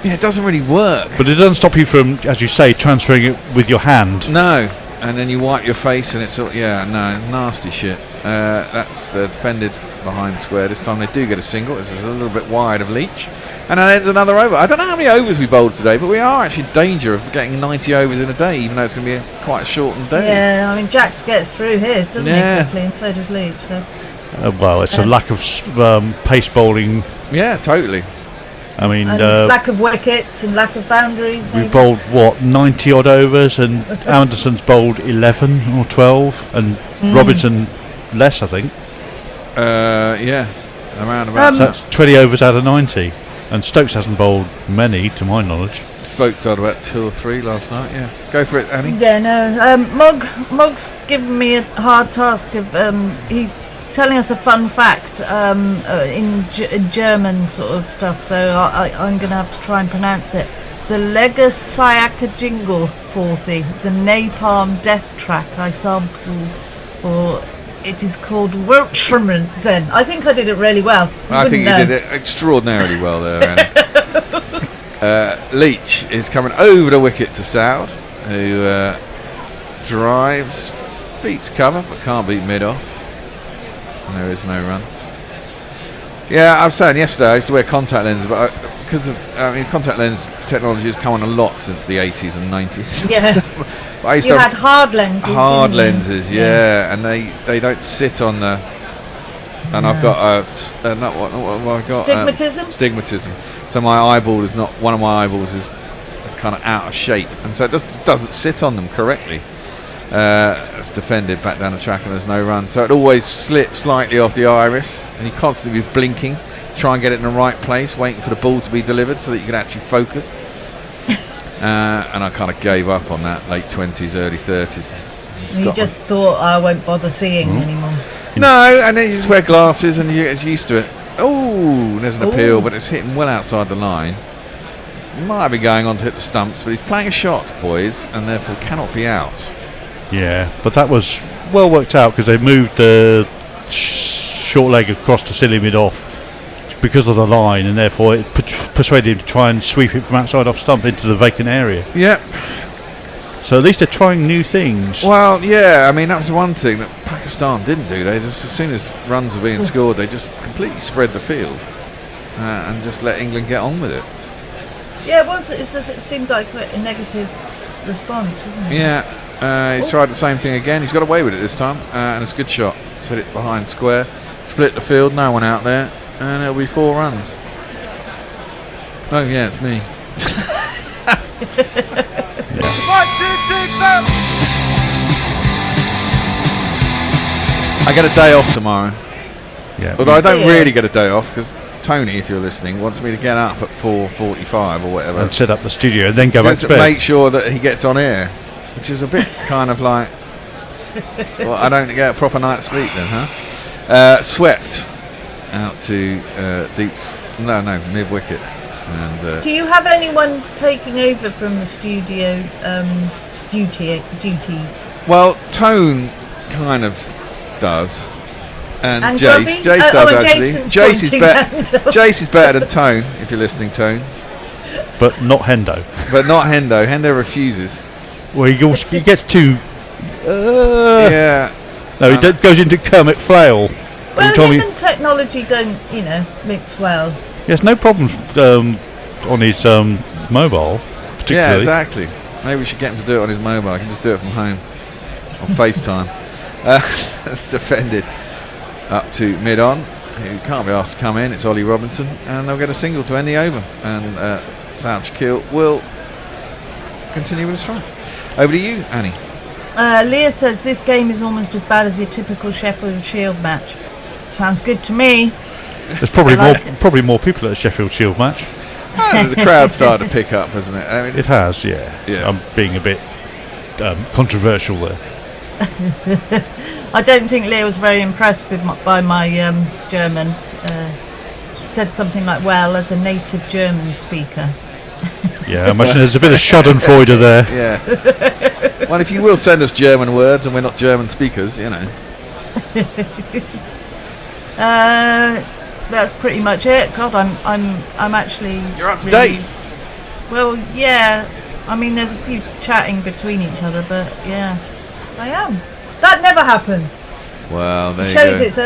Yeah, it doesn't really work. But it doesn't stop you from, as you say, transferring it with your hand. No, and then you wipe your face and it's all, nasty shit. That's defended behind square. This time they do get a single. This is a little bit wide of Leach. And then ends another over. I don't know how many overs we bowled today, but we are actually in danger of getting 90 overs in a day, even though it's going to be quite a shortened day. Yeah, I mean, Jax gets through his, doesn't he, quickly, and so does Leach. So. Well, it's a lack of pace bowling. Yeah, totally. I mean, lack of wickets and lack of boundaries. We bowled 90 odd overs, and Anderson's bowled 11 or 12, and Robinson less, I think. Around about. So that's 20 overs out of 90, and Stokes hasn't bowled many, to my knowledge. Stokes had about 2 or 3 last night. Yeah, go for it, Annie. Yeah, no. Mog's given me a hard task of. He's telling us a fun fact in German sort of stuff, so I'm going to have to try and pronounce it. The Legasayaka Jingle 40, the Napalm Death Track I sampled for. It is called Weltschmerzen. Zen. I think I did it really well. I think you did it extraordinarily well there, Annie. Leach is coming over the wicket to Soud, who drives, beats cover, but can't beat mid-off. And there is no run. Yeah, I was saying yesterday I used to wear contact lenses, but because contact lens technology has come on a lot since the 80s and 90s. Yeah. I used you to had hard lenses. Hard lenses, and they don't sit on the. And I've got not what have I got? Stigmatism. Stigmatism. So my eyeball is not, one of my eyeballs is kind of out of shape, and so it doesn't sit on them correctly. It's defended back down the track, and there's no run. So it always slips slightly off the iris, and you constantly be blinking, try and get it in the right place, waiting for the ball to be delivered so that you can actually focus. And I kind of gave up on that, late 20s, early 30s. You just thought, I won't bother seeing anymore. No, and then you just wear glasses and you get used to it. Oh, there's an appeal, but it's hitting well outside the line. Might be going on to hit the stumps, but he's playing a shot, boys, and therefore cannot be out. Yeah, but that was well worked out because they moved the short leg across to silly mid off because of the line, and therefore it persuaded him to try and sweep it from outside off stump into the vacant area. Yep. So at least they're trying new things. Well, yeah, I mean that was one thing that Pakistan didn't do. They just, as soon as runs were being scored, they just completely spread the field and just let England get on with it. Yeah, it seemed like a negative response, wasn't it? Yeah, he's tried the same thing again. He's got away with it this time, and it's a good shot. Set it behind square, split the field, no one out there, and it'll be 4 runs. Oh yeah, it's me. 1, 2, 3, 4. I get a day off tomorrow. Yeah. Although I don't really get a day off because Tony, if you're listening, wants me to get up at 4:45 or whatever and set up the studio and then go back to bed. Make sure that he gets on air, which is a bit kind of like, well, I don't get a proper night's sleep then, huh? Swept out to mid wicket. And do you have anyone taking over from the studio duties? Well, Tone kind of does. And Jace Jace does actually. Jace is better than Tone, if you're listening, Tone. But not Hendo. Hendo refuses. Well, he gets too. Yeah. No, he goes into Kermit Flail. Well, him and technology don't, mix well. Yes, no problems on his mobile, particularly. Yeah, exactly. Maybe we should get him to do it on his mobile. I can just do it from home on FaceTime. It's defended. Up to mid-on, who can't be asked to come in. It's Ollie Robinson, and they'll get a single to end the over. And Shaqeel will continue with a strike. Over to you, Annie. Leah says this game is almost as bad as your typical Sheffield Shield match. Sounds good to me. There's probably more people at a Sheffield Shield match. The crowd started to pick up, hasn't it? I mean, it has, yeah. I'm being a bit controversial there. I don't think Leah was very impressed by my German. Said something like, well, as a native German speaker. Yeah, I imagine there's a bit of schadenfreude there. Yeah. Well, if you will send us German words and we're not German speakers, That's pretty much it. God, I'm actually. You're up to date. Well, yeah. I mean, there's a few chatting between each other, but yeah, I am. That never happens. Well, there it you shows go. It's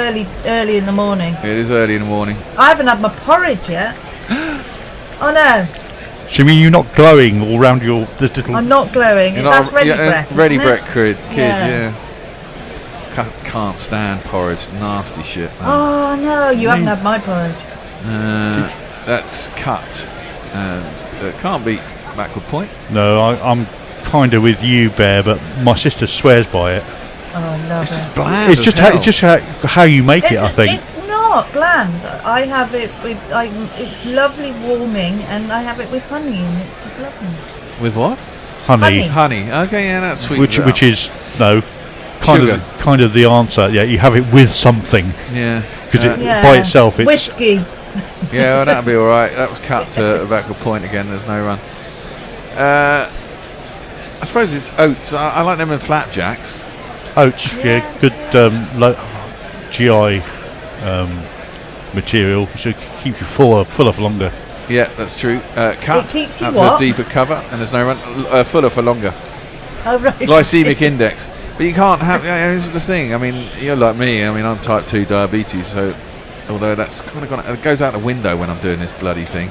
early in the morning. It is early in the morning. I haven't had my porridge yet. Oh no. So you mean you're not glowing all around this little... I'm not glowing. That's ready break. Ready break kid, yeah. Can't stand porridge. Nasty shit. Man. Oh no, you haven't had my porridge. That's cut. And can't beat backward point. No, I'm kind of with you, Bear, but my sister swears by it. Oh, I love it's it. Just bland. It's just how you make it, I think. It's not bland. I have it with. It's lovely, warming, and I have it with honey, and it's just lovely. With what? Honey. Okay, yeah, that's sweet. Which is kind of the answer. Yeah, you have it with something. Yeah. Because by itself, it's whiskey. Yeah, well, that'll be all right. That was cut to a backward point again. There's no run. I suppose it's oats. I like them in flapjacks. Oats, yeah, good GI material, should keep you fuller for longer. Yeah, that's true. Cut it keeps you out to a deeper cover, and there's no run. Fuller for longer. Oh, right. Glycemic index. But you can't have. This is the thing. I mean, you're like me. I mean, I'm type 2 diabetes, so although that's kind of gone, it goes out the window when I'm doing this bloody thing.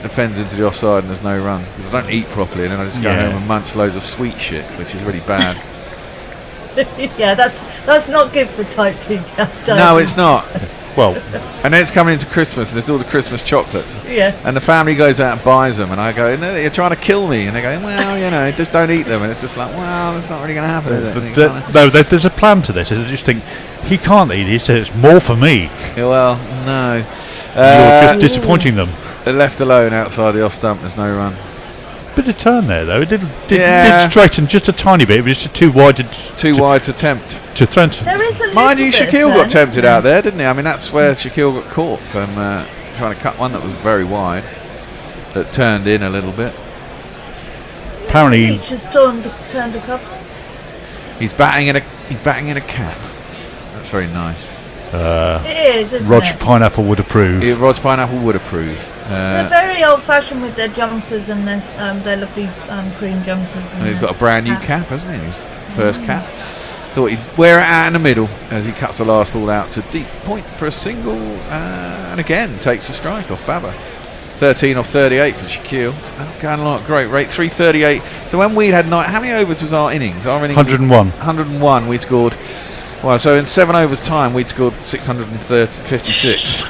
Defends into the offside, and there's no run because I don't eat properly, and then I just go home and munch loads of sweet shit, which is really bad. Yeah, that's not good for type 2 diabetes. No, it's not. Well, and then it's coming into Christmas, and there's all the Christmas chocolates. Yeah. And the family goes out and buys them, and I go, no, you're trying to kill me. And they go, well, just don't eat them. And it's just like, well, that's not really going to happen, is it? No, there's a plan to this. I just think he can't eat. He says it's more for me. Yeah, well, no. You're just disappointing them. They're left alone outside the off stump. There's no run. Bit of turn there though. It did straighten just a tiny bit. It was just too wide to tempt. To Trent. There is a little Mind you, bit Shaqeel of got tempted out there, didn't he? I mean, that's where Shaqeel got caught from trying to cut one that was very wide, that turned in a little bit. Apparently, Leach has turned a couple. He's batting in a cap. That's very nice. It is, isn't Roger it? Pineapple would approve. Yeah, Roger Pineapple would approve. They're very old-fashioned with their jumpers and their lovely cream jumpers. And he's got a brand new cap, hasn't he? His first cap. Thought he'd wear it out in the middle as he cuts the last ball out to deep point for a single, and again takes a strike off Babar. 13 off 38 for Shaqeel. Going along at great rate, 338. So when we'd had how many overs was our innings? Our innings 101. 101. We'd scored. Well, so in 7 overs time, we'd scored 656.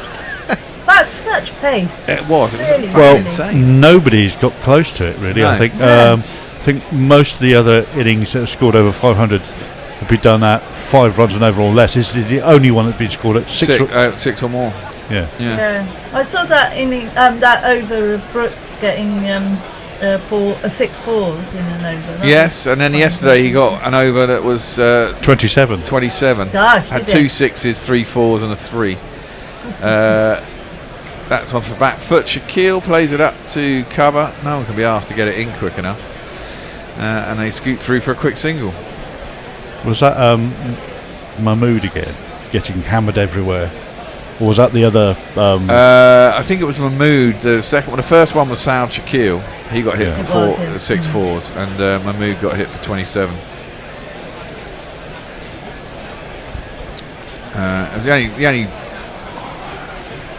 That's such pace. It was really insane. Nobody's got close to it really. No. I think. I think most of the other innings that have scored over 500 have been done at 5 runs and over or less. This is the only one that's been scored at 6 or more. Yeah. I saw that in that over of Brooks getting 6 fours in an over. Yes, and then yesterday he got an over that was 27. 27. Gosh, had did 2 he? 6s, 3 4s, and a 3. That's off the back foot. Shaqeel plays it up to cover. No one can be asked to get it in quick enough. And they scoot through for a quick single. Was that Mahmood again, getting hammered everywhere? Or was that the other? I think it was Mahmood. The second one, the first one was Saud Shaqeel. He got hit for 6 4s, and Mahmood got hit for 27. The only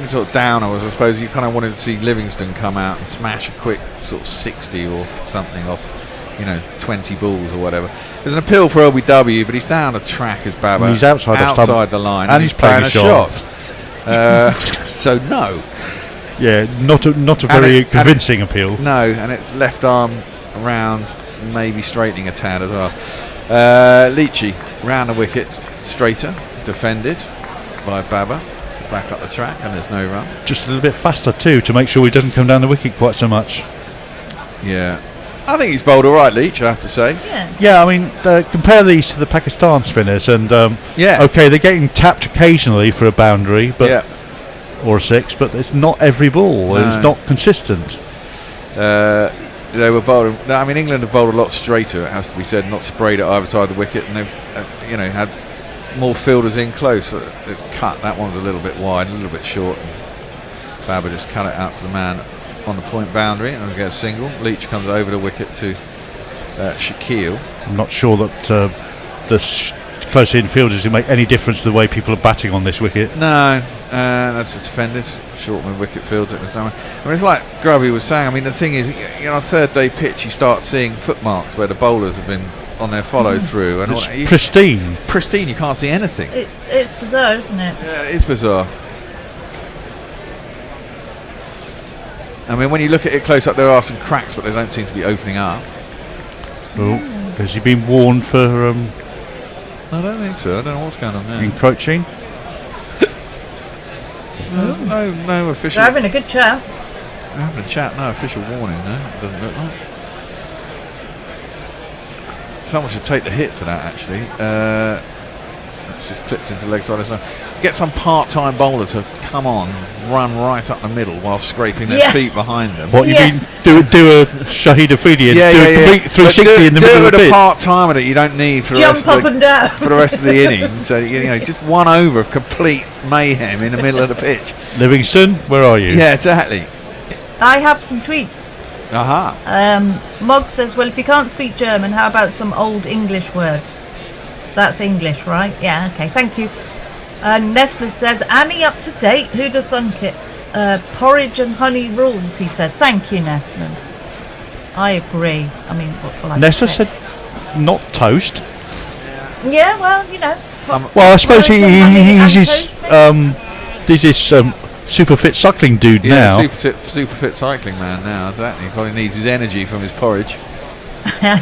sort of downer was, I suppose, you kind of wanted to see Livingston come out and smash a quick sort of 60 or something off, 20 balls or whatever. There's an appeal for LBW, but he's down the track as Babar. He's outside the line, and he's playing a a shot. So no. Yeah, not a very convincing appeal. No, and it's left arm around, maybe straightening a tad as well. Leachy round the wicket, straighter, defended by Babar. Back up the track, and there's no run. Just a little bit faster too, to make sure he doesn't come down the wicket quite so much. Yeah, I think he's bowled all right, Leach, I have to say. Yeah, I mean, compare these to the Pakistan spinners, and yeah, okay, they're getting tapped occasionally for a boundary, but or a 6, but it's not every ball. No. It's not consistent. They were bowling. I mean, England have bowled a lot straighter, it has to be said, not sprayed at either side of the wicket, and they've had more fielders in close. It's cut. That one's a little bit wide, a little bit short. Babar just cut it out to the man on the point boundary and get a single. Leach comes over the wicket to Shaqeel. I'm not sure that the close infielders will make any difference to the way people are batting on this wicket. No, that's just defended. Shortman wicket fields it. There's no one. I mean, it's like Grubby was saying. I mean, the thing is, on third day pitch, you start seeing footmarks where the bowlers have been on their follow through, and it's pristine. It's pristine. You can't see anything. It's bizarre, isn't it? Yeah, it is bizarre. I mean, when you look at it close up, there are some cracks, but they don't seem to be opening up. Oh, has he been warned for? I don't think so. I don't know what's going on there. Encroaching. No official. They're having a good chat. They're having a chat. No official warning. No, it doesn't look like. Someone should take the hit for that, actually. It's just clipped into leg side. Get some part-time bowler to come on, run right up the middle while scraping their feet behind them. What you mean? Do a Shahid Afridi and do a complete 360 in the middle of the pitch. Do pitch. a part-timer that you don't need for the rest Jump up and down for the rest of the innings. So just one over of complete mayhem in the middle of the pitch. Livingston, where are you? Yeah, exactly. I have some tweets. Aha. Mog says, well, if you can't speak German, how about some old English words? That's English, right? Yeah, okay, thank you. Nestler says, Annie up to date, who'd have thunk it? Porridge and honey rules, he said. Thank you, Nestlers. I agree. I mean, what will I Nestler say? said not toast. Yeah, well, well, I suppose he's this super fit cycling dude now. Super fit cycling man now, exactly. He probably needs his energy from his porridge. I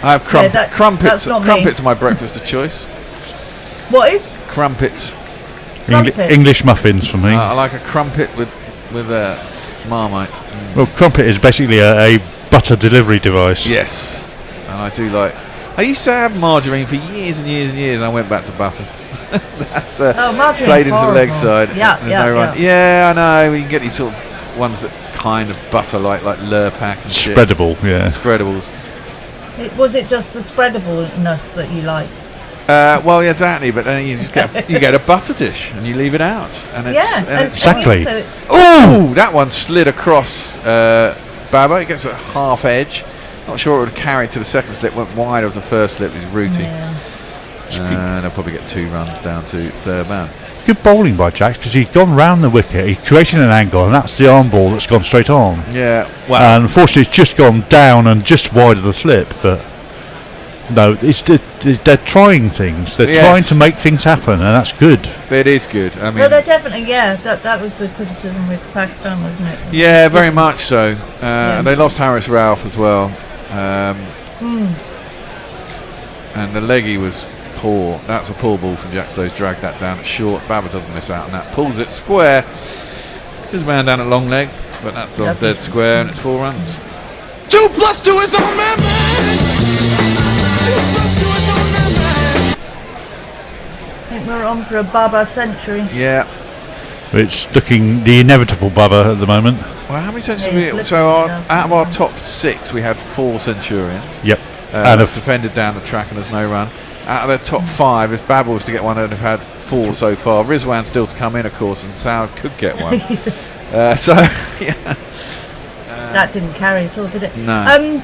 have crumpets. Crumpets are my breakfast of choice. What is? Crumpets. English muffins for me. I like a crumpet with a Marmite. Well, crumpet is basically a butter delivery device. Yes, and I do like. I used to have margarine for years and years and years, and I went back to butter. That's played into the leg side. Yeah, I know. We can get these sort of ones that kind of butter like Lurpak and shit. Spreadable, yeah. Spreadables. Was it just the spreadableness that you like? Well, yeah, exactly. But then you just get a butter dish and you leave it out, and it's exactly. Oh, that one slid across Babar. It gets a half edge. Not sure it would carry to the second slip. Went wide of the first slip. Is Rooty. And they'll probably get 2 runs down to third man. Good bowling by Jacks, because he's gone round the wicket, he's created an angle, and that's the arm ball that's gone straight on. Yeah, well, and unfortunately it's just gone down and just wide of the slip, but no, they're trying things. They're trying to make things happen, and that's good. It is good. I mean, well, they're definitely, that was the criticism with Pakistan, wasn't it? Yeah, very much so. And they lost Harris Ralph as well. and the leggy was poor. That's a poor ball from Jackstone's dragged that down at short. Babar doesn't miss out on that, pulls it square. His man down at long leg, but that's still dead square, and it's 4 runs. 2 + 2 is on man. I think we're on for a Babar century. Yeah. It's looking the inevitable Babar at the moment. Well, how many centuries? Out of our top 6, we had 4 Centurions. Yep. And have defended down the track, and there's no run. Out of their top 5, if Babar was to get one, they'd have had 4 so far. Rizwan still to come in, of course, and Saud could get one. So, yeah. That didn't carry at all, did it? No.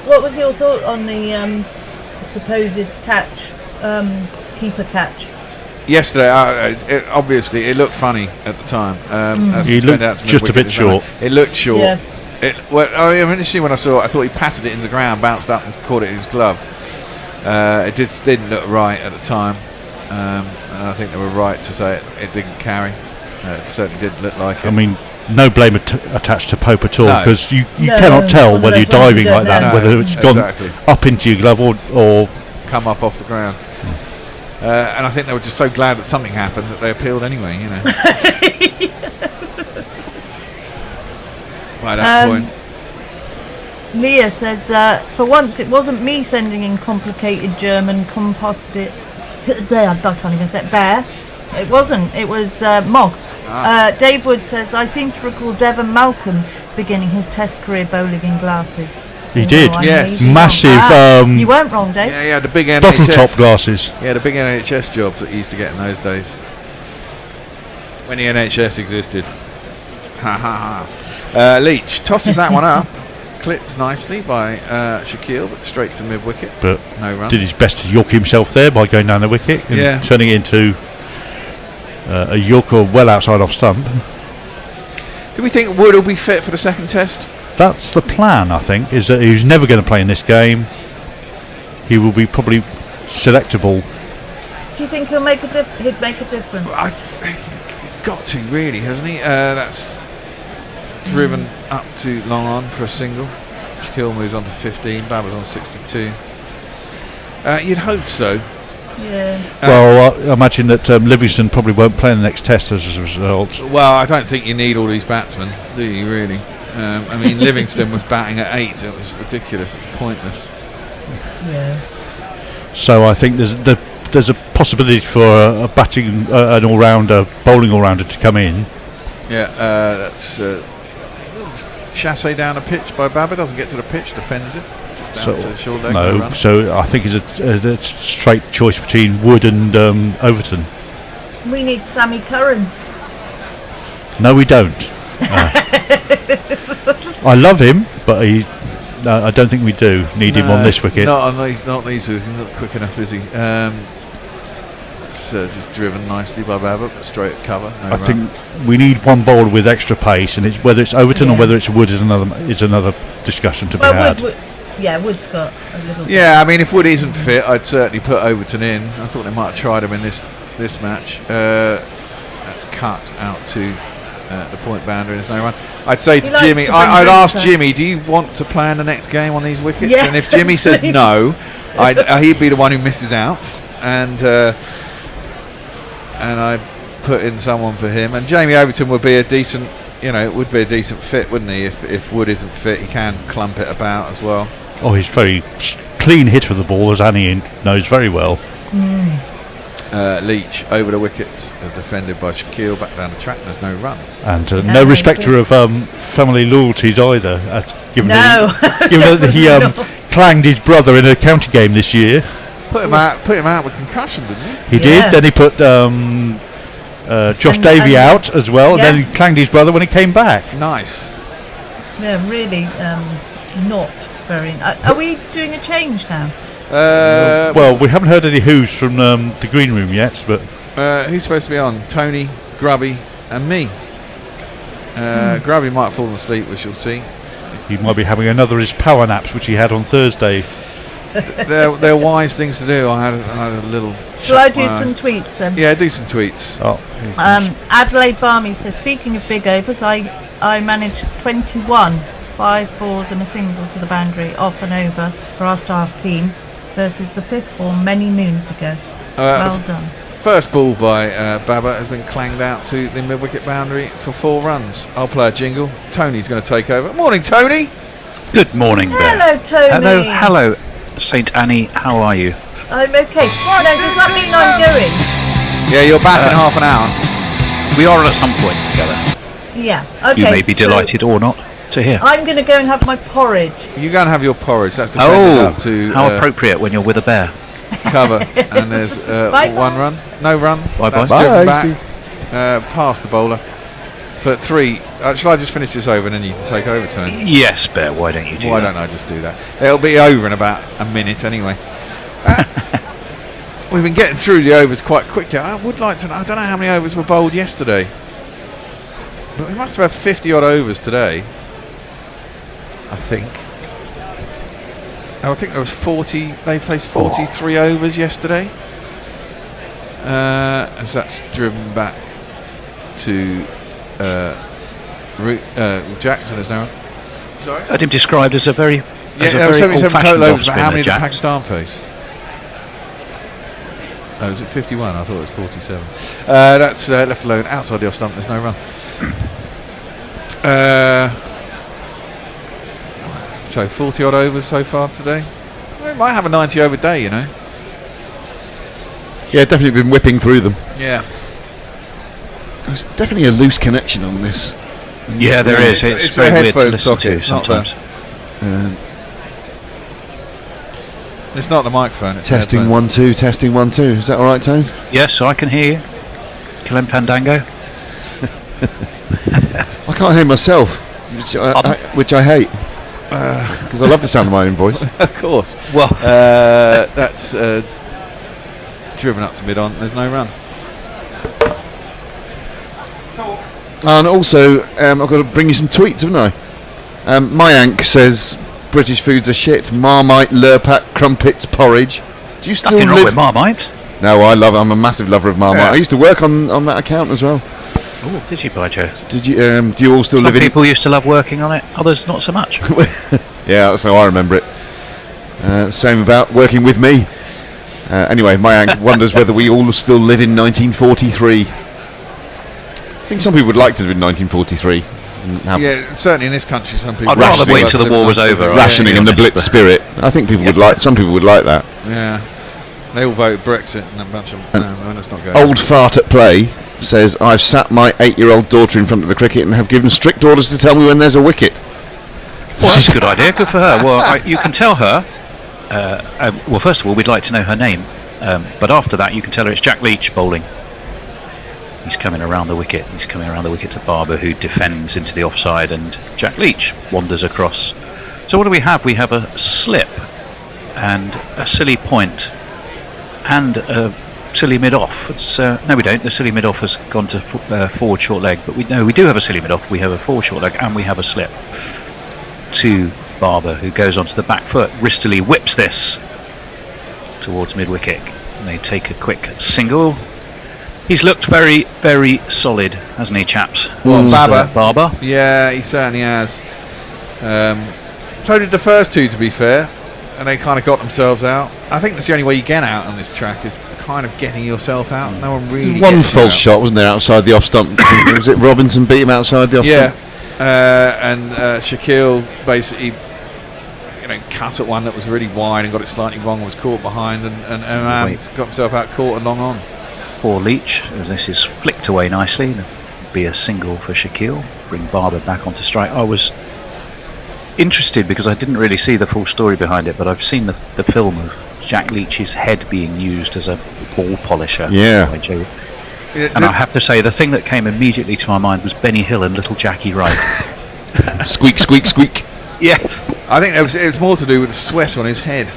What was your thought on the supposed catch, keeper catch? Yesterday, obviously, it looked funny at the time. He looked just a bit short. It looked short. Yeah. Initially when I saw it, I thought he patted it in the ground, bounced up and caught it in his glove. It didn't look right at the time. And I think they were right to say it didn't carry. It certainly didn't look like it. I mean, no blame attached to Pope at all, No. because you cannot tell whether you're diving like that, whether it's gone up into your glove or come up off the ground. And I think they were just so glad that something happened that they appealed anyway, you know. By that point. Leah says, for once it wasn't me sending in complicated German composite. I can't even say it. Bear. It wasn't. It was Mog. Dave Wood says, I seem to recall Devon Malcolm beginning his Test career bowling in glasses. He did, yes. Massive. You weren't wrong, Dave. Yeah, the big NHS. Bottle top glasses. Yeah, the big NHS jobs that he used to get in those days. When the NHS existed. Ha ha ha. Leach tosses that one up. Clipped nicely by Shaqeel, but straight to mid wicket. But no run. did his best to york himself there by going down the wicket and turning it into a yorker well outside off stump. Do we think Wood will be fit for the second test? That's the plan, I think, is that he's never going to play in this game. He will be probably selectable. Do you think he'd make a difference? I think got to, really, hasn't he? That's driven up to long on for a single. Shaqeel moves on to 15. Babar's on 62. You'd hope so. Yeah. Well, I imagine that Livingston probably won't play in the next test as a result. Well, I don't think you need all these batsmen, do you, really? I mean, Livingston was batting at 8. It was ridiculous. It's pointless. Yeah. So I think there's a possibility for a batting, an all-rounder, bowling all-rounder to come in. Yeah, that's chassé down a pitch by Babar. Doesn't get to the pitch, defends it. Just down to short leg. No, so I think it's a straight choice between Wood and Overton. We need Sammy Curran. No, we don't. I love him, but I don't think we do need him on this wicket. Not these. He's not quick enough, is he? It's just driven nicely by Babar, but straight at cover. I think we need one bowler with extra pace, and whether it's Overton or whether it's Wood is another discussion to be had. Wood's got a little. Yeah, I mean, if Wood isn't fit, I'd certainly put Overton in. I thought they might have tried him in this match. That's cut out to the point boundary. There's no run. I'd say to Jimmy, I'd ask Jimmy, do you want to plan the next game on these wickets? Yes, and if Jimmy says no, he'd be the one who misses out, and I put in someone for him. And Jamie Overton would be a decent, fit, wouldn't he? If Wood isn't fit, he can clump it about as well. Oh, he's very clean hitter of the ball, as Annie knows very well. Leach over the wickets, defended by Shaqeel, back down the track. There's no run, and no respecter of family loyalties either. Given that he clanged his brother in a county game this year. Put him out with concussion, didn't he? He did. Then he put Josh Davey out as well, and then he clanged his brother when he came back. Nice. Yeah, really not very. Are we doing a change now? Well, we haven't heard any who's from the green room yet, but who's supposed to be on? Tony, Grubby, and me. Grubby might have fallen asleep, we shall see. He might be having another of his power naps, which he had on Thursday. They're wise things to do. I had a little. Shall I do some tweets then? Yeah, do some tweets. Adelaide Barmy says, speaking of big overs, I managed 21 5 4s and a single to the boundary off and over for our staff team. versus the 5th form many moons ago. Well done. First ball by Babar has been clanged out to the mid-wicket boundary for 4 runs. I'll play a jingle. Tony's going to take over. Morning, Tony. Good morning, Bear. Hello, Tony. Hello, Saint Annie. How are you? I'm okay. Now, does that mean I'm going? Yeah, you're back in half an hour. We are at some point together. Yeah. Okay. You may be delighted or not to hear. I'm going to go and have my porridge. You go and have your porridge. That's dependent up to how appropriate when you're with a bear. Cover. And there's Bye-bye. 1 run. No run. Bye-bye. That's driven back past the bowler. For 3. Shall I just finish this over and then you can take over, Tony? Yes, Bear. Why don't you do that? Why don't I just do that? It'll be over in about a minute anyway. We've been getting through the overs quite quickly. I would like to know, I don't know how many overs were bowled yesterday, but we must have had 50 odd overs today, I think. I think there was 40, they faced 43 overs yesterday, as that's driven back to Jackson is now. Sorry? I had him described as a very there were 77 total overs, but how many did Pakistan face? Oh, was it 51? I thought it was 47. That's left alone outside the off stump. There's no run. So 40 odd overs so far today. We might have a 90 over day, you know. Yeah, definitely been whipping through them. Yeah. There's definitely a loose connection on this. Yeah, there is. It's very weird to listen to sometimes. It's not the microphone. It's testing 1 2. Testing 1 2. Is that all right, Tone? Yes, I can hear you. Clem Fandango. I can't hear myself, which I hate, because I love the sound of my own voice. Of course. Well, that's driven up to mid on. There's no run. And also, I've got to bring you some tweets, haven't I? Mayank says British foods are shit. Marmite, Lurpak, crumpets, porridge. Do you still nothing wrong live? with Marmite? No, I'm a massive lover of Marmite. I used to work on that account as well. Oh, did you, by Joe? Did you? Do you all still live in? People used to love working on it. Others not so much. Yeah, that's how I remember it. Same about working with me. Anyway, Mayank wonders whether we all still live in 1943. I think some people would like to live in 1943. Yeah, certainly in this country, some people. I'd rather wait till the war was over. Rationing in the Blitz spirit. I think people would like. Some people would like that. Yeah, they all vote Brexit and a bunch of. No, let's not go. Old fart at play says, "I've sat my 8-year-old daughter in front of the cricket and have given strict orders to tell me when there's a wicket." Well, that's a good idea. Good for her. Well, you can tell her. Well, first of all, we'd like to know her name, but after that, you can tell her it's Jack Leach bowling. He's coming around the wicket. He's coming around the wicket to Babar, who defends into the offside, and Jack Leach wanders across. So what do we have? We have a slip and a silly point and a silly mid-off. No, we don't. The silly mid-off has gone to forward short leg, but we do have a silly mid-off. We have a forward short leg, and we have a slip to Babar, who goes onto the back foot, wristily whips this towards mid-wicket, and they take a quick single. He's looked very, very solid, hasn't he, chaps? Babar? Yeah, he certainly has. So did the first two, to be fair, and they kind of got themselves out. I think that's the only way you get out on this track, is kind of getting yourself out. No one really. One false shot, wasn't there, outside the off stump? Was it Robinson beat him outside the off stump? Yeah, and Shaqeel basically, cut at one that was really wide and got it slightly wrong, was caught behind, and Imam got himself out caught and long on. For Leach, as this is flicked away nicely. It'll be a single for Shaqeel. Bring Babar back onto strike. I was interested because I didn't really see the full story behind it, but I've seen the film of Jack Leach's head being used as a ball polisher. Yeah. By Joe. And I have to say, the thing that came immediately to my mind was Benny Hill and Little Jackie Wright. Squeak, squeak, squeak. Yes. I think it was more to do with the sweat on his head.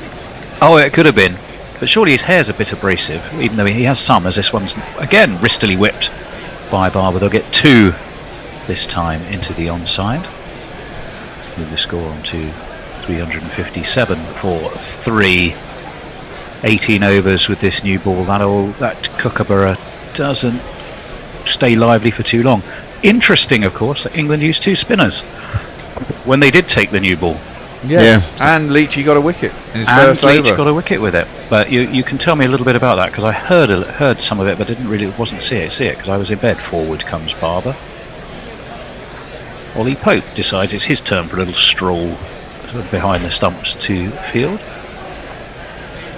Oh, it could have been. But surely his hair's a bit abrasive, even though he has some, as this one's, again, wristily whipped by Babar. They'll get 2 this time into the onside. With the score on to 357 for 3. 18 overs with this new ball. That Kookaburra doesn't stay lively for too long. Interesting, of course, that England used 2 spinners when they did take the new ball. Yes, and Leachy got a wicket in his first Leach over. got a wicket with it. But you can tell me a little bit about that, because I heard some of it, but wasn't see it because I was in bed. Forward comes Barber. Ollie Pope decides it's his turn for a little stroll behind the stumps to field.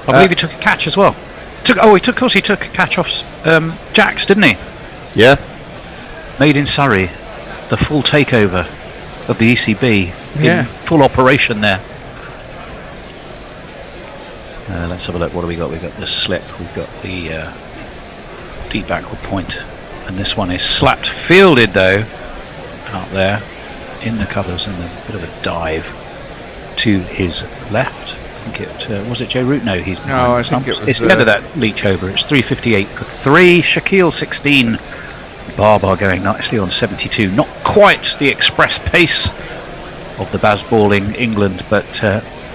I believe he took a catch as well. He took a catch off Jacks, didn't he? Yeah. Made in Surrey, the full takeover of the ECB in full operation there. Let's have a look. What do we got? We've got the slip. We've got the deep backward point, and this one is slapped, fielded though, out there in the covers, and a bit of a dive to his left. I think it was it Joe Root? No, he's behind I think it was. It's the end of that Leach over. It's 3:58 for 3. Shaqeel 16. Barbar going nicely on 72. Not quite the express pace of the Bazballing England, but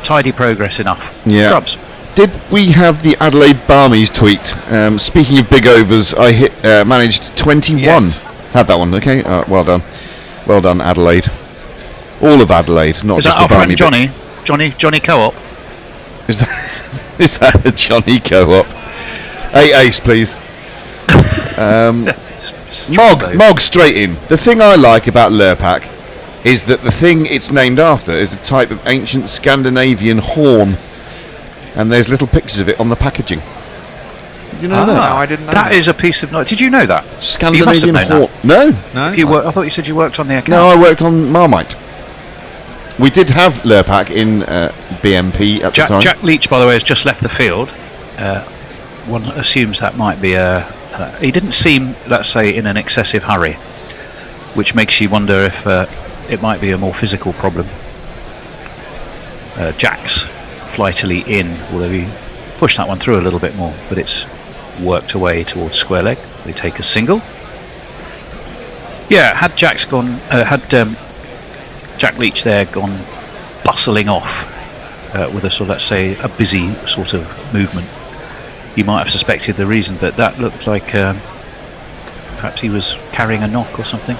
tidy progress enough. Yeah. Scrubs. Did we have the Adelaide Barmies tweet? Speaking of big overs, I managed 21. Yes. Had that one, okay? Well done. Well done, Adelaide. All of Adelaide, not Is just that the our Barmy friend bit. Johnny Co-op? Is that a Johnny Co-op? 8 ace, please. Mog straight in. The thing I like about Lurpak is that the thing it's named after is a type of ancient Scandinavian horn, and there's little pictures of it on the packaging. Did you know that? No, I didn't know That is a piece of knowledge. Did you know that? Scandinavian horn. No. I thought you said you worked on the account. No, I worked on Marmite. We did have Lurpak in BMP at the time. Jack Leach, by the way, has just left the field. One assumes that might be he didn't seem, let's say, in an excessive hurry, which makes you wonder if it might be a more physical problem. Jack's flightily in, although he pushed that one through a little bit more, but it's worked away towards square leg. They take a single. Yeah, had Jack's gone, Jack Leach there gone bustling off with a sort of, let's say, a busy sort of movement, you might have suspected the reason, but that looked like perhaps he was carrying a knock or something.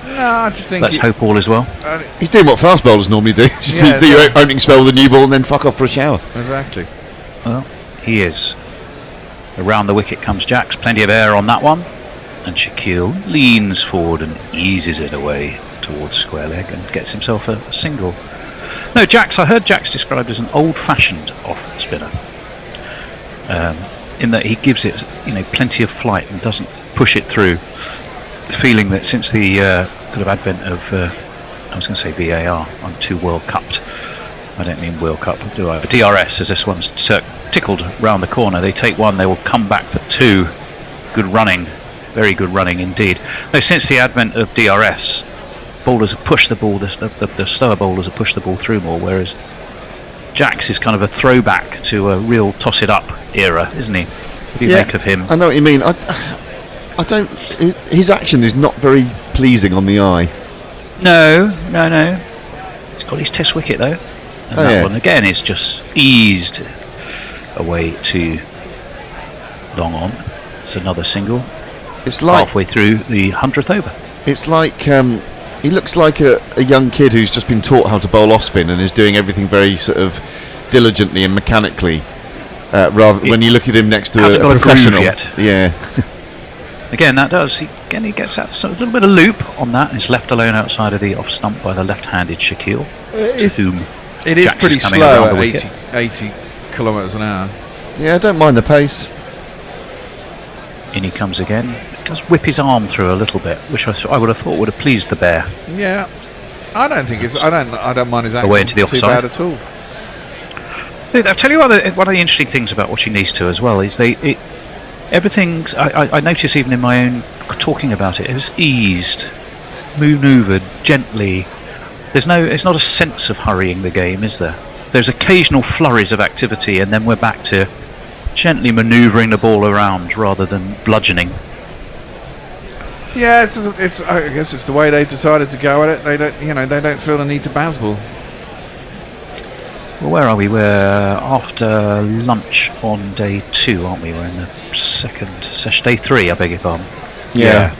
No, I just think. Let's hope all is well. He's doing what fast bowlers normally do. Just do your opening spell with a new ball and then fuck off for a shower. Exactly. Well, he is. Around the wicket comes Jacks. Plenty of air on that one. And Shaqeel leans forward and eases it away towards square leg and gets himself a single. No, Jacks, I heard Jacks described as an old-fashioned off spinner. In that he gives it, plenty of flight and doesn't push it through. The feeling that since the sort of advent of, I was going to say VAR, I'm too World Cupped. I don't mean World Cup, do I? DRS, as this one's tickled round the corner. They take one, they will come back for two. Good running, very good running indeed. No, since the advent of DRS, bowlers have pushed the ball, the slower bowlers have pushed the ball through more, whereas Jacks is kind of a throwback to a real toss it up era, isn't he? What do you make of him? I know what you mean. I don't. His action is not very pleasing on the eye. No. He's got his test wicket though, and that one again is just eased away to long on. It's another single. It's like halfway through the 100th over. It's like he looks like a young kid who's just been taught how to bowl off spin and is doing everything very sort of diligently and mechanically. Rather when you look at him next to a professional. Yeah. Again, that does. He gets that a little bit of loop on that. He's left alone outside of the off stump by the left-handed Shaqeel, to whom it is Jacks pretty coming slow around at 80 kilometres an hour. Yeah, I don't mind the pace. In he comes again. Does whip his arm through a little bit, which I would have thought would have pleased the bear. Yeah, I don't think it's. I don't mind his action away into the too bad at all. I'll tell you one of the interesting things about watching these two as well is everything's. I notice even in my own talking about it, it's eased, manoeuvred gently. It's not a sense of hurrying the game, is there? There's occasional flurries of activity, and then we're back to gently manoeuvring the ball around rather than bludgeoning. Yeah, it's. I guess it's the way they decided to go at it. They don't feel the need to Bazball. Well, where are we? We're after lunch on day 2, aren't we? We're in the second session, day 3. I beg your pardon. Yeah.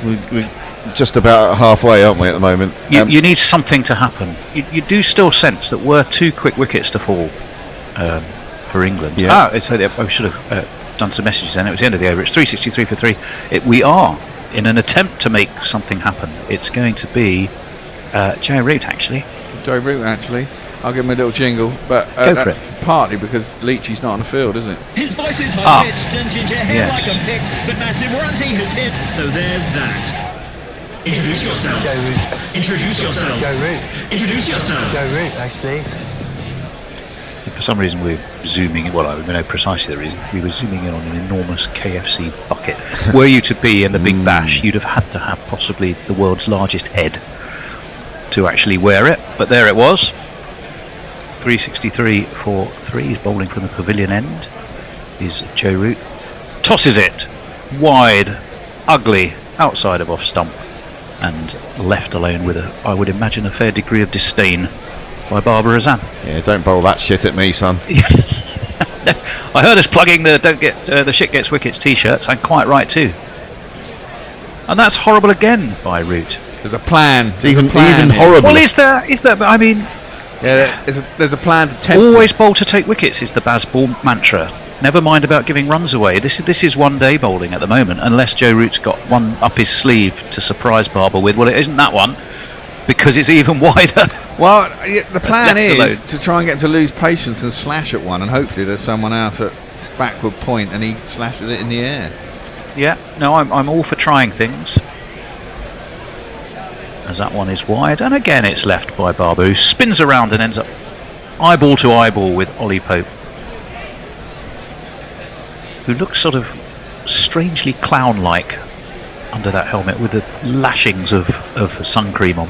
just about halfway, aren't we, at the moment? You need something to happen. You do still sense that were 2 quick wickets to fall for England. Yeah. I should have done some messages then. It was the end of the over. It's 363 for 3. We are in an attempt to make something happen. It's going to be Joe Root, actually. Joe Root, actually. I'll give him a little jingle, but that's partly because Leachy's not on the field, isn't it? His voice is high-pitched and ginger hair like a picked, but massive runs he has hit, so there's that. Introduce yourself. Joe Root. Introduce yourself. Joe Root. Introduce yourself. Joe Root, actually. For some reason we're zooming, well, I don't know precisely the reason, we were zooming in on an enormous KFC bucket. Were you to be in the Big Bash, you'd have had to have possibly the world's largest head to actually wear it, but there it was. 363 for 3. He's bowling from the pavilion end. Is Joe Root. Tosses it wide, ugly, outside of off stump, and left alone with I would imagine, a fair degree of disdain by Babar Azam. Yeah, don't bowl that shit at me, son. I heard us plugging the the shit gets wickets t-shirts, and quite right too. And that's horrible again by Root. There's a plan. It's even horrible. Well, is there? I mean, yeah, there's a plan to tempt always him. bowl to take wickets is the Bazball mantra. Never mind about giving runs away. This is one-day bowling at the moment, unless Joe Root's got one up his sleeve to surprise Barber with. Well, it isn't that one, because it's even wider. Well, the plan is to try and get him to lose patience and slash at one, and hopefully there's someone out at backward point and he slashes it in the air. Yeah, no, I'm all for trying things. As that one is wide, and again it's left by Barber, who spins around and ends up eyeball to eyeball with Ollie Pope, who looks sort of strangely clown-like under that helmet with the lashings of sun cream on.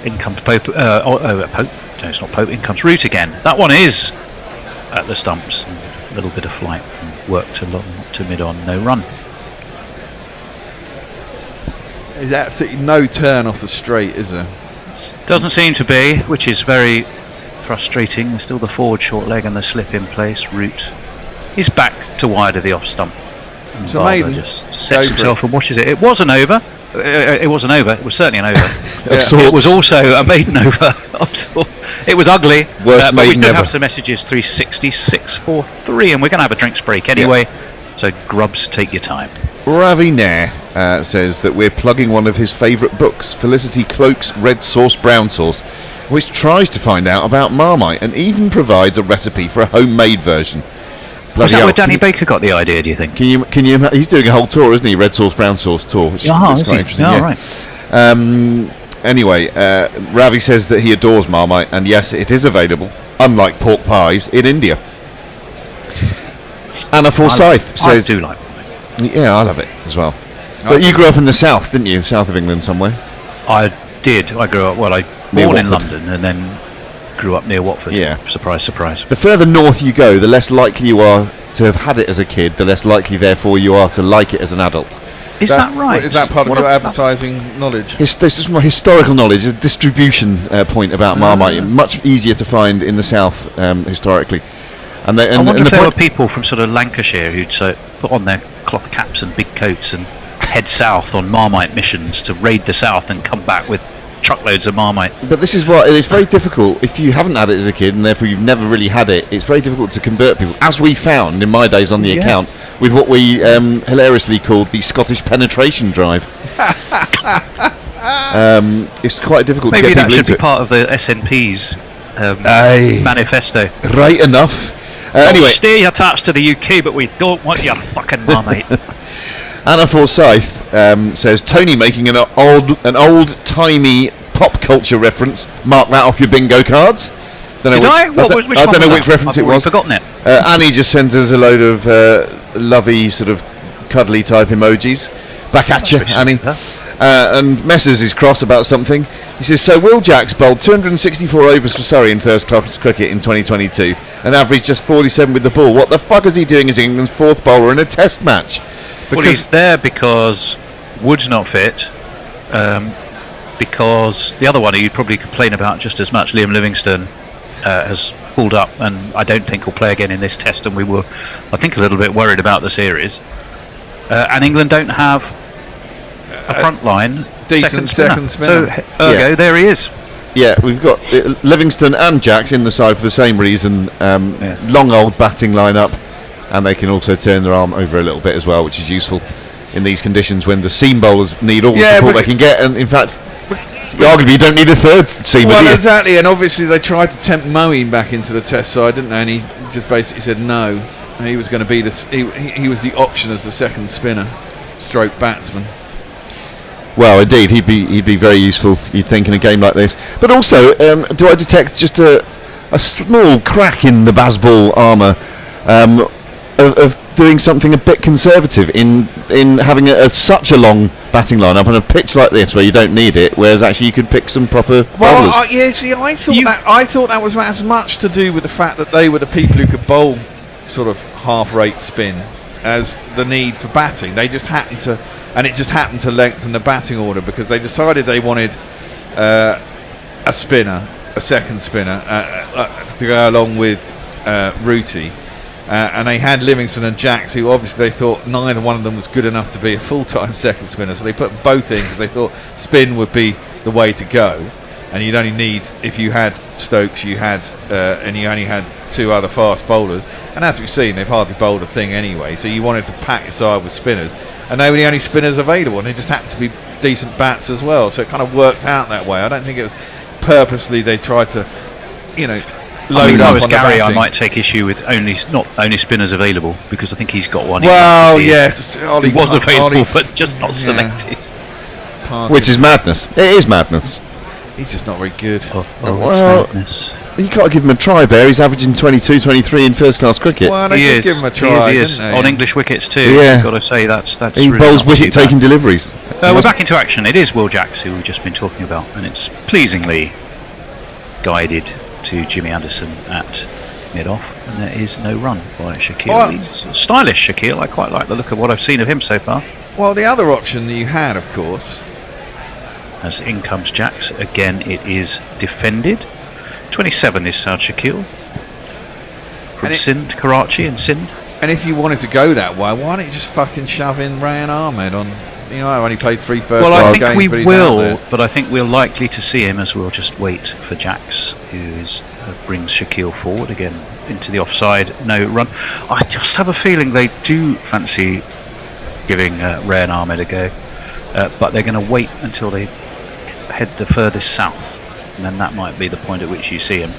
In comes Pope. Pope. No, it's not Pope. In comes Root again. That one is at the stumps. A little bit of flight and work to mid-on, no run. There's absolutely no turn off the straight, is there? Doesn't seem to be, which is very frustrating. There's still the forward short leg and the slip in place. Root is back to wide of the off stump. And It's a maiden. just sets himself and washes it. It was an over. It was an over. It was certainly an over. It was also a maiden over. It was ugly. Worst but we maiden do ever. have some messages. 366 for 3, and we're going to have a drinks break anyway. So Grubs, take your time. Ravi Nair says that we're plugging one of his favourite books, Felicity Cloak's Red Sauce Brown Sauce, which tries to find out about Marmite and even provides a recipe for a homemade version. Was that where Danny Baker got the idea, do you think? Can you? He's doing a whole tour, isn't he? Red Sauce Brown Sauce tour, which is quite interesting. Oh, yeah. right. Anyway, Ravi says that he adores Marmite, and yes, it is available, unlike pork pies, in India. Anna Forsyth says... I do like Marmite. Yeah, I love it as well. But you grew up in the south, didn't you? South of England somewhere? I did. I grew up, born in London and then grew up near Watford. Yeah. Surprise, surprise. The further north you go, the less likely you are to have had it as a kid, the less likely, therefore, you are to like it as an adult. Is that right? Is that part of your advertising knowledge? This is my historical knowledge, a distribution point about Marmite. Much easier to find in the south historically. And I wonder if there were people from sort of Lancashire who'd put on their cloth caps and big coats and head south on Marmite missions to raid the south and come back with truckloads of Marmite. But this is what it's very difficult if you haven't had it as a kid and therefore you've never really had it. It's very difficult to convert people, as we found in my days on the account, with what we hilariously called the Scottish penetration drive. It's quite difficult. Maybe to get that people should be into part of the SNP's manifesto. Right enough. Anyway, stay attached to the UK, but we don't want your fucking Marmite. Anna Forsyth says Tony making an old-timey pop culture reference. Mark that off your bingo cards. I don't know which reference it was. I've forgotten it. Annie just sends us a load of lovey, sort of cuddly type emojis. Back at you, Annie. And messes his cross about something. He says, so Will Jacks bowled 264 overs for Surrey in first class cricket in 2022 and averaged just 47 with the ball. What the fuck is he doing as England's fourth bowler in a test match? Well, he's there because Wood's not fit, because the other one who you'd probably complain about just as much, Liam Livingstone, has pulled up and I don't think will play again in this test, and we were, I think, a little bit worried about the series. And England don't have a front line decent second spinner. spinner. So ergo, there he is. Yeah, we've got Livingston and Jacks in the side for the same reason. Long old batting lineup, and they can also turn their arm over a little bit as well, which is useful in these conditions when the seam bowlers need all the support they can get. And in fact, arguably you don't need a third seamer. Well, exactly, and obviously they tried to tempt Moeen back into the Test side, didn't they? And he just basically said no. He was going to be he was the option as the second spinner, stroke batsman. Well, indeed, he'd be very useful, you'd think, in a game like this. But also, do I detect just a small crack in the Bazball armour of doing something a bit conservative in having such a long batting lineup on a pitch like this where you don't need it, whereas actually you could pick some proper bowlers? I thought that was as much to do with the fact that they were the people who could bowl sort of half-rate spin as the need for batting. They just happened to. And it just happened to lengthen the batting order because they decided they wanted a spinner, a second spinner, to go along with Rooty. And they had Livingston and Jacks, who obviously they thought neither one of them was good enough to be a full-time second spinner. So they put both in because they thought spin would be the way to go. And you'd only need, if you had Stokes, you had, and you only had two other fast bowlers. And as we've seen, they've hardly bowled a thing anyway. So you wanted to pack your side with spinners. And they were the only spinners available, and they just happened to be decent bats as well. So it kind of worked out that way. I don't think it was purposely they tried to, load up on Gary, the I might take issue with not only spinners available, because I think he's got one. Well, yes, he was available, but just not selected. Which is madness. It is madness. He's just not very good. Well, you got to give him a try, Bear. He's averaging 22, 23 in first-class cricket. Well, they did give him a try, he is. didn't they? On English wickets too. Yeah. Got to say that's he really bowls not wicket-taking deliveries. We're back into action. It is Will Jacks who we've just been talking about, and it's pleasingly guided to Jimmy Anderson at mid-off, and there is no run by Shaqeel. He's stylish, Shaqeel. I quite like the look of what I've seen of him so far. Well, the other option that you had, of course, as in comes Jacks. Again, it is defended. 27 is Saad Shaqeel from Sindh, Karachi in Sindh. And if you wanted to go that way, why don't you just fucking shove in Rayan Ahmed on? Only played 3 first I think games, we but will, but I think we're likely to see him as we'll just wait for Jacks, who brings Shaqeel forward again into the offside. No run. I just have a feeling they do fancy giving Rayan Ahmed a go, but they're going to wait until they head the furthest south, and then that might be the point at which you see him,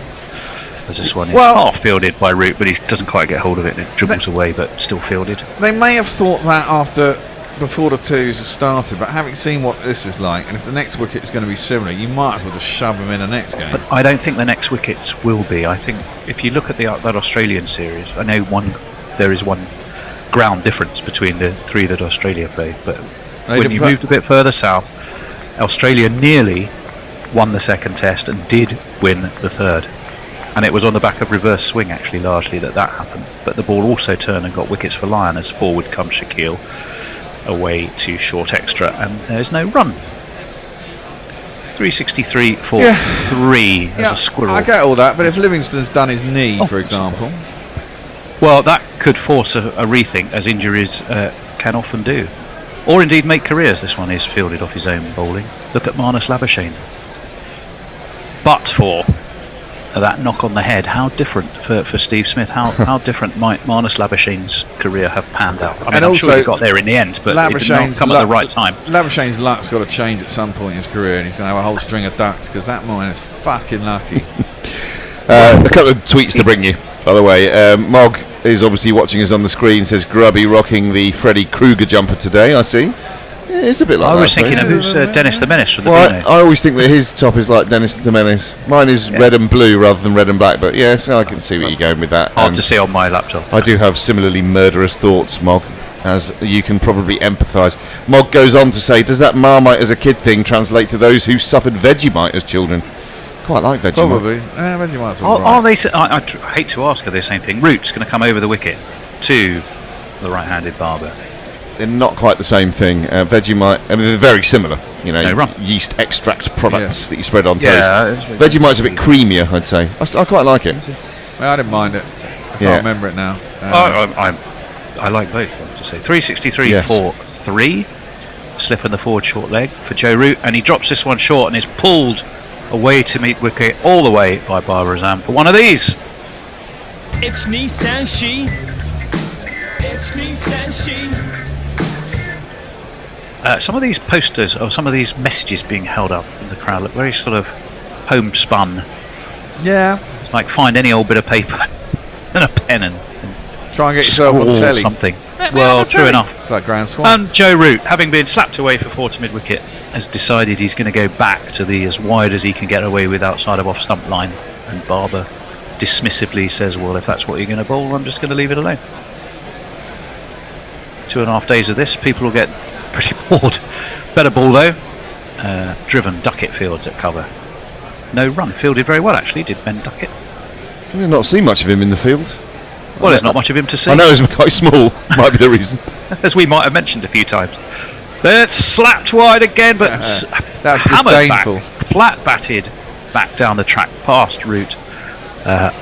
as this one is half fielded by Root, but he doesn't quite get hold of it and it dribbles away, but still fielded. They may have thought that before the twos have started, but having seen what this is like, and if the next wicket is going to be similar, you might as well just shove them in the next game. But I don't think the next wickets will be. I think if you look at that Australian series, I know there is one ground difference between the 3 that Australia played, but when you moved a bit further south, Australia nearly won the second test and did win the third, and it was on the back of reverse swing actually largely that happened, but the ball also turned and got wickets for Lyon as forward comes Shaqeel away to short extra, and there's no run. 363 for 3 as a squirrel. I get all that, but if Livingston's done his knee, for example, well, that could force a rethink, as injuries can often do. Or indeed make careers. This one is fielded off his own bowling. Look at Marnus Labuschagne. But for that knock on the head, how different for Steve Smith, how different might Marnus Labuschagne's career have panned out? I mean, I'm sure he got there in the end, but it did not come at the right time. Labuschagne's luck's got to change at some point in his career, and he's going to have a whole string of ducks, because that man is fucking lucky. A couple of tweets to bring you, by the way. Mog is obviously watching us on the screen, says Grubby rocking the Freddy Krueger jumper today, I see. Yeah, it's a bit like I was thinking of who's Dennis the Menace from the I always think that his top is like Dennis the Menace. Mine is red and blue rather than red and black, but yes, I can see where you're going with that. Hard to see on my laptop. I do have similarly murderous thoughts, Mog, as you can probably empathise. Mog goes on to say, does that Marmite as a kid thing translate to those who suffered Vegemite as children? Quite like Vegemite. Probably. Vegemite's all right. Are they? I hate to ask her the same thing. Root's going to come over the wicket to the right-handed Barber. They're not quite the same thing. Vegemite, I mean, they're very similar. Yeast extract products that you spread on toast. Vegemite's a bit creamier, I'd say. I quite like it. Well, I didn't mind it. I can't remember it now. I like both, I have to say. 363 for 3. slip in the forward short leg for Joe Root, and he drops this one short and is pulled away to meet wicket all the way by Babar Azam for one of these. It's Nissan She. It's Nissan She. Some of these posters or some of these messages being held up in the crowd look very sort of homespun. Yeah. Like find any old bit of paper and a pen and try and get yourself on telly. Something. Well, true enough. It's like Graham Swan. And Joe Root, having been slapped away for 4 to mid wicket, has decided he's going to go back to the as wide as he can get away with outside of off stump line. And Barber dismissively says, well, if that's what you're going to bowl, I'm just going to leave it alone. 2.5 days of this, people will get pretty bored. Better ball though. Driven Duckett fields at cover. No run. Fielded very well actually, did Ben Duckett. I've not seen much of him in the field. Well, there's not much of him to see. I know he's quite small. Might be the reason. As we might have mentioned a few times. That's slapped wide again, but that's hammered disdainful. back, flat batted back down the track past Root.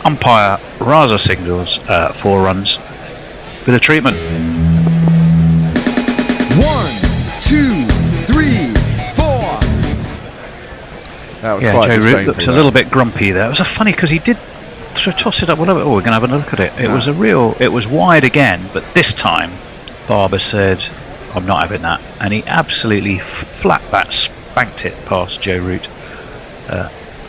Umpire Raza signals 4 runs. Bit of treatment. 1, 2, 3, 4. That was Yeah, quite Joe Root disdainful, looked a that. little bit grumpy there. It was funny because he did sort of toss it up. Well, we're going to have a look at it. It was it was wide again, but this time Barber said, I'm not having that. And he absolutely flat bat spanked it past Joe Root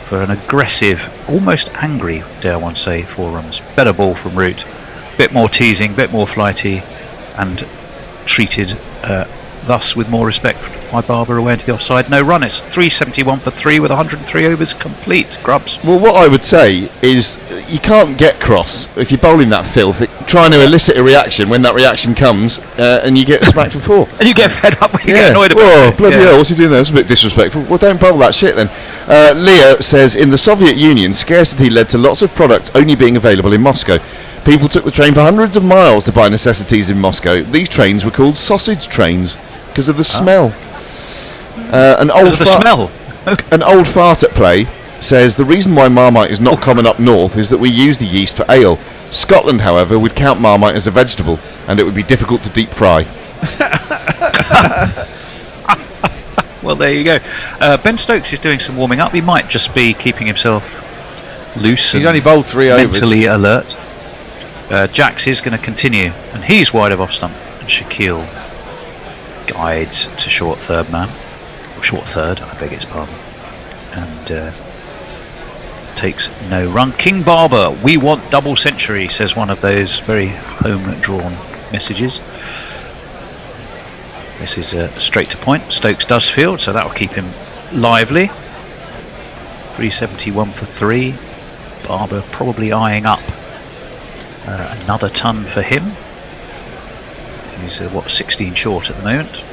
for an aggressive, almost angry, dare one say, 4 runs. Better ball from Root. Bit more teasing, bit more flighty, and treated thus with more respect by Barber away into the offside. No run. It's 371 for 3 with 103 overs complete. Grubbs. Well, what I would say is you can't get cross if you're bowling that filth, trying to elicit a reaction when that reaction comes, and you get smacked for 4. And you get fed up when you get annoyed about it. Bloody hell, what's he doing there? It's a bit disrespectful. Well, don't bowl that shit then. Leah says, in the Soviet Union, scarcity led to lots of products only being available in Moscow. People took the train for hundreds of miles to buy necessities in Moscow. These trains were called sausage trains because of the smell. An old fart at play says the reason why Marmite is not common up north is that we use the yeast for ale. Scotland, however, would count Marmite as a vegetable, and it would be difficult to deep fry. Well, there you go. Ben Stokes is doing some warming up. He might just be keeping himself loose. He's only bowled 3 overs. Mentally alert. Jax is going to continue, and he's wide of off stump. And Shaqeel guides to short third man. Short third, I beg his pardon. And takes no run. King Barber, we want double century, says one of those very home-drawn messages. This is straight to point. Stokes does field, so that will keep him lively. 371 for 3. Barber probably eyeing up another ton for him. He's 16 short at the moment.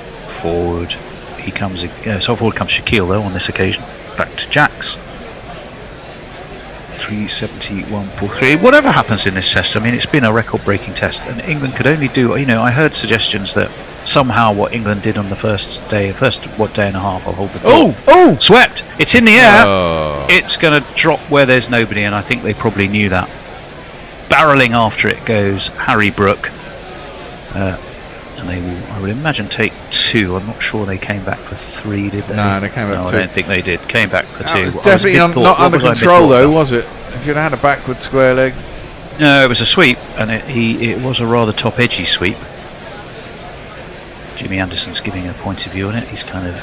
Forward he comes. So forward comes Shaqeel though on this occasion. Back to Jax. 371 for 3. Whatever happens in this test, I mean, it's been a record-breaking test, and England could only do. I heard suggestions that somehow what England did on the first day and a half, I'll hold the thought. Oh! Swept! It's in the air! It's going to drop where there's nobody, and I think they probably knew that. Barrelling after it goes Harry Brook. And they will, I would imagine, take 2. I'm not sure they came back for 3, did they? No, they came back for 2. I don't think they did. Came back for 2. Was definitely not under control, though, was it? If you'd had a backward square leg. No, it was a sweep, and it was a rather top-edgy sweep. Jimmy Anderson's giving a point of view on it. He's kind of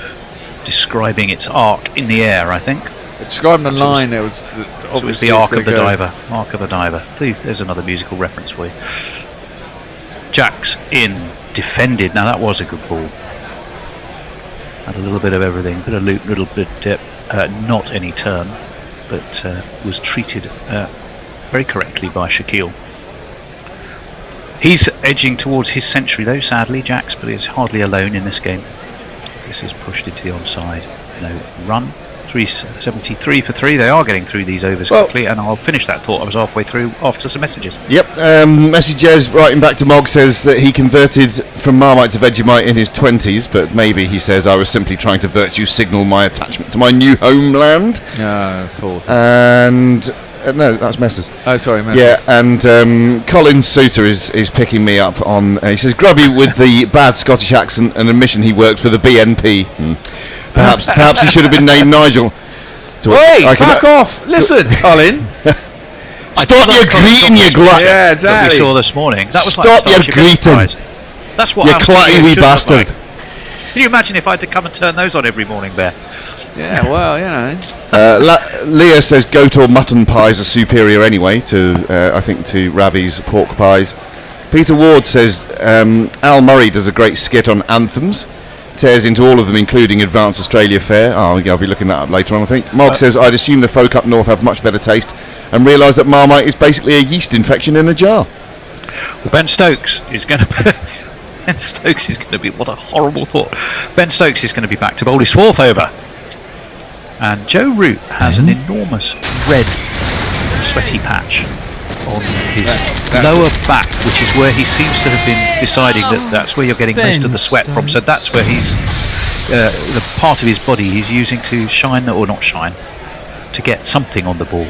describing its arc in the air, I think. Describing the line, it was the arc of the diver. Arc of a diver. There's another musical reference for you. Jax in, defended. Now that was a good ball. Had a little bit of everything, bit of loop, little bit dip, not any turn, but was treated very correctly by Shaqeel. He's edging towards his century though, sadly, Jax, but he's hardly alone in this game. This is pushed into the onside. No run. 373 for 3. They are getting through these overs quickly, and I'll finish that thought. I was halfway through after some messages. Yep. Messages writing back to Mog says that he converted from Marmite to Vegemite in his 20s, but maybe, he says, I was simply trying to virtue signal my attachment to my new homeland. Fourth. And No, that's Messrs. Oh, sorry, Messrs. Yeah, and Colin Souter is picking me up on. He says Grubby with the bad Scottish accent and admission he worked for the BNP. Perhaps he should have been named Nigel. Wait, fuck off! Listen, Colin. Stop your greeting, you glut. Yeah, That exactly. we saw this morning. That was Stop like your Starship greeting. Enterprise. That's what You House clutty TV wee should look bastard. like. Can you imagine if I had to come and turn those on every morning, Bear? Yeah, well, you know. Leah says goat or mutton pies are superior anyway to I think to Ravi's pork pies. Peter Ward says Al Murray does a great skit on anthems, tears into all of them including Advanced Australia Fair. I'll be looking that up later on I think. Mark says I'd assume the folk up north have much better taste and realise that Marmite is basically a yeast infection in a jar. Well, Ben Stokes is going to Ben Stokes is going to be, what a horrible thought. Ben Stokes is going to be back to bowl his 4th over. And Joe Root has an enormous red sweaty patch on his lower back, which is where he seems to have been deciding that that's where you're getting most of the sweat from. So that's where he's, the part of his body he's using to shine, or not shine, to get something on the ball.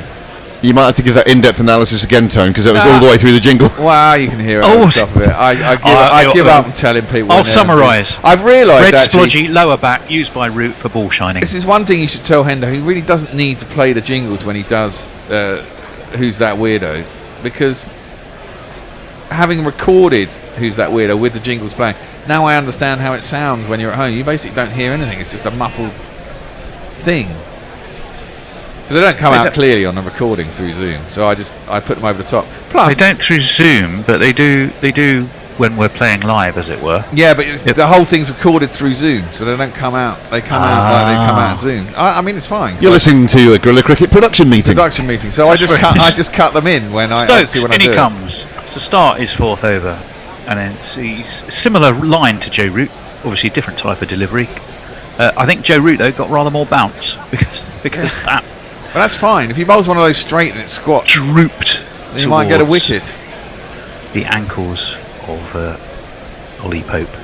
You might have to give that in-depth analysis again, Tone, because it was all the way through the jingle. Wow, you can hear it. On top of it. I give up on telling people. I'll summarise. I've realised red actually, splodgy lower back used by Root for ball shining. This is one thing you should tell Hendo. He really doesn't need to play the jingles when he does Who's That Weirdo, because having recorded Who's That Weirdo with the jingles playing, now I understand how it sounds when you're at home. You basically don't hear anything. It's just a muffled thing. Because they don't come out clearly on the recording through Zoom, so I put them over the top. Plus, they don't through Zoom, but they do when we're playing live, as it were. Yeah, but the whole thing's recorded through Zoom, so they don't come out. They come out like they come out in Zoom. I mean, it's fine. You're listening to a Guerrilla Cricket production meeting. So I just cut them in when I see when I do. In he comes to start his 4th over, and then he's similar line to Joe Root, obviously different type of delivery. I think Joe Root though got rather more bounce because that. But that's fine. If he bowls one of those straight and it's squat, drooped, then you might get a wicket. The ankles of Ollie Pope.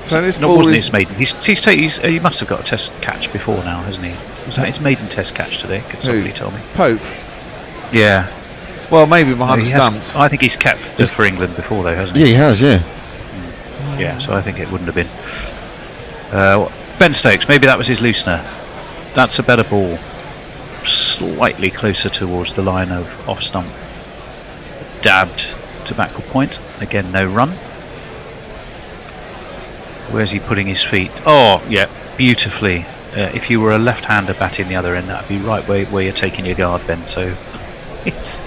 So this not ball more is than his maiden. He must have got a test catch before now, hasn't he? Was that his maiden test catch today? Could somebody tell me? Pope. Yeah. Well, maybe behind the stumps. I think he's kept for England before, though, hasn't he? Yeah, he has. Yeah. Yeah. So I think it wouldn't have been. Ben Stokes. Maybe that was his loosener. That's a better ball. Slightly closer towards the line of off stump. Dabbed to backward point. Again, no run. Where's he putting his feet? Oh, yeah, beautifully. If you were a left-hander batting the other end, that'd be right where you're taking your guard, Ben. So, it's.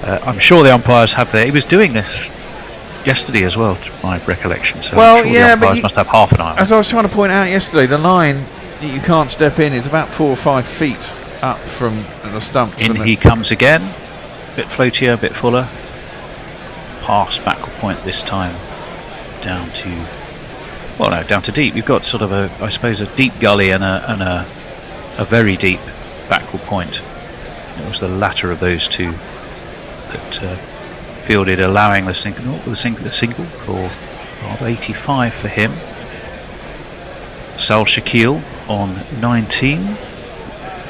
I'm sure the umpires have there. He was doing this yesterday as well, to my recollection. So well, I'm sure yeah, the umpires must have half an eye. As I was trying to point out yesterday, the line you can't step in is about 4 or 5 feet up from the stumps. In he comes again, bit floatier, bit fuller. Pass backward point this time, down to deep. You've got sort of I suppose a deep gully and a very deep backward point. It was the latter of those two that fielded, allowing the single for 85 for him. Shaqeel on 19,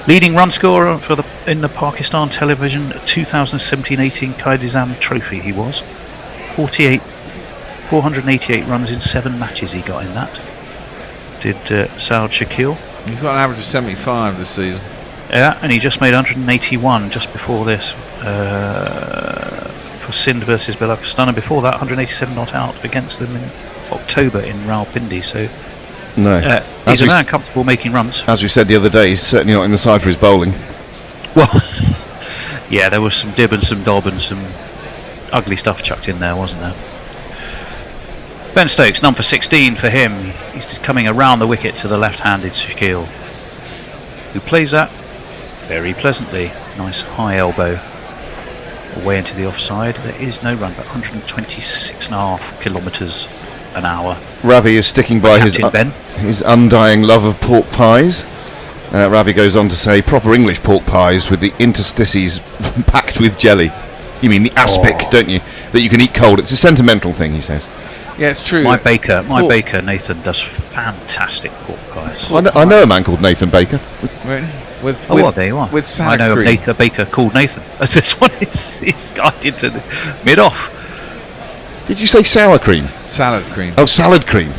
leading run scorer in the Pakistan Television 2017-18 Qaid-e-Azam Trophy. He was 488 runs in 7 matches. He got in that. Did Shaqeel? He's got an average of 75 this season. Yeah, and he just made 181 just before this for Sindh versus Balochistan, and before that 187 not out against them in October in Rawalpindi. So. No. He's a man comfortable making runs. As we said the other day, he's certainly not in the side for his bowling. Well, yeah, there was some dib and some dob and some ugly stuff chucked in there, wasn't there? Ben Stokes, number 16 for him. He's just coming around the wicket to the left-handed Shaqeel, who plays that very pleasantly. Nice high elbow away into the offside. There is no run, but 126.5 kilometres an hour. Ravi is sticking by his undying love of pork pies. Ravi goes on to say, proper English pork pies with the interstices packed with jelly. You mean the aspic, don't you? That you can eat cold. It's a sentimental thing, he says. Yeah, it's true. My baker Nathan does fantastic pork pies. I know a man called Nathan Baker. Really? With there you are. With I salad know cream. a baker called Nathan. As this one is guided to the mid-off. Did you say sour cream? Salad cream. Oh, salad cream.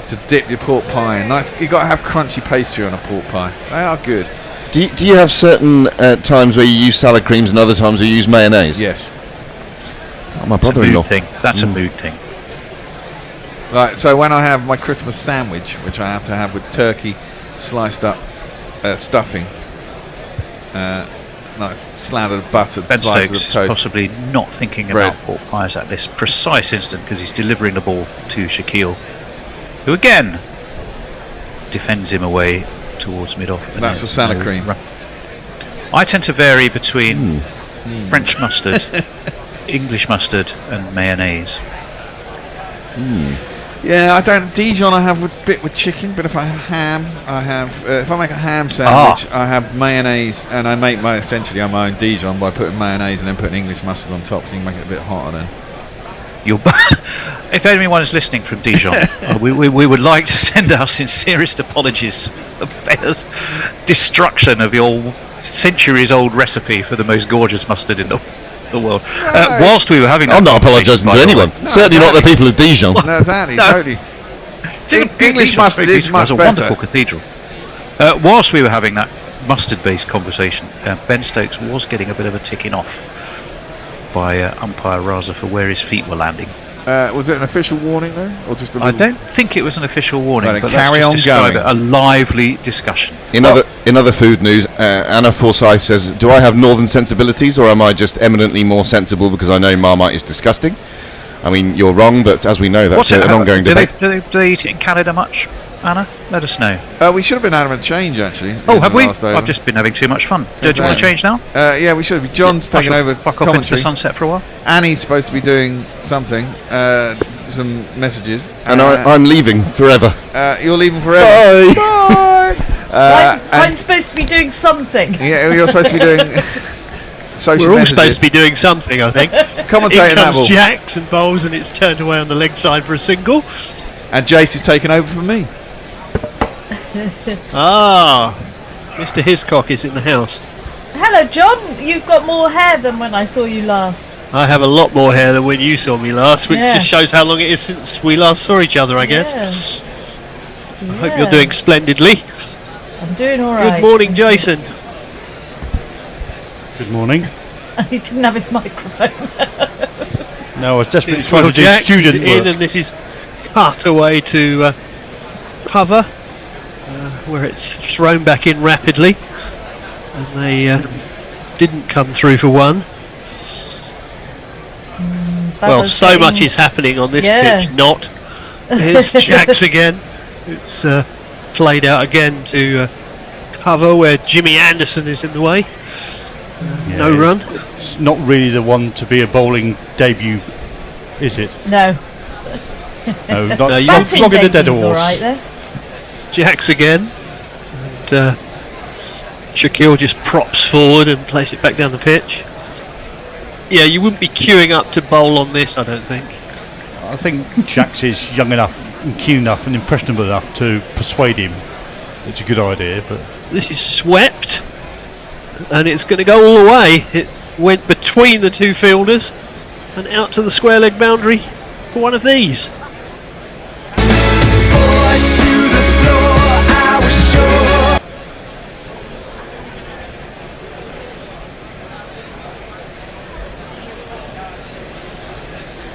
To dip your pork pie in. Nice. You got to have crunchy pastry on a pork pie. They are good. Do you have certain times where you use salad creams and other times where you use mayonnaise? Yes. Oh, my brother-in-law. That's a mood thing. Right. So when I have my Christmas sandwich, which I have to have with turkey, sliced up stuffing, nice slathered buttered Ben slices of Stokes toast. possibly not thinking Bread. about pork pies at this precise instant because he's delivering the ball to Shaqeel, who again defends him away towards mid-off. That's the salad cream. I tend to vary between French mustard, English mustard, and mayonnaise. Yeah, I don't. Dijon I have with bit with chicken, but if I have ham, I have. If I make a ham sandwich, I have mayonnaise, and I make my essentially my own Dijon by putting mayonnaise and then putting English mustard on top, so you can make it a bit hotter then. If anyone is listening from Dijon, we would like to send our sincerest apologies for Ben's destruction of your centuries-old recipe for the most gorgeous mustard in the world. Whilst we were having that, I'm not apologising to anyone. Certainly not the people of Dijon. No, exactly, totally. English mustard is much better. better. A wonderful cathedral. Whilst we were having that mustard-based conversation, Ben Stokes was getting a bit of a ticking off by umpire Raza for where his feet were landing. Was it an official warning though, or just a little? I don't think it was an official warning, Right, but carry let's on just describe going. it a lively discussion. In other food news, Anna Forsyth says, "Do I have northern sensibilities, or am I just eminently more sensible because I know Marmite is disgusting?" I mean, you're wrong, but as we know, that's an ongoing debate. Do they eat it in Canada much, Anna? Let us know. We should have been having a change actually. Oh, in have the we? last over. I've just been having too much fun. Do you want to change now? Yeah, we should. John's taking over Fuck off into the commentary. sunset for a while. Annie's supposed to be doing something. Some messages. And I'm leaving forever. You're leaving forever. Bye. Bye. I'm supposed to be doing something. Yeah, you're supposed to be doing social We're all messages. supposed to be doing something, I think. Commentating In that comes ball. jacks and bowls, and it's turned away on the leg side for a single. And Jace is taking over for me. Mr. Hiscock is in the house. Hello, John. You've got more hair than when I saw you last. I have a lot more hair than when you saw me last, which Yeah. just shows how long it is since we last saw each other, I guess. I hope you're doing splendidly. I'm doing all right. Good morning, Jason. Good morning. He didn't have his microphone. No, I was desperately This trying to Will do Jax student is in, work. and this is cut away to cover, where it's thrown back in rapidly, and they didn't come through for one. Well, Babar's so getting- much is happening on this Yeah. pitch. Not. Here's Jax again. It's played out again to cover where Jimmy Anderson is in the way. No run. It's not really the one to be a bowling debut, is it? No. No, not No, you- not flogging the dead debut's all horse. right there. Jax again. And Shaqeel just props forward and plays it back down the pitch. Yeah, you wouldn't be queuing up to bowl on this, I don't think. I think Jax is young enough and keen enough and impressionable enough to persuade him it's a good idea, but This is swept, and it's going to go all the way. It went between the two fielders and out to the square leg boundary for one of these.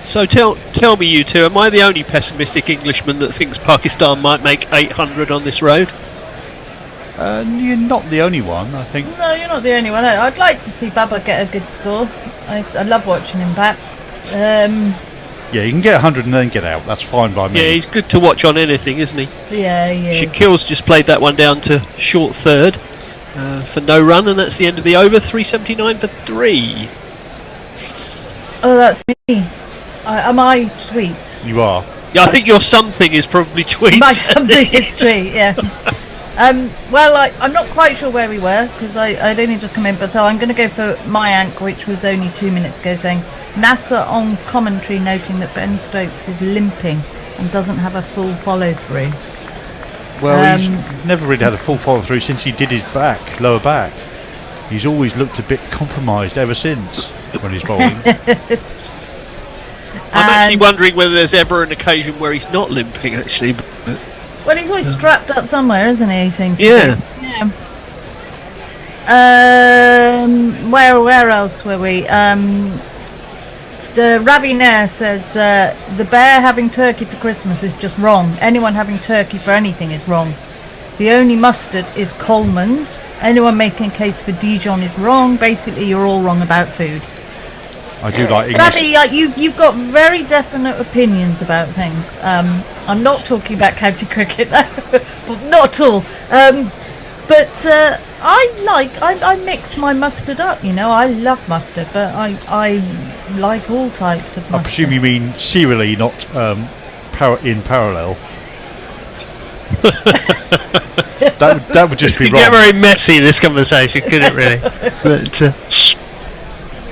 So tell me, you two, am I the only pessimistic Englishman that thinks Pakistan might make 800 on this road? you're not the only one, I think. No, you're not the only one. I'd like to see Babar get a good score. I love watching him bat. Yeah, you can get 100 and then get out. That's fine by me. Yeah, he's good to watch on anything, isn't he? Yeah, he is. Shaqeel's just played that one down to short third for no run, and that's the end of the over. 379 for 3. Oh, that's me. Am I tweet? You are. Yeah, I think your something is probably tweets. My something is tweet, yeah. Well, I'm not quite sure where we were because I'd only just come in, but so I'm going to go for my ank, which was only 2 minutes ago, saying NASA on commentary noting that Ben Stokes is limping and doesn't have a full follow through. Well, he's never really had a full follow through since he did his lower back. He's always looked a bit compromised ever since when he's bowling. I'm actually wondering whether there's ever an occasion where he's not limping, actually. Well, he's always strapped up somewhere, isn't he? He seems to Yeah. be. Yeah. Where else were we? The Ravinair says the bear having turkey for Christmas is just wrong. Anyone having turkey for anything is wrong. The only mustard is Coleman's. Anyone making a case for Dijon is wrong. Basically, you're all wrong about food. I do like English. Ravi, you've got very definite opinions about things. I'm not talking about county cricket, not at all. But I mix my mustard up. You know, I love mustard, but I like all types of mustard. I presume you mean serially, not in parallel. that would just be wrong. Get very messy, this conversation, couldn't it, really? But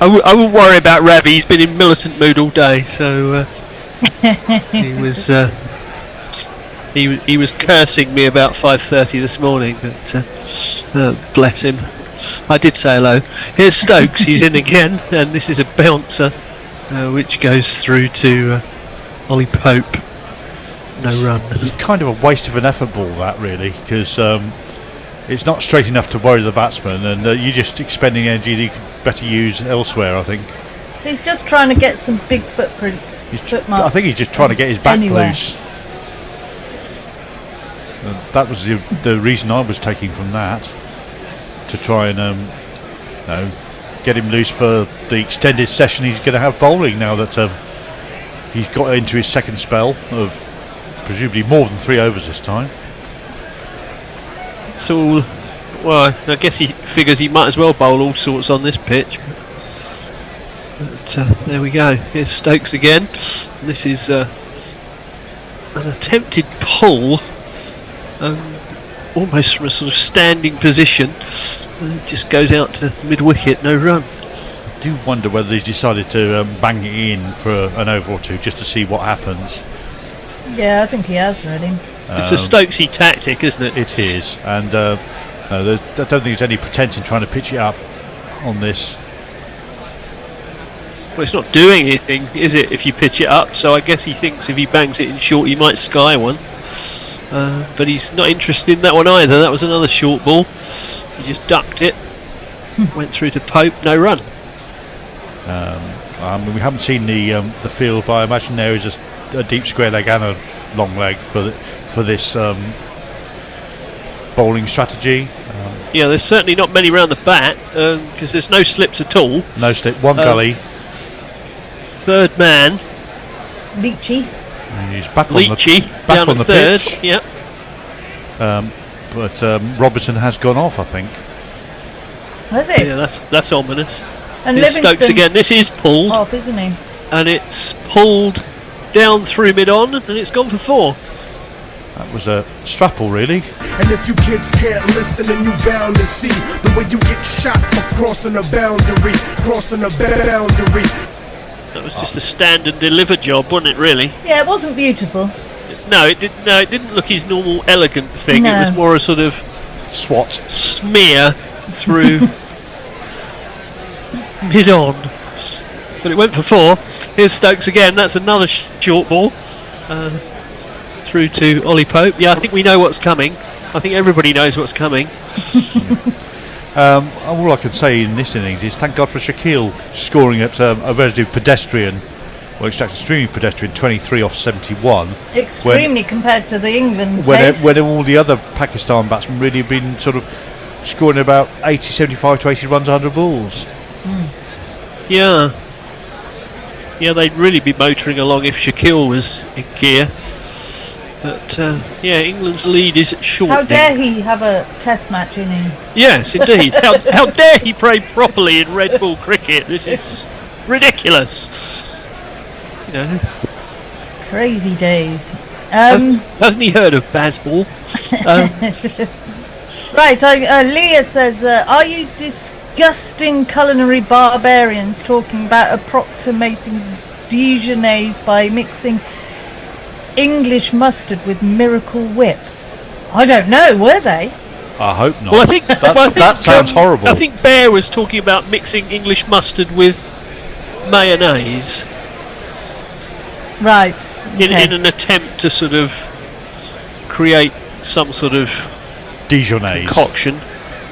I wouldn't worry about Ravi. He's been in militant mood all day, so he was cursing me about 5:30 this morning. But bless him. I did say hello. Here's Stokes. He's in again, and this is a bouncer, which goes through to Ollie Pope. No run. It's kind of a waste of an effort ball, that, really, because it's not straight enough to worry the batsman, and you're just expending energy that you could better use elsewhere, I think. He's just trying to get some big footprints. I think he's just trying to get his back loose. That was the reason I was taking from that, to try and get him loose for the extended session he's going to have bowling now that he's got into his second spell of presumably more than 3 overs this time. So, well, I guess he figures he might as well bowl all sorts on this pitch. But there we go. Here's Stokes again. This is an attempted pull, almost from a sort of standing position. It just goes out to mid-wicket, no run. I do wonder whether he's decided to bang it in for an over or two just to see what happens. Yeah, I think he has already. It's a Stokesy tactic, isn't it? It is, and no, I don't think there's any pretense in trying to pitch it up on this. Well, it's not doing anything, is it, if you pitch it up? So I guess he thinks if he bangs it in short, he might sky one. But he's not interested in that one either. That was another short ball. He just ducked it. Went through to Pope, no run. I mean, we haven't seen the field, but I imagine there is a deep square leg and a long leg for this bowling strategy. Yeah, there's certainly not many round the bat because there's no slips at all. No slip, one gully. Third man. Leachy. He's back on the third. Pitch. Yep. But Robertson has gone off, I think. Has it? Yeah, that's ominous. And Here's Stokes again. This is pulled. Off, isn't he? And it's pulled down through mid-on, and it's gone for 4. That was a strapple, really. And if you kids can't listen, then you bound to see the way you get shot for crossing a boundary, That was just a stand and deliver job, wasn't it? Really? Yeah, it wasn't beautiful. No, it didn't. No, it didn't look his normal elegant thing. No. It was more a sort of swat smear through mid-on. But it went for 4. Here's Stokes again. That's another short ball through to Ollie Pope. Yeah, I think we know what's coming. I think everybody knows what's coming. All I can say in this innings is thank God for Shaqeel scoring at a relative pedestrian, well, extremely pedestrian, 23 off 71. Extremely compared to the England when pace. When all the other Pakistan batsmen really have been sort of scoring about 75 to 80 runs 100 balls. Yeah, they'd really be motoring along if Shaqeel was in gear. But yeah, England's lead is short. How dare he have a test match innings? Yes, indeed. how dare he play properly in red ball cricket? This is ridiculous. You know, crazy days. Hasn't he heard of Bazball? Right, Leah says, are you disgusting culinary barbarians talking about approximating Dijonnaise by mixing English mustard with Miracle Whip? I don't know. Were they? I hope not. Well, I think that sounds horrible. I think Bear was talking about mixing English mustard with mayonnaise. Right. Okay. In an attempt to sort of create some sort of Dijonnaise concoction.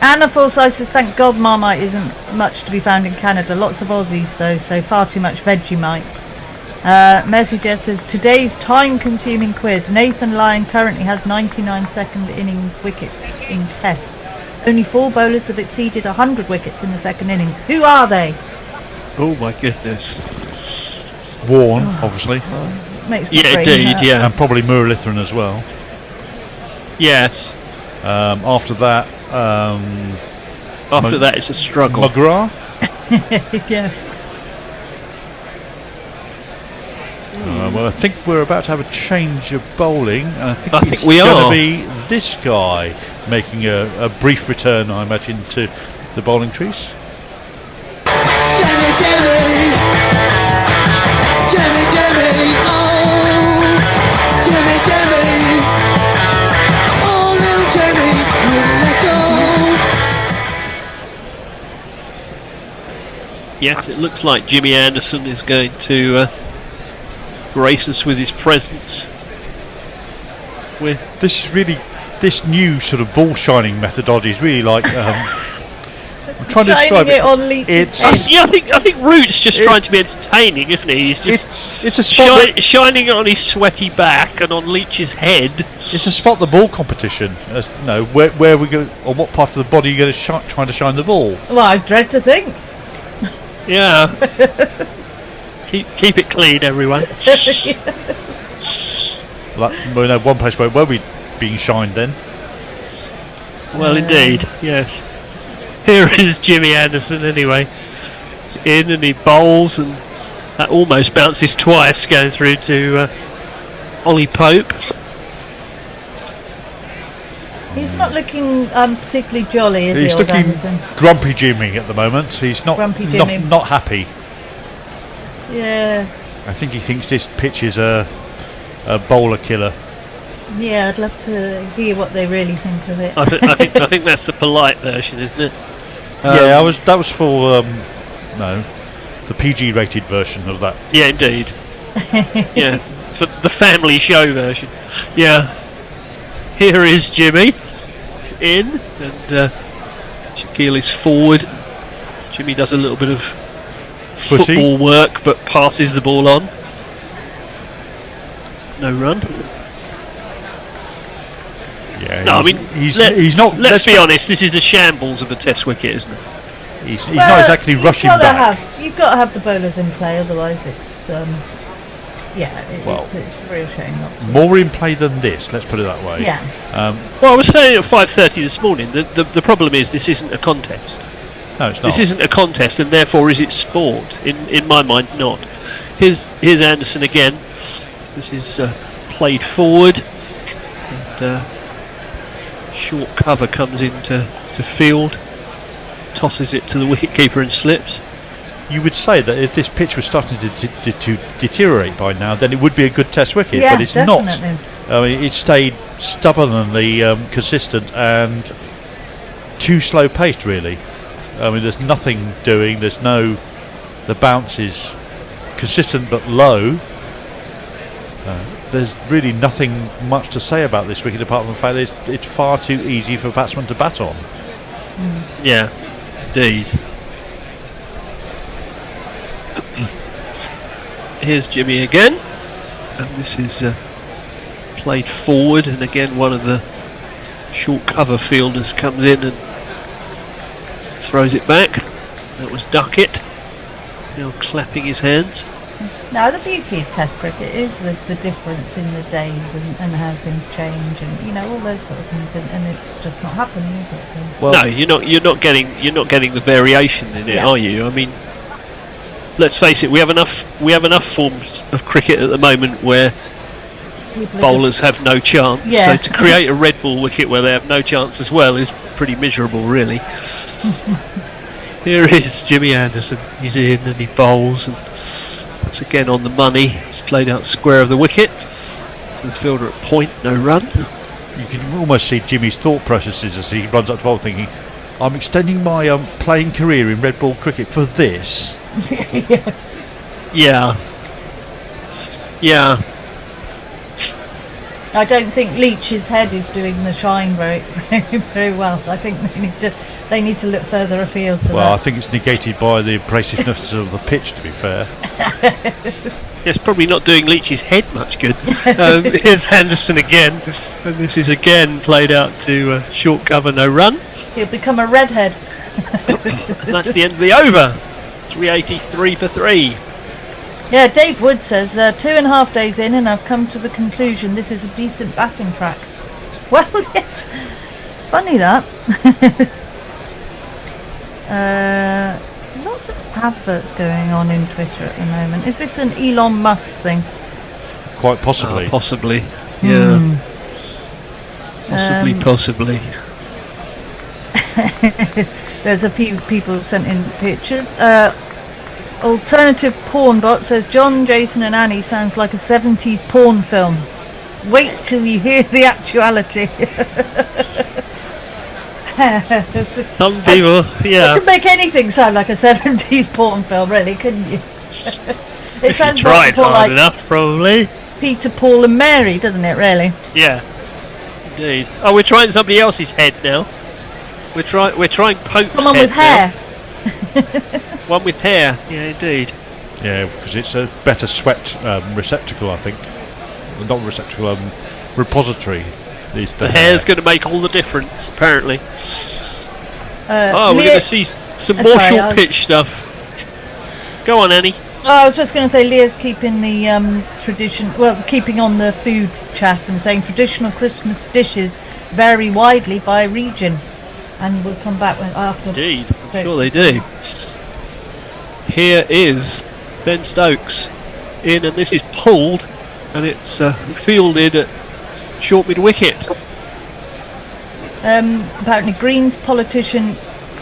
Anna Forsyth says, thank God Marmite isn't much to be found in Canada. Lots of Aussies though, so far too much Vegemite. Mercy Jess says, today's time-consuming quiz. Nathan Lyon currently has 99 second innings wickets in tests. Only 4 bowlers have exceeded 100 wickets in the second innings. Who are they? Oh my goodness. Warren, obviously. Makes me brain indeed, hurt. yeah. And probably Muralitharan as well. Yes. After that... After that, it's a struggle. McGrath? Yeah. Well, I think we're about to have a change of bowling, and I think it's we going to are. be this guy making a brief return, I imagine, to the bowling crease. Jimmy, Jimmy! Jimmy, Jimmy! Oh! Jimmy, Jimmy! Oh, little Jimmy, wouldn't let go! Yes, it looks like Jimmy Anderson is going to grace us with his presence. This new sort of ball shining methodology is really like I'm trying to describe it on Leach's head. Yeah, I think Root's just trying to be entertaining, isn't he? He's just it's a spot shining it on his sweaty back and on Leach's head. It's a spot the ball competition. Where we go, on what part of the body you're going to trying to shine the ball. Well, I dread to think. Yeah. Keep it clean, everyone. We know one place where it won't be being shined then. Well, indeed, yes. Here is Jimmy Anderson anyway. It's in and he bowls, and that almost bounces twice going through to Ollie Pope. He's not looking particularly jolly, is He's he, old looking Anderson? grumpy Jimmy at the moment. He's not Grumpy Jimmy. not happy. Yeah. I think he thinks this pitch is a bowler killer. Yeah, I'd love to hear what they really think of it. I think that's the polite version, isn't it? That was for the PG-rated version of that. Yeah, indeed. Yeah, for the family show version. Yeah. Here is Jimmy. It's in, and Shaqeel is forward. Jimmy does a little bit of football work, but passes the ball on. No run. Yeah, no, I mean, he's not. Let's be honest. This is a shambles of a Test wicket, isn't it? He's not exactly rushing back. You've got to have the bowlers in play, otherwise it's it's a real shame not to. More in play than this. Let's put it that way. Yeah. Well, I was saying at 5:30 this morning. The problem is this isn't a contest. No, it's not. This isn't a contest, and therefore is it sport? In my mind, not. Here's Anderson again. This is played forward, and short cover comes into field, tosses it to the wicketkeeper and slips. You would say that if this pitch was starting to deteriorate by now, then it would be a good Test wicket, but it's definitely not. I mean, it stayed stubbornly consistent and too slow paced, really. I mean, there's nothing doing. The bounce is consistent but low. There's really nothing much to say about this wicket apart from the fact that it's far too easy for batsmen to bat on. Yeah, indeed. Here's Jimmy again, and this is played forward, and again one of the short cover fielders comes in and throws it back. That was Duckett, now clapping his hands. Now, the beauty of Test cricket is the difference in the days and how things change, and all those sort of things, and it's just not happening, is it? Well, no, you're not getting the variation in it, are you? I mean, let's face it, we have enough forms of cricket at the moment where bowlers have no chance. Yeah. So to create a red ball wicket where they have no chance as well is pretty miserable, really. Here is Jimmy Anderson. He's in and he bowls, and it's again on the money. He's played out square of the wicket. So the fielder at point, no run. you can almost see Jimmy's thought processes as he runs up to bowl, thinking, "I'm extending my playing career in red ball cricket for this." Yeah. Yeah. I don't think Leach's head is doing the shine very, very well. I think they need to look further afield for Well, I that. think it's negated by the abrasiveness of the pitch, to be fair. It's probably not doing Leach's head much good. Here's Henderson again, and this is again played out to short cover, no run. He'll become a redhead. And that's the end of the over. 383 for 3. Yeah, Dave Wood says, 2.5 days in and I've come to the conclusion this is a decent batting track. Well, yes. Funny that. Lots of adverts going on in Twitter at the moment. Is this an Elon Musk thing? Quite possibly. Possibly, yeah. Hmm. Possibly. There's a few people who've sent in pictures. Alternative Porn Bot says John, Jason and Annie sounds like a 70s porn film. Wait till you hear the actuality. Some people, yeah. You could make anything sound like a 70s porn film, really, couldn't you? It If you sounds tried more hard like enough, probably. Peter, Paul and Mary, doesn't it, really? Yeah, indeed. Oh, we're trying somebody else's head now. We're trying Pope's Someone head with hair. One with hair, yeah, indeed. Yeah, because it's a better sweat receptacle, I think. Not receptacle, repository. The hair's going to make all the difference, apparently. We're going to see some more short pitch stuff. Go on, Annie. I was just going to say, Leah's keeping the keeping on the food chat and saying traditional Christmas dishes vary widely by region. And we'll come back after. Indeed, I'm sure they do. Here is Ben Stokes in, and this is pulled, and it's fielded at short mid wicket. Apparently, Greens politician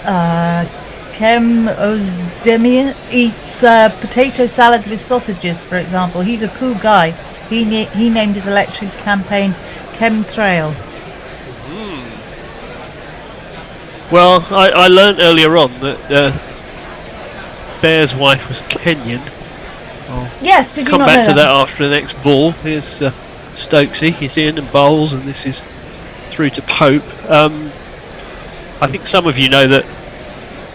Kem Ozdemir eats potato salad with sausages, for example. He's a cool guy. He named his election campaign Chemtrail. Well, I learnt earlier on that Bear's wife was Kenyan. Yes, did you come not back know to that after the next ball. Here's Stokesy. He's in and bowls, and this is through to Pope. I think some of you know that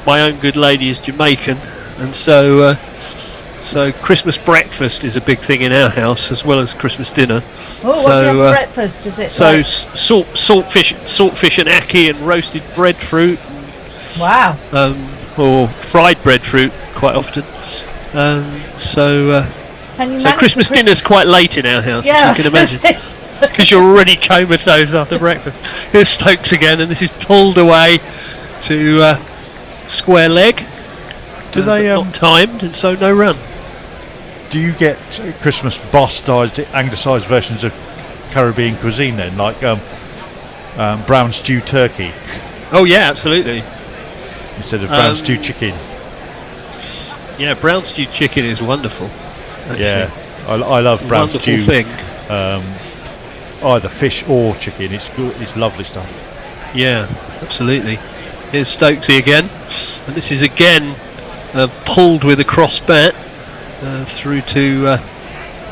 my own good lady is Jamaican, and so Christmas breakfast is a big thing in our house as well as Christmas dinner. Oh, what do you have for breakfast? Is it so saltfish and ackee and roasted breadfruit. Wow. Or fried breadfruit quite often. So Christmas dinner's quite late in our house, as you can imagine. Because you're already comatose after breakfast. Here's Stokes again, and this is pulled away to square leg. Do they not timed, and so no run. Do you get Christmas bastardised, anglicised versions of Caribbean cuisine then, like brown stew turkey? Oh yeah, absolutely. Instead of brown stew chicken. Yeah, brown stew chicken is wonderful. Actually. Yeah, I love it's brown wonderful stew. Thing. Either fish or chicken. It's good. It's lovely stuff. Yeah, absolutely. Here's Stokesy again, and this is again pulled with a cross bat through to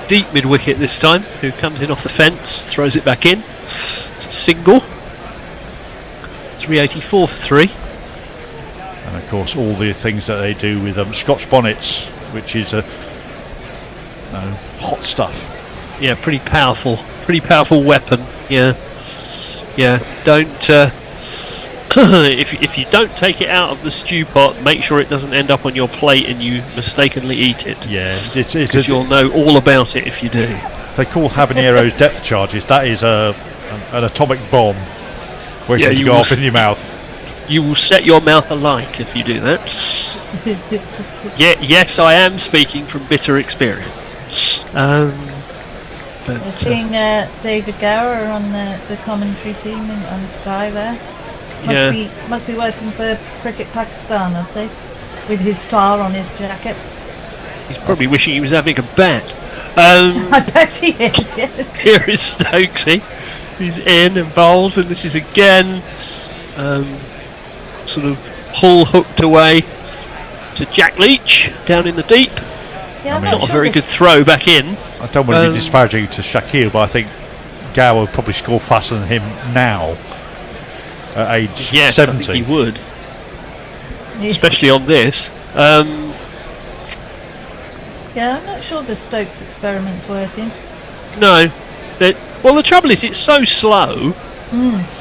deep mid wicket this time. Who comes in off the fence, throws it back in. It's a single. 384 for 3. And of course, all the things that they do with Scotch bonnets, which is hot stuff. Yeah, pretty powerful weapon. Yeah. Don't if you don't take it out of the stew pot, make sure it doesn't end up on your plate and you mistakenly eat it. Yeah, because you'll know all about it if you do. They call habaneros depth charges. That is an atomic bomb waiting to go off in your mouth. You will set your mouth alight if you do that. Yes, I am speaking from bitter experience. We're seeing David Gower on the commentary team on Sky there. Must be working for Cricket Pakistan, I'd say, with his star on his jacket. He's probably wishing he was having a bat. I bet he is, yes. Here is Stokesy. He's in and bowls, and this is again sort of pull hooked away to Jack Leach down in the deep. Yeah, not a very good throw back in. I don't want to be disparaging to Shaqeel, but I think Gow will probably score faster than him now at age 70. I think he would. Yeah. Especially on this. Yeah, I'm not sure the Stokes experiment's working. No. Well, the trouble is it's so slow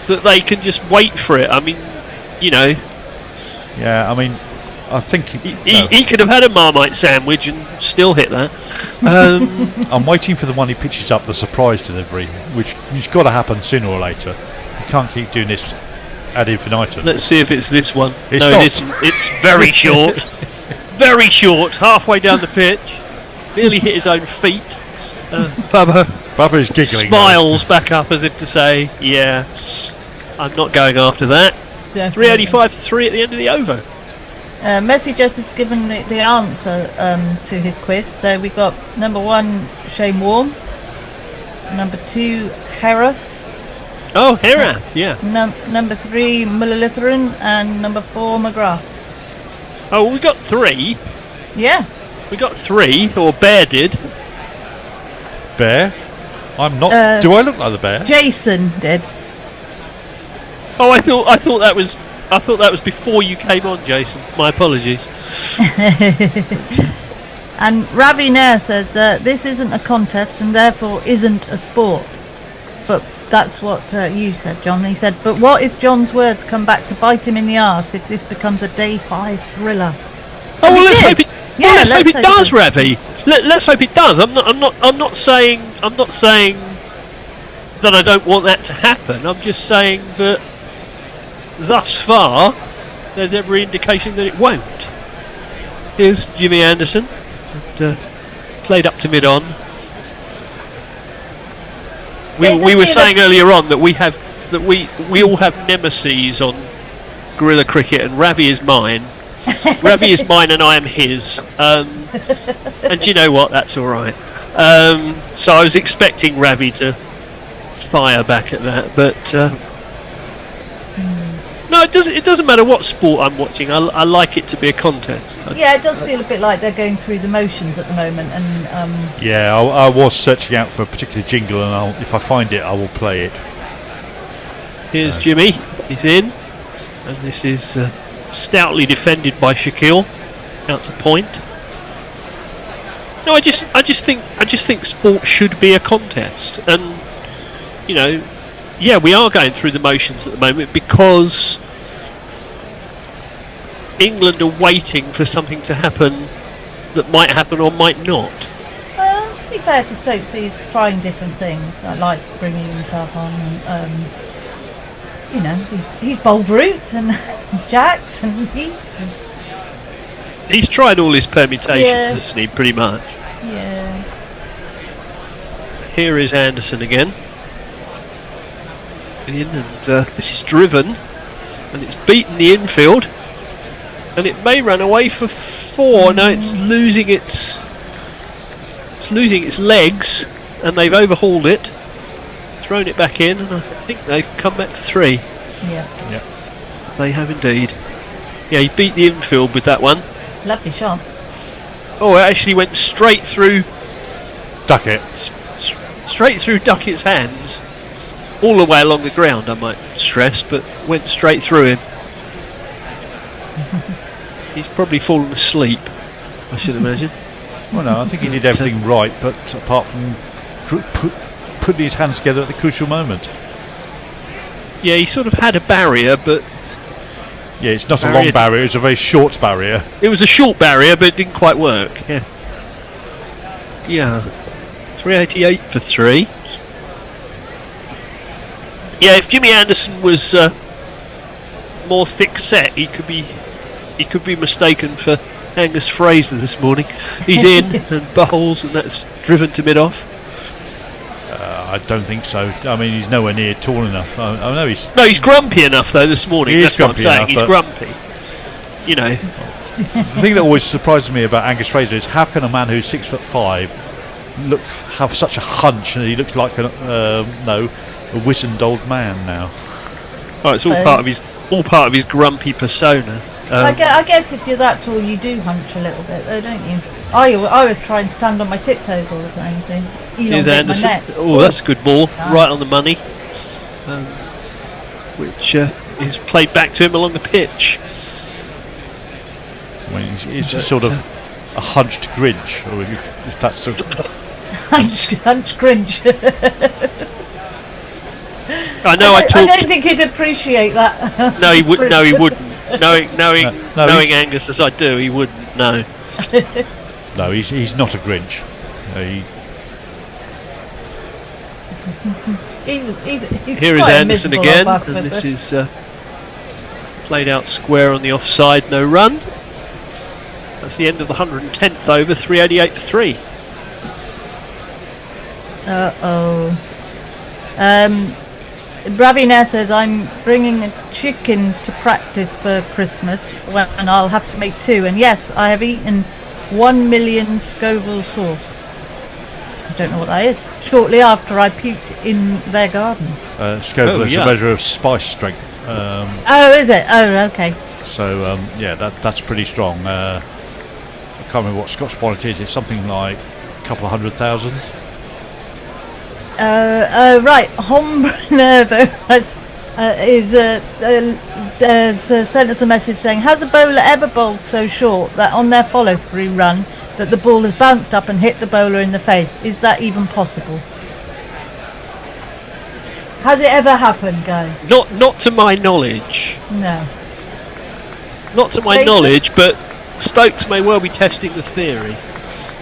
that they can just wait for it. I mean, Yeah, I mean, I think he could have had a Marmite sandwich and still hit that. I'm waiting for the one he pitches up, the surprise delivery, which has got to happen sooner or later. You can't keep doing this ad infinitum. Let's see if it's this one. It's no, not. it isn't. It's very short. Very short, halfway down the pitch. Nearly hit his own feet. Bubba is giggling. Smiles back up as if to say, yeah, I'm not going after that. 385 to 3 at the end of the over. Messi just has given the answer to his quiz. So we got number 1, Shane Warne. Number 2, Herath. Oh, Herath, yeah. Number 3, Mullalitharan. And number 4, McGrath. Oh, we got 3. Yeah. We got 3, or Bear did. Bear? I'm not. Do I look like the bear? Jason did. Oh, I thought that was before you came on, Jason. My apologies. And Ravi Nair says this isn't a contest and therefore isn't a sport. But that's what you said, John. He said, but what if John's words come back to bite him in the arse if this becomes a day 5 thriller? Oh, well, let's hope it. Yeah, well, let's hope it does, does. Ravi. Let's hope it does. I'm not saying that I don't want that to happen. I'm just saying that thus far there's every indication that it won't. Here's Jimmy Anderson, and, played up to mid on. We were saying earlier on that we all have nemesis on Guerrilla Cricket, and Ravi is mine. Ravi is mine and I am his. And you know what? That's all right. So I was expecting Ravi to fire back at that, but no, it doesn't matter what sport I'm watching. I like it to be a contest. Yeah, it does feel a bit like they're going through the motions at the moment, and yeah, I was searching out for a particular jingle, and if I find it, I will play it. Here's Jimmy. He's in, and this is stoutly defended by Shaqeel, out to point. No, I just think sport should be a contest, and yeah, we are going through the motions at the moment because England are waiting for something to happen that might happen or might not. Well, to be fair to Stokes, he's trying different things. I like bringing himself on, and he's bowled root and jacks and heats. He's tried all his permutations, hasn't he, pretty much? Yeah. Here is Anderson again. In, and this is driven, and it's beaten the infield, and it may run away for 4. No, it's losing its legs, and they've overhauled it, thrown it back in, and I think they've come back for 3. Yeah. They have indeed. Yeah, he beat the infield with that one. Lovely shot. Oh, it actually went straight through Duckett. Straight through Duckett's hands, all the way along the ground, I might stress, but went straight through him. He's probably fallen asleep, I should imagine. Well, no, I think he did everything right, but apart from putting his hands together at the crucial moment. Yeah, he sort of had a barrier, but yeah, it's not a long barrier, it's a very short barrier. It was a short barrier, but it didn't quite work. Yeah, 388 for 3. Yeah, if Jimmy Anderson was more thick set, he could be mistaken for Angus Fraser this morning. He's in and bowls, and that's driven to mid off. I don't think so. I mean, he's nowhere near tall enough. I know he's. No, he's grumpy enough though this morning. That's what I'm saying. He's grumpy. The thing that always surprises me about Angus Fraser is how can a man who's 6'5" have such a hunch, and he looks like wizened old man now. Oh, it's all part of his grumpy persona. I guess if you're that tall, you do hunch a little bit, though, don't you? I always try and stand on my tiptoes all the time, so Here's Anderson. My neck. Oh, that's a good ball, Nice. right on the money, which is played back to him along the pitch. I mean, he's just sort of a hunched Grinch, or if that's sort of hunch Grinch. I know. I don't think he'd appreciate that. No, he would. No, he wouldn't. Knowing Angus as I do, he wouldn't. No. No, he's not a Grinch. He's Here is quite a Anderson miserable again, old bastard, and this but- is played out square on the offside, no run. That's the end of the 110th over, 388 for 3. Ravina says, I'm bringing a chicken to practice for Christmas, and I'll have to make 2. And yes, I have eaten 1 million Scoville sauce. I don't know what that is. Shortly after I puked in their garden. Scoville is a measure of spice strength. Oh, is it? Oh, okay. So yeah, that's pretty strong. I can't remember what Scotch bonnet is. It's something like a couple of 100,000. Right. Hombre Nervo has sent us a message saying, has a bowler ever bowled so short that on their follow-through run that the ball has bounced up and hit the bowler in the face? Is that even possible? Has it ever happened, guys? Not to my knowledge. No. Not to my knowledge, but Stokes may well be testing the theory.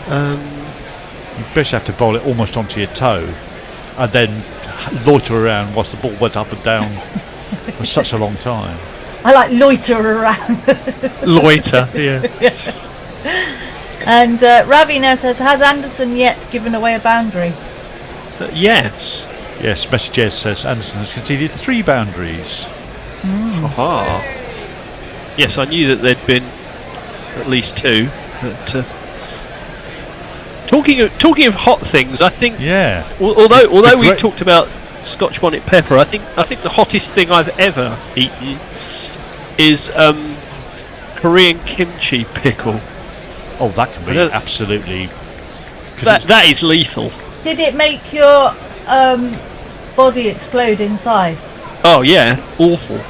You best have to bowl it almost onto your toe, and then loiter around whilst the ball went up and down for such a long time. I like loiter around. Loiter, yeah. And Ravina says, has Anderson yet given away a boundary? Yes. Yes, Messages says Anderson has conceded 3 boundaries. Aha. Yes, I knew that there'd been at least 2. But talking of hot things, I think. Yeah. Although we talked about Scotch bonnet pepper, I think the hottest thing I've ever eaten is Korean kimchi pickle. Oh, that can be absolutely. That is lethal. Did it make your body explode inside? Oh yeah, awful.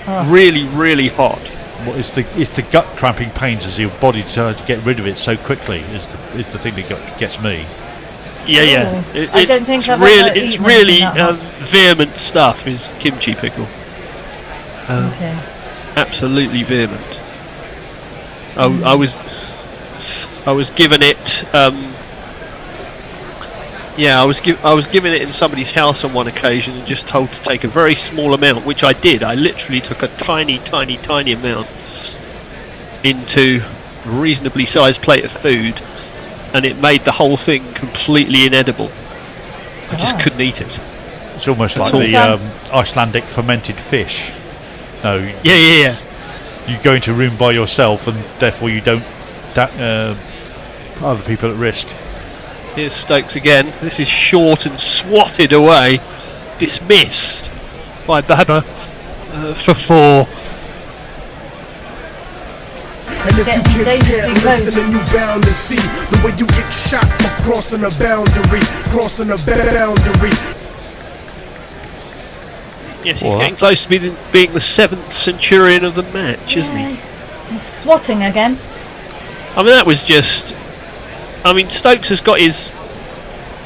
Oh. Really, really hot. What is the gut cramping pains as your body tries to get rid of it so quickly is the thing that gets me. Yeah. I don't think I've it's ever really eaten that hot. vehement stuff. Is kimchi pickle. Okay. Absolutely vehement. I was given it. I was given it in somebody's house on one occasion and just told to take a very small amount, which I did. I literally took a tiny amount into a reasonably sized plate of food, and it made the whole thing completely inedible. I just couldn't eat it. It's almost like the Icelandic fermented fish. No. Yeah. You go into a room by yourself, and therefore you don't put other people at risk. Here's Stokes again. This is short and swatted away. Dismissed by Babar for 4. And if you can't listen, then you bound to see the way you get shot for crossing a boundary. Yes, he's getting close to being the 7th centurion of the match, isn't he? He's swatting again. I mean, that was just. I mean, Stokes has got his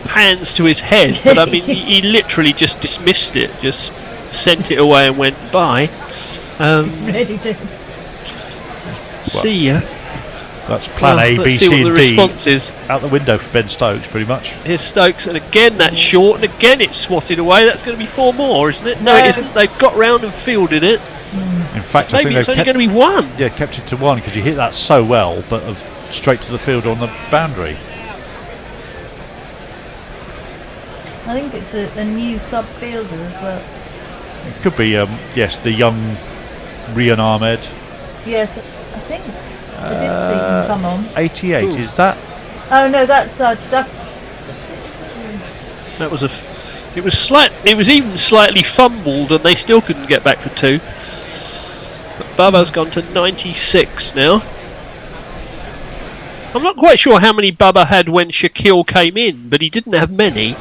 hands to his head, but I mean, he literally just dismissed it, just sent it away and went bye. He really did. See ya. That's plan A, B, let's see C, what and the D response is. out the window for Ben Stokes, pretty much. Here's Stokes, and again that's short, and again it's swatted away. That's going to be 4 more, isn't it? No, No. it isn't. They've got round and fielded it. In fact, I Maybe think it's they've only going to be 1. Yeah, kept it to 1 because you hit that so well, but straight to the field on the boundary. I think it's a new sub-fielder as well. It could be, yes, the young Rian Ahmed. Yes, I think. I did see him come on. 88, is that? Oh no, that's That was a It was even slightly fumbled, and they still couldn't get back for 2. But Babar's gone to 96 now. I'm not quite sure how many Babar had when Shaqeel came in, but he didn't have many.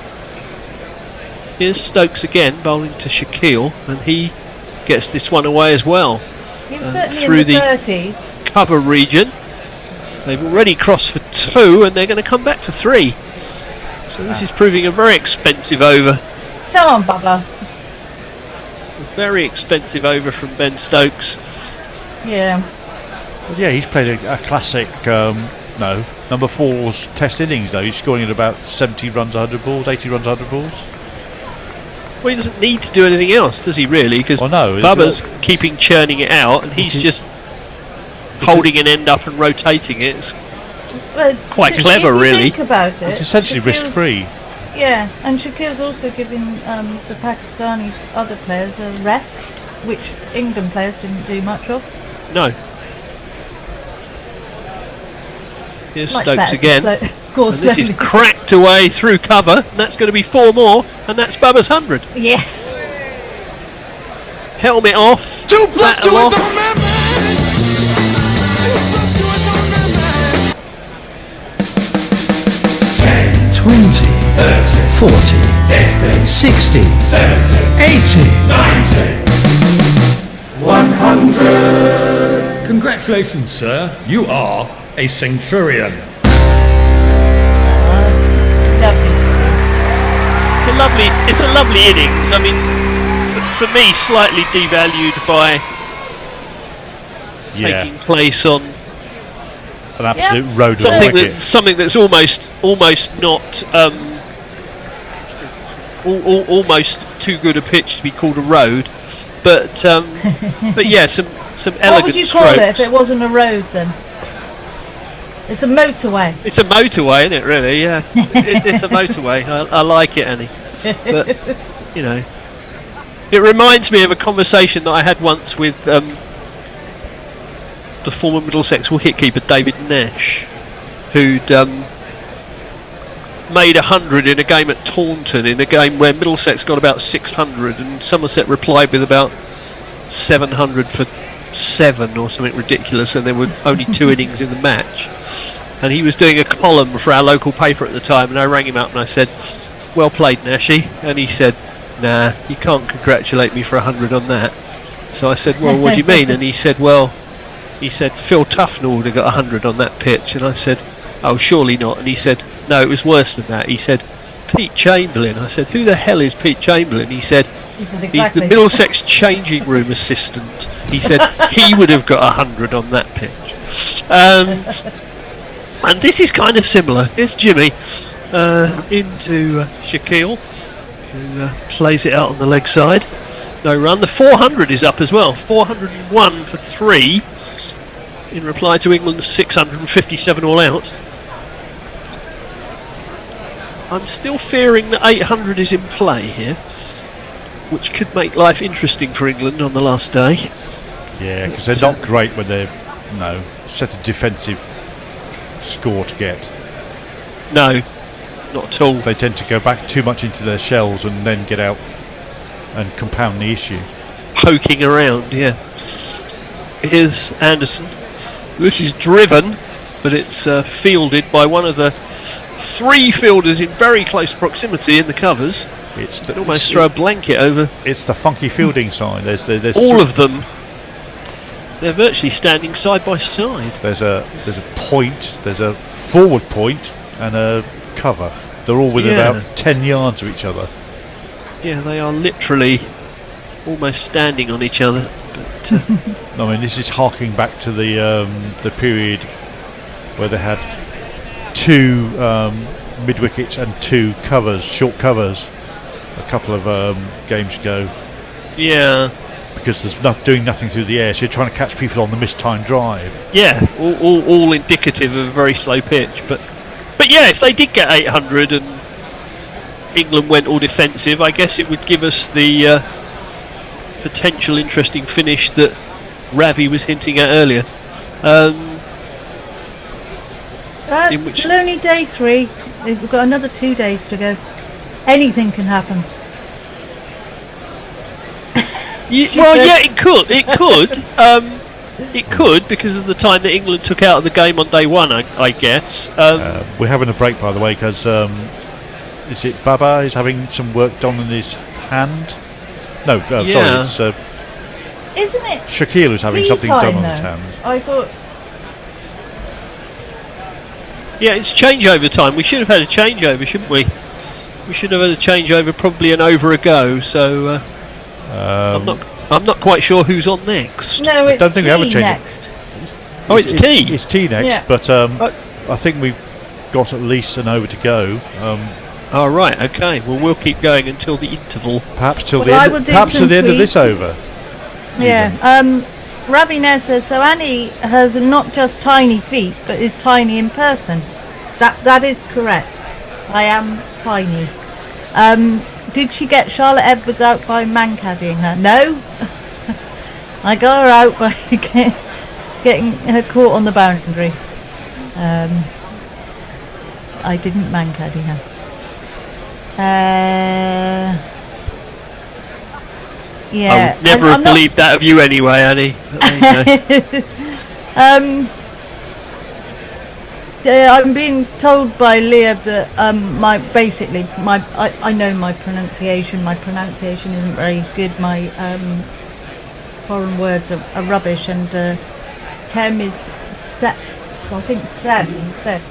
Here's Stokes again, bowling to Shaqeel, and he gets this one away as well. He was certainly Through in the the 30s. cover region. They've already crossed for 2, and they're going to come back for 3. So this is proving a very expensive over. Come on, Babar. A very expensive over from Ben Stokes. Yeah. Well, yeah, he's played a classic, number 4's test innings though. He's scoring at about 70 runs, 100 balls, 80 runs, 100 balls. Well, he doesn't need to do anything else, does he really? Because Babar's keeping churning it out, and he's just holding an end up and rotating it. It's quite clever, really. Think about it. It's essentially risk-free. Yeah, and Shaqeel's also giving the Pakistani other players a rest, which England players didn't do much of. No. Here's Much Stokes better again. to score And this slowly. is cracked away through cover, and that's going to be 4 more, and that's Babar's 100. Yes. Helmet off. 2 plus 2 is off. on that man. 20, 40, 60, 80, 100. Congratulations, sir. You are a centurion. It's a lovely innings. I mean, for me, slightly devalued by taking place on an absolute road of wicket. Something that's almost not almost too good a pitch to be called a road, but yeah, some elegant What would you call strokes. it if it wasn't a road then? It's a motorway. It's a motorway, isn't it? Really, yeah. It's a motorway. I like it, Annie. But you know, it reminds me of a conversation that I had once with the former Middlesex wicketkeeper David Nash, who'd made 100 in a game at Taunton, in a game where Middlesex got about 600, and Somerset replied with about 700 for 7 or something ridiculous, and there were only 2 innings in the match. And he was doing a column for our local paper at the time, and I rang him up and I said, "Well played, Nashy," and he said, "Nah, you can't congratulate me for 100 on that." So I said, "Well, what do you mean?" And he said, "Well," he said, "Phil Tufnell would have got 100 on that pitch." And I said, "Oh, surely not." And he said, "No, it was worse than that." He said, "Pete Chamberlain." I said, "Who the hell is Pete Chamberlain?" He said, Exactly. "He's the Middlesex changing room assistant." He said, "He would have got 100 on that pitch." And this is kind of similar. Here's Jimmy into Shaqeel, who plays it out on the leg side. No run. The 400 is up as well. 401 for 3 in reply to England's 657 all out. I'm still fearing that 800 is in play here, which could make life interesting for England on the last day. Yeah, because they're not great when they're set a defensive score to get. No, not at all. They tend to go back too much into their shells and then get out and compound the issue. Poking around, yeah. Here's Anderson. This is driven, but it's fielded by one of the 3 fielders in very close proximity in the covers. It's almost throw a blanket over. It's the funky fielding side. There's all of them. They're virtually standing side by side. There's a point. There's a forward point and a cover. They're all within about 10 yards of each other. Yeah, they are literally almost standing on each other. But, I mean, this is harking back to the period where they had 2 mid wickets and 2 covers, short covers, a couple of games ago. Yeah. Because there's doing nothing through the air, so you're trying to catch people on the mistimed drive. Yeah, all indicative of a very slow pitch. But yeah, if they did get 800 and England went all defensive, I guess it would give us the potential interesting finish that Ravi was hinting at earlier. That's still only day 3. We've got another 2 days to go. Anything can happen. It could. It could because of the time that England took out of the game on day one, I guess. We're having a break, by the way, because is it Babar is having some work done on his hand? No, sorry, it's Isn't it? Shaqeel who's having tea something time, done on though? his hand. I thought. Yeah, it's changeover time. We should have had a changeover, shouldn't we? We should have had a changeover probably an over ago. So I'm not quite sure who's on next. No, it's I don't think we have a change. next. Oh, it's tea. It's tea next, Yeah. but I think we've got at least an over to go. Oh, right, okay. Well, we'll keep going until the interval. Perhaps till Well, the I end. will do Perhaps some to the end of tweets. this over. Yeah. Ravina says, so Annie has not just tiny feet, but is tiny in person. That is correct. I am tiny. Did she get Charlotte Edwards out by man-caddying her? No. I got her out by getting her caught on the boundary. I didn't man-caddy her. Yeah. I would never have believed that of you anyway, Annie. I'm being told by Leah that I know my pronunciation. My pronunciation isn't very good. My foreign words are rubbish, and Kem is set. So I think Seb instead.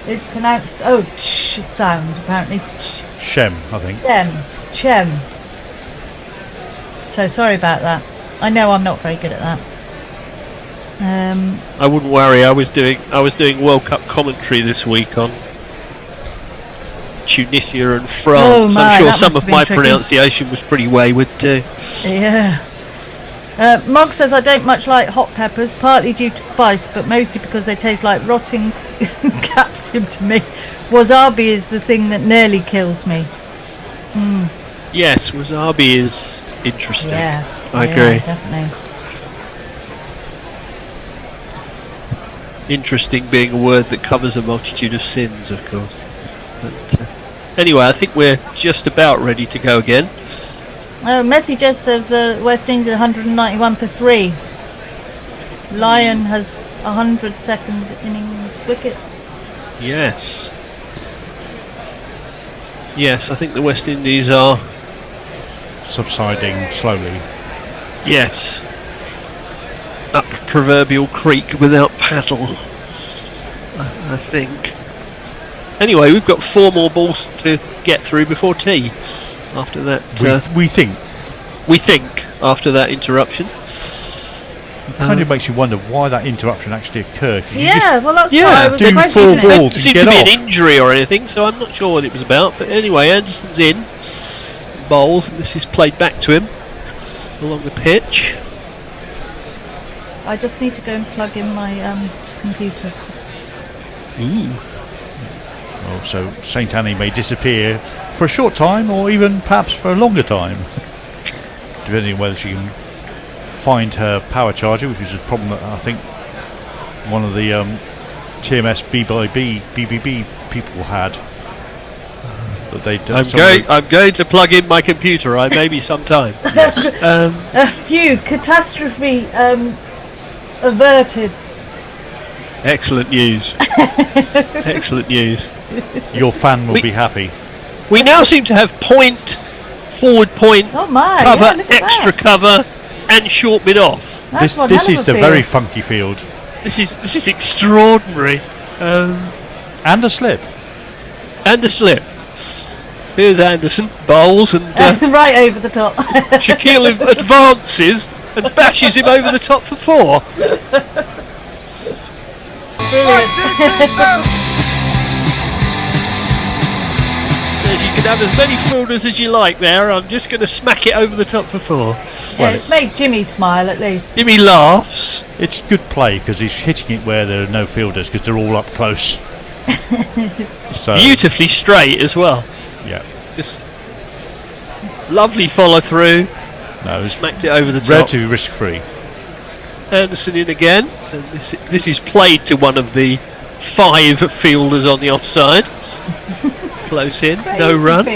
It's pronounced ch sound apparently. Shem, I think. Chem. So sorry about that. I know I'm not very good at that. I wouldn't worry. I was doing World Cup commentary this week on Tunisia and France. I'm sure some of my pronunciation was pretty wayward too. Yeah. Mog says I don't much like hot peppers, partly due to spice, but mostly because they taste like rotting capsicum to me. Wasabi is the thing that nearly kills me. Yes, wasabi is interesting. Yeah, I agree. Definitely. Interesting being a word that covers a multitude of sins, of course. But, anyway, I think we're just about ready to go again. Messi just says West Indies 191 for 3. Lyon has 100 second innings wickets. Yes. Yes, I think the West Indies are subsiding slowly. Yes. Up proverbial creek without paddle, I think. Anyway, we've got 4 more balls to get through before tea. After that, we think after that interruption. It kind of makes you wonder why that interruption actually occurred. Yeah, well that's why I was do 4 balls There and seemed get to be off. an injury or anything, so I'm not sure what it was about. But anyway, Anderson's in, bowls, and this is played back to him along the pitch. I just need to go and plug in my computer. Ooh. Oh, so Saint Annie may disappear for a short time, or even perhaps for a longer time, depending on whether she can find her power charger, which is a problem that I think one of the TMS BBB people had. That they I'm going to plug in my computer. I may be some time. A few catastrophe averted. Excellent news. Excellent news. Your fan will be happy. We now seem to have forward point, cover, extra cover, and short mid off. This is the very funky field. This is extraordinary. And a slip. Here's Anderson, bowls, and right over the top. Shaqeel advances and bashes him over the top for 4. Brilliant. Says you can have as many fielders as you like there. I'm just going to smack it over the top for 4. Yeah, it's made Jimmy smile at least. Jimmy laughs. It's good play because he's hitting it where there are no fielders because they're all up close. So beautifully straight as well. Yeah. Just lovely follow through. No, smacked it over the top. Relatively risk free. Anderson in again. And this is played to one of the 5 fielders on the offside. Close in, no run.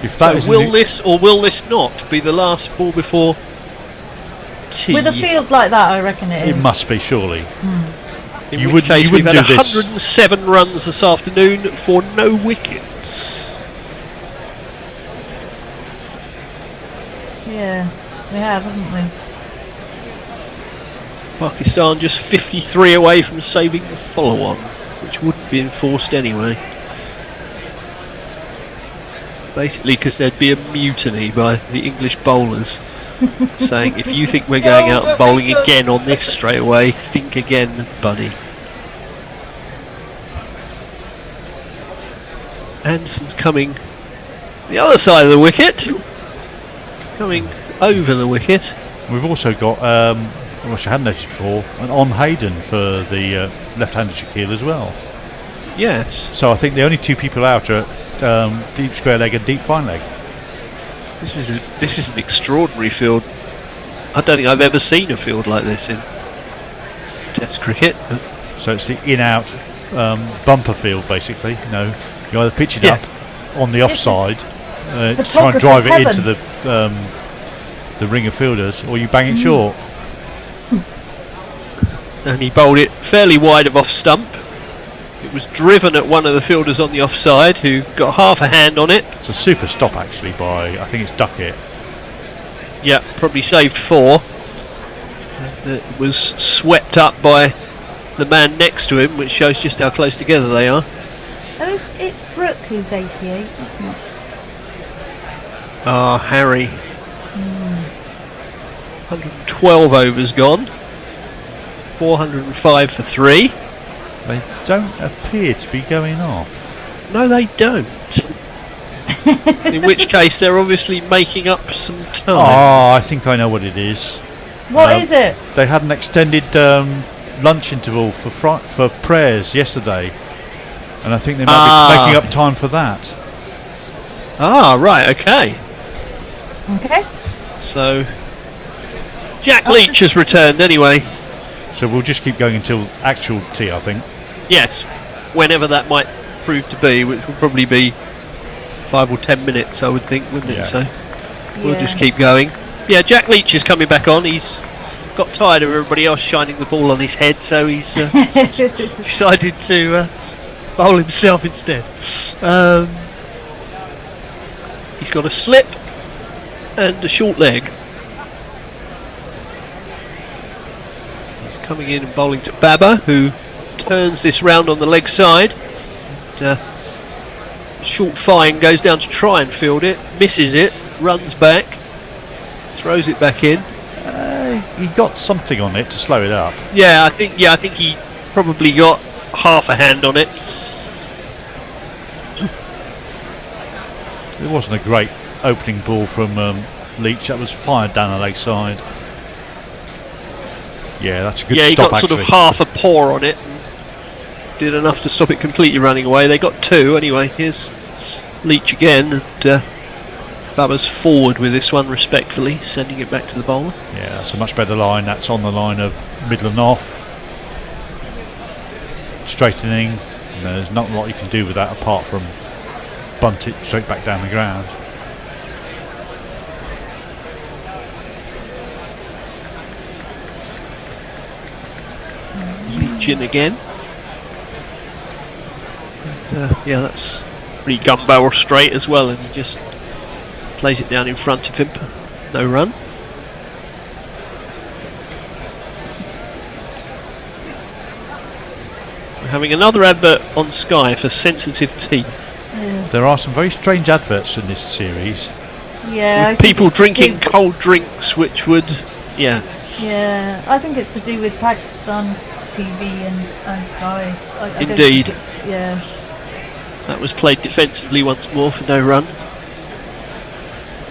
If that So will this or will this not be the last ball before tea? With a field like that, I reckon it is. It must be, surely. In You which case you we've wouldn't had do this. 107 runs this afternoon for no wickets. Yeah, we have, haven't we? Pakistan just 53 away from saving the follow-on, which wouldn't be enforced anyway. Basically because there'd be a mutiny by the English bowlers saying, if you think we're going out and bowling again on this straight away, think again, buddy. Anderson's coming the other side of the wicket, coming over the wicket. We've also got, which I hadn't noticed before, an on Hayden for the left-handed Shaqeel as well. Yes. So I think the only 2 people out are deep square leg and deep fine leg. This is an extraordinary field. I don't think I've ever seen a field like this in Test cricket. So it's the in-out bumper field, basically. You either pitch it up on the offside, to try and drive it into the ring of fielders, or you bang it short. And he bowled it fairly wide of off stump. It was driven at one of the fielders on the offside, who got half a hand on it. It's a super stop actually by, I think it's Duckett. Yeah, probably saved 4. It was swept up by the man next to him, which shows just how close together they are. Oh, it's Brooke who's 88, isn't it? Ah, Harry. 112 overs gone. 405 for 3. They don't appear to be going off. No, they don't. In which case, they're obviously making up some time. Oh, I think I know what it is. What is it? They had an extended lunch interval for prayers yesterday, and I think they might be making up time for that. Ah, right, okay. Okay. So, Jack Leach has returned anyway. So we'll just keep going until actual tea, I think. Yes, whenever that might prove to be, which will probably be 5 or 10 minutes, I would think, wouldn't it? So we'll just keep going. Yeah, Jack Leach is coming back on. He's got tired of everybody else shining the ball on his head, so he's decided to bowl himself instead. He's got a slip and a short leg. He's coming in and bowling to Babar, who turns this round on the leg side. Short fine goes down to try and field it, misses it, runs back, throws it back in. He got something on it to slow it up. I think he probably got half a hand on it. It wasn't a great opening ball from Leach. That was fired down the leg side. Yeah, that's a good he stop got actually. sort of half a paw on it. Did enough to stop it completely running away. They got 2 anyway. Here's Leach again, and Babar's forward with this one respectfully, sending it back to the bowler. Yeah, that's a much better line. That's on the line of middle and off. Straightening. There's not a lot you can do with that apart from bunt it straight back down the ground. Leach in again. Yeah, that's pretty gun barrel straight as well, and he just plays it down in front of him. No run. We're having another advert on Sky for sensitive teeth. There are some very strange adverts in this series. Yeah. With people drinking cold drinks, which would, Yeah, I think it's to do with Pakistan TV and Sky. I don't Indeed. think it's, yeah. That was played defensively once more for no run.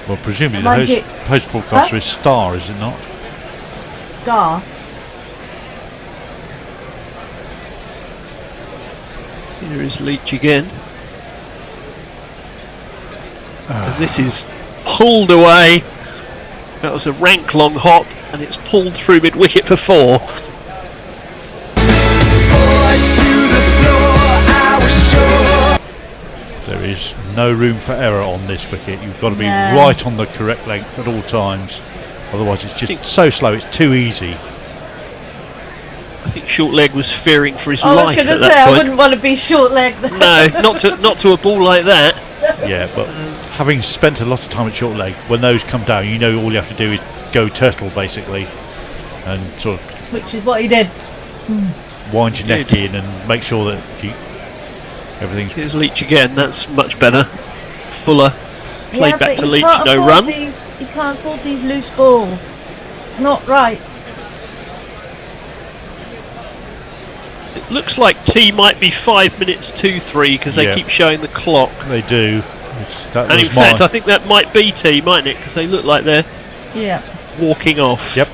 Well, presumably Mind the you- host broadcaster is Star, is it not? Star. Here is Leach again. And this is pulled away. That was a rank long hop, and it's pulled through mid wicket for 4. is no room for error on this wicket. You've got to be No. right on the correct length at all times. Otherwise, it's just so slow. It's too easy. I think short leg was fearing for his I was life going at to say that I point. wouldn't want to be short-legged. No, not to a ball like that. Yeah, but having spent a lot of time at short leg, when those come down, you know all you have to do is go turtle basically, and sort of Which is what he did. wind your neck in and make sure that everything's. Here's Leach again. That's much better. Fuller. Played Yeah, back but to he Leach. can't No afford run. He can't afford these loose balls. It's not right. It looks like T might be 5 minutes 2-3 because they Yeah. keep showing the clock. They do. And in fact, I think that might be T, mightn't it? Because they look like they're Yeah. walking off. Yep.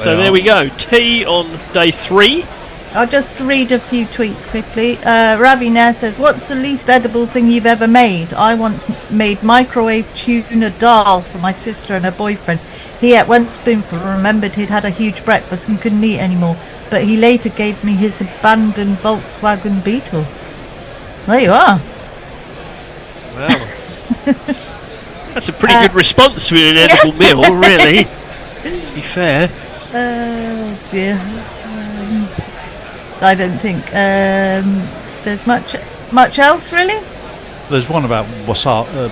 So there we go. T on day 3. I'll just read a few tweets quickly. Ravi Nair says, "What's the least edible thing you've ever made? I once made microwave tuna dal for my sister and her boyfriend. He ate one spoonful and remembered he'd had a huge breakfast and couldn't eat anymore. But he later gave me his abandoned Volkswagen Beetle." There you are. Wow. That's a pretty good response to an edible meal, really. To be fair. Oh dear. I don't think there's much else really. There's one about wasabi,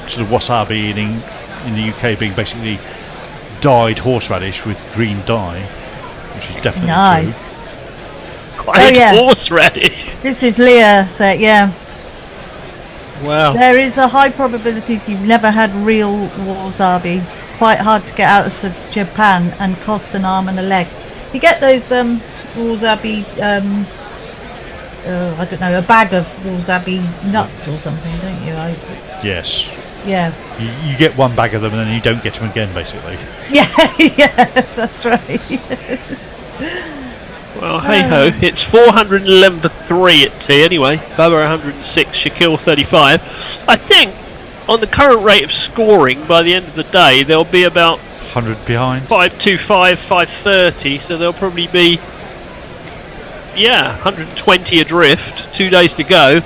sort of wasabi in the UK being basically dyed horseradish with green dye, which is definitely Nice. true. Quite horseradish. This is Leah. So yeah. Wow. There is a high probability you've never had real wasabi. Quite hard to get out of Japan and costs an arm and a leg. You get those wasabi, I don't know, a bag of wasabi nuts or something, don't you? Yes. Yeah. You get one bag of them and then you don't get them again, basically. Yeah, yeah, that's right. Well, hey ho, it's 411 for 3 at T anyway. Babar 106, Shaqeel 35. I think on the current rate of scoring, by the end of the day, there'll be about 100 behind. 525, 530, so there'll probably be 120 adrift. 2 days to go.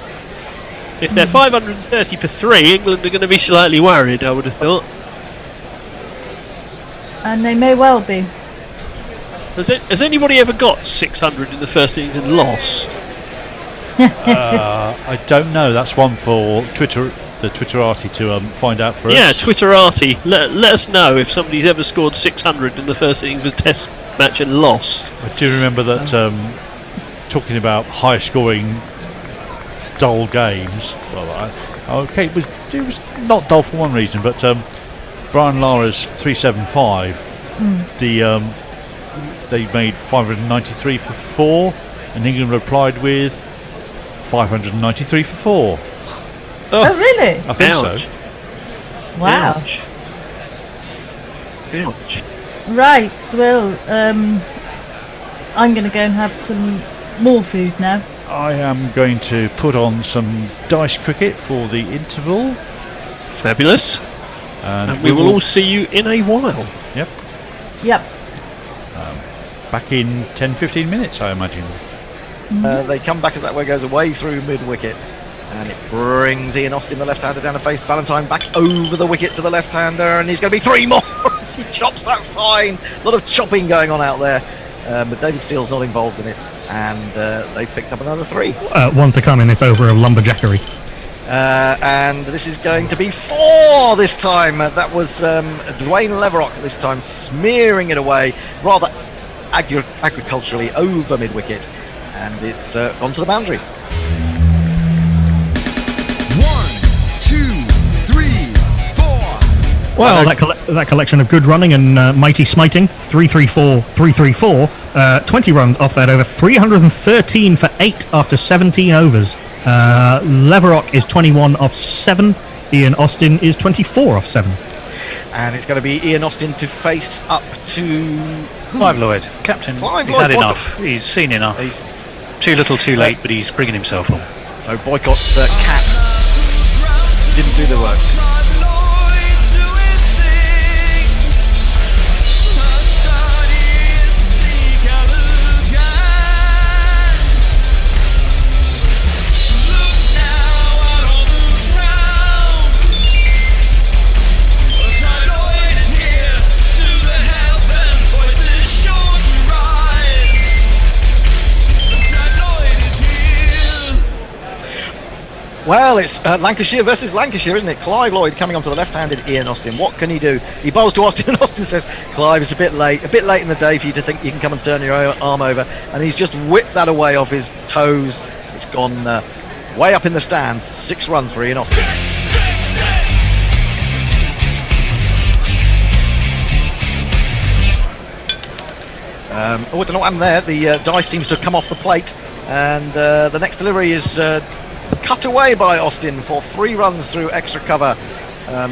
If they're 530 for 3, England are going to be slightly worried, I would have thought. And they may well be. Has anybody ever got 600 in the first innings and lost? I don't know. That's one for Twitter, the Twitterati to find out for us. Yeah, Twitterati. Let us know if somebody's ever scored 600 in the first innings of a test match and lost. I do remember that talking about high scoring dull games. Well, okay, it was not dull for one reason, but Brian Lara's 375. They made 593 for 4, and England replied with 593 for 4. Oh really? I think so. Wow. Ouch. Right, well, I'm going to go and have some more food now. I am going to put on some dice cricket for the interval. Fabulous. And we will all see you in a while. Yep. Yep. Back in 10-15 minutes, I imagine. They come back as that way goes away through mid-wicket. And it brings Ian Austin, the left-hander, down to face Valentine back over the wicket to the left-hander. And he's going to be 3 more as he chops that fine. A lot of chopping going on out there. But David Steele's not involved in it. And they've picked up another 3. One to come in this over of lumberjackery. And this is going to be 4 this time. That was Dwayne Leverock this time smearing it away rather agriculturally over mid-wicket. And it's gone to the boundary. 1, 2, 3, 4. Well, that collection of good running and mighty smiting, 334, 334, 20 runs off that over, 313 for 8 after 17 overs. Leverock is 21 off 7, Ian Austin is 24 off 7. And it's going to be Ian Austin to face up to... Clive Lloyd, captain. Clive He's Lloyd, had enough. He's seen enough. Too little, too late, but he's bringing himself on. So Boycott's cap didn't do the work. Well, it's Lancashire versus Lancashire, isn't it? Clive Lloyd coming onto the left-handed Ian Austin. What can he do? He bowls to Austin, and Austin says, Clive, it's a bit late in the day for you to think you can come and turn your arm over. And he's just whipped that away off his toes. It's gone way up in the stands. 6 runs for Ian Austin. I don't know what happened there. The dice seems to have come off the plate. And the next delivery is cut away by Austin for 3 runs through extra cover.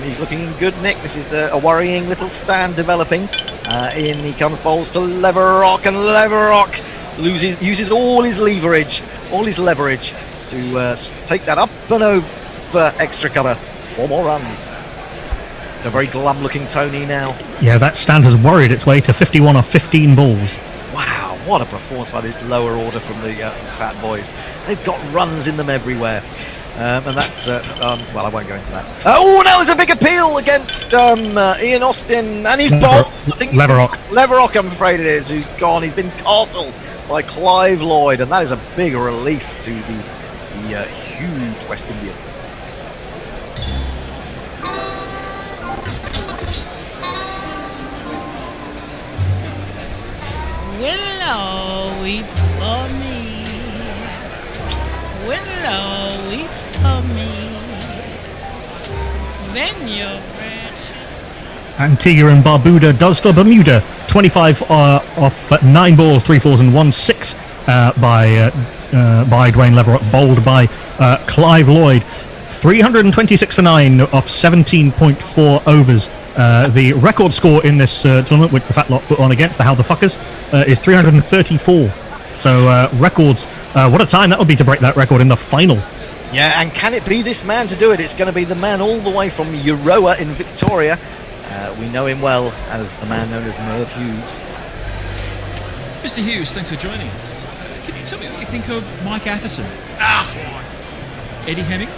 He's looking in good nick. This is a worrying little stand developing. In he comes, bowls to Leverock, and Leverock uses all his leverage to take that up and over extra cover. 4 more runs. It's a very glum looking Tony now. Yeah, that stand has worried its way to 51 off 15 balls. Wow, what a performance by this lower order from the Fat Boys. They've got runs in them everywhere. And that's, well, I won't go into that. Oh, now there's a big appeal against Ian Austin, and he's bowled. Leverock, I'm afraid it is, who's gone. He's been castled by Clive Lloyd, and that is a big relief to the huge West Indian. Willow, weep for me. Willow, weep for me. Then your branch. Antigua and Barbuda does for Bermuda. 25 off 9 balls, 3 fours and 1 6 by Dwayne Leverock, bowled by Clive Lloyd. 326 for 9 off 17.4 overs. The record score in this tournament, which the Fat Lot put on against the How the Fuckers, is 334. So records, what a time that would be to break that record in the final. Yeah, and can it be this man to do it? It's going to be the man all the way from Euroa in Victoria. We know him well as the man known as Merv Hughes. Mr. Hughes, thanks for joining us. Can you tell me what you think of Mike Atherton? Arsewine. Eddie Hemming?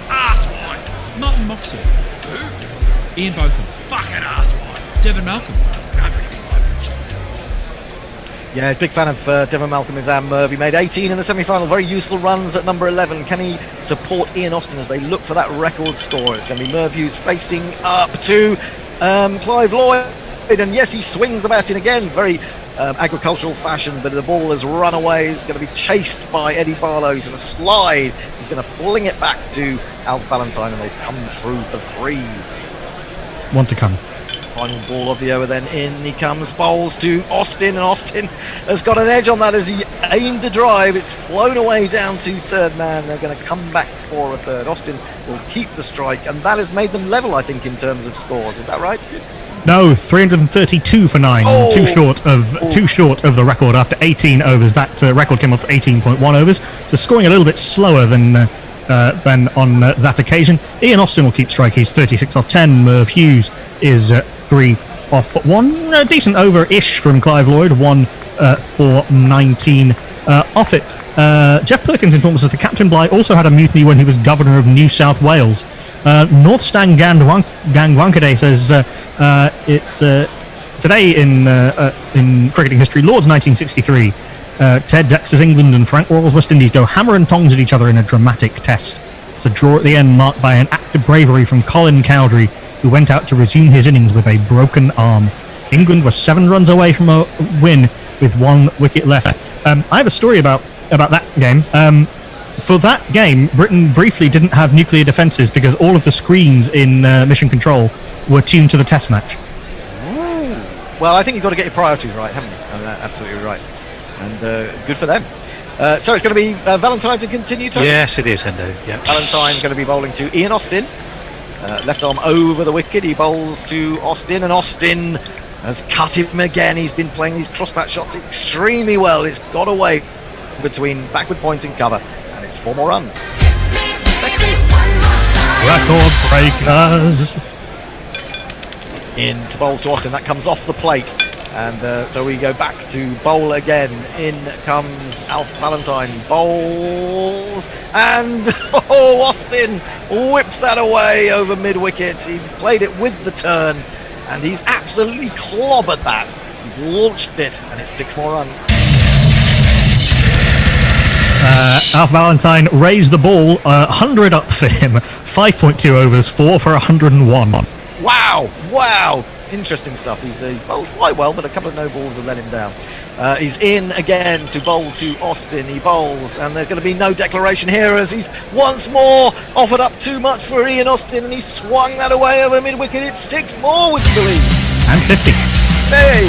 Arsewine. Martin Moxon? Who? Ian Botham? Fucking arsewine. Devon Malcolm? Yeah, he's a big fan of Devon Malcolm, is Merv. He made 18 in the semi-final, very useful runs at number 11. Can he support Ian Austin as they look for that record score? It's going to be Merv Hughes facing up to Clive Lloyd, and yes, he swings the bat in again, very agricultural fashion, but the ball has run away. It's going to be chased by Eddie Barlow. He's going to slide. He's going to fling it back to Alf Valentine, and they've come through for 3. Want to come. Final ball of the over, then in he comes, bowls to Austin, and Austin has got an edge on that as he aimed the drive. It's flown away down to third man. They're going to come back for a third. Austin will keep the strike, and that has made them level, I think, in terms of scores. Is that right? No, 332 for 9, too short of the record after 18 overs. That record came off 18.1 overs, so scoring a little bit slower than on that occasion. Ian Austin will keep strike. He's 36 off 10. Merv Hughes is 3 off 1. Decent over-ish from Clive Lloyd. 1 for 19 off it. Jeff Perkins informs us that Captain Bligh also had a mutiny when he was governor of New South Wales. North Stang Gangwankade says today in cricketing history, Lord's 1963. Ted Dexter's England and Frank Worrell's West Indies go hammer and tongs at each other in a dramatic test. It's a draw at the end marked by an act of bravery from Colin Cowdery, who went out to resume his innings with a broken arm. England was 7 runs away from a win with 1 wicket left. I have a story about that game. For that game, Britain briefly didn't have nuclear defences because all of the screens in Mission Control were tuned to the test match. Well, I think you've got to get your priorities right, haven't you? Absolutely right. And good for them. So it's going to be Valentine to continue, Tony? Yes, it is, Hendo. Yep. Valentine's going to be bowling to Ian Austin. Left arm over the wicket. He bowls to Austin, and Austin has cut him again. He's been playing these crossbat shots extremely well. It's got away between backward point and cover, and it's 4 more runs. Record breakers. Into bowls to Austin. That comes off the plate. And so we go back to bowl again. In comes Alf Valentine, bowls, and Austin whips that away over mid-wicket. He played it with the turn, and he's absolutely clobbered that. He's launched it, and it's 6 more runs. Alf Valentine raised the ball, 100 up for him, 5.2 overs, 4 for 101. Wow. Interesting stuff. He's bowled quite well, but a couple of no balls have let him down. He's in again to bowl to Austin. He bowls, and there's going to be no declaration here as he's once more offered up too much for Ian Austin, and he swung that away over mid-wicket. It's 6 more, would you believe? And 50. Hey!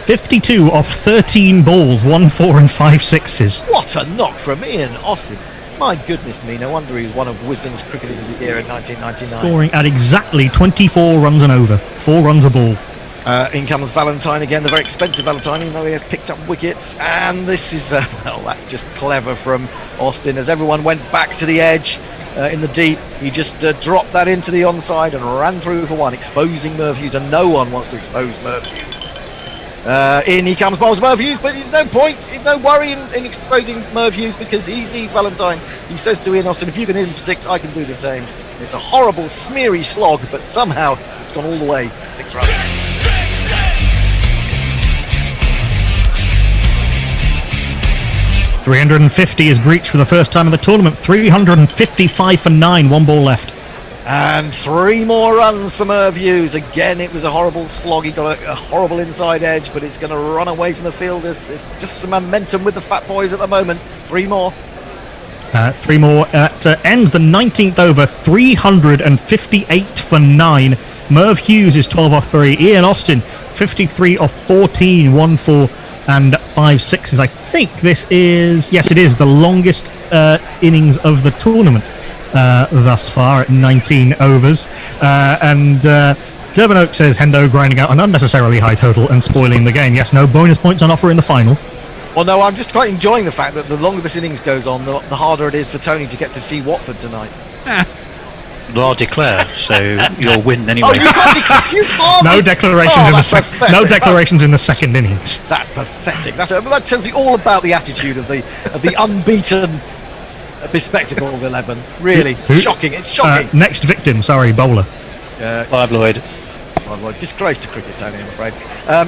52 off 13 balls, 1 4 and 5 sixes. What a knock from Ian Austin. My goodness me, no wonder he's one of Wisden's Cricketers of the Year in 1999. Scoring at exactly 24 runs and over, 4 runs a ball. In comes Valentine again, the very expensive Valentine, even though he has picked up wickets. And this is, well, that's just clever from Austin. As everyone went back to the edge in the deep, he just dropped that into the onside and ran through for 1, exposing Merv Hughes, and no one wants to expose Merv Hughes. In he comes, bowls Merv Hughes, but there's no point, there's no worry in exposing Merv Hughes because he sees Valentine. He says to Ian Austin, if you can hit him for 6, I can do the same. It's a horrible, smeary slog, but somehow it's gone all the way, 6 runs. .350 is breached for the first time in the tournament. 355 for 9, 1 ball left. And 3 more runs for Merv Hughes. Again, it was a horrible slog. He got a horrible inside edge, but it's going to run away from the fielders. It's just some momentum with the fat boys at the moment. 3 more. 3 more. Ends the 19th over. 358 for 9. Merv Hughes is 12 off 3. Ian Austin, 53 off 14, 1 4 and 5 sixes. I think this is, yes, it is the longest innings of the tournament thus far at 19 overs. Durban Oak says Hendo grinding out an unnecessarily high total and spoiling the game. Yes, no bonus points on offer in the final. Well, no, I'm just quite enjoying the fact that the longer this innings goes on, the harder it is for Tony to get to see Watford tonight. Well, I'll declare, so you'll win anyway. Oh, you can't declare, you can't. No declarations no declarations in the second innings. That's pathetic. That tells you all about the attitude of the unbeaten bespectacled 11. Really shocking. It's shocking. Next victim, bowler. Clive Lloyd. Disgrace to cricket, Tony, I'm afraid.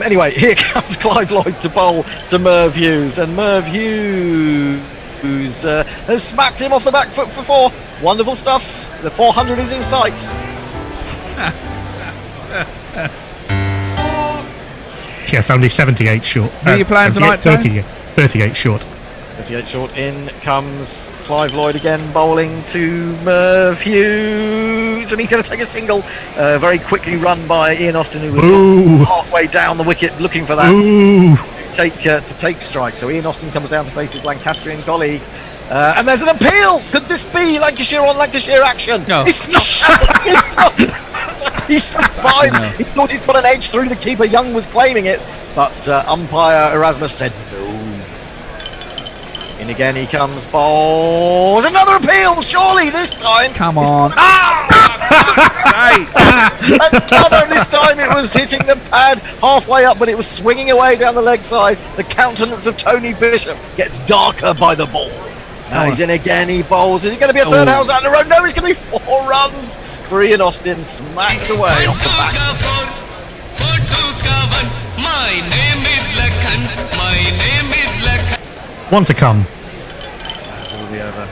Anyway, here comes Clive Lloyd to bowl to Merv Hughes, and Merv Hughes has smacked him off the back foot for 4. Wonderful stuff. The 400 is in sight. Yes, only 78 short. Who are you playing tonight, 38 short. 38 short. In comes Clive Lloyd again, bowling to Merv Hughes, and he's going to take a single. Very quickly run by Ian Austin, who was halfway down the wicket looking for that to take strike. So Ian Austin comes down to face his Lancastrian colleague. And there's an appeal. Could this be Lancashire on Lancashire action? No. It's not. He survived. He thought he'd put an edge through the keeper. Young was claiming it, but umpire Erasmus said no. In again he comes. Balls. Another appeal. Surely this time. Come on. Another. This time it was hitting the pad halfway up, but it was swinging away down the leg side. The countenance of Tony Bishop gets darker by the ball. Now he's in again, he bowls. Is it going to be a third house out in a row? No, it's going to be 4 runs for Ian Austin. Smacked away off the back. One to come. Will be over.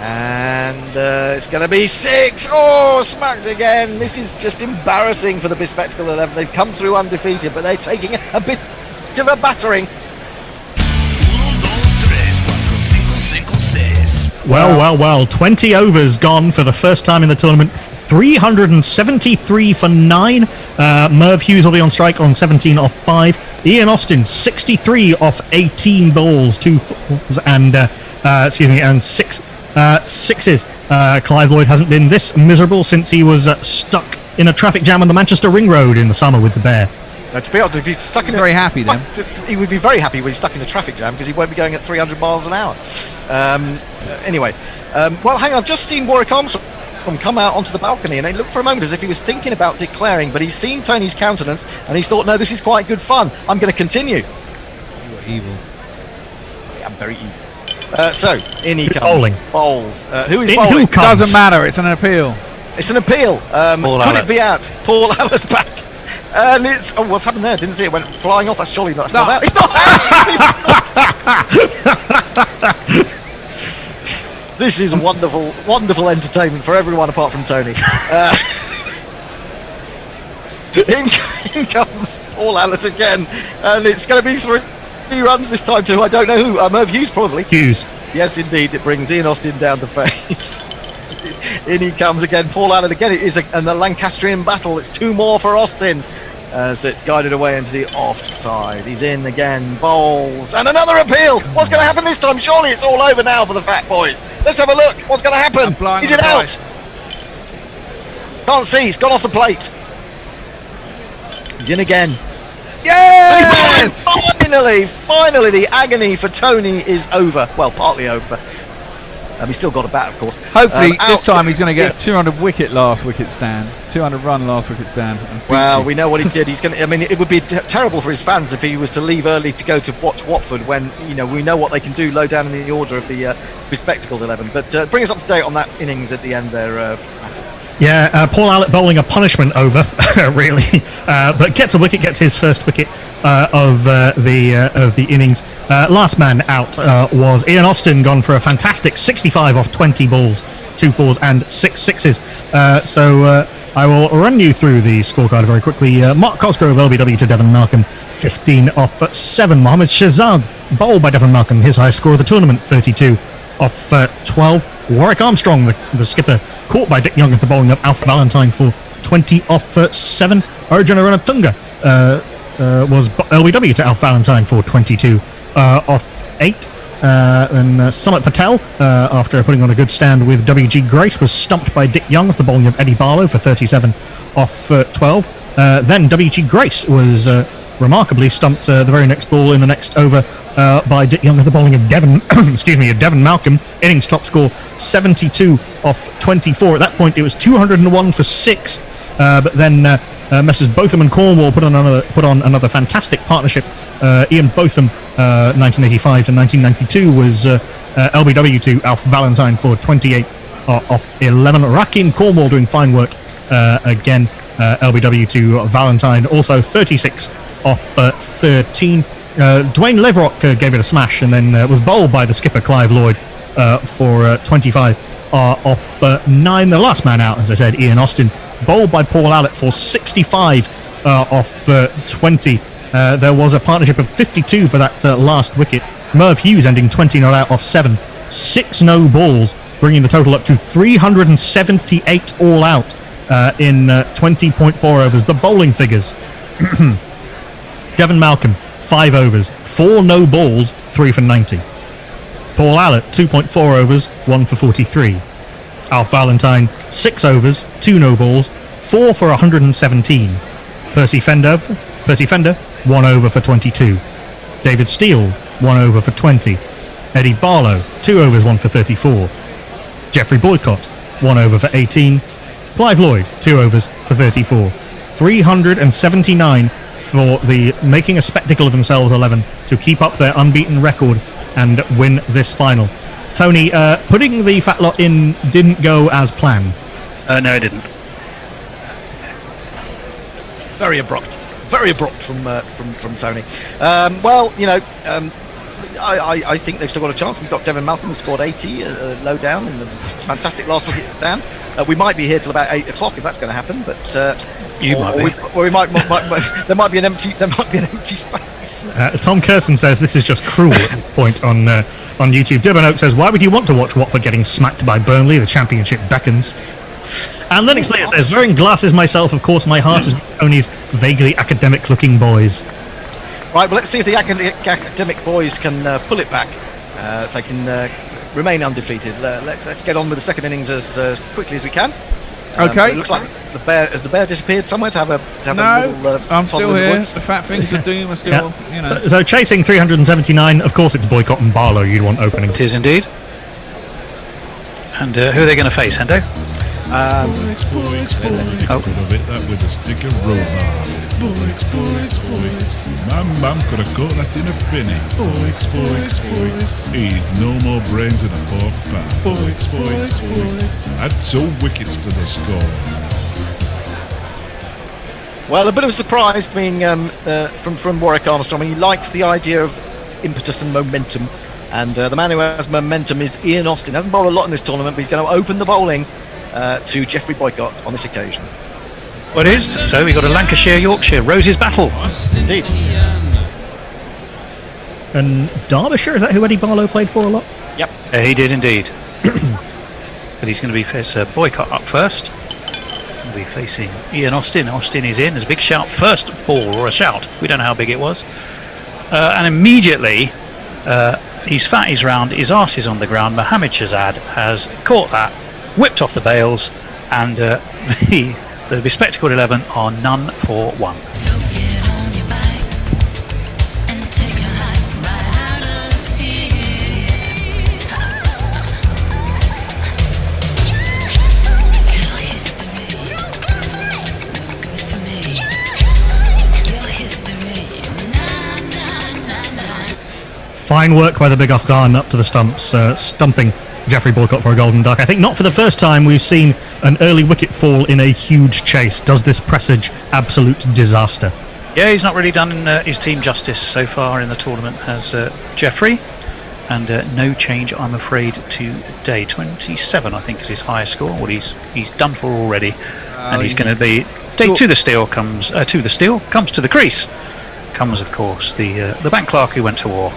And it's going to be 6. Oh, smacked again. This is just embarrassing for the bespectacled 11. They've come through undefeated, but they're taking a bit of a battering. Well, 20 overs gone for the first time in the tournament. 373 for 9. Merv Hughes will be on strike on 17 off 5. Ian Austin 63 off 18 balls, 2 fours and 6 sixes. Clive Lloyd hasn't been this miserable since he was stuck in a traffic jam on the Manchester Ring Road in the summer with the Bear. To be honest, if he's stuck in very happy then. He would be very happy when he's stuck in a traffic jam because he won't be going at 300 miles an hour. Anyway, well, hang on, I've just seen Warwick Armstrong come out onto the balcony, and it looked for a moment as if he was thinking about declaring, but he's seen Tony's countenance and he's thought, no, this is quite good fun. I'm going to continue. You're evil. I'm very evil. So, in he comes. Bowling. Bowls. Who is bowling? It doesn't matter, it's an appeal. It's an appeal. Could it be out? Paul Allen's back. And it's... Oh, what's happened there? Didn't see it. Went flying off. That's surely not out. It's not out! It's not This is wonderful, wonderful entertainment for everyone apart from Tony. In comes Paul Allett again, and it's going to be three runs this time too. I don't know who. Merv Hughes probably. Hughes. Yes, indeed. It brings Ian Austin down the face. In he comes again. Paul Allett again. It is a Lancastrian battle. It's 2 more for Austin. So it's guided away into the offside. He's in again. Bowls and another appeal. What's going to happen this time? Surely it's all over now for the Fat Boys. Let's have a look. What's going to happen? Is it out? Can't see. It's gone off the plate. He's in again. Yes! Finally, the agony for Tony is over. Well, partly over. He's still got a bat, of course. Hopefully, this time he's going to get 200 wicket last wicket stand, 200 run last wicket stand. Well, we know what he did. He's going to. I mean, it would be terrible for his fans if he was to leave early to go to watch Watford when we know what they can do low down in the order of the bespectacled 11. But bring us up to date on that innings at the end there. Yeah, Paul Allett bowling a punishment over, really, but gets a wicket, gets his first wicket of the innings. Last man out was Ian Austin, gone for a fantastic 65 off 20 balls, 2 fours and 6 sixes. So I will run you through the scorecard very quickly. Mark Cosgrove, LBW to Devon Malcolm, 15 off 7. Mohammad Shahzad, bowled by Devon Malcolm, his highest score of the tournament, 32 off 12. Warwick Armstrong, the skipper, caught by Dick Young at the bowling of Alf Valentine for 20 off 7. Arjuna Ranatunga was LBW to Alf Valentine for 22 off 8. And Summit Patel, after putting on a good stand with WG Grace, was stumped by Dick Young at the bowling of Eddie Barlow for 37 off 12. Then WG Grace was remarkably stumped the very next ball in the next over by Dick Young at the bowling of Devon Devon Malcolm. Innings top score 72 off 24. At that point it was 201 for 6, but then Messrs Botham and Cornwall put on another fantastic partnership. Ian Botham, 1985 to 1992, was LBW to Alf Valentine for 28 off 11. Rakim Cornwall doing fine work again, LBW to Valentine, also 36 off 13. Dwayne Leverock gave it a smash and then was bowled by the skipper Clive Lloyd for 25 off 9. The last man out, as I said, Ian Austin, bowled by Paul Allett for 65 off 20. There was a partnership of 52 for that last wicket. Merv Hughes ending 20 not out off 7. 6 no balls, bringing the total up to 378 all out in 20.4 overs. The bowling figures. Devon Malcolm, 5 overs, 4 no balls, 3 for 90. Paul Allett, 2.4 overs, 1 for 43. Alf Valentine, 6 overs, 2 no balls, 4 for 117. Percy Fender, 1 over for 22. David Steele, 1 over for 20. Eddie Barlow, 2 overs, 1 for 34. Geoffrey Boycott, 1 over for 18. Clive Lloyd, 2 overs for 34. 379 for the making a spectacle of themselves 11 to keep up their unbeaten record and win this final. Tony, putting the fat lot in didn't go as planned. No, it didn't. Very abrupt from Tony. I think they've still got a chance. We've got Devon Malcolm, who scored 80 low down in the fantastic last wicket stand. We might be here till about 8 o'clock if that's going to happen, but there might be an empty space. Tom Kerson says this is just cruel at this point on YouTube. Durban Oak says, why would you want to watch Watford getting smacked by Burnley? The championship beckons. And Lennox Lear says, wearing glasses myself, of course my heart is with Tony's vaguely academic looking boys. Right, well, let's see if the academic boys can pull it back. If they can remain undefeated. Let's get on with the second innings as quickly as we can. Okay. It looks like the bear disappeared somewhere to have a little. I'm still here. The fat things of doom are still. So chasing 379. Of course, it's Boycott and Barlow you'd want opening. It is indeed. And who are they going to face, Hendo? With a stick and roll. My mum could have caught that in a penny. He's no more brains than a pork pie. Add 2 wickets to the score. Well, a bit of a surprise being from Warwick Armstrong. I mean, he likes the idea of impetus and momentum, And the man who has momentum is Ian Austin. Hasn't bowled a lot in this tournament, but he's going to open the bowling to Geoffrey Boycott on this occasion. Well, it is. So we got a Lancashire-Yorkshire Roses battle. Indeed. And Derbyshire, is that who Eddie Barlow played for a lot? Yep. He did indeed. But he's going to be facing Boycott up first. He'll be facing Ian Austin. Austin is in. There's a big shout. First ball, or a shout. We don't know how big it was. And immediately, he's fat, he's round, his arse is on the ground. Mohammed Shahzad has caught that, whipped off the bails, and the bespectacled 11 are none for one. Fine work by the big Afghan up to the stumps, stumping Geoffrey Boycott for a golden duck. I think not for the first time we've seen an early wicket fall in a huge chase. Does this presage absolute disaster? Yeah, he's not really done his team justice so far in the tournament, has Geoffrey. And no change, I'm afraid, today. 27, I think, is his highest score. What he's done for already, and he's going to be to the steal comes to the crease. Comes, of course, the bank clerk who went to war,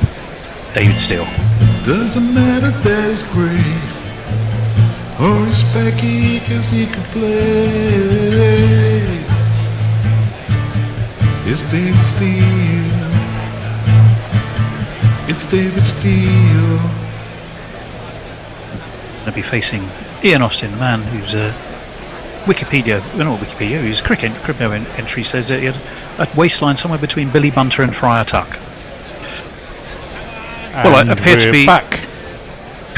David Steele. Doesn't matter that he's great or he's specky, cause he can play. It's David Steele. It's David Steele. Going to be facing Ian Austin, the man who's whose cricket entry says that he had a waistline somewhere between Billy Bunter and Friar Tuck. Well, I appear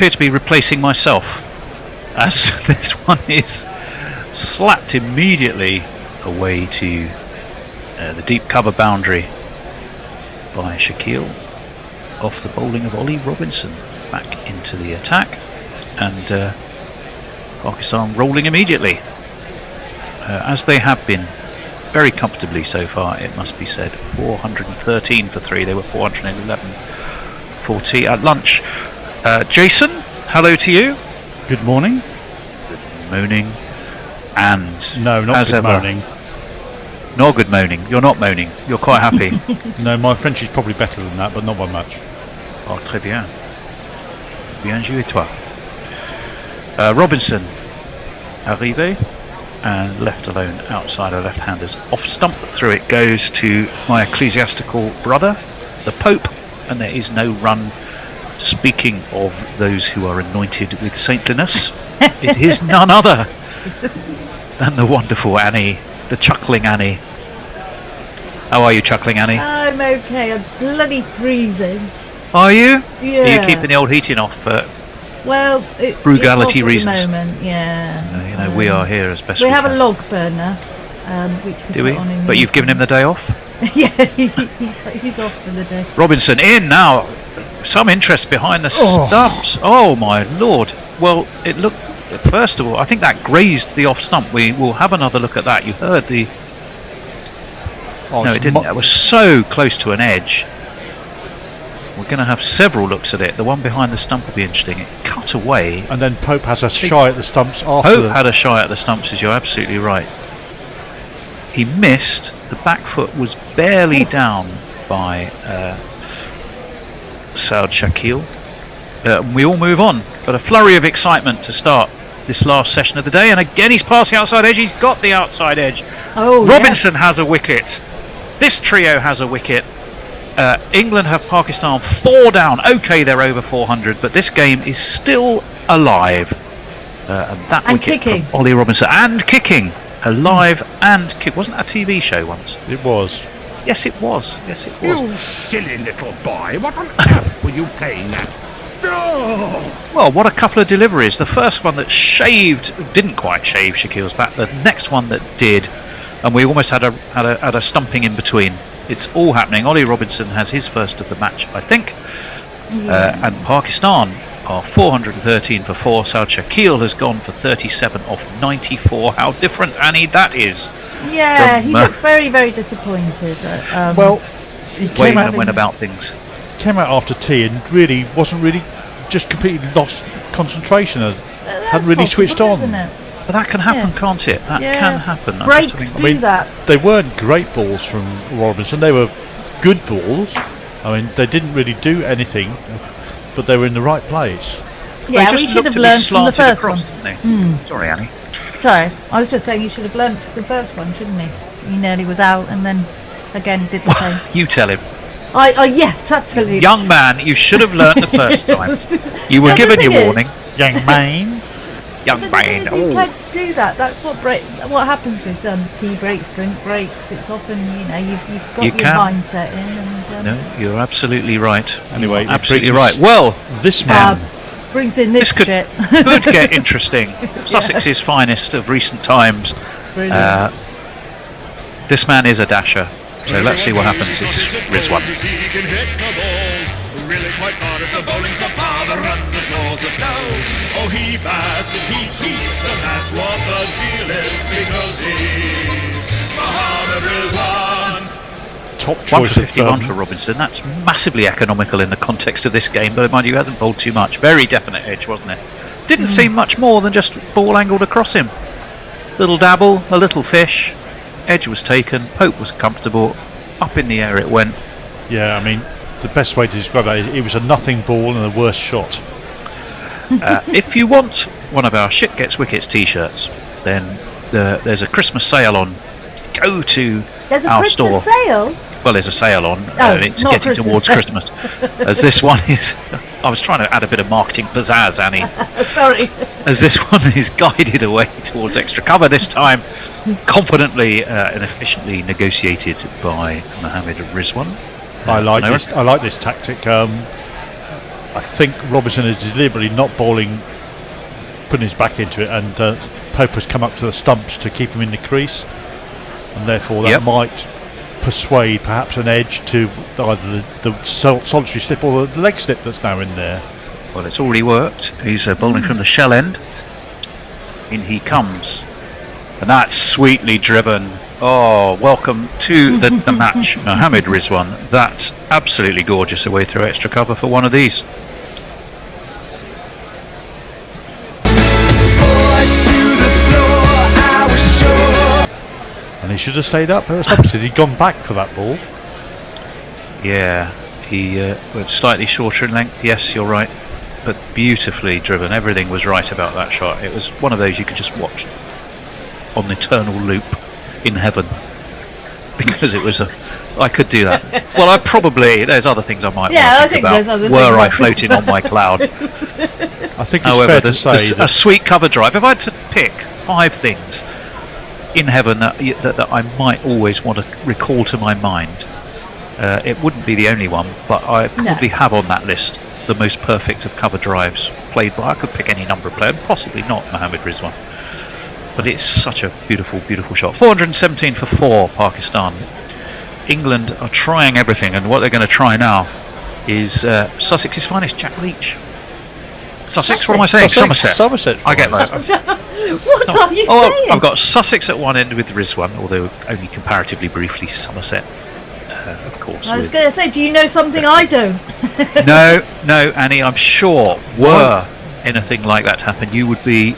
to be replacing myself, as this one is slapped immediately away to the deep cover boundary by Shaqeel, off the bowling of Ollie Robinson, back into the attack, and Pakistan rolling immediately, as they have been very comfortably so far, it must be said. 413 for 3, they were 411 for tea at lunch. Jason, hello to you. Good morning. Good morning. And no, not as good ever, moaning. Not good moaning. You're not moaning. You're quite happy. No, my French is probably better than that, but not by much. Oh, très bien. Bien joué toi. Robinson, arrivé, and left alone outside of left-handers. Off stump, through it goes to my ecclesiastical brother, the Pope, and there is no run. Speaking of those who are anointed with saintliness, it is none other than the wonderful Annie, the chuckling Annie. How are you, chuckling Annie? I'm okay. I'm bloody freezing. Are you? Yeah. Are you keeping the old heating off? Well, frugality it's off reasons. At the moment, yeah. You know, we are here as best we we have can. a log burner, which we Do we? put on in But you've given him the day off? yeah, he's off for the day. Robinson in now. Some interest behind the stumps. Oh my lord. Well, it looked. First of all, I think that grazed the off stump. We will have another look at that. You heard the. No, it didn't. It was so close to an edge. We're going to have several looks at it. The one behind the stump will be interesting. It cut away. And then Pope has a shy at the stumps after. Pope had a shy at the stumps, as you're absolutely right. He missed. The back foot was barely down by Saud Shaqeel. We all move on. But a flurry of excitement to start this last session of the day. And again, he's past the outside edge. He's got the outside edge. Oh, Robinson has a wicket. This trio has a wicket. England have Pakistan 4 down. Okay, they're over 400, but this game is still alive. And that and wicket kicking. from Ollie Robinson, and kicking, alive and kick. Wasn't that a TV show once? It was. Yes, it was. Yes, it was. You silly little boy! What on earth were you playing at? Oh. Well, what a couple of deliveries. The first one that didn't quite shave Shaquille's back. The next one that did, and we almost had a stumping in between. It's all happening. Ollie Robinson has his first of the match, I think. And Pakistan are 413 for 4. Saud Shaqeel has gone for 37 off 94. How different, Annie, that is. Yeah, he looks very, very disappointed. Well, he came out and went about things. came out after tea and really wasn't really, just completely lost concentration. Hadn't really switched on. Isn't it? But that can happen, can't it? That can happen. Breaks do that. They weren't great balls from Robinson. They were good balls. I mean, they didn't really do anything, but they were in the right place. Yeah, we should have learned from the first one. Sorry, Annie. Sorry, I was just saying you should have learned from the first one, shouldn't he? He nearly was out and then again did the same. You tell him. Yes, absolutely. Young man, you should have learned the first time. You were given your warning. Young man. Young man. You can't do that. That's what happens with tea breaks, drink breaks. It's often, you've got your mindset in. And, no, you're absolutely right. Anyway, absolutely right. Well, this man brings in this could shit. could get interesting. Sussex's finest of recent times. This man is a dasher. So let's see what happens. It's Rizwan. Really quite far if the bowling so far, the runs are sure to flow. Oh, he bats and he keeps, and that's what the deal is, because he's Babar Azam. Top choice of 151 for Robinson. That's massively economical in the context of this game, but mind you, he hasn't bowled too much. Very definite edge, wasn't it? Didn't seem much more than just ball angled across him. Little dabble, a little fish. Edge was taken. Pope was comfortable. Up in the air it went. Yeah, I mean, the best way to describe that is it was a nothing ball and a worse shot. If you want one of our Shit Gets Wickets t-shirts, then there's a Christmas sale on. Go to There's a our Christmas store. sale? Well, there's a sale on. It's not getting Christmas. towards Christmas. As this one is... I was trying to add a bit of marketing pizzazz, Annie. Sorry. As this one is guided away towards extra cover this time, confidently and efficiently negotiated by Mohammed Rizwan. I like this tactic. I think Robinson is deliberately not bowling, putting his back into it, and Pope has come up to the stumps to keep him in the crease, and therefore that might persuade perhaps an edge to either the solitary slip or the leg slip that's now in there. Well, it's already worked. He's bowling from the shell end. In he comes, and that's sweetly driven. Oh, welcome to the match, Mohammed Rizwan. That's absolutely gorgeous away through extra cover for one of these. And he should have stayed up. That's opposite. He'd gone back for that ball. Yeah, he went slightly shorter in length. Yes, you're right, but beautifully driven. Everything was right about that shot. It was one of those you could just watch on the eternal loop in heaven, because it was I could do that. Well, there's other things I might I think think about there's other were things I floating on my cloud. I think it's However, fair to say a sweet cover drive. If I had to pick 5 things in heaven that I might always want to recall to my mind, it wouldn't be the only one, but I probably have on that list the most perfect of cover drives played by. I could pick any number of players, possibly not Mohammed Rizwan, but it's such a beautiful, beautiful shot. 417 for 4, Pakistan. England are trying everything, and what they're going to try now is Sussex's finest, Jack Leach. Sussex? What am I saying? Somerset. I get that. What are you saying? I've got Sussex at one end with Rizwan, although only comparatively briefly Somerset, of course. I was going to say, do you know something I don't? No, Annie, I'm sure were anything like that to happen, you would be,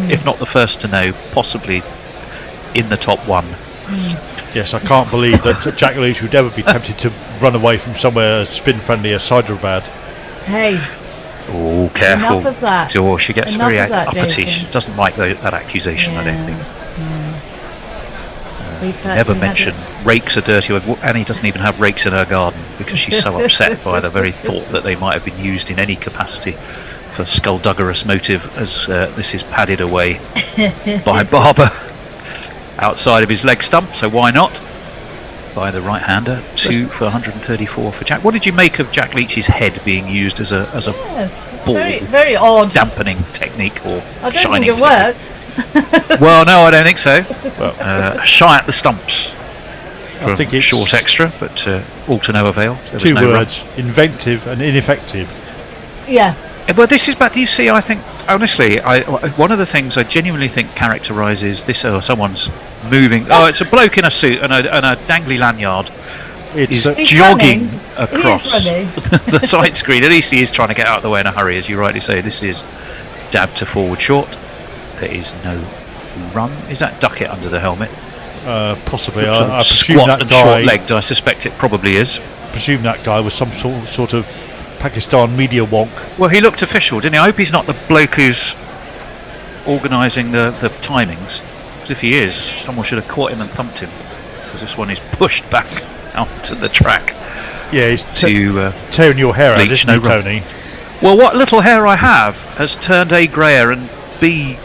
if not the first to know, possibly in the top 1. Yes, I can't believe that Jack Leach would ever be tempted to run away from somewhere spin-friendly as Hyderabad. Hey. Oh, careful. Enough of that. Oh, she gets Enough very of that, uppity. Jason. She doesn't like that accusation, I don't think. Never mention rakes are dirty. Annie doesn't even have rakes in her garden because she's so upset by the very thought that they might have been used in any capacity for skullduggerous motive, as this is padded away by Barber outside of his leg stump, so why not? By the right-hander. 2 for 134 for Jack. What did you make of Jack Leach's head being used as a ball very, very odd dampening technique or I don't shining? think it worked. Well, no, I don't think so. Shy at the stumps. I think it's short extra, but all to no avail. There 2 was no words: inventive and ineffective. Yeah. Well, this is, but you see, I think, honestly, one of the things I genuinely think characterises this, someone's moving, it's a bloke in a suit and a dangly lanyard It's is jogging running. across He is running. the side screen. At least he is trying to get out of the way in a hurry, as you rightly say. This is dab to forward short. There is no run. Is that ducket under the helmet? Possibly. I presume Squat that and guy. short-legged. I suspect it probably is. Presume that guy was some sort of Pakistan media wonk. Well, he looked official, didn't he? I hope he's not the bloke who's organising the timings. Because if he is, someone should have caught him and thumped him. Because this one is pushed back out to the track. Yeah, he's to tearing your hair out, Leach, isn't he, no run. Tony? Well, what little hair I have has turned A, grayer, and B,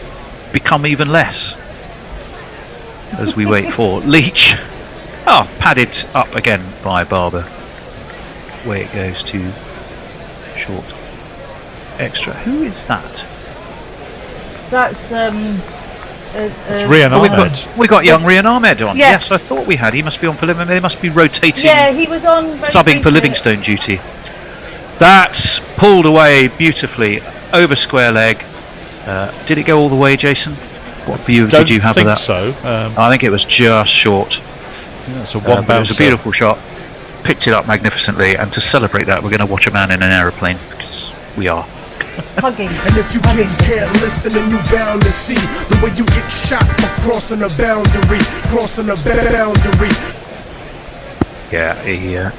become even less. As we wait for Leach. Oh, padded up again by Barber. Away it goes to short extra. Who is that? That's It's Rian Ahmed. We got young Rian Ahmed on. Yes. I thought we had. He must be on for Livingston. They must be rotating. Yeah, he was on very Subbing for briefly. Livingstone duty. That's pulled away beautifully over square leg. Did it go all the way, Jason? What view did you have of that? So. I think it was just short. That's a But one it bouncer. was a beautiful shot. Picked it up magnificently, and to celebrate that, we're going to watch a man in an aeroplane, because we are. Hugging. And if you kids can't listen, then you bound to see the way you get shot for crossing a boundary, crossing a boundary. Yeah,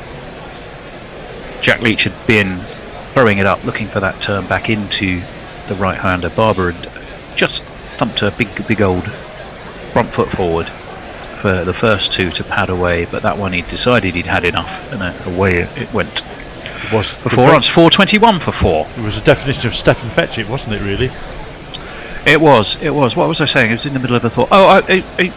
Jack Leach had been throwing it up, looking for that turn back into the right-hander. Barber had just thumped a big old front foot forward for the first two to pad away, but that one he decided he'd had enough, and away it went. It was For 4 runs, 4:21 for 4. It was a definition of step and fetch it, wasn't it, really? It was. What was I saying? It was in the middle of a thought.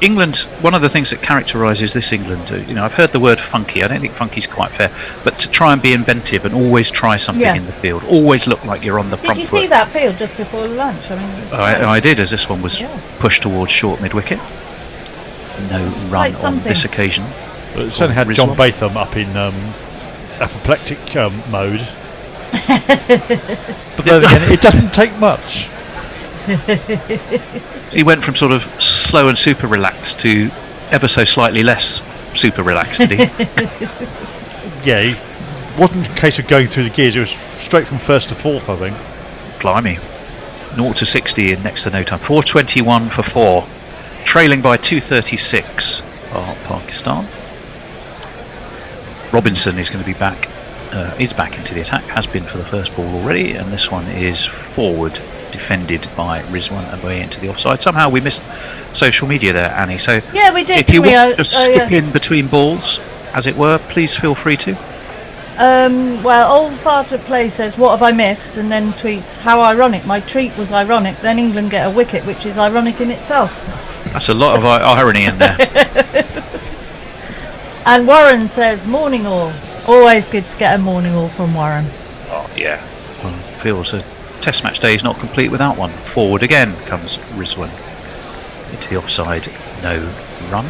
England, one of the things that characterises this England, I've heard the word funky. I don't think funky's quite fair, but to try and be inventive and always try something in the field, always look like you're on the front Did you foot. see that field just before lunch? I mean, it was I did, as this one was pushed towards short mid-wicket. No run like on something. this occasion. But it certainly had John Batham up in apoplectic mode. But then again, it doesn't take much. He went from sort of slow and super relaxed to ever so slightly less super relaxed, did he? Yeah, it wasn't a case of going through the gears, it was straight from first to fourth, I think. Blimey. 0 to 60 in next to no time. 4:21 for 4. Trailing by 2:36 are Pakistan. Robinson is going to be back, is back into the attack, has been for the first ball already, and this one is forward, defended by Rizwan and way into the offside. Somehow we missed social media there, Annie, so Yeah, we did. if you didn't we? want to skip in between balls, as it were, please feel free to. Well, Old Fart at Play says, "What have I missed?" and then tweets, "How ironic! My treat was ironic. Then England get a wicket, which is ironic in itself." That's a lot of irony in there. And Warren says, "Morning all. Always good to get a morning all from Warren." Oh yeah, well, feels a Test match day is not complete without one. Forward again comes Rizwan into the offside. No run.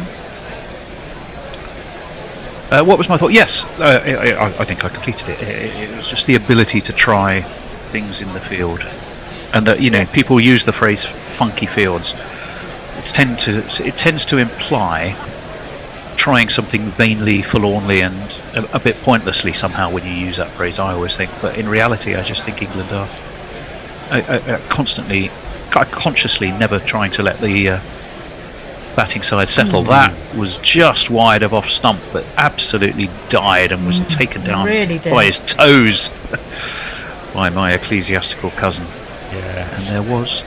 What was my thought? Yes, I think I completed it. It was just the ability to try things in the field, and that people use the phrase "funky fields." It tends to imply trying something vainly, forlornly, and a bit pointlessly somehow when you use that phrase. I always think, but in reality, I just think England are constantly, consciously, never trying to let the batting side settle. That was just wide of off stump, but absolutely died and was taken down by his toes by my ecclesiastical cousin. Yeah. And there was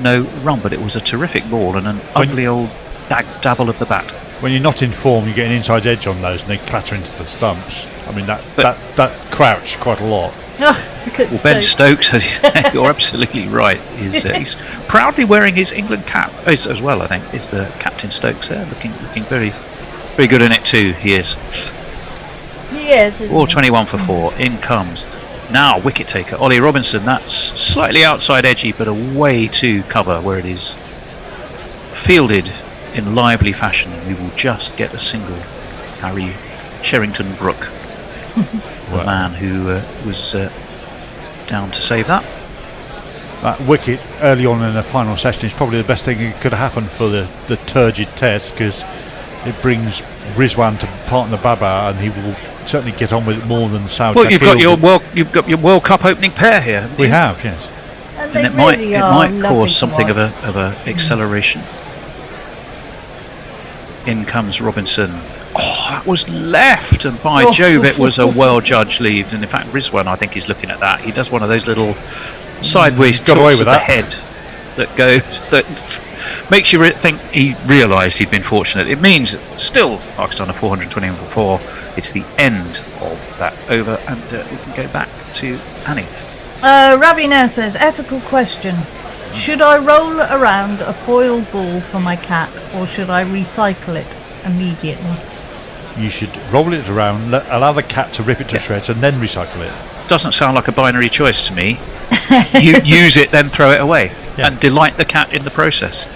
no run, but it was a terrific ball and an ugly old dabble of the bat. When you're not in form, you get an inside edge on those, and they clatter into the stumps. I mean, that crouched quite a lot. Well, Ben Stokes, you're absolutely right. He's proudly wearing his England cap as well. I think is the captain Stokes there, looking very, very good in it too. He is. He is. Or 21 for 4. In comes now wicket taker Ollie Robinson. That's slightly outside edgy, but away to cover where it is fielded in lively fashion. We will just get a single. Harry Cherrington Brook, the man who was down to save that. That wicket early on in the final session is probably the best thing that could have happened for the turgid test, because it brings Rizwan to partner Babar, and he will certainly get on with it more than Saud. Well, you've got your World Cup opening pair here. haven't We you? have, yes. And And they it might really are lovely cause to something watch. of a acceleration. In comes Robinson. Oh, that was left, and by Oh. Jove, it was a well-judged lead. And in fact, Rizwan, I think, is looking at that. He does one of those little sideways Got away tilts with of the that. head that makes you think he realised he'd been fortunate. It means still Pakistan are 424. It's the end of that over, and we can go back to Annie. Ravi now says, ethical question. Should I roll around a foil ball for my cat, or should I recycle it immediately? You should roll it around, allow the cat to rip it to shreds, and then recycle it. Doesn't sound like a binary choice to me. You use it, then throw it away, and delight the cat in the process.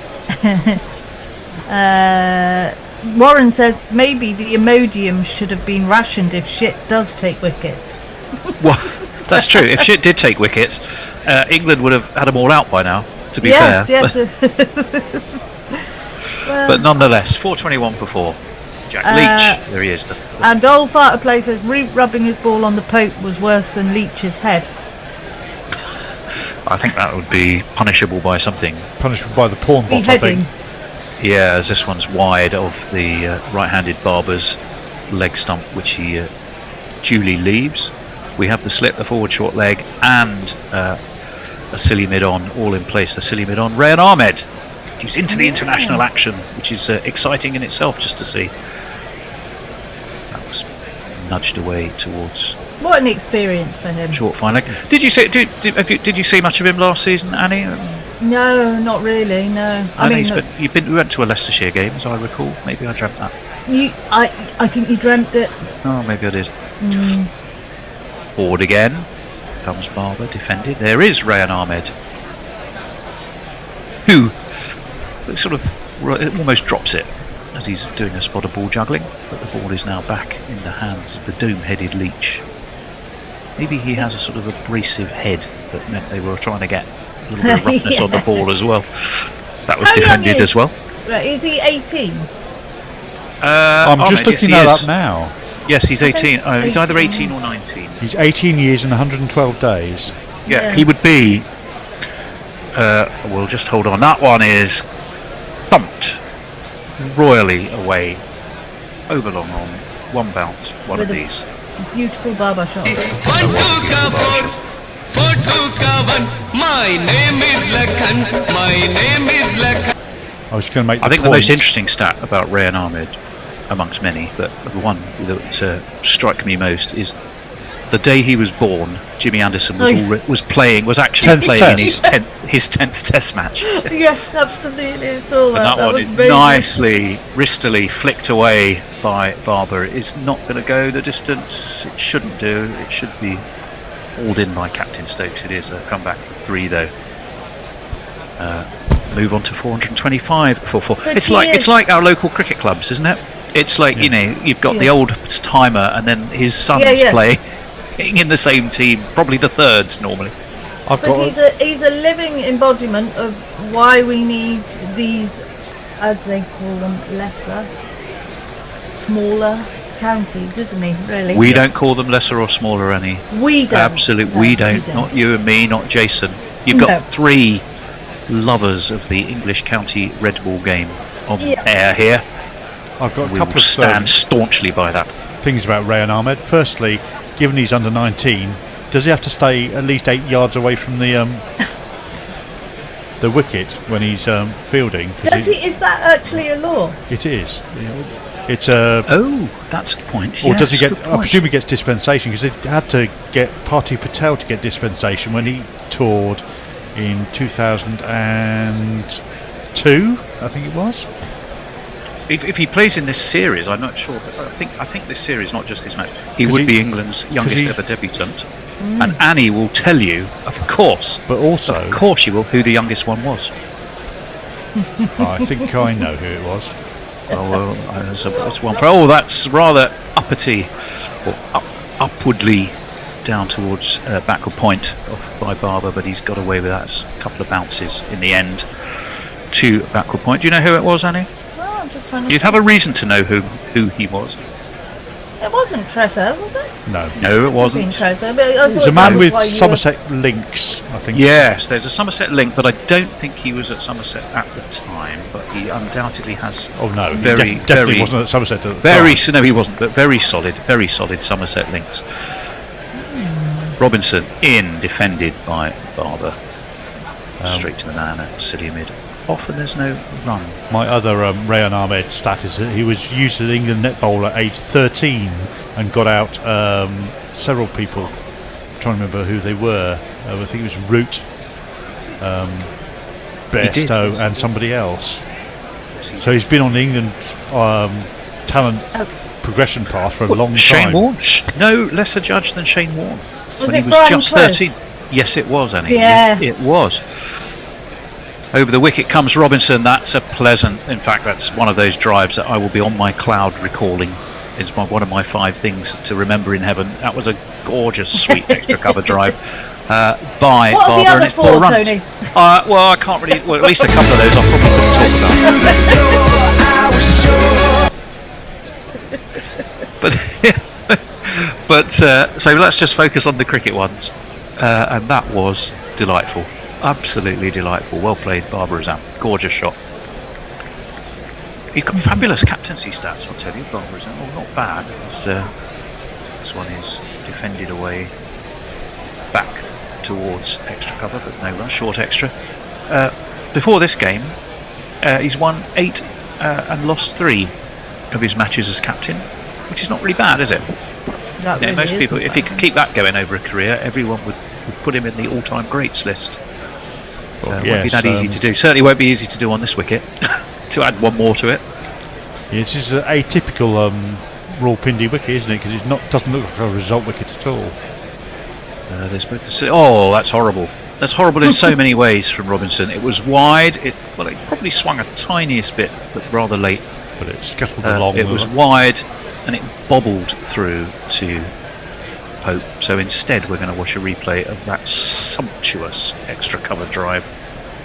Warren says, maybe the Imodium should have been rationed if shit does take wickets. Well, that's true. If shit did take wickets, England would have had them all out by now, to be fair. Yes. But nonetheless, 421 for 4. Jack Leach, there he is. And Old Farter Play says, Root rubbing his ball on the Pope was worse than Leach's head. I think that would be punishable by something. Punishable by the pawn bot, I Beheading. think. Yeah, as this one's wide of the right-handed Barber's leg stump, which he duly leaves. We have the slip, the forward short leg, and a silly mid-on all in place. The silly mid-on, Rayan Ahmed, who's into the international action, which is exciting in itself just to see. That was nudged away towards What an experience for him. short fine leg. Did you see? Did you see much of him last season, Annie? No, not really, no. I mean, we went to a Leicestershire game, as I recall. Maybe I dreamt that. I think you dreamt it. Oh, maybe I did. Mm. Forward again. Comes Barber, defended. There is Rayan Ahmed, who sort of almost drops it as he's doing a spot of ball juggling, but the ball is now back in the hands of the doom-headed Leach. Maybe he has a sort of abrasive head that meant they were trying to get a little bit of roughness on the ball as well. That was How young defended is- as well. Right, is he 18? I'm Ahmed, just looking yes, he that is. up now. Yes, he's 18. Okay. He's either 18 or 19. He's 18 years and 112 days. Yeah, he would be. We'll just hold on. That one is thumped royally away, over long on one bounce. One With of a these. Beautiful barber shop. My name is Lakhan. My name is Lakhan. I was going to make. I think the point. most interesting stat about Rayan Ahmed, amongst many, but the one that struck me most is the day he was born. Jimmy Anderson was actually 10th playing in test. his 10th Test match. Yes, absolutely. I saw And that. that one was is amazing. nicely, wristily flicked away by Barber. It is not going to go the distance it shouldn't do. It should be hauled in by Captain Stokes. It is a comeback 3 though. Move on to 425 for 4. But It's he like is- our local cricket clubs, isn't it? It's like you've got the old timer and then his sons playing in the same team, probably the thirds normally. But he's a living embodiment of why we need these, as they call them, lesser, smaller counties, isn't he? Really? We don't call them lesser or smaller, any. We don't. Absolutely, No, we don't. Not you and me, not Jason. You've got No. 3 lovers of the English county red ball game on Yeah. air here. I've got a We couple will of stand staunchly by that. things about Rayan Ahmed. Firstly, given he's under 19, does he have to stay at least 8 yards away from the wicket when he's fielding? 'Cause Does he? Is that actually a law? It is. It's a. Oh, that's a good point. Or does he Yes, get? good I point. presume he gets dispensation because they had to get Party Patel to get dispensation when he toured in 2002, I think it was. If he plays in this series, I'm not sure. But I think this series, not just this match, he would be England's youngest he- ever debutant. And Annie will tell you, of course, but also, of course, she will, who the youngest one was. I think I know who it was. Oh, well, that's one for. Oh, that's rather uppity, or upwardly down towards backward point by Barber, but he's got away with that. It's a couple of bounces in the end to backward point. Do you know who it was, Annie? Well, I'm just trying to You'd have a reason to know who he was. It wasn't Trezor, was it? No. No, it wasn't. Trezor, but I It's thought a man that was with why you were- Somerset links, I think. Yes, there's a Somerset link, but I don't think he was at Somerset at the time. But he undoubtedly has. Oh no, he very, definitely very, wasn't at Somerset at the very. time. No, he wasn't. But very solid Somerset links. Robinson in, defended by Barber. Straight to the man at City mid. Off and there's no run. My other Rayan Ahmed stat is that he was used as an England net bowler at age 13 and got out several people. I'm trying to remember who they were. I think it was Root, Bairstow and somebody else. So he's been on the England talent progression path for a long time. Shane Warne? No lesser judge than Shane Warne. Was when it he was Brian just Close? 13. Yes, it was, Annie. Yeah. It was. Over the wicket comes Robinson. That's a pleasant. In fact, that's one of those drives that I will be on my cloud recalling. Is one of my 5 things to remember in heaven. That was a gorgeous, sweet extra cover drive by What are the Barber, other and it's 4, 4 runs. Tony? Well, I can't really. Well, at least a couple of those I probably couldn't talk about. But so let's just focus on the cricket ones, and that was delightful. Absolutely delightful. Well played, Babar Azam. Gorgeous shot. He's got fabulous captaincy stats, I'll tell you, Babar Azam. Well, not bad. This one is defended away, back towards extra cover, but no run, short extra. Before this game, he's won 8 and lost 3 of his matches as captain, which is not really bad, is it? That Yeah, really most is people, if he bad. could keep that going over a career, everyone would put him in the all-time greats list. Won't be yes, that easy to do. Certainly won't be easy to do on this wicket. To add one more to it. Yeah, this is an atypical Rawalpindi wicket, isn't it? Because it doesn't look like a result wicket at all. There's both the. Oh, that's horrible. That's horrible in so many ways from Robinson. It was wide. It probably swung a tiniest bit, but rather late. But it scuttled along. It was wide, and it bobbled through to Pope. So instead, we're going to watch a replay of that sumptuous extra cover drive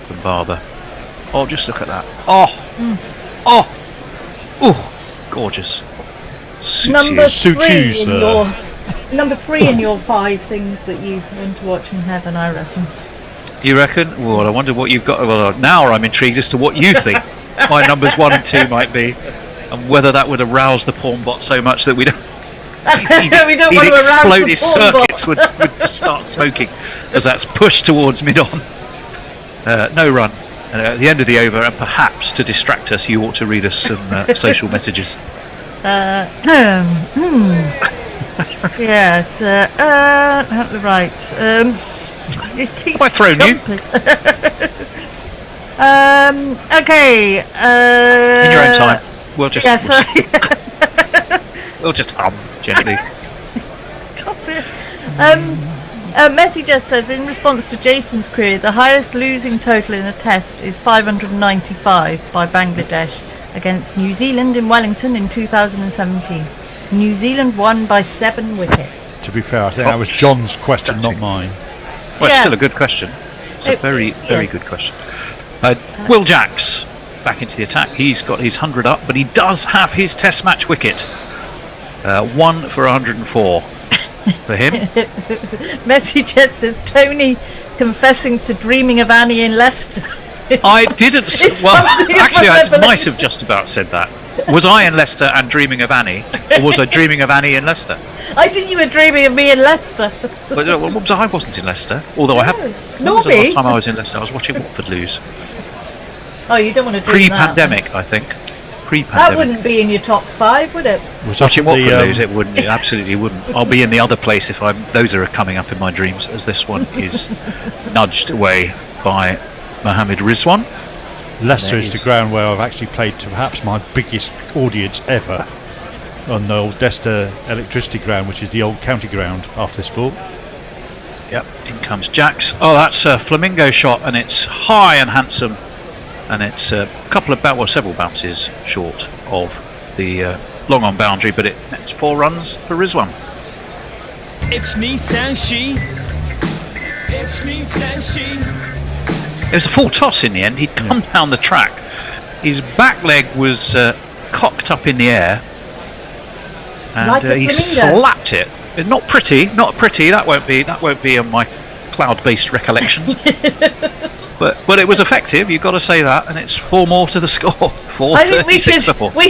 from Barber. Oh, just look at that. Gorgeous. Number Suits three you, in sir. your number 3 in your 5 things that you want to watch in heaven, I reckon. You reckon? Well, I wonder what you've got. Well, now I'm intrigued as to what you think my numbers 1 and 2 might be, and whether that would arouse the porn bot so much that we don't. We don't want to arouse explode the its porn bot. circuits would just start smoking as that's pushed towards mid-on. No run. At the end of the over, and perhaps to distract us, you ought to read us some social messages. Yes. Right. It keeps Have I thrown you? jumping. Okay. In your own time. We'll just. Yeah. Sorry. We'll just hum gently. Stop it. Messi just says, in response to Jason's query, the highest losing total in a test is 595 by Bangladesh against New Zealand in Wellington in 2017. New Zealand won by 7 wickets. To be fair, I think that was John's question, not mine. Well, it's still a good question. It's a very yes. good question. Will Jacks back into the attack. He's got his 100 up, but he does have his test match wicket. 1 for 104 for him. Messi just says, Tony confessing to dreaming of Annie in Leicester. I didn't. It's Well, something actually, I've I never might have just about said that. Was I in Leicester and dreaming of Annie, or was I dreaming of Annie in Leicester? I think you were dreaming of me in Leicester. But what was I wasn't in Leicester. Although I have. When was the last time I was in Leicester? I was watching Watford lose. Oh, you don't want to dream that. Pre-pandemic, I think. That Pre-pandemic. wouldn't be in your top 5, would it? Watching Watford lose, it wouldn't. It absolutely wouldn't. I'll be in the other place if those are coming up in my dreams, as this one is nudged away by Mohammed Rizwan. Leicester is the ground where I've actually played to perhaps my biggest audience ever, on the old Leicester electricity ground, which is the old county ground after sport. Yep, in comes Jacks. Oh, that's a flamingo shot, and it's high and handsome, and it's a couple of several bounces short of the long on boundary, but it's 4 runs for Rizwan. It's Nissan She. It's Nissan She. It was a full toss in the end. He'd come down the track. His back leg was cocked up in the air, and Like a he flamingo. slapped it. Not pretty. That won't be on my cloud-based recollection. but it was effective. You've got to say that, and it's 4 more to the score. I think we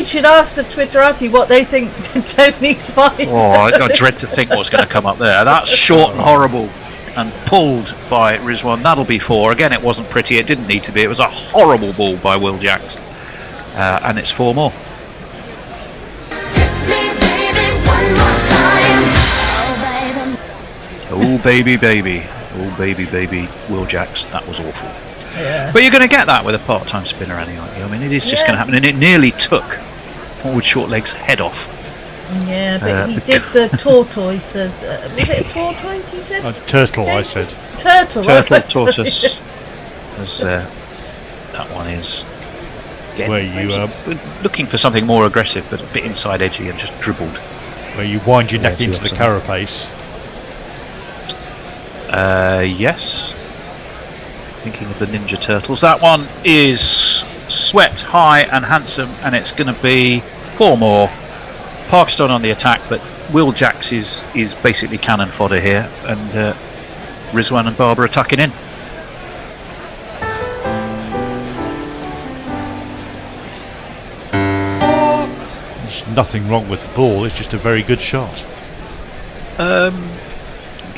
should ask the Twitterati what they think Tony's fine. Oh, I dread to think what's going to come up there. That's short and horrible, and pulled by Rizwan. That'll be 4. Again, it wasn't pretty. It didn't need to be. It was a horrible ball by Will Jacks, and it's 4 more. Oh baby, baby. Oh baby, baby. Will Jacks. That was awful. Yeah. But you're going to get that with a part-time spinner, Annie, aren't you? I mean, it is just going to happen, and it nearly took forward short legs head off. Yeah, but he did the tortoise as... was it a tortoise you said? Turtle, I said. Turtle, tortoise. As that one is. Again, Where you looking for something more aggressive, but a bit inside edgy, and just dribbled. Where you wind your neck into the carapace. Yes. Thinking of the Ninja Turtles. That one is swept high and handsome, and it's going to be 4 more. Pakistan on the attack, but Will Jacks is basically cannon fodder here, and Rizwan and Babar are tucking in. There's nothing wrong with the ball, it's just a very good shot.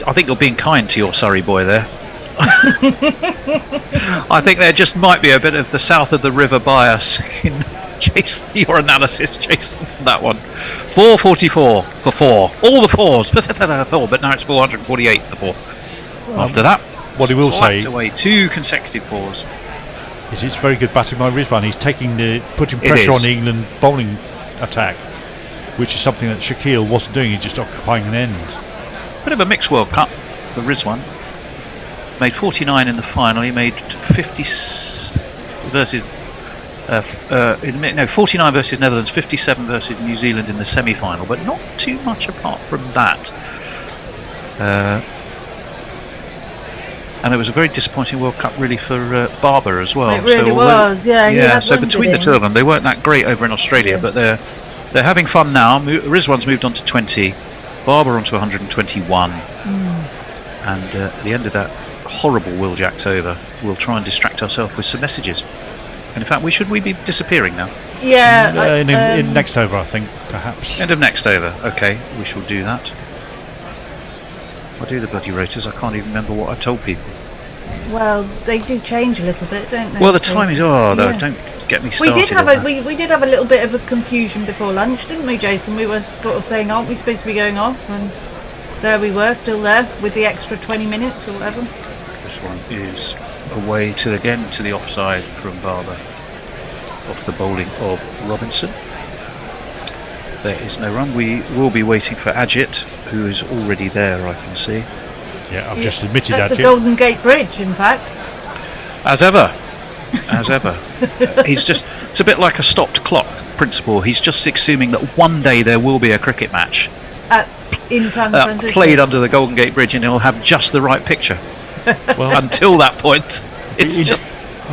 I think you're being kind to your Surrey boy there. I think there just might be a bit of the south of the river bias in Jason, your analysis, Jason, that one. 444 for 4. All the 4s for 4, but now it's 448 for 4. After that, what he will say away 2 consecutive 4s. Is it's very good batting by Rizwan. He's putting pressure on the England bowling attack, which is something that Shaqeel wasn't doing. He's just occupying an end. Bit of a mixed World Cup for Rizwan. Made 49 in the final. He made 50 versus 49 versus Netherlands, 57 versus New Zealand in the semi-final, but not too much apart from that. And it was a very disappointing World Cup, really, for Babar as well. It really was, yeah. So between the two of them, they weren't that great over in Australia, but they're having fun now. Rizwan's moved on to 20, Babar on to 121, and at the end of that horrible Will Jacks over, we'll try and distract ourselves with some messages. And in fact, we be disappearing now? Yeah. In next over, I think, perhaps. End of next over. Okay, we shall do that. I do the bloody rotors. I can't even remember what I've told people. Well, they do change a little bit, don't they? Well, the timings are, though. Don't get me started. We did have a little bit of a confusion before lunch, didn't we, Jason? We were sort of saying, aren't we supposed to be going off? And there we were, still there with the extra 20 minutes or whatever. This one is away to the offside from Babar, off the bowling of Robinson. There is no run. We will be waiting for Ajit, who is already there, I can see. Yeah, I've just admitted at Ajit. the Golden Gate Bridge, in fact. As ever. It's a bit like a stopped clock principle. He's just assuming that one day there will be a cricket match in San Francisco, played under the Golden Gate Bridge, and he'll have just the right picture. Well, until that point, it's just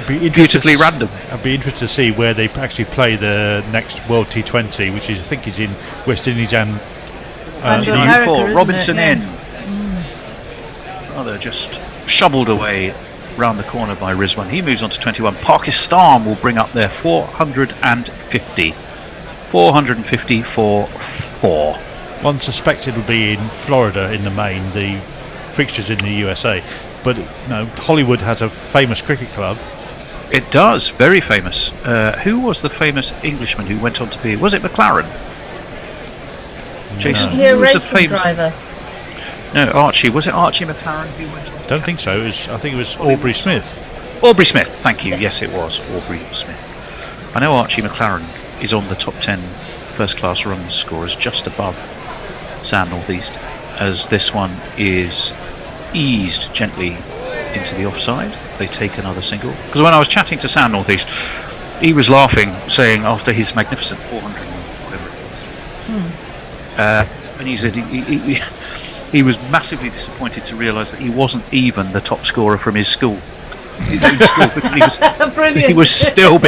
beautifully random. I'd be interested to see where they actually play the next World T20, which is, I think, is in West Indies and America, Robinson in. Oh, they're just shoveled away round the corner by Rizwan. He moves on to 21. Pakistan will bring up their 450. 450 for 4. One suspected will be in Florida in the main, the fixtures in the USA. But no, Hollywood has a famous cricket club. It does, very famous. Who was the famous Englishman who went on to be? Was it McLaren? Jason, He a who was the racing driver? No, Archie. Was it Archie McLaren who went on? Don't think so. I think it was Aubrey Smith. Aubrey Smith, thank you. Yes, it was Aubrey Smith. I know Archie McLaren is on the top 10 first-class run scorers, just above Sam North East, as this one is eased gently into the offside. They take another single. Because when I was chatting to Sam North East, he was laughing, saying after his magnificent 400 whatever it was, and he said he was massively disappointed to realise that he wasn't even the top scorer from his school. His own school. He was still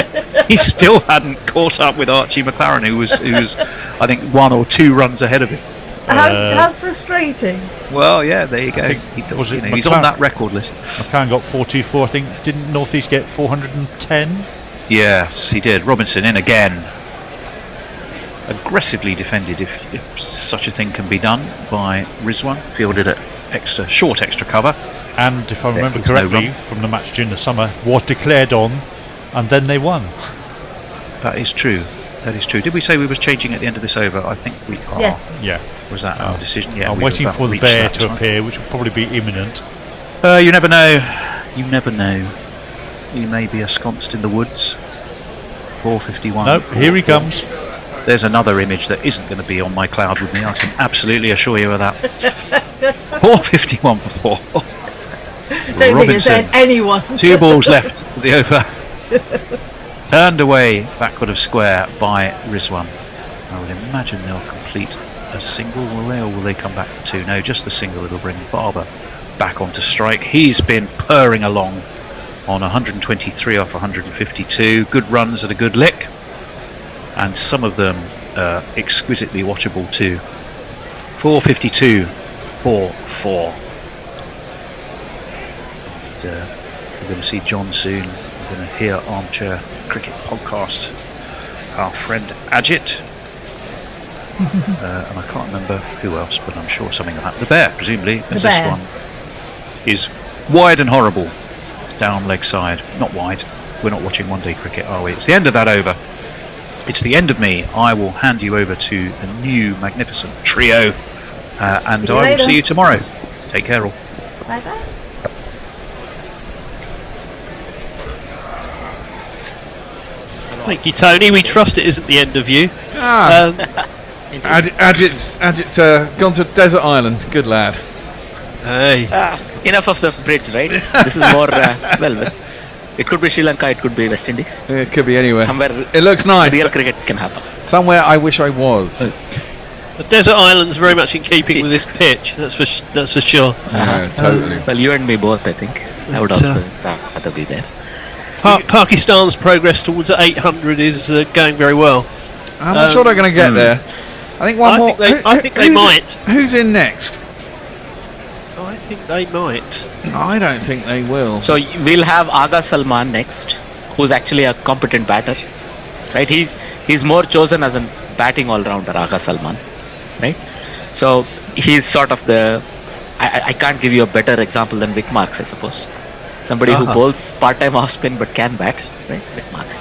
he still hadn't caught up with Archie McLaren, who was I think 1 or 2 runs ahead of him. How frustrating. Well, yeah, there you go. He's on that record list. McLaren got 424. I think didn't North East get 410? Yes, he did. Robinson in again. Aggressively defended, if such a thing can be done, by Rizwan. Fielded at short extra cover. And if I remember correctly, from the match during the summer, was declared on, and then they won. That is true. That is true. Did we say we was changing at the end of this over? I think we are. Yes. Yeah. Was that our decision? Yeah. I'm waiting for the bear to appear, which will probably be imminent. You never know. You never know. You may be ensconced in the woods. 4:51. Nope, here he comes. There's another image that isn't going to be on my cloud with me. I can absolutely assure you of that. 4:51 for 4. Don't think it's anyone. 2 balls left for the over. Turned away backward of square by Rizwan. I would imagine they'll complete a single, will they, or will they come back for 2? No, just the single. It'll bring Barber back onto strike. He's been purring along on 123 off 152. Good runs at a good lick, and some of them exquisitely watchable too. 4:52, 4-4. We're going to see John soon. We're going to hear Armchair Cricket Podcast, our friend Ajit, and I can't remember who else, but I'm sure something like that. The Bear, presumably, as this one is wide and horrible down leg side. Not wide. We're not watching one-day cricket, are we? It's the end of that over. It's the end of me. I will hand you over to the new magnificent trio, and I will see you tomorrow. Take care, all. Bye bye. Thank you, Tony. We trust it isn't the end of you. Ajit's gone to a desert island. Good lad. Hey. Enough of the bridge, right? This is more, it could be Sri Lanka, it could be West Indies. It could be anywhere. Somewhere it looks nice. Real cricket can happen. Somewhere I wish I was. The desert island's very much in keeping with this pitch. That's for sure. Totally. Well, you and me both, I think. I would also rather be there. Pakistan's progress towards 800 is going very well. I'm not sure they're going to get there. I think one more. I think they might. Who's in next? I think they might. I don't think they will. So we'll have Agha Salman next, who's actually a competent batter, right? He's more chosen as a batting all-rounder, Agha Salman, right? So he's sort of the. I can't give you a better example than Vic Marks, I suppose. Somebody who bowls part-time off spin but can bat, right? Vic Marks.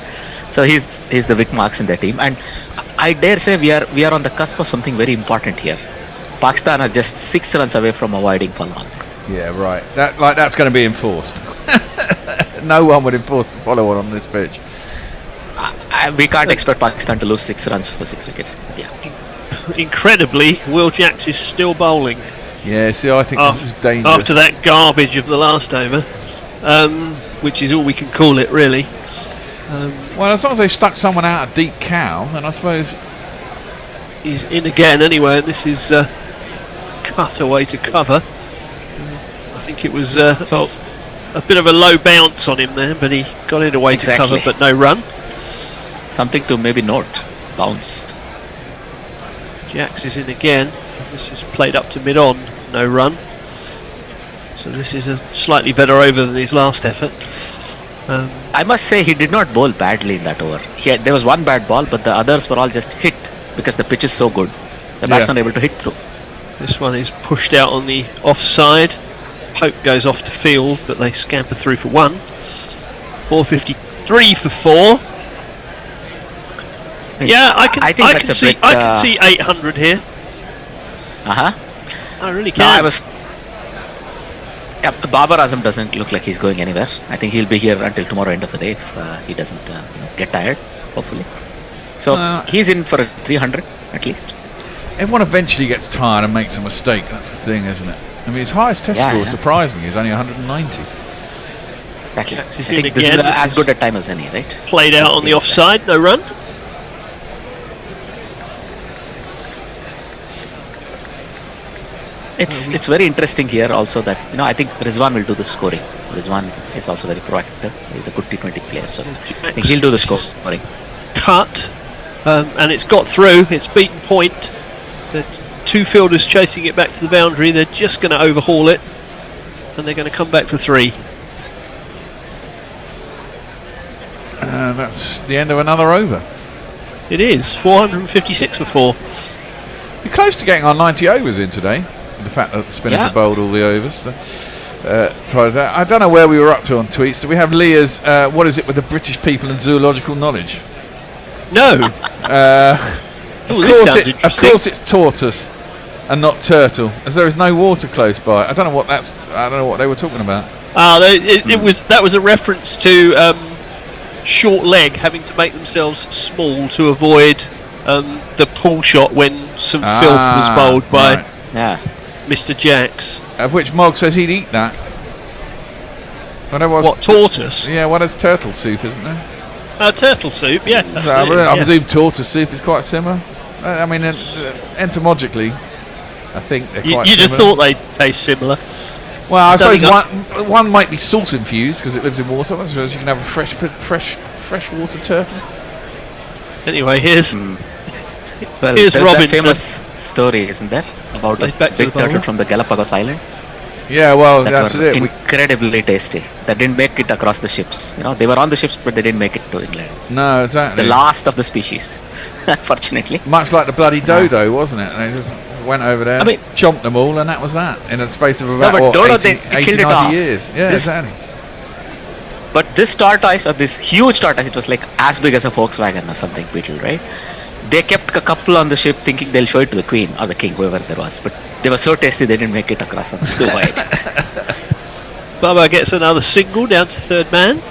So he's the Vic Marks in the team, and I dare say we are on the cusp of something very important here. Pakistan are just 6 runs away from avoiding follow-on. Yeah, right. That's going to be enforced. No one would enforce the follow-on on this pitch. We can't expect Pakistan to lose 6 runs for 6 wickets. Yeah. Incredibly, Will Jacks is still bowling. Yeah, see, I think this is dangerous. After that garbage of the last over, which is all we can call it, really. Well, as long as they stuck someone out a deep cow, then I suppose he's in again anyway. And this is cut away to cover. I think it was a bit of a low bounce on him there, but he got it away to cover, but no run. Something to maybe note. Bounce. Jacks is in again. This is played up to mid-on, no run. So this is a slightly better over than his last effort. I must say he did not bowl badly in that over. There was one bad ball, but the others were all just hit because the pitch is so good. The batsman able to hit through. This one is pushed out on the offside. Pope goes off to field, but they scamper through for 1. 4:53 for 4. Yeah, I can see 800 here. I really can. Babar Azam doesn't look like he's going anywhere. I think he'll be here until tomorrow end of the day if he doesn't get tired, hopefully. So he's in for a 300 at least. Everyone eventually gets tired and makes a mistake. That's the thing, isn't it? I mean, his highest test score, surprisingly, is only 190. Exactly. I think this is as good a time as any, right? Played out on the offside, no run. It's very interesting here also that I think Rizwan will do the scoring. Rizwan is also very proactive. He's a good T20 player, so I think he'll do the scoring. Cut, and it's got through. It's beaten point. The two fielders chasing it back to the boundary. They're just going to overhaul it, and they're going to come back for 3. That's the end of another over. It is 456 for 4. You're close to getting our 90 overs in today. The fact that the spinners have bowled all the overs. I don't know where we were up to on tweets. Do we have Leah's what is it with the British people and zoological knowledge? No. Of course it's tortoise and not turtle, as there is no water close by. I don't know what they were talking about. That was a reference to short leg having to make themselves small to avoid the pull shot when some filth was bowled by Mr. Jacks. Of which Mog says he'd eat that. What, tortoise? Yeah, well, it's turtle soup, isn't there? Turtle soup, yes. I presume tortoise soup is quite similar. I mean, entomologically, I think they're quite You'd similar. have thought they'd taste similar. Well, I suppose one might be salt infused because it lives in water. I suppose you can have a fresh water turtle. Anyway, here's there's Robin. That famous story, isn't there, about a big turtle from the Galapagos Island? Yeah, well, that's it. Incredibly tasty. That didn't make it across the ships. They were on the ships, but they didn't make it to England. No, exactly. The last of the species, unfortunately. Much like the bloody dodo, wasn't it? And they just went over there, chomped them all, and that was that in a space of about 80, 90 years. Yeah, exactly. But this tortoise, or this huge tortoise, it was like as big as a Volkswagen or something, beetle, right? They kept a couple on the ship thinking they'll show it to the queen or the king, whoever there was. But they were so tasty they didn't make it across the voyage. Babar gets another single down to third man.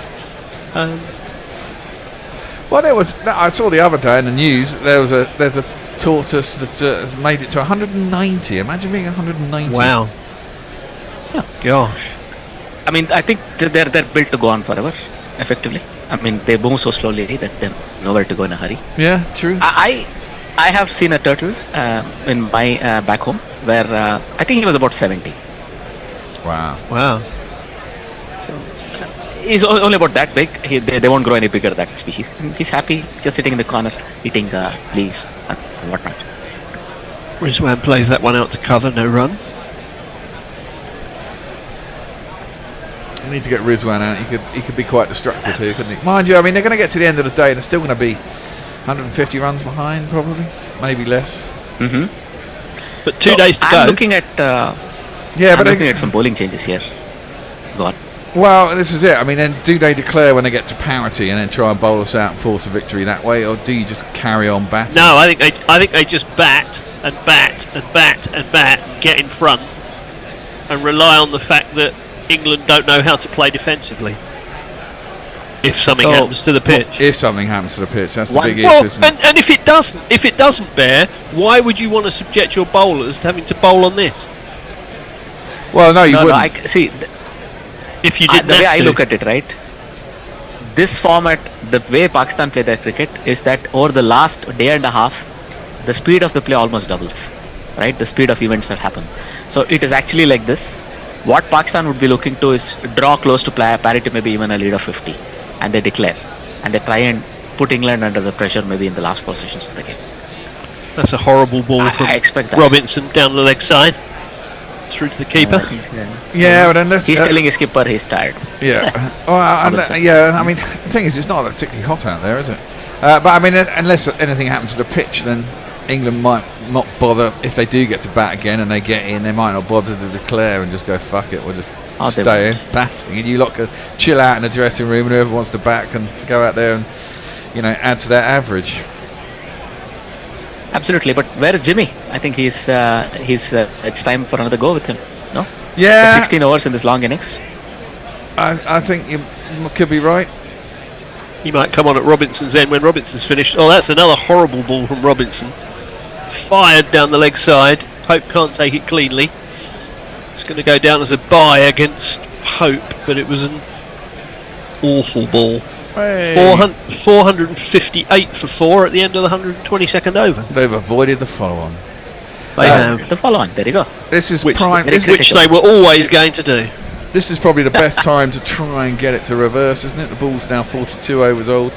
Well, I saw the other day in the news there's a tortoise that has made it to 190. Imagine being 190. Wow. Gosh. I mean, I think they're built to go on forever, effectively. I mean, they move so slowly that they're nowhere to go in a hurry. Yeah, true. I have seen a turtle in my back home where I think he was about 70. Wow. So he's only about that big. They won't grow any bigger, that species. He's happy, just sitting in the corner, eating leaves and whatnot. Rizwan plays that one out to cover, no run. Need to get Rizwan out. He could be quite destructive here, couldn't he? Mind you, I mean, they're going to get to the end of the day and they're still going to be 150 runs behind, probably, maybe less. But 2 days to go. I'm looking at looking at some bowling changes here. Go on. Well, this is it. I mean, then do they declare when they get to parity and then try and bowl us out and force a victory that way, or do you just carry on batting? No, I think they just bat and bat and bat and bat and get in front and rely on the fact that England don't know how to play defensively. If something happens to the pitch. If something happens to the pitch, that's the big issue, isn't it? And if it doesn't bear, why would you want to subject your bowlers to having to bowl on this? Well, no, you wouldn't. If you didn't the way I look at it, right? This format, the way Pakistan play their cricket, is that over the last day and a half, the speed of the play almost doubles, right? The speed of events that happen. So it is actually like this. What Pakistan would be looking to is draw close to parity, maybe even a lead of 50, and they declare, and they try and put England under the pressure, maybe in the last positions of the game. That's a horrible ball from Robinson down the leg side, through to the keeper. Yeah, but unless he's telling his skipper he's tired. Yeah, I mean, the thing is, it's not particularly hot out there, is it? But I mean, unless anything happens to the pitch, then England might not bother. If they do get to bat again and they get in, they might not bother to declare and just go, fuck it, we'll just stay in batting, and you lot can chill out in the dressing room, and whoever wants to bat can go out there and add to their average. Absolutely, but where is Jimmy? I think he's it's time for another go with him. No? Yeah. 16 overs in this long innings. I think you could be right. He might come on at Robinson's end when Robinson's finished. Oh, that's another horrible ball from Robinson. Fired down the leg side. Pope can't take it cleanly. It's going to go down as a bye against Pope, but it was an awful ball. Hey. 458 for 4 at the end of the 122nd over. They've avoided the follow-on. They have. The follow-on, there you go. This is which prime. Which they were always going to do. This is probably the best time to try and get it to reverse, isn't it? The ball's now 42 overs old,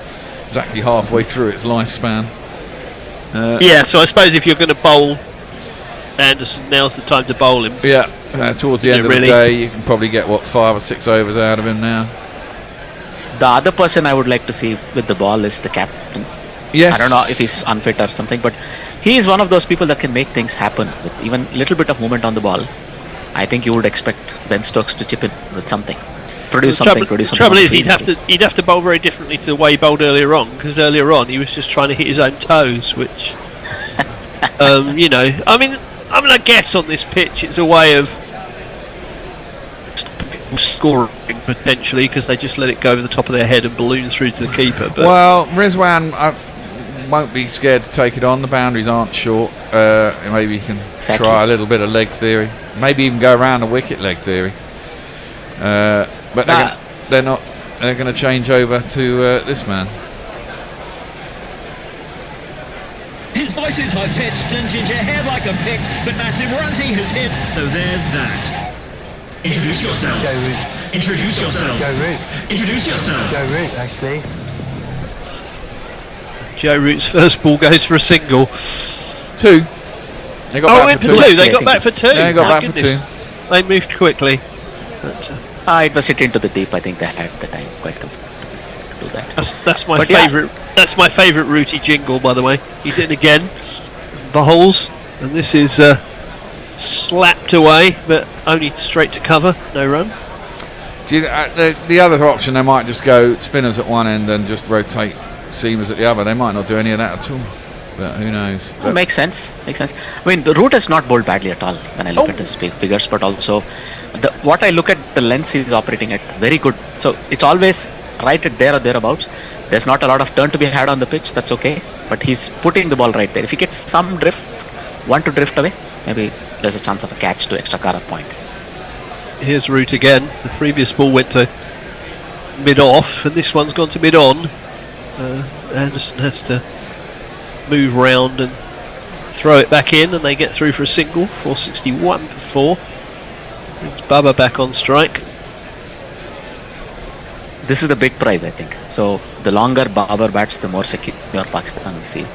exactly halfway through its lifespan. Yeah, so I suppose if you're going to bowl Anderson, now's the time to bowl him. Yeah, towards the end of the day, you can probably get, 5 or 6 overs out of him now. The other person I would like to see with the ball is the captain. Yes. I don't know if he's unfit or something, but he is one of those people that can make things happen with even a little bit of movement on the ball. I think you would expect Ben Stokes to chip in with something, produce something. The trouble is, he'd have to bowl very differently to the way he bowled earlier on, because earlier on he was just trying to hit his own toes, which, you know, I mean, I guess on this pitch it's a way of scoring potentially, because they just let it go over the top of their head and balloon through to the keeper. But well, Rizwan won't be scared to take it on. The boundaries aren't short. Maybe he can try a little bit of leg theory. Maybe even go around the wicket leg theory. But they're not. They're going to change over to this man. His voice is high-pitched and ginger hair like a picked, but massive runs he has hit, so there's that. Introduce yourself. Joe Root. Introduce yourself. Joe Root. Introduce yourself. Joe Root, actually. Joe Root's first ball goes for a single. 2. They got back for 2. They got back for 2. They got back for 2. They moved quickly. But, it was hit into the deep. I think they had the time quite to do that. That's my favourite. That's my favourite Rooty jingle, by the way. He's in again. Bowls, and this is slapped away, but only straight to cover. No run. The other option, they might just go spinners at one end and just rotate seamers at the other. They might not do any of that at all, but who knows? But makes sense. I mean, the Root has not bowled badly at all when I look at his figures, but also what I look at, the lens he's operating at, very good. So it's always right at there or thereabouts. There's not a lot of turn to be had on the pitch. That's okay, but he's putting the ball right there. If he gets some drift, one to drift away, maybe there's a chance of a catch to extra car point. Here's Root again. The previous ball went to mid-off, and this one's gone to mid-on. Anderson has to move round and throw it back in, and they get through for a single. 461 for 4. Brings Babar back on strike. This is the big prize, I think. So the longer Babar bats, the more secure Pakistan will feel.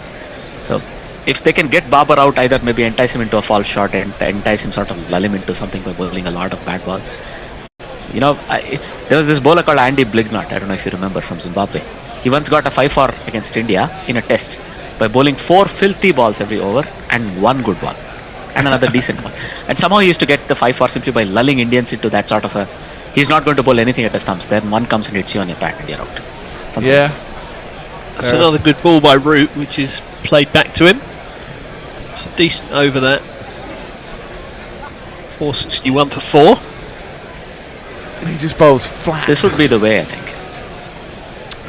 So if they can get Babar out, either maybe entice him into a false shot and entice him, sort of lull him into something by bowling a lot of bad balls. You know, there was this bowler called Andy Blignott, I don't know if you remember, from Zimbabwe. He once got a 5-4 against India in a test by bowling 4 filthy balls every over and 1 good ball and another decent one. And somehow he used to get the 5-4 simply by lulling Indians into that sort of a, he's not going to bowl anything at the stumps, then one comes and hits you on your bat and you're out. Something like this. That's another good ball by Root, which is played back to him. It's a decent over that. 461 for 4. He just bowls flat. This would be the way, I think.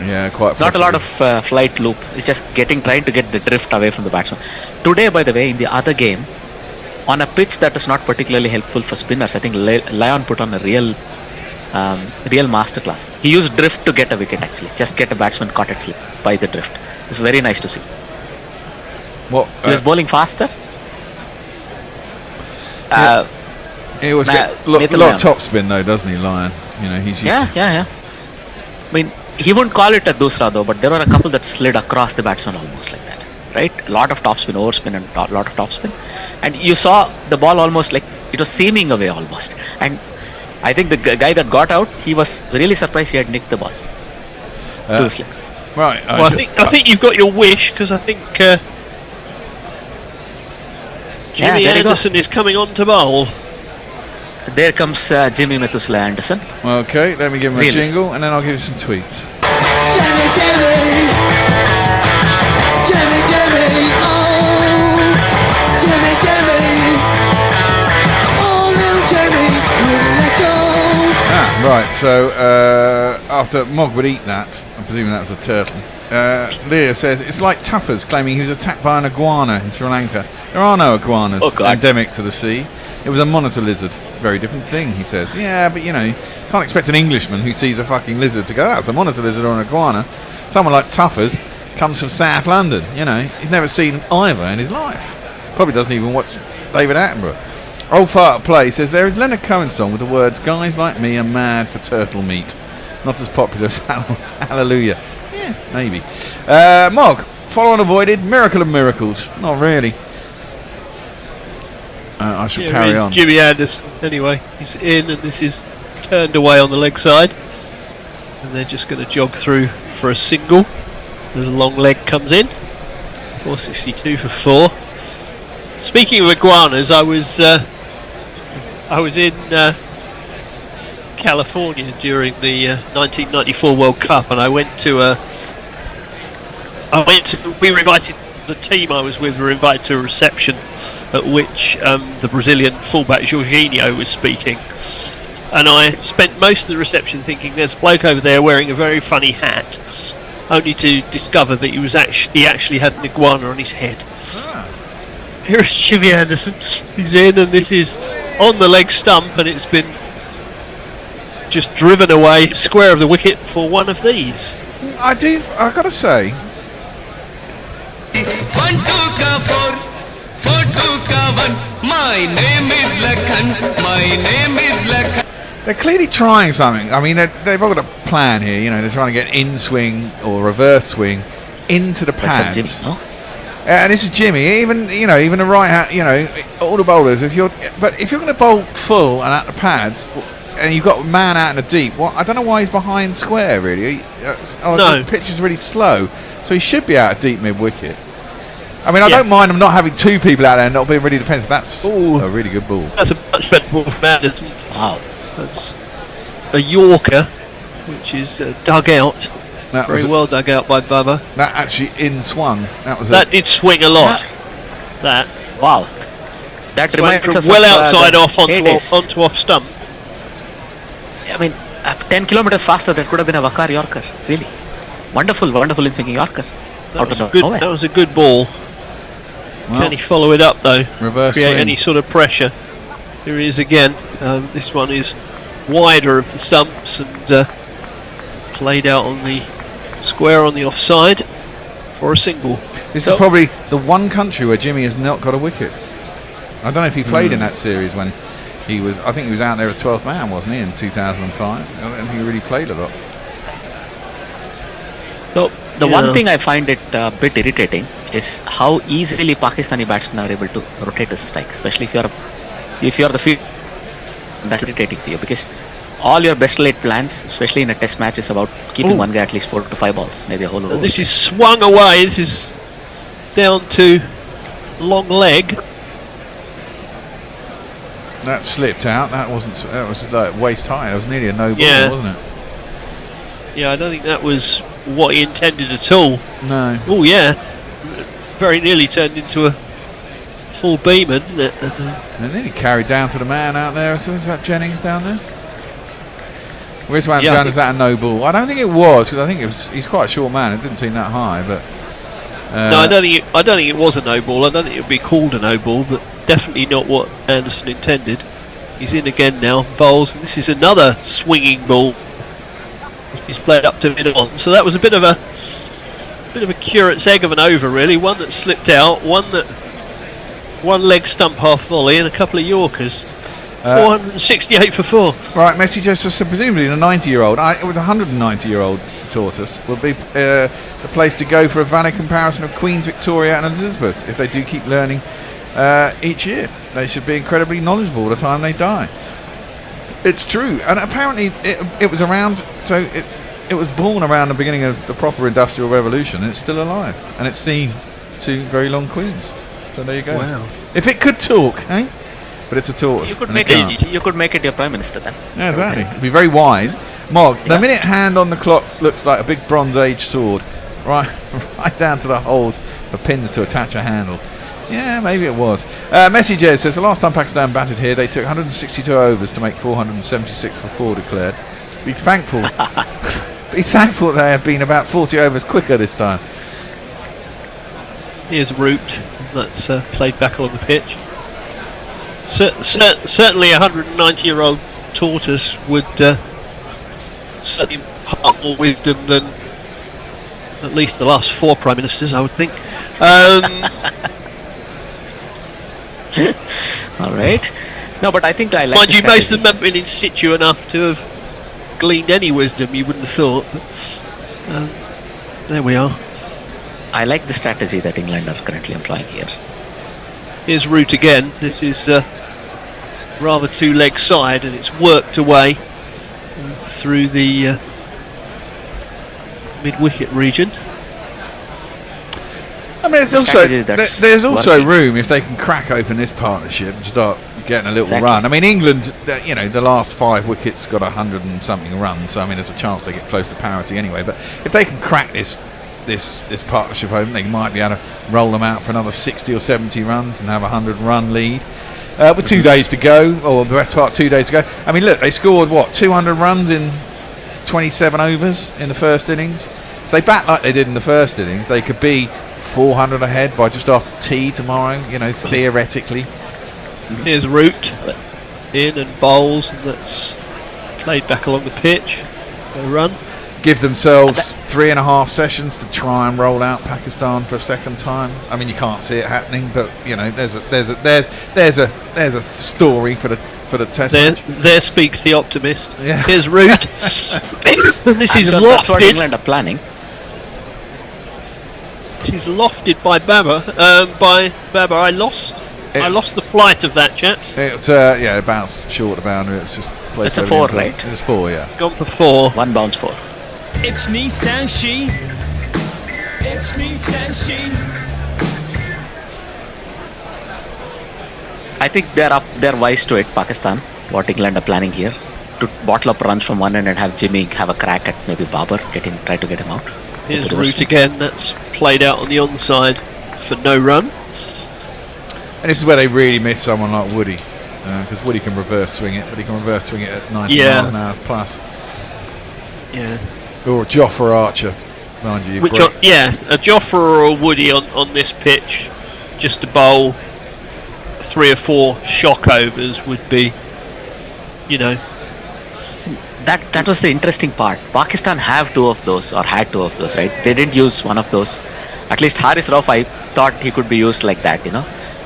Yeah, quite. Not a lot of flight loop. It's just trying to get the drift away from the batsman. Today, by the way, in the other game, on a pitch that is not particularly helpful for spinners, I think Lyon put on a real masterclass. He used drift to get a wicket, actually. Just get a batsman caught at slip by the drift. It's very nice to see. What? He was bowling faster. He was a lot of top spin though, doesn't he, Lyon? You know, he's used to. Yeah. I mean, he wouldn't call it a dusra though, but there were a couple that slid across the batsman almost like that, right? A lot of topspin, overspin, and a lot of topspin, and you saw the ball almost like it was seaming away almost. And I think the guy that got out, he was really surprised he had nicked the ball to the slip. Right. Well, I think you've got your wish, because I think Jimmy Anderson is coming on to bowl. There comes Jimmy Methuselah Anderson. Okay, let me give him a jingle and then I'll give you some tweets. Jimmy, oh, Jimmy, oh, little Jimmy, let go. Right, so after Mog would eat that, I'm presuming that was a turtle, Leah says it's like Tuffers claiming he was attacked by an iguana in Sri Lanka. There are no iguanas endemic to the sea. It was a monitor lizard. Very different thing, he says. Yeah, but you know, you can't expect an Englishman who sees a fucking lizard to go, that's a monitor lizard or an iguana. Someone like Tuffers comes from South London, you know, he's never seen either in his life. Probably doesn't even watch David Attenborough. Old Fart Play says there is Leonard Cohen's song with the words "Guys like me are mad for turtle meat." Not as popular as Hallelujah. Yeah, maybe. Mog, follow on avoided. Miracle of miracles. Not really. I shall carry on. Jimmy Anderson, anyway, he's in, and this is turned away on the leg side, and they're just going to jog through for a single. As a long leg comes in. 462 for 4. Speaking of iguanas, I was in California during the 1994 World Cup, and we were invited. The team I was with were invited to a reception at which the Brazilian fullback Jorginho was speaking, and I spent most of the reception thinking there's a bloke over there wearing a very funny hat, only to discover that he actually had an iguana on his head. Here is Jimmy Anderson. He's in, and this is on the leg stump, and it's been just driven away square of the wicket for one of these. I've got to say, 1 2 ka 4 4 2 ka 1. My name is Lakhan. My name is Lakhan. they're clearly trying something. I mean, they've all got a plan here. You know, they're trying to get in swing or reverse swing into the pads. Jimmy, no? And this is Jimmy. Even the right hand. You know, all the bowlers. If you're going to bowl full and at the pads, and you've got a man out in the deep, I don't know why he's behind square. Really, no. The pitch is really slow, so he should be out of deep mid wicket. I mean, I don't mind them not having two people out there and not being really defensive. That's a really good ball. That's a much better ball from Anderson. Wow. That's a Yorker, which is dug out. Very well dug out by Bubba. That actually in swung. That did swing a lot. That. Wow. That reminds us well of, outside off onto off stump. I mean, 10 kilometers faster, that could have been a Wakar Yorker. Really. Wonderful in swinging Yorker. That was a good ball. Well, can he follow it up though? Reverse create swing. Any sort of pressure? Here he is again. This one is wider of the stumps and played out on the square on the offside for a single. This is probably the one country where Jimmy has not got a wicket. I don't know if he played in that series when he was. I think he was out there as 12th man, wasn't he, in 2005? I don't think he really played a lot. So the one thing I find it a bit irritating is how easily Pakistani batsmen are able to rotate a strike, especially if you're the field. That's irritating for you because all your best laid plans, especially in a test match, is about keeping one guy at least 4 to 5 balls, maybe a whole over. This is swung away. This is down to long leg. That slipped out. That wasn't. That was like waist high. It was nearly a no ball, wasn't it? Yeah, I don't think that was what he intended at all. No. Oh yeah, very nearly turned into a full beamer, didn't it? And then he carried down to the man out there. So is that Jennings down there? Where's man's down? Is that a no ball? I don't think it was, because I think it was. He's quite a short man. It didn't seem that high, but. No, I don't think it was a no ball. I don't think it would be called a no ball, but definitely not what Anderson intended. He's in again now, bowls, and this is another swinging ball. He's played up to mid on, so that was a bit of a curate's egg of an over, really. One that slipped out, one leg stump half volley, and a couple of Yorkers. 468 for 4. Right, Messi just said presumably the 90-year-old. It was a 190-year-old tortoise would be the place to go for a valid comparison of Queen's Victoria and Elizabeth if they do keep learning each year. They should be incredibly knowledgeable the time they die. It's true, and apparently it was around. So it was born around the beginning of the proper industrial revolution, and it's still alive, and it's seen 2 very long queens. So there you go. Wow! If it could talk, eh? But it's a tortoise. You could make it your prime minister then. Yeah, exactly. It'd be very wise. Mog, the minute hand on the clock looks like a big Bronze Age sword, right down to the holes for pins to attach a handle. Yeah, maybe it was. Messi says the last time Pakistan batted here, they took 162 overs to make 476 for 4 declared. Be thankful. Be thankful they have been about 40 overs quicker this time. Here's Root. That's played back on the pitch. Certainly a 190-year-old tortoise would certainly impart more wisdom than at least the last 4 prime ministers, I would think. All right. No, but I think I like. Mind the you, most strategy. of them haven't been in situ enough to have gleaned any wisdom. You wouldn't have thought. But, there we are. I like the strategy that England are currently employing here. Here's route again. This is rather two-leg side, and it's worked away through the mid-wicket region. I mean, there's also room if they can crack open this partnership and start getting a little run. I mean, England, the last 5 wickets got 100 and something runs. So I mean, there's a chance they get close to parity anyway. But if they can crack this partnership open, they might be able to roll them out for another 60 or 70 runs and have a 100-run lead. With 2 days to go, or the best part 2 days to go. I mean, look, they scored 200 runs in 27 overs in the first innings. If they bat like they did in the first innings, they could be 400 ahead by just after tea tomorrow, theoretically. Here's route in and bowls, and that's played back along the pitch. Go run. Give themselves 3.5 sessions to try and roll out Pakistan for a second time. I mean, you can't see it happening, but there's a story for the test match. There speaks the optimist. Yeah. Here's route. And this is So lofted. that's what England are planning. This is lofted by Babar. I lost the flight of that, chap. It bounced short of the boundary. It's just. It's a 4, right? It's 4, yeah. Gone for 4. 1 bounce 4. It's me, Sanshi. It's me, Sanshi. I think they're wise to it, Pakistan. What England are planning here, to bottle up runs from one end and have Jimmy have a crack at maybe Babar, try to get him out. Here's route again. That's played out on the onside for no run. And this is where they really miss someone like Woody, because Woody can reverse swing it, but he can reverse swing it at 90 miles an hour plus. Yeah. Or Jofra Archer, mind you. A Jofra or a Woody on this pitch, just to bowl 3 or 4 shock overs would be, That was the interesting part. Pakistan have 2 of those, or had 2 of those, right? They didn't use one of those. At least Haris Rauf, I thought he could be used like that,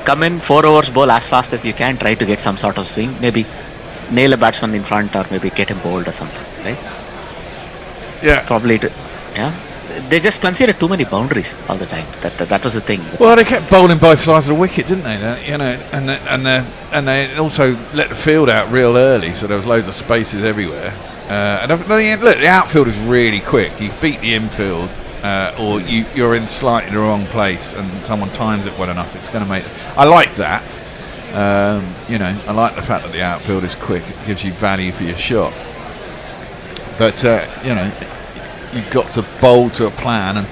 Come in, 4 overs, bowl as fast as you can, try to get some sort of swing, maybe nail a batsman in front, or maybe get him bowled or something, right? Yeah. Probably, they just conceded too many boundaries all the time. That was the thing. Well, they kept bowling both sides of the wicket, didn't they? And they also let the field out real early, so there was loads of spaces everywhere. The outfield is really quick. You beat the infield, or you're in slightly the wrong place, and someone times it well enough. It's going to make. I like that. I like the fact that the outfield is quick. It gives you value for your shot. But you've got to bowl to a plan and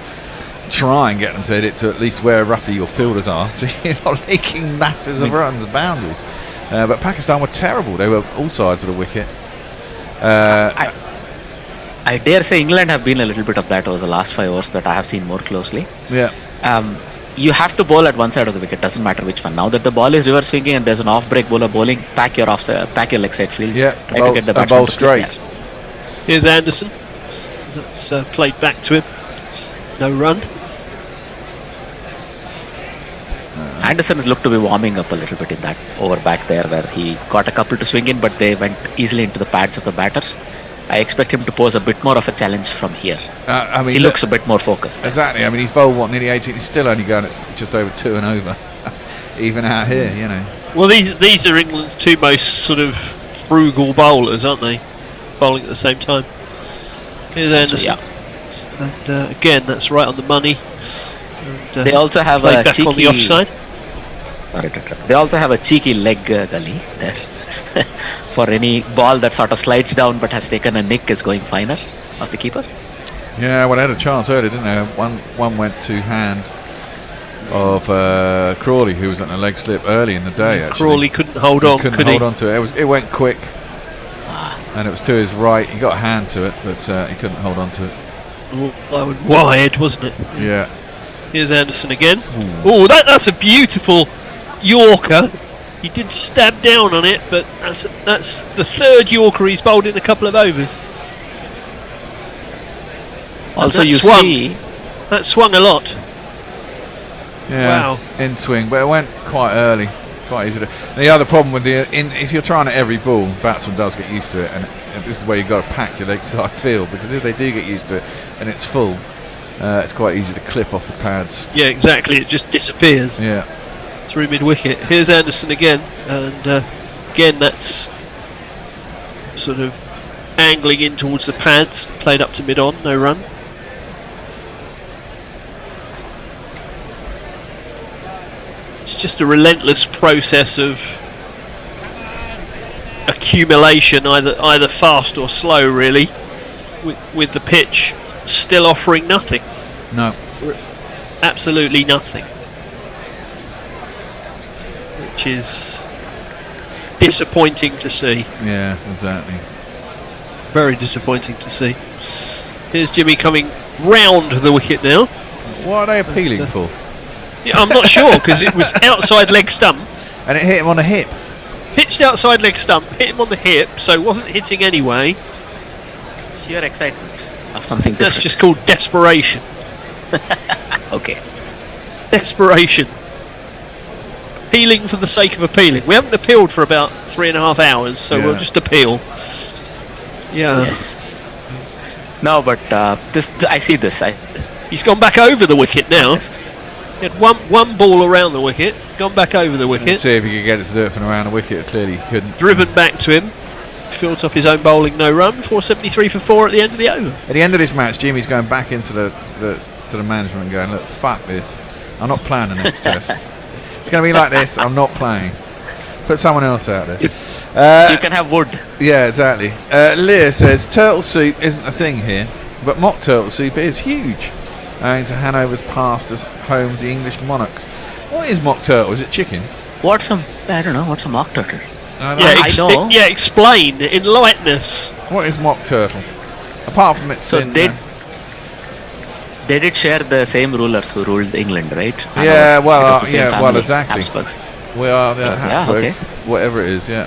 try and get them to hit it to at least where roughly your fielders are, so you're not leaking masses of runs and boundaries. But Pakistan were terrible. They were all sides of the wicket. I dare say England have been a little bit of that over the last 5 overs that I have seen more closely. Yeah. You have to bowl at one side of the wicket, doesn't matter which one. Now that the ball is reverse swinging and there's an off-break bowler bowling, pack your leg side field. Yeah, try to get the batsman bowl to straight. play there. Here's Anderson. That's played back to him. No run. Anderson has looked to be warming up a little bit in that over back there, where he got a couple to swing in, but they went easily into the pads of the batters. I expect him to pose a bit more of a challenge from here. He looks a bit more focused. Exactly. I mean, he's bowled nearly 18. He's still only going at just over 2 and over, even out here. Well, these are England's 2 most sort of frugal bowlers, aren't they? Bowling at the same time. Here's Anderson. Yeah. And again, that's right on the money. And, they also have a back cheeky. On the offside. Sorry to interrupt. They also have a cheeky leg gully there. For any ball that sort of slides down but has taken a nick is going finer of the keeper. Yeah, well, they had a chance earlier, didn't they? One went to hand of Crawley, who was on a leg slip early in the day. Actually, Crawley couldn't hold on. Couldn't hold on to it. It went quick, and it was to his right. He got a hand to it, but he couldn't hold on to it. That was wide, wasn't it? Yeah. Here's Anderson again. Oh, that's a beautiful Yorker. He did stab down on it, but that's the 3rd Yorker he's bowled in a couple of overs. Also, you see that swung a lot. Yeah, wow. in swing, but it went quite early. quite easy to. The other problem with if you're trying at every ball, batsman does get used to it, and this is where you've got to pack your leg side field, because if they do get used to it and it's full, it's quite easy to clip off the pads. Yeah, exactly. It just disappears. Yeah. Through mid wicket. Here's Anderson again, and again that's sort of angling in towards the pads, played up to mid on, no run. It's just a relentless process of accumulation, either fast or slow, really, with the pitch still offering nothing. No. Absolutely nothing. Which is disappointing to see. Yeah, exactly. Very disappointing to see. Here's Jimmy coming round the wicket now. What are they appealing for? Yeah, I'm not sure, because it was outside leg stump. And it hit him on the hip. Pitched outside leg stump, hit him on the hip, so wasn't hitting anyway. Sheer excitement of something different. That's just called desperation. Okay. Desperation. Appealing for the sake of appealing. We haven't appealed for about 3.5 hours, so we'll just appeal. Yeah. Yes. No, but I see this. He's gone back over the wicket now. He had one ball around the wicket, gone back over the wicket. Let's see if he could get it to do it from around the wicket. Clearly he couldn't. Driven back to him. Fields off his own bowling, no run. 473 for 4 at the end of the over. At the end of this match, Jimmy's going back into the management and going, look, fuck this. I'm not playing the next test. It's going to be like this. I'm not playing. Put someone else out there. You can have wood. Yeah, exactly. Leah says turtle soup isn't a thing here, but mock turtle soup is huge. Owing to Hanover's past as home to the English monarchs. What is mock turtle? Is it chicken? I don't know. What's a mock turtle? I know. Explain in lightness. What is mock turtle? Apart from it's they did share the same rulers who ruled England, right? Yeah, well, family, exactly. Habsburgs. We are the Habsburgs, okay. whatever it is. Yeah.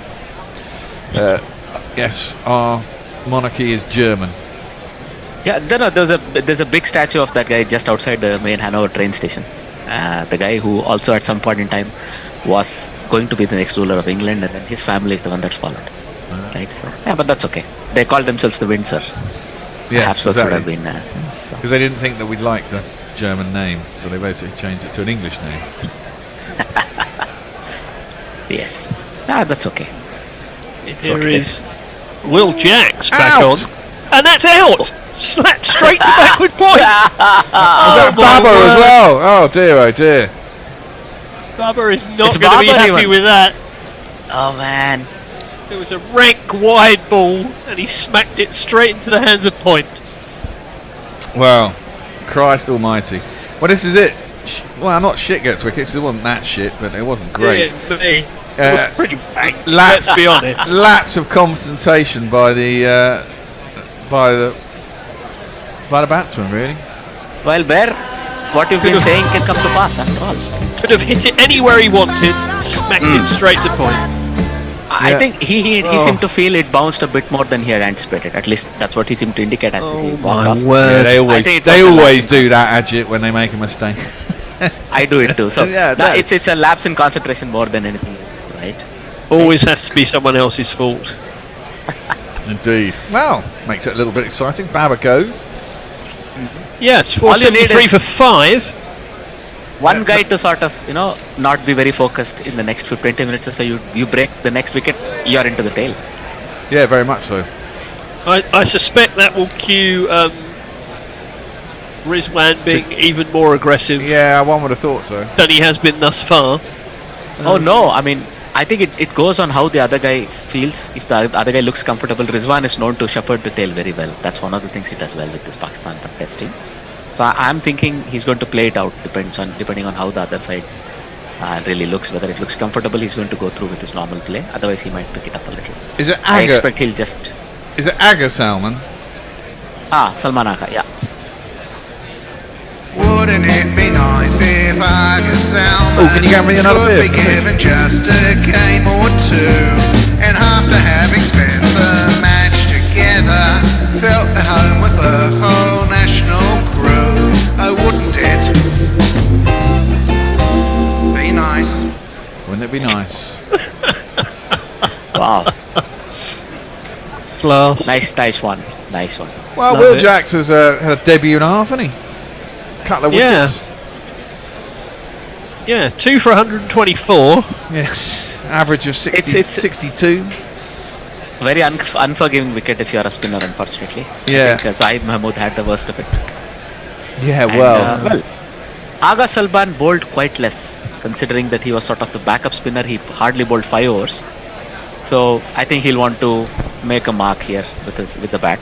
Yes, our monarchy is German. Yeah, there's a big statue of that guy just outside the main Hanover train station. The guy who also at some point in time was going to be the next ruler of England, and then his family is the one that's followed. Right? So yeah, but that's okay. They call themselves the Windsor. Yeah, Habsburgs would have been. Because they didn't think that we'd like the German name, so they basically changed it to an English name. Yes. That's okay. Here is Will Jacks back on. And that's out! Slapped straight to backward point! Babar as well! Oh dear, oh dear. Babar is not going to be happy with that. Oh man. It was a rank wide ball, and he smacked it straight into the hands of point. Well, Christ almighty. Well, this is it. Well, not shit gets wickets, it wasn't that shit, but it wasn't great. It was pretty bang, let's be honest. Lapse of concentration by the batsman, really. Well, Bear, what you've been saying can come to pass after all. Could have hit it anywhere he wanted, smacked it straight to point. I think he seemed to feel it bounced a bit more than he had anticipated. At least that's what he seemed to indicate as he walked off. Yeah, they always do that, Ajit, when they make a mistake. I do it too. So yeah, it's a lapse in concentration more than anything, right? Always has to be someone else's fault. Indeed. Well, makes it a little bit exciting. Babar goes. Yes, 473 for 5. One guy to sort of, not be very focused in the next 20 minutes or so. You break the next wicket, you're into the tail. Yeah, very much so. I suspect that will cue Rizwan being even more aggressive. Yeah, one would have thought so. Than he has been thus far. Oh no, I mean, I think it goes on how the other guy feels. If the other guy looks comfortable, Rizwan is known to shepherd the tail very well. That's one of the things he does well with this Pakistan test team. So I'm thinking he's going to play it out, depending on how the other side really looks. Whether it looks comfortable, he's going to go through with his normal play. Otherwise, he might pick it up a little. Is it Aga? I expect he'll just. Is it Aga Salman? Salman Aga, yeah. Wouldn't it be nice if Aga Salman can you get me another beer? Would be given just a game or two, and after having spent the match together, felt at home with the whole national crew. Oh, wouldn't it be nice? Wouldn't it be nice? Wow. Class. Nice one. Well, Love Will it. Jacks has had a debut and a half, hasn't he? Couple of Yeah. wickets. Yeah, 2 for 124. Yeah. Average of 62. Very unforgiving wicket if you are a spinner, unfortunately. Yeah. Because Mahmood had the worst of it. Yeah, And, well. Aga Salman bowled quite less, considering that he was sort of the backup spinner. He hardly bowled 5 overs. So I think he'll want to make a mark here with the bat.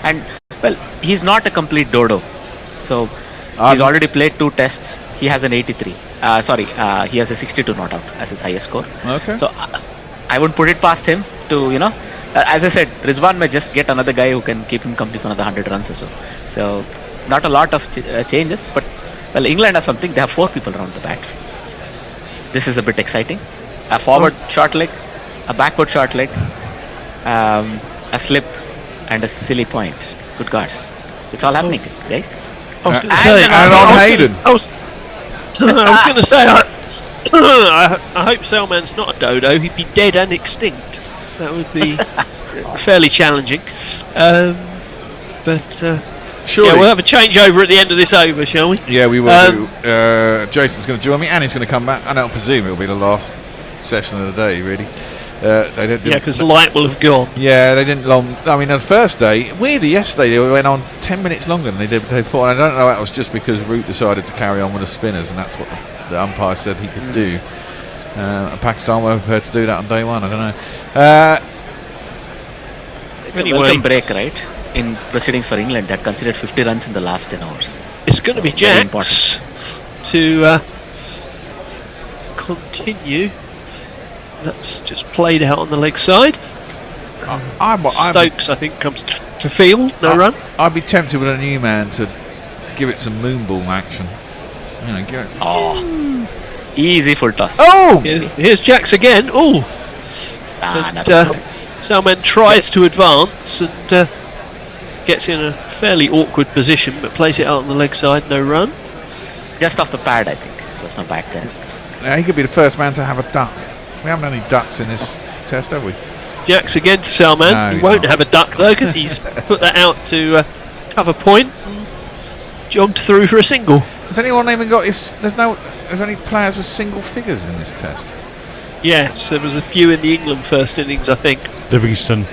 And well, he's not a complete dodo. So he's already played 2 tests. He has an 83. He has a 62 not out as his highest score. Okay. So I would put it past him to, as I said, Rizwan may just get another guy who can keep him company for another 100 runs or so. So not a lot of changes, but well, England have something. They have 4 people around the bat. This is a bit exciting. A forward short leg, a backward short leg, a slip, and a silly point. Good guards. It's all happening, guys. I was going to say, and on Hayden. I was going to say, I hope Salman's not a dodo. He'd be dead and extinct. That would be fairly challenging. Surely. Yeah, we'll have a changeover at the end of this over, shall we? Yeah, we will do. Jason's going to join me, and he's going to come back. And I'll presume it'll be the last session of the day, really. Because the light will have gone. Yeah, they didn't long. I mean, the first day, weirdly, yesterday they went on 10 minutes longer than they did the day before. And I don't know, that was just because Root decided to carry on with the spinners, and that's what the umpire said he could do. And Pakistan were prepared to do that on day one. I don't know. It's a welcome break, right? In proceedings for England that considered 50 runs in the last 10 hours. It's going to be Jacks to continue. That's just played out on the leg side. Stokes, I think, comes to field. No run. I'd be tempted with a new man to give it some moonball action. Give it. Oh, easy full toss. Oh, here's Jacks again. Oh, Salman tries to advance and gets in a fairly awkward position, but plays it out on the leg side. No run. Just off the pad, I think. There's no bat there. He could be the first man to have a duck. We haven't had any ducks in this test, have we? Jacks again to Salman. No, he won't have a duck though, because he's put that out to cover point and jogged through for a single. Has anyone even got his? There's only players with single figures in this test. Yes, there was a few in the England first innings, I think. Livingston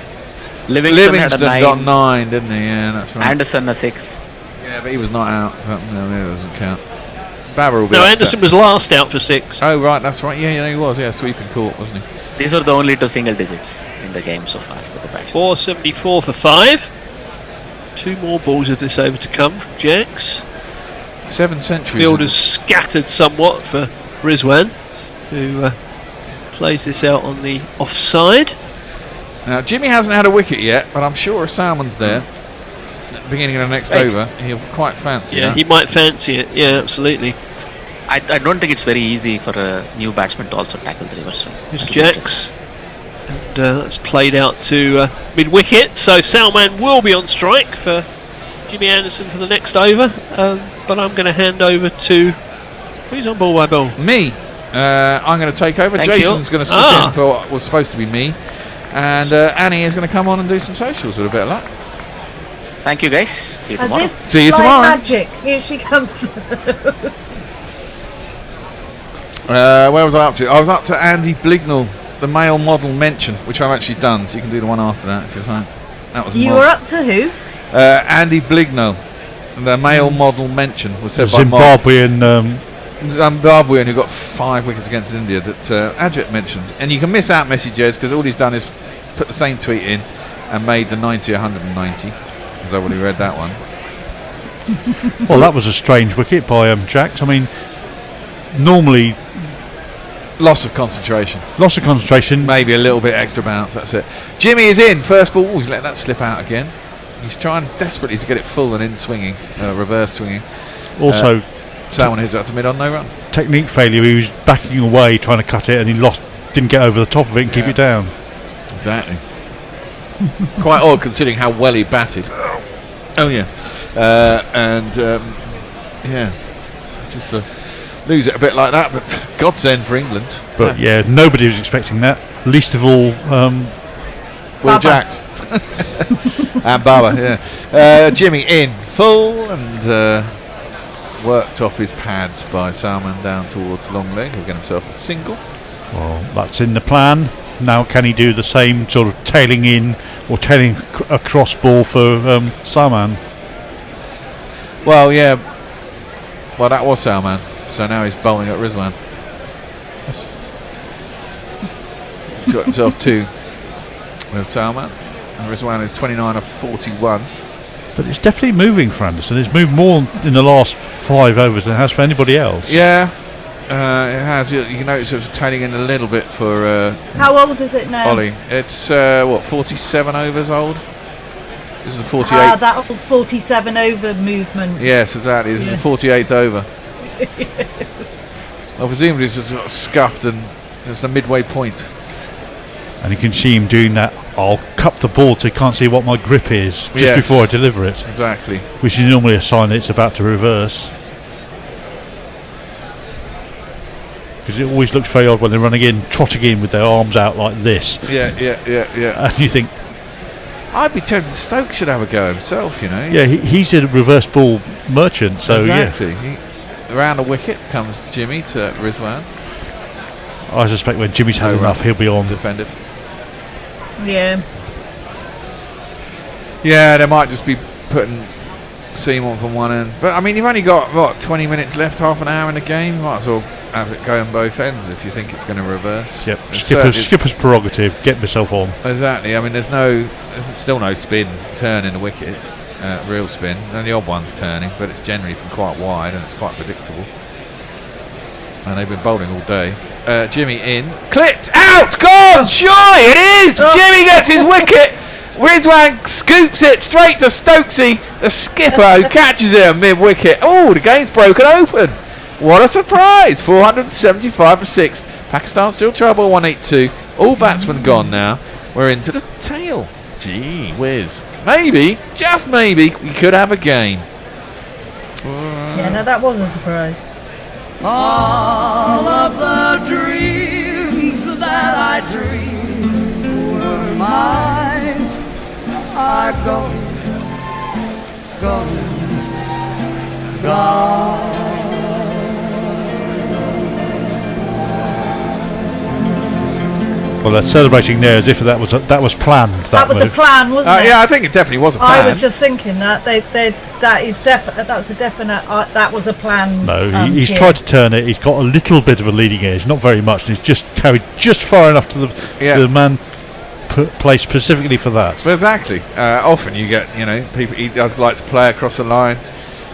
had a 9. got 9, didn't he? Yeah, that's right. Anderson a 6. Yeah, but he was not out. So no, that doesn't count. Babar will be No, upset. Anderson was last out for 6. Oh right, that's right. Yeah, he was. Yeah, sweeping court, wasn't he? These were the only 2 single digits in the game so far with the bat. 474 for 5. 2 more balls of this over to come from Jacks. 7 centuries. Field is scattered somewhat for Rizwan, who plays this out on the offside. Now Jimmy hasn't had a wicket yet, but I'm sure if Salman's there at the beginning of the next over, he'll quite fancy that. He might fancy it. Yeah, absolutely. I don't think it's very easy for a new batsman to also tackle the reverse swing. Here's Jacks, and that's played out to mid wicket. So Salman will be on strike for Jimmy Anderson for the next over. But I'm going to hand over to who's on ball by ball. Me. I'm going to take over. Thank Jason's you. going to sit in for what was supposed to be me, and Annie is going to come on and do some socials with a bit of luck. Thank you, guys. See you As tomorrow. if See you like tomorrow. magic, here she comes. Where was I up to? I was up to Andy Blignall, the male model mention, which I've actually done, so you can do the one after that if you like. That was You mod. were up to who? Andy Blignall, the male model mention, was said by Mod. Zimbabwean who got 5 wickets against India that Ajit mentioned. And you can miss out messages because all he's done is put the same tweet in and made the 90 190. I've already read that one. Well, that was a strange wicket by Jacks. I mean, normally loss of concentration. Maybe a little bit extra bounce. That's it. Jimmy is in. First ball. He's let that slip out again. He's trying desperately to get it full and in swinging, reverse swinging. Also, someone hits out to mid on no run. Technique failure. He was backing away trying to cut it, and he didn't get over the top of it and keep it down. Exactly. Quite odd considering how well he batted. Oh yeah, just to lose it a bit like that, but godsend for England. But yeah, nobody was expecting that. Least of all, Will Jacks. And Babar, yeah. Jimmy in full and worked off his pads by Salman down towards long leg. He'll get himself a single. well, that's in the plan. Now, can he do the same sort of tailing in or tailing a cross ball for Salman? Well, yeah. Well, that was Salman. So now he's bowling at Rizwan. He's got himself 2 with Salman. And Rizwan is 29 of 41. But it's definitely moving for Anderson. It's moved more in the last 5 overs than it has for anybody else. Yeah, it has. You notice it's tailing in a little bit for How old is it now? Ollie. It's, 47 overs old? This is the 48th. Ah, that old 47 over movement. Yes, exactly. This is the 48th over. Well, presumably it's just got scuffed and it's the midway point. And you can see him doing that. I'll cup the ball so you can't see what my grip is just Yes. before I deliver it. Exactly. Which is normally a sign that it's about to reverse. Because it always looks very odd when they're running in, trotting in with their arms out like this. Yeah. And you think, I'd be tempted Stokes should have a go himself, you know. yeah, he's a reverse ball merchant, so exactly. yeah. Around the wicket comes Jimmy to Rizwan. I suspect when Jimmy's had enough, he'll be on. Defended. Yeah. Yeah, they might just be putting Seymour from one end. But I mean, you've only got 20 minutes left, half an hour in the game. Might as well have it go on both ends if you think it's going to reverse. Yep. It's Skipper's prerogative. Get myself on. Exactly. I mean, there's still no spin turn in the wicket, real spin. And the odd one's turning, but it's generally from quite wide and it's quite predictable. And they've been bowling all day. Jimmy in, clipped out, gone. Surely it is. Jimmy gets his wicket. Rizwan scoops it straight to Stokesy, the skipper, who catches it at mid-wicket. Oh, the game's broken open. What a surprise. 475 for 6. Pakistan still trouble, 182. All batsmen gone now. We're into the tail. Gee whiz. Maybe, just maybe, we could have a game. Yeah, no, that was a surprise. All of the dreams that I dreamed were mine are gone, gone. Well, they're celebrating there as if that was planned. That was a plan, wasn't it? Yeah, I think it definitely was a plan. I was just thinking that that's a definite. That was a plan. No, he's cheer. tried to turn it. He's got a little bit of a leading edge, not very much, and he's just carried just far enough to the man placed specifically for that. Well, exactly. Often you get, people. He does like to play across the line.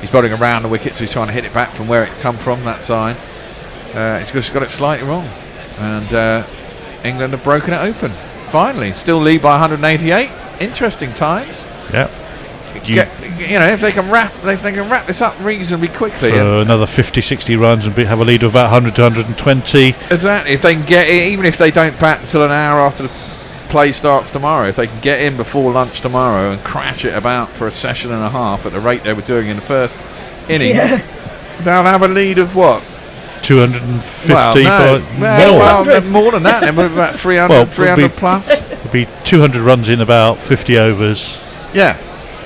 He's bowling around the wicket, so he's trying to hit it back from where it come from, that side. He's just got it slightly wrong, and England have broken it open. Finally, still lead by 188. Interesting times. Yeah. If they can wrap this up reasonably quickly. Another 50-60 runs and have a lead of about 100 to 120. Exactly. If they can get it, even if they don't bat until an hour after the play starts tomorrow, if they can get in before lunch tomorrow and crash it about for a session and a half at the rate they were doing in the first innings, they'll have a lead of what? 250. Well, more than that. Then about 300 plus. It'll be 200 runs in about 50 overs. Yeah.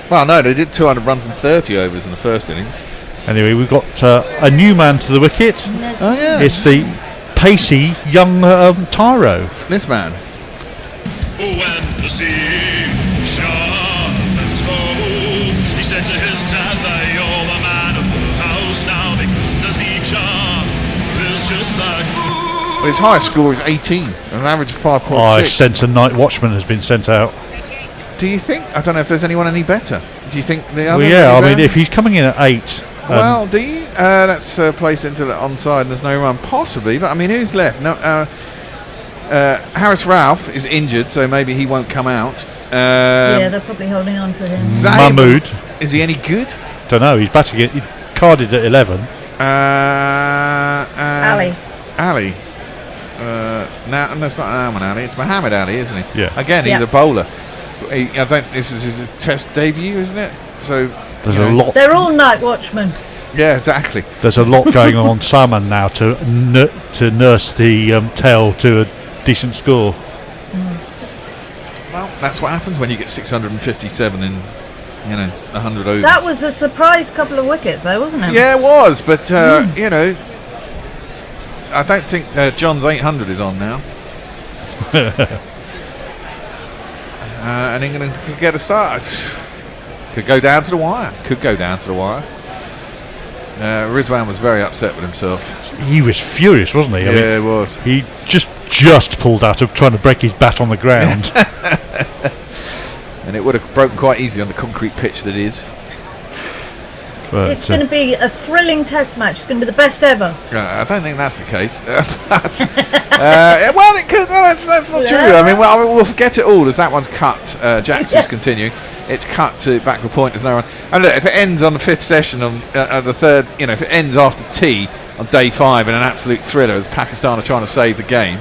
Well, no, they did 200 runs in 30 overs in the first innings. Anyway, we've got a new man to the wicket. Oh yeah. It's the pacey young Tyro. This man. When the sea sharp and cold, he said to his dad that you're the man of the house now because the sea sharp is just like. Well, his highest score is 18, an average of 5.6. I sense a night watchman has been sent out. Do you think? I don't know if there's anyone any better. Do you think the other? Well, yeah, I mean, if he's coming in at 8. Well, do you? That's placed into the onside and there's no run. Possibly, but I mean, who's left? No, Harris Ralph is injured, so maybe he won't come out. Yeah, they're probably holding on to him. Mahmood. Is he any good? Don't know, he's batting it. He carded at 11. Ali. No, it's not Alman Ali, it's Muhammad Ali, isn't he? Yeah. Again, he's a bowler. This is his test debut, isn't it? So there's a lot. They're all night watchmen. Yeah, exactly. There's a lot going on Salman now to nurse the tail to a decent score. that's what happens when you get 657 in 100 overs. That was a surprise couple of wickets, though, wasn't it? Yeah, it was, but I don't think John's 800 is on now. And England could get a start. Could go down to the wire. Rizwan was very upset with himself. He was furious, wasn't he? Yeah, he was. He just pulled out of trying to break his bat on the ground. And it would have broken quite easily on the concrete pitch that is. But it's going to be a thrilling test match. It's going to be the best ever. I don't think that's the case. Well, it could. No, that's not true. I mean, we'll forget it all as that one's cut. Jackson's continuing. It's cut to backward point. There's no one. And look, if it ends on the 5th session on the 3rd, if it ends after tea on day 5 in an absolute thriller as Pakistan are trying to save the game,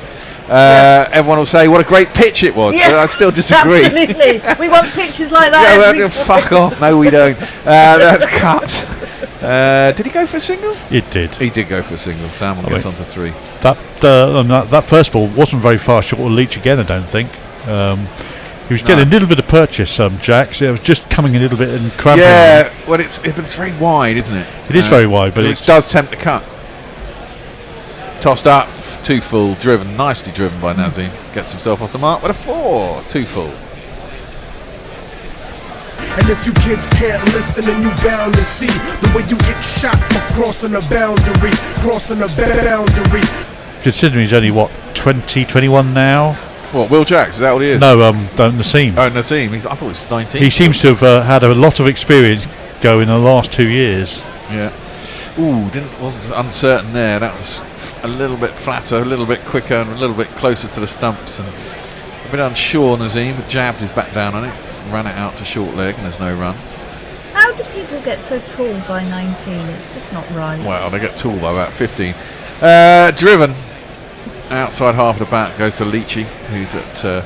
everyone will say what a great pitch it was. Yeah, I still disagree. Absolutely. We want pictures like that. Fuck off. No, we don't. That's cut. Did he go for a single? It did. He did go for a single. Salmon gets on to 3. That first ball wasn't very far short of Leach again, I don't think. He was getting a little bit of purchase, Jacks. It was just coming a little bit and cramping. Yeah, well, it's very wide, isn't it? It is very wide, but it does tempt the cut. Tossed up, 2 full, nicely driven by Nazim. Gets himself off the mark with a 4, 2 full. And if you kids can't listen, then you bound to see the way you get shot for crossing a boundary. Considering he's only 20, 21 now. What, Will Jacks? Is that what he is? No, Naseem. Oh, Naseem. I thought he was 19. He seems to have had a lot of experience going in the last 2 years. Yeah. Ooh, wasn't uncertain there. That was a little bit flatter, a little bit quicker, and a little bit closer to the stumps, and a bit unsure. Naseem, but jabbed his back down on it, ran it out to short leg, and there's no run. How do people get so tall by 19? It's just not right. Well, they get tall by about 15. Driven outside half of the bat goes to Leachy, who's at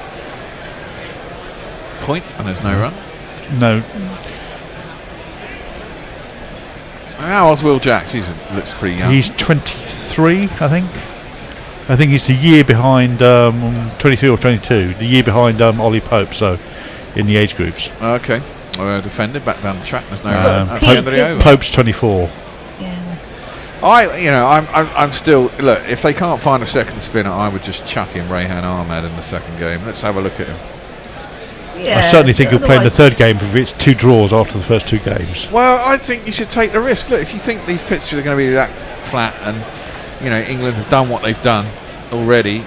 point, and there's no run. No. How old's Will Jacks? He looks pretty young. He's 23, I think. I think he's the year behind 23 or 22, the year behind Ollie Pope, so in the age groups. Okay. Defended back down the track. There's no Pope's 24. Yeah. I'm still look. If they can't find a second spinner, I would just chuck in Rayhan Ahmed in the second game. Let's have a look at him. Yeah, I certainly think he'll play in the third game if it's 2 draws after the first 2 games. Well, I think you should take the risk. Look, if you think these pitches are going to be that flat, and England have done what they've done already,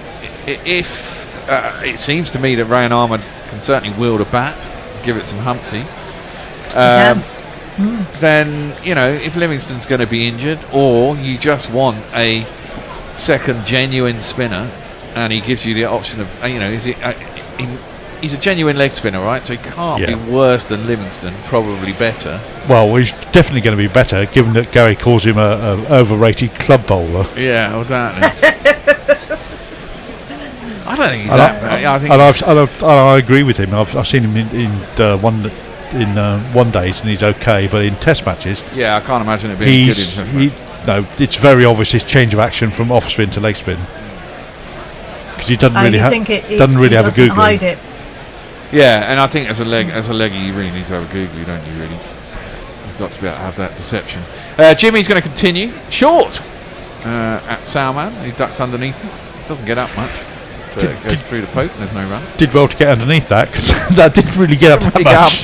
if it seems to me that Rayhan Ahmed can certainly wield a bat, give it some Humpty. Then if Livingston's going to be injured, or you just want a second genuine spinner, and he gives you the option of he's a genuine leg spinner, right? So he can't be worse than Livingston, probably better. Well, he's definitely going to be better, given that Gary calls him a overrated club bowler. Yeah, exactly. I don't think he's that bad. I agree with him. I've seen him in one days, and he's okay, but in test matches, yeah, I can't imagine it being good in test matches. No, it's very obvious his change of action from off spin to leg spin, because he doesn't really have a googly. Hide it. Yeah, and I think as a leggy, you really need to have a googly, don't you? Really, you've got to be able to have that deception. Jimmy's going to continue short at Salman. He ducks underneath him. Doesn't get up much. So it goes through the poke and there's no run. Did well to get underneath that, because that didn't really get up that much.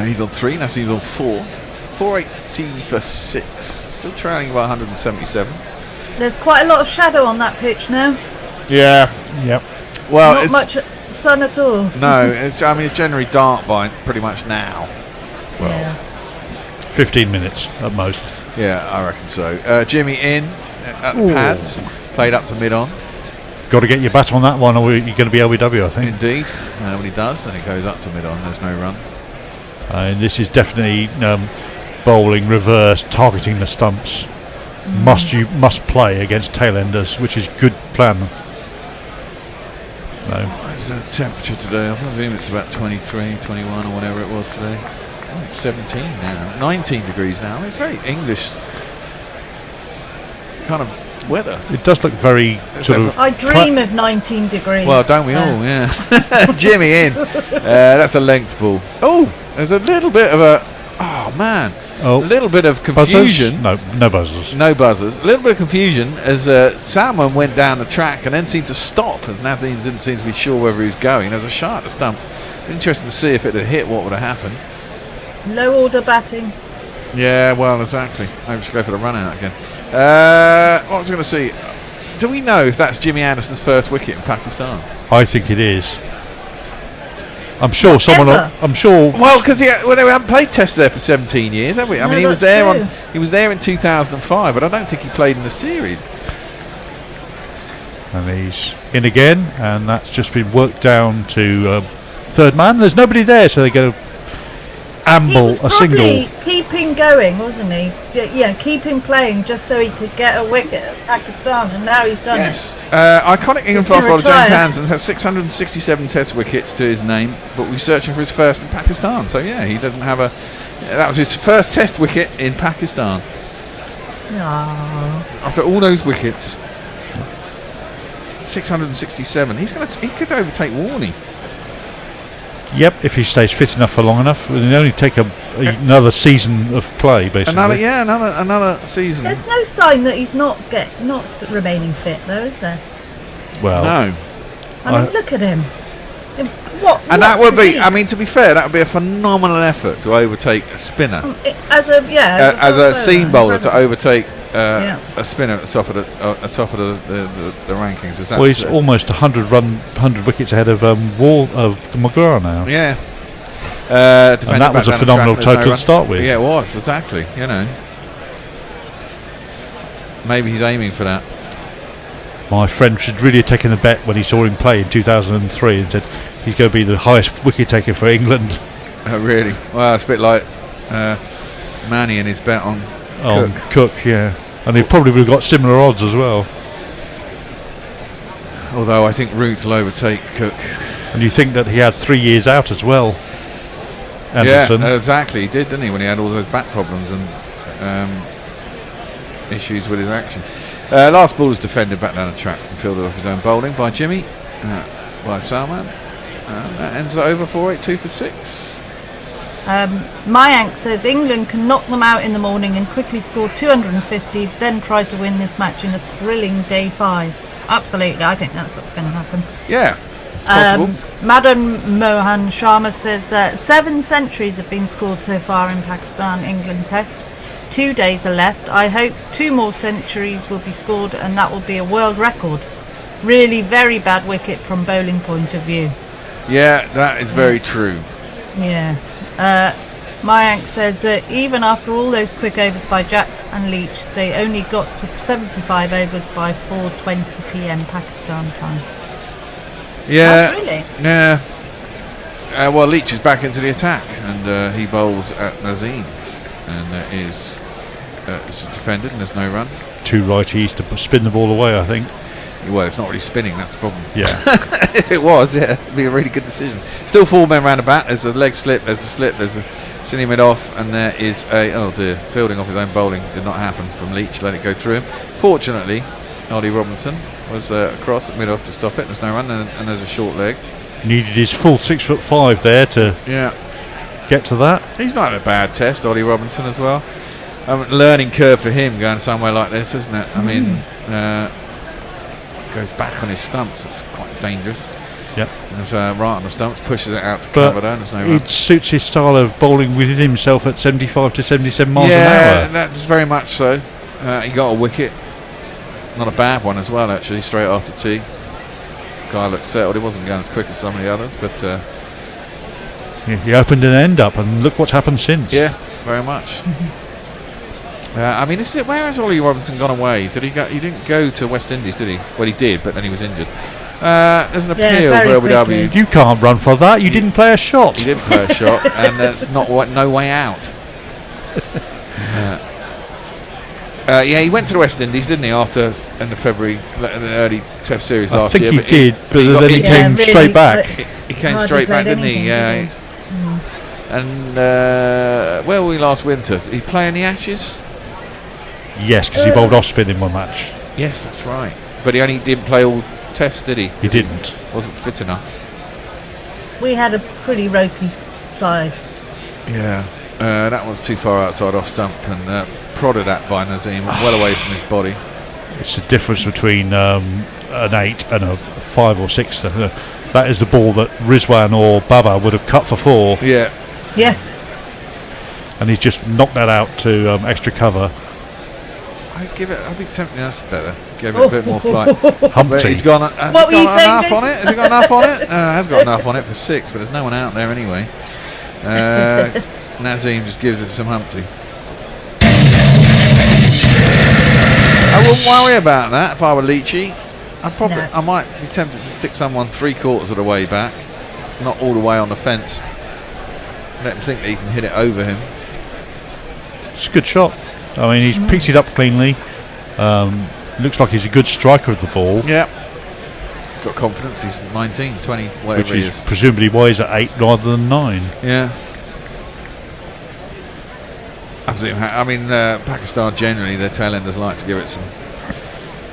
He's on 3, Naseem's on 4. 480 for 6. Still trailing by 177. There's quite a lot of shadow on that pitch now. Yeah. Yep. Well, not much sun at all. No, it's generally dark by pretty much now. Well, 15 minutes at most. Yeah, I reckon so. Jimmy in at the pads, played up to mid-on. Got to get your bat on that one, or you're going to be LBW, I think. Indeed. When he does, and it goes up to mid-on, there's no run. And this is definitely bowling reverse, targeting the stumps. Must play against tailenders, which is good plan. No. What's the temperature today? I presume it's about 23, 21 or whatever it was today. Oh, it's 17 now. 19 degrees now. It's very English. Kind of weather. It does look very sort of. I dream of 19 degrees. Well, don't we all? Yeah. Jimmy in. That's a length ball. Oh, there's a little bit of a. Oh man. Oh, a little bit of confusion. Buzzers? No buzzers. No buzzers. A little bit of confusion as Salman went down the track and then seemed to stop as Nazim didn't seem to be sure whether he was going. There was a shot at the stumps. Interesting to see if it had hit, what would have happened. Low order batting. Yeah, well, exactly. Maybe we should go for the run out again. What was I going to see? Do we know if that's Jimmy Anderson's first wicket in Pakistan? I think it is. I'm sure someone. I'm sure. Well, because they haven't played Test there for 17 years, have we? I mean, he was there He was there in 2005, but I don't think he played in the series. And he's in again, and that's just been worked down to third man. There's nobody there, so they go amble a single. He was probably keeping going, wasn't he? Yeah, keeping playing just so he could get a wicket at Pakistan, and now he's done it. Iconic England fast bowler James Hansen has 667 Test wickets to his name, but we're searching for his first in Pakistan. So yeah, he doesn't have a. That was his first Test wicket in Pakistan. Aww. After all those wickets, 667. He could overtake Warney. Yep, if he stays fit enough for long enough, it'll only take another season of play, basically. Another season. There's no sign that he's not remaining fit, though, is there? Well, no. I mean, look at him. What? And that would be. I mean, to be fair, that would be a phenomenal effort to overtake a spinner. As a seam bowler to overtake a spinner at the top of the rankings. Well, he's almost 100 wickets ahead of McGrath now. Yeah. And that was a phenomenal total to start with. Yeah, it was, exactly. You know. Maybe he's aiming for that. My friend should really have taken a bet when he saw him play in 2003 and said he's going to be the highest wicket taker for England. Oh, really? Well, it's a bit like Manny and his bet on Cook, yeah. And he probably would have got similar odds as well. Although I think Root will overtake Cook. And you think that he had 3 years out as well, Anderson. Yeah, exactly. He did, didn't he, when he had all those back problems and issues with his action. Last ball is defended back down the track and fielded off his own bowling by Jimmy, by Salman. That ends it over 4-8-2 for 6. Mayank says England can knock them out in the morning and quickly score 250, then try to win this match in a thrilling day 5. Absolutely, I think that's what's going to happen. Yeah, possible. Madam Mohan Sharma says 7 centuries have been scored so far in Pakistan-England Test. 2 days are left. I hope 2 more centuries will be scored, and that will be a world record. Really very bad wicket from bowling point of view. Yeah, that is very true. Yes. Mayank says even after all those quick overs by Jacks and Leach, they only got to 75 overs by 4:20 p.m. Pakistan time. Yeah. Oh, really? Yeah. Well, Leach is back into the attack, and he bowls at Nazim, and it's defended, and there's no run. 2 righties to spin the ball away, I think. Well, it's not really spinning, that's the problem. Yeah. If it was, yeah, it'd be a really good decision. Still 4 men round the bat. There's a leg slip, there's a slip, there's a sending it off, and there is fielding off his own bowling did not happen from Leach, let it go through him. Fortunately, Ollie Robinson was across at mid-off to stop it. There's no run, and there's a short leg. Needed his full 6'5" there to get to that. He's not a bad test, Ollie Robinson as well. Learning curve for him going somewhere like this, isn't it? I mean, goes back on his stumps. It's quite dangerous. Yep. There's right on the stumps, pushes it out to cover down. There's no run. It suits his style of bowling within himself at 75 to 77 miles an hour. Yeah, that's very much so. He got a wicket. Not a bad one as well, actually, straight after tee. Guy looked settled. He wasn't going as quick as some of the others, but he opened an end up, and look what's happened since. Yeah, very much. I mean, this is it. Where has Ollie Robinson gone away? Did he go? He didn't go to West Indies, did he? Well, he did, but then he was injured. There's an appeal for LBW. You can't run for that. You didn't play a shot. He didn't play a shot, and that's no way out. Yeah, he went to the West Indies, didn't he? After in the February, in the early Test series last year. I think he did, but then he came straight back. He came straight back, didn't he? Yeah. And where were we last winter? Did he play in the Ashes? Yes, because he bowled off spin in one match. Yes, that's right. But he only didn't play all tests, did he? He didn't. Wasn't fit enough. We had a pretty ropey side. Yeah. That one's too far outside off stump and prodded at by Nazim, well away from his body. It's the difference between an 8 and a 5 or 6. That is the ball that Rizwan or Babar would have cut for 4. Yeah. Yes. And he's just knocked that out to extra cover. I'd be tempted. That's better. Give it a bit more flight. Humpty. He's gone. What were you saying, enough on Jason? it? Has he got enough on it? Has got enough on it for 6, but there's no one out there anyway. Nazim just gives it some Humpty. I wouldn't worry about that if I were Leachy. I might be tempted to stick someone 3/4 of the way back, not all the way on the fence. Let him think that he can hit it over him. It's a good shot. I mean, he's picked it up cleanly. Looks like he's a good striker of the ball. Yeah. He's got confidence. He's 19, 20, whatever which he is is. presumably why he's at 8 rather than 9. Yeah. I mean, Pakistan generally, their tailenders like to give it some.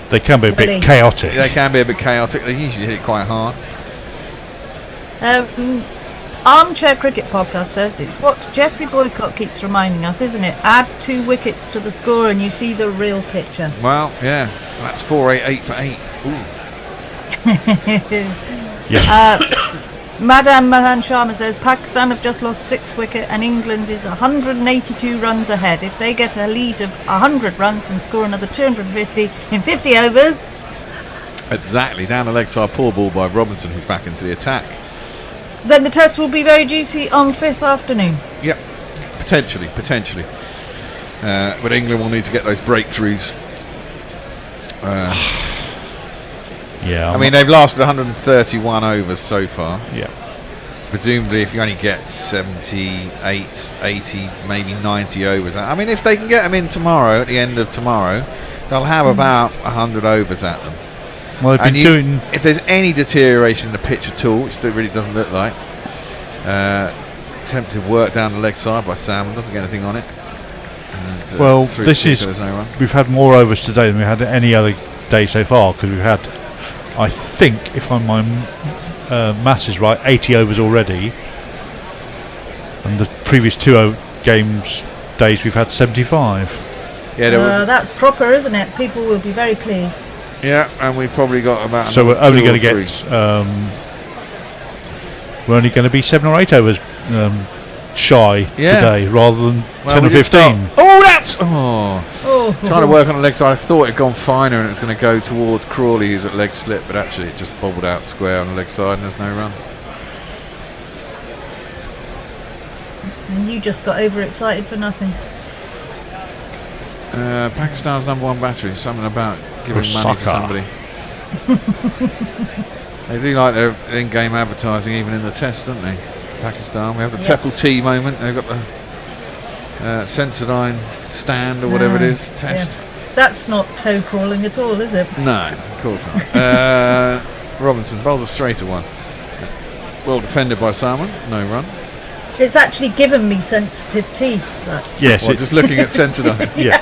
They can be a bit chaotic. They can be a bit chaotic. They usually hit it quite hard. Armchair Cricket Podcast says it's what Geoffrey Boycott keeps reminding us, isn't it? Add 2 wickets to the score and you see the real picture. Well, yeah, that's 4, 8, 8 for 8. Ooh. Madam Mahan Sharma says Pakistan have just lost 6 wicket and England is 182 runs ahead. If they get a lead of 100 runs and score another 250 in 50 overs. Exactly, down the leg side, poor ball by Robinson, who's back into the attack. Then the test will be very juicy on 5th afternoon. Yep, potentially. But England will need to get those breakthroughs. Yeah. I mean, they've lasted 131 overs so far. Yeah. Presumably, if you only get 78, 80, maybe 90 overs. I mean, if they can get them in tomorrow, at the end of tomorrow, they'll have about 100 overs at them. Well, they've been doing. If there's any deterioration in the pitch at all, which it really doesn't look like, attempted work down the leg side by Salmon, doesn't get anything on it. And, well, this is. We've had more overs today than we had any other day so far because we've had. I think, if my maths is right, 80 overs already, and the previous 2 days we've had 75. Yeah, that's proper, isn't it? People will be very pleased. Yeah, and we've probably got about. So we're only going to get. We're only going to be 7 or 8 overs shy today, rather than 10 or 15. Oh, that's trying to work on the leg side. I thought it had gone finer and it was going to go towards Crawley, who's at leg slip, but actually it just bobbled out square on the leg side and there's no run. And you just got overexcited for nothing. Pakistan's #1 battery, something about giving money to somebody. They do like their in-game advertising even in the test, don't they? Pakistan, we have the Teppel Tea moment. They've got the Sensodyne stand or whatever it is, test. Yeah. That's not toe crawling at all, is it? No, of course not. Robinson bowls a straighter one. Well defended by Salmon, no run. It's actually given me sensitive teeth. Yes, just looking at Sensodyne. Yeah.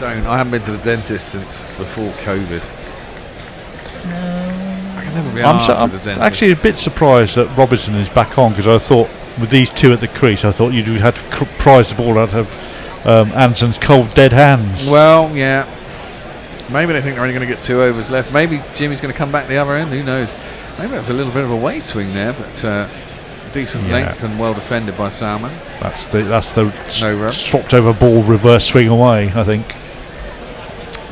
I haven't been to the dentist since before COVID. I can never be arsed with the dentist. I'm actually a bit surprised that Robinson is back on because I thought with these 2 at the crease, I thought you'd have to prize the ball out of Anderson's cold dead hands. Well, yeah. Maybe they think they're only going to get 2 overs left. Maybe Jimmy's going to come back the other end. Who knows? Maybe that's a little bit of a way swing there, but decent length and well defended by Salmon. That's the no run. Swapped over ball reverse swing away, I think.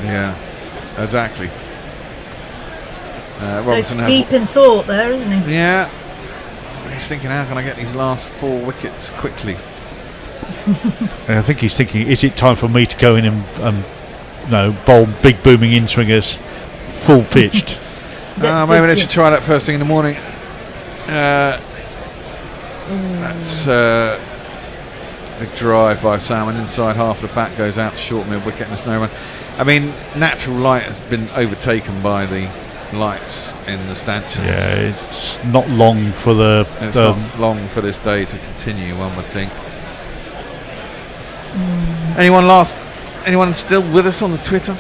Yeah, exactly. Robinson deep in thought there, isn't he? Yeah. He's thinking, how can I get these last 4 wickets quickly? I think he's thinking, is it time for me to go in and bowl big booming in swingers full pitched? Maybe they should try that first thing in the morning. That's big drive by Salmon. Inside half of the bat goes out to short mid wicket and there's no run. I mean, natural light has been overtaken by the lights in the stanchions. Yeah, it's not long for it's not long for this day to continue, one would think. Anyone last Anyone still with us on the Twitter?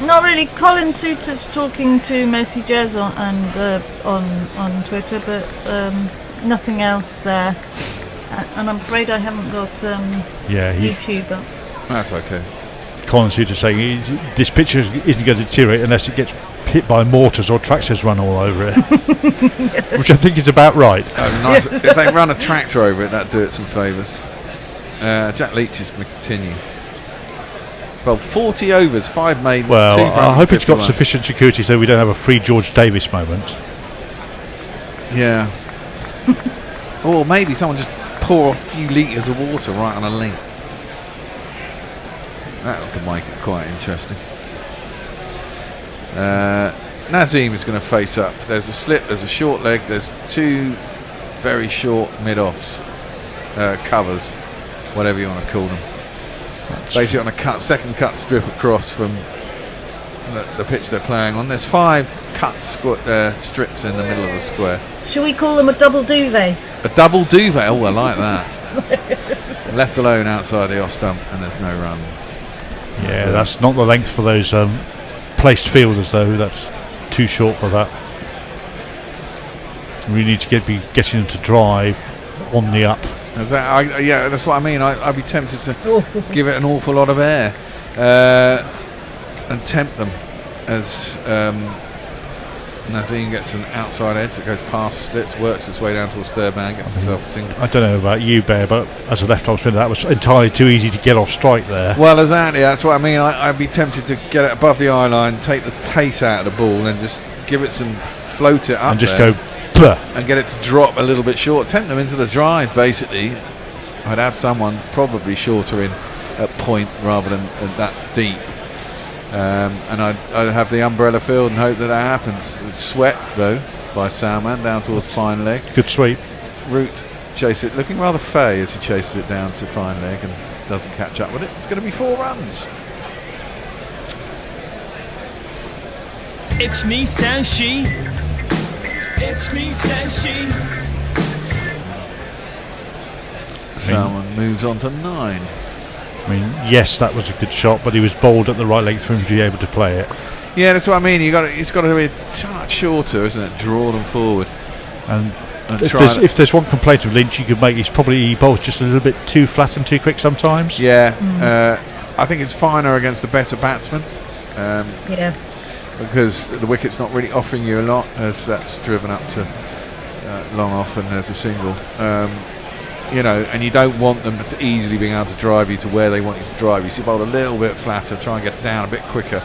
Not really. Colin Suter's talking to Mercy Jez on Twitter, but nothing else there. And I'm afraid I haven't got YouTube up. That's okay. Colin Suter saying this picture isn't going to deteriorate unless it gets hit by mortars or tractors run all over it, which I think is about right. Nice. If they run a tractor over it, that'd do it some favours. Jack Leach is going to continue. Well, 40 overs, 5 maidens. Well, 2 I hope it's got 51. sufficient security so we don't have a free George Davis moment. Yeah. Or maybe someone just pour a few litres of water right on a link. That could make it quite interesting. Nazim is going to face up. There's a slip, there's a short leg, there's 2 very short mid-offs, covers, whatever you want to call them. Basically on a second cut strip across from the pitch they're playing on. There's 5 cut strips in the middle of the square. Shall we call them a double duvet? A double duvet, oh I like that. Left alone outside the off stump and there's no run. Yeah, that's not the length for those placed fielders though, that's too short for that. We need to be getting them to drive on the up. Yeah, that's what I mean. I'd be tempted to give it an awful lot of air and tempt them as Nazim gets an outside edge that goes past the slits, works its way down towards third man, gets himself a single. I don't know about you, Bear, but as a left-arm spinner, that was entirely too easy to get off strike there. Well, exactly. That's what I mean. I'd be tempted to get it above the eye line, take the pace out of the ball, and just give it some float it up and just there, go bleh, and get it to drop a little bit short, tempt them into the drive. Basically, I'd have someone probably shorter in at point rather than that deep. And I'd have the umbrella field and hope that happens. It's swept though by Salman down towards fine leg. Good sweep. Root chase it, looking rather fey as he chases it down to fine leg and doesn't catch up with it. It's going to be 4 runs. It's me, says she. It's me, says she. Salman moves on to 9. I mean, yes, that was a good shot, but he was bowled at the right length for him to be able to play it. Yeah, that's what I mean. It's got to be a touch shorter, isn't it? Draw them forward. And if there's one complaint of Lynch you could make, he bowls just a little bit too flat and too quick sometimes. Yeah, I think it's finer against the better batsman. Yeah. Because the wicket's not really offering you a lot, as that's driven up to long off and there's a single. You know, and you don't want them to easily being able to drive you to where they want you to drive you. So you bowl a little bit flatter, try and get down a bit quicker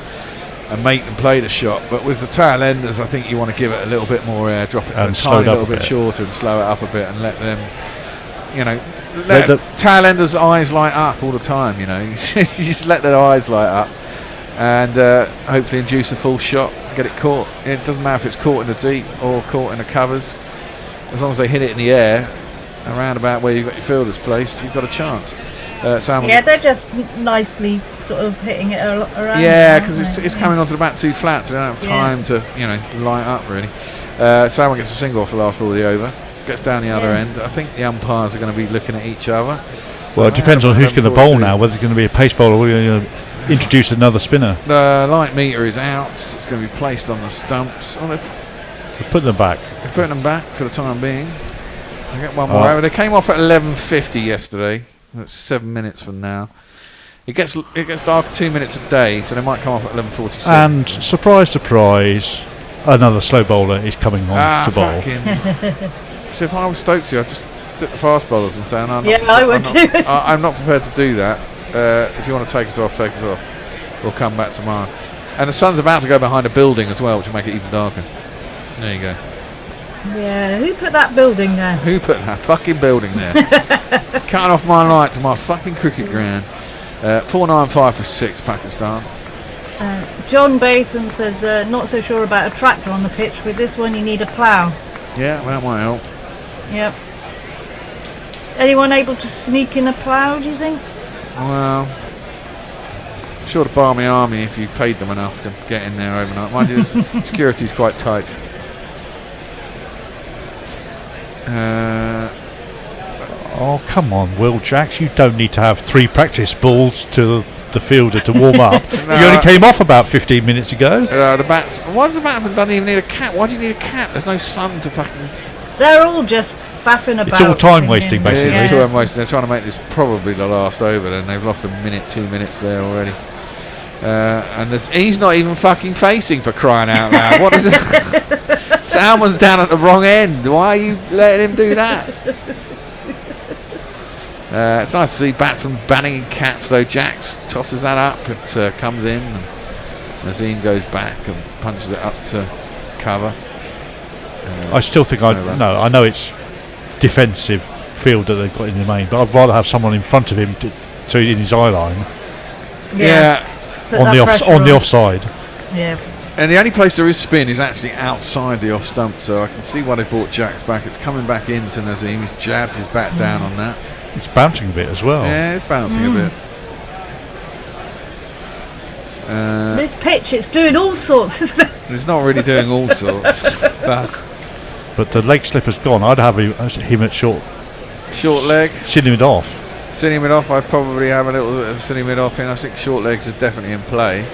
and make them play the shot. But with the tail enders, I think you want to give it a little bit more air, drop it a tiny little bit shorter and slow it up a bit and let them, you know, let the tail enders' eyes light up all the time, you know. You just let their eyes light up and hopefully induce a full shot, get it caught. It doesn't matter if it's caught in the deep or caught in the covers. As long as they hit it in the air, around about where you've got your fielders placed, you've got a chance. Yeah, they're just nicely sort of hitting it around. Yeah, because it's coming onto the bat too flat, so they don't have time to, you know, light up really. Salman gets a single off the last ball of the over, gets down the other end. I think the umpires are going to be looking at each other. Well, it depends on who's going to bowl now, whether it's going to be a pace bowler or we're going to introduce another spinner. The light meter is out, it's going to be placed on the stumps. Oh, they're putting them back. They're putting them back for the time being. I get one more over. They came off at 11:50 yesterday. That's 7 minutes from now. It gets dark 2 minutes a day, so they might come off at 11:46. And surprise, surprise, another slow bowler is coming on to bowl. So if I was Stokesy, I'd just stick the fast bowlers and say, I would too. I'm not prepared to do that. If you want to take us off, take us off. We'll come back tomorrow. And the sun's about to go behind a building as well, which will make it even darker. There you go. Yeah, who put that building there? Who put that fucking building there? Cutting off my light to my fucking cricket ground. 495 for 6, Pakistan. John Batham says, not so sure about a tractor on the pitch. With this one, you need a plough. Yeah, that might help. Yep. Anyone able to sneak in a plough, do you think? Well, sure, the Barmy Army, if you paid them enough, can get in there overnight. Mind you, security's quite tight. Oh, come on, Will Jacks. You don't need to have 3 practice balls to the fielder to warm up. He only came off about 15 minutes ago. The bats. Why does the batsman don't even need a cap? Why do you need a cap? There's no sun to fucking. They're all just faffing about. It's all time wasting, basically. It's time wasting. They're trying to make this probably the last over, then they've lost a minute, 2 minutes there already. And he's not even fucking facing, for crying out loud. What is it? Salmon's down at the wrong end. Why are you letting him do that? It's nice to see batsmen banning in caps, though. Jax tosses that up. It comes in. And Nazim goes back and punches it up to cover. I still think I know it's defensive field that they've got in the main, but I'd rather have someone in front of him to in his eye line. Yeah. On the offside. Yeah. And the only place there is spin is actually outside the off stump, so I can see why they brought Jax back. It's coming back into Nazim. He's jabbed his bat down on that. It's bouncing a bit as well. Yeah, it's bouncing a bit. This pitch, it's doing all sorts, isn't it? It's not really doing all sorts. But the leg slipper's gone. I'd have him at short leg. Sitting it off. Sitting it off, I'd probably have a little bit of sitting it off in. I think short legs are definitely in play.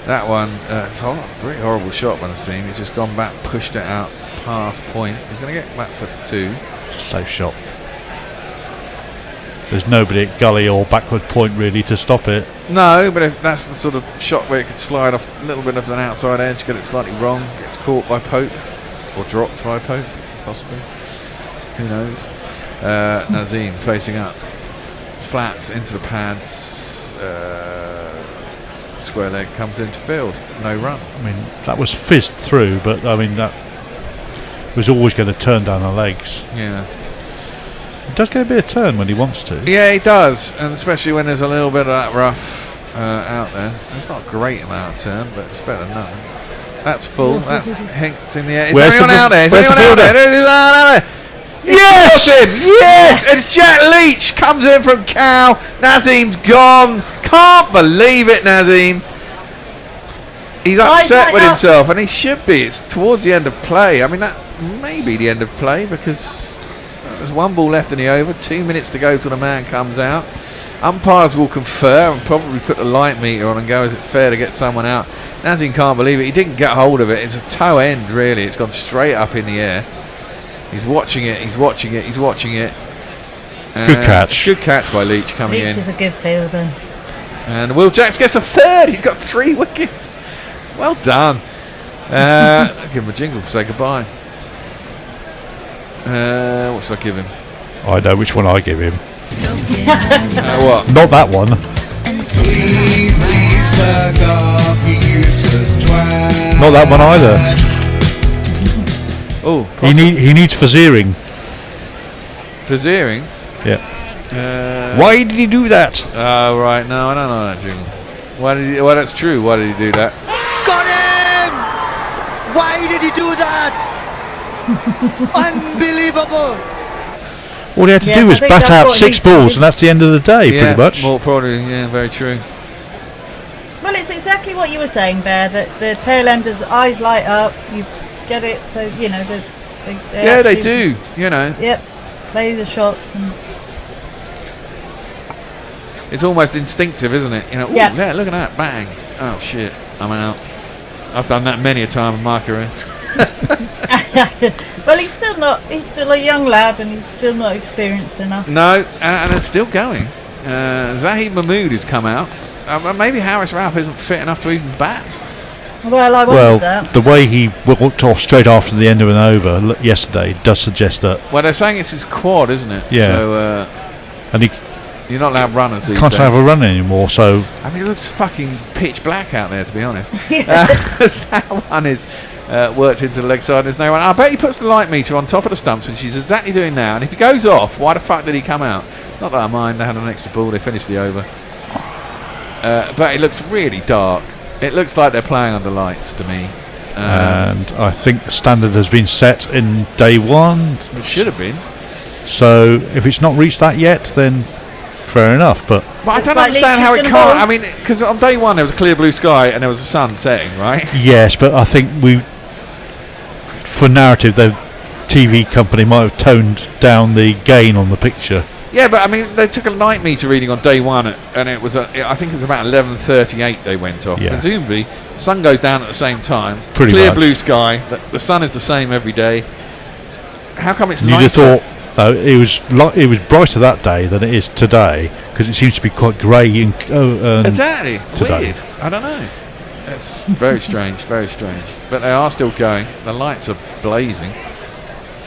That one, it's a pretty horrible shot when I've seen. He's just gone back, pushed it out past point. He's going to get back for 2. Safe shot. There's nobody at gully or backward point really to stop it. No, but if that's the sort of shot where it could slide off a little bit of an outside edge, get it slightly wrong, gets caught by Pope, or dropped by Pope, possibly. Who knows? Nazim facing up. Flat into the pads. Square leg comes into field. No run. I mean, that was fizzed through, but I mean, that was always going to turn down the legs. Yeah. He does get a bit of turn when he wants to. Yeah, he does, and especially when there's a little bit of that rough out there. It's not a great amount of turn, but it's better than nothing. That's full. That's hinked in the air. Is there anyone out there? Is anyone out there? Yes! Yes! It's Jack Leach comes in from Cow. Nazim's gone. Can't believe it, Nazim. He's upset with himself, and he should be. It's towards the end of play. I mean, that may be the end of play because there's 1 ball left in the over, 2 minutes to go till the man comes out. Umpires will confer and probably put the light meter on and go, is it fair to get someone out? Nazim can't believe it. He didn't get hold of it. It's a toe end, really. It's gone straight up in the air. He's watching it. He's watching it. He's watching it. Good catch. Good catch by Leach coming in. Leach is a good fielder. And Will Jacks gets a 3rd. He's got 3 wickets. Well done. I'll give him a jingle to say goodbye. What should I give him? I know which one I give him. What? Not that one. Please fuck off, you useless twat. Not that one either. Oh, he needs Fazeering. Fazeering? Yeah. Why did he do that? Oh, right. No, I don't know that jingle. Why did he? Well, that's true. Why did he do that? Got him! Why did he do that? Unbelievable! All he had to do was bat out 6 balls, and that's the end of the day, pretty much. More probably, yeah, very true. Well, it's exactly what you were saying, Bear, that the tail enders' eyes light up, you get it, so, you know, they do, you know. Yep, play the shots. And it's almost instinctive, isn't it? You know, yeah, look at that, bang. Oh, shit, I'm out. I've done that many a time in my career. Well, he's still a young lad, and he's still not experienced enough. No, and it's still going. Zahid Mahmood has come out. Maybe Harris Ralph isn't fit enough to even bat. Well, I wondered that. The way he walked off straight after the end of an over yesterday does suggest that. Well, they're saying it's his quad, isn't it? Yeah. So, and you're not allowed runners these can't days. have a run anymore, so. I mean, it looks fucking pitch black out there, to be honest. That one is worked into the leg side. There's no one. I bet he puts the light meter on top of the stumps, which he's exactly doing now. And if he goes off, why the fuck did he come out? Not that I mind. They had an extra ball. They finished the over. But it looks really dark. It looks like they're playing under lights to me. And I think the standard has been set in day 1. It should have been. So if it's not reached that yet, then fair enough. But I don't understand how it can't. I mean, because on day 1 there was a clear blue sky and there was a sun setting, right? Yes, but I think for narrative, the TV company might have toned down the gain on the picture. Yeah, but I mean, they took a light meter reading on day one, and it was I think it was about 11:38 they went off. Yeah. Presumably, the sun goes down at the same time. Pretty clear much. blue sky. The sun is the same every day. How come it's You'd lighter? have thought it was brighter that day than it is today, because it seems to be quite grey and Exactly. today. Weird. I don't know. It's very strange, very strange. But they are still going. The lights are blazing.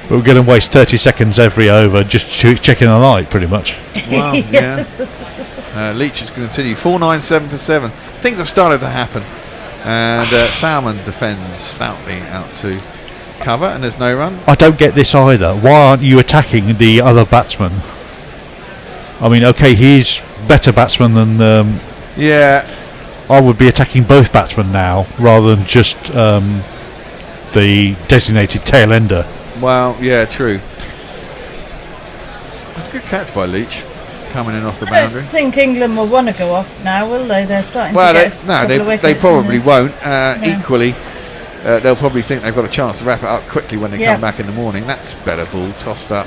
We're going to waste 30 seconds every over just checking the light, pretty much. Wow, yeah. Leach is going to continue. 4-9-7 for 7. Things have started to happen. And Salmon defends stoutly out to cover, and there's no run. I don't get this either. Why aren't you attacking the other batsman? I mean, okay, he's better batsman than... yeah. I would be attacking both batsmen now, rather than just the designated tail ender. Well, yeah, true. That's a good catch by Leach, coming in off the I boundary. don't think England will want to go off now, will they? They're starting Well, to get a couple of they wickets probably in won't. No. Equally, they'll probably think they've got a chance to wrap it up quickly when they Yeah. come back in the morning. That's better ball, tossed up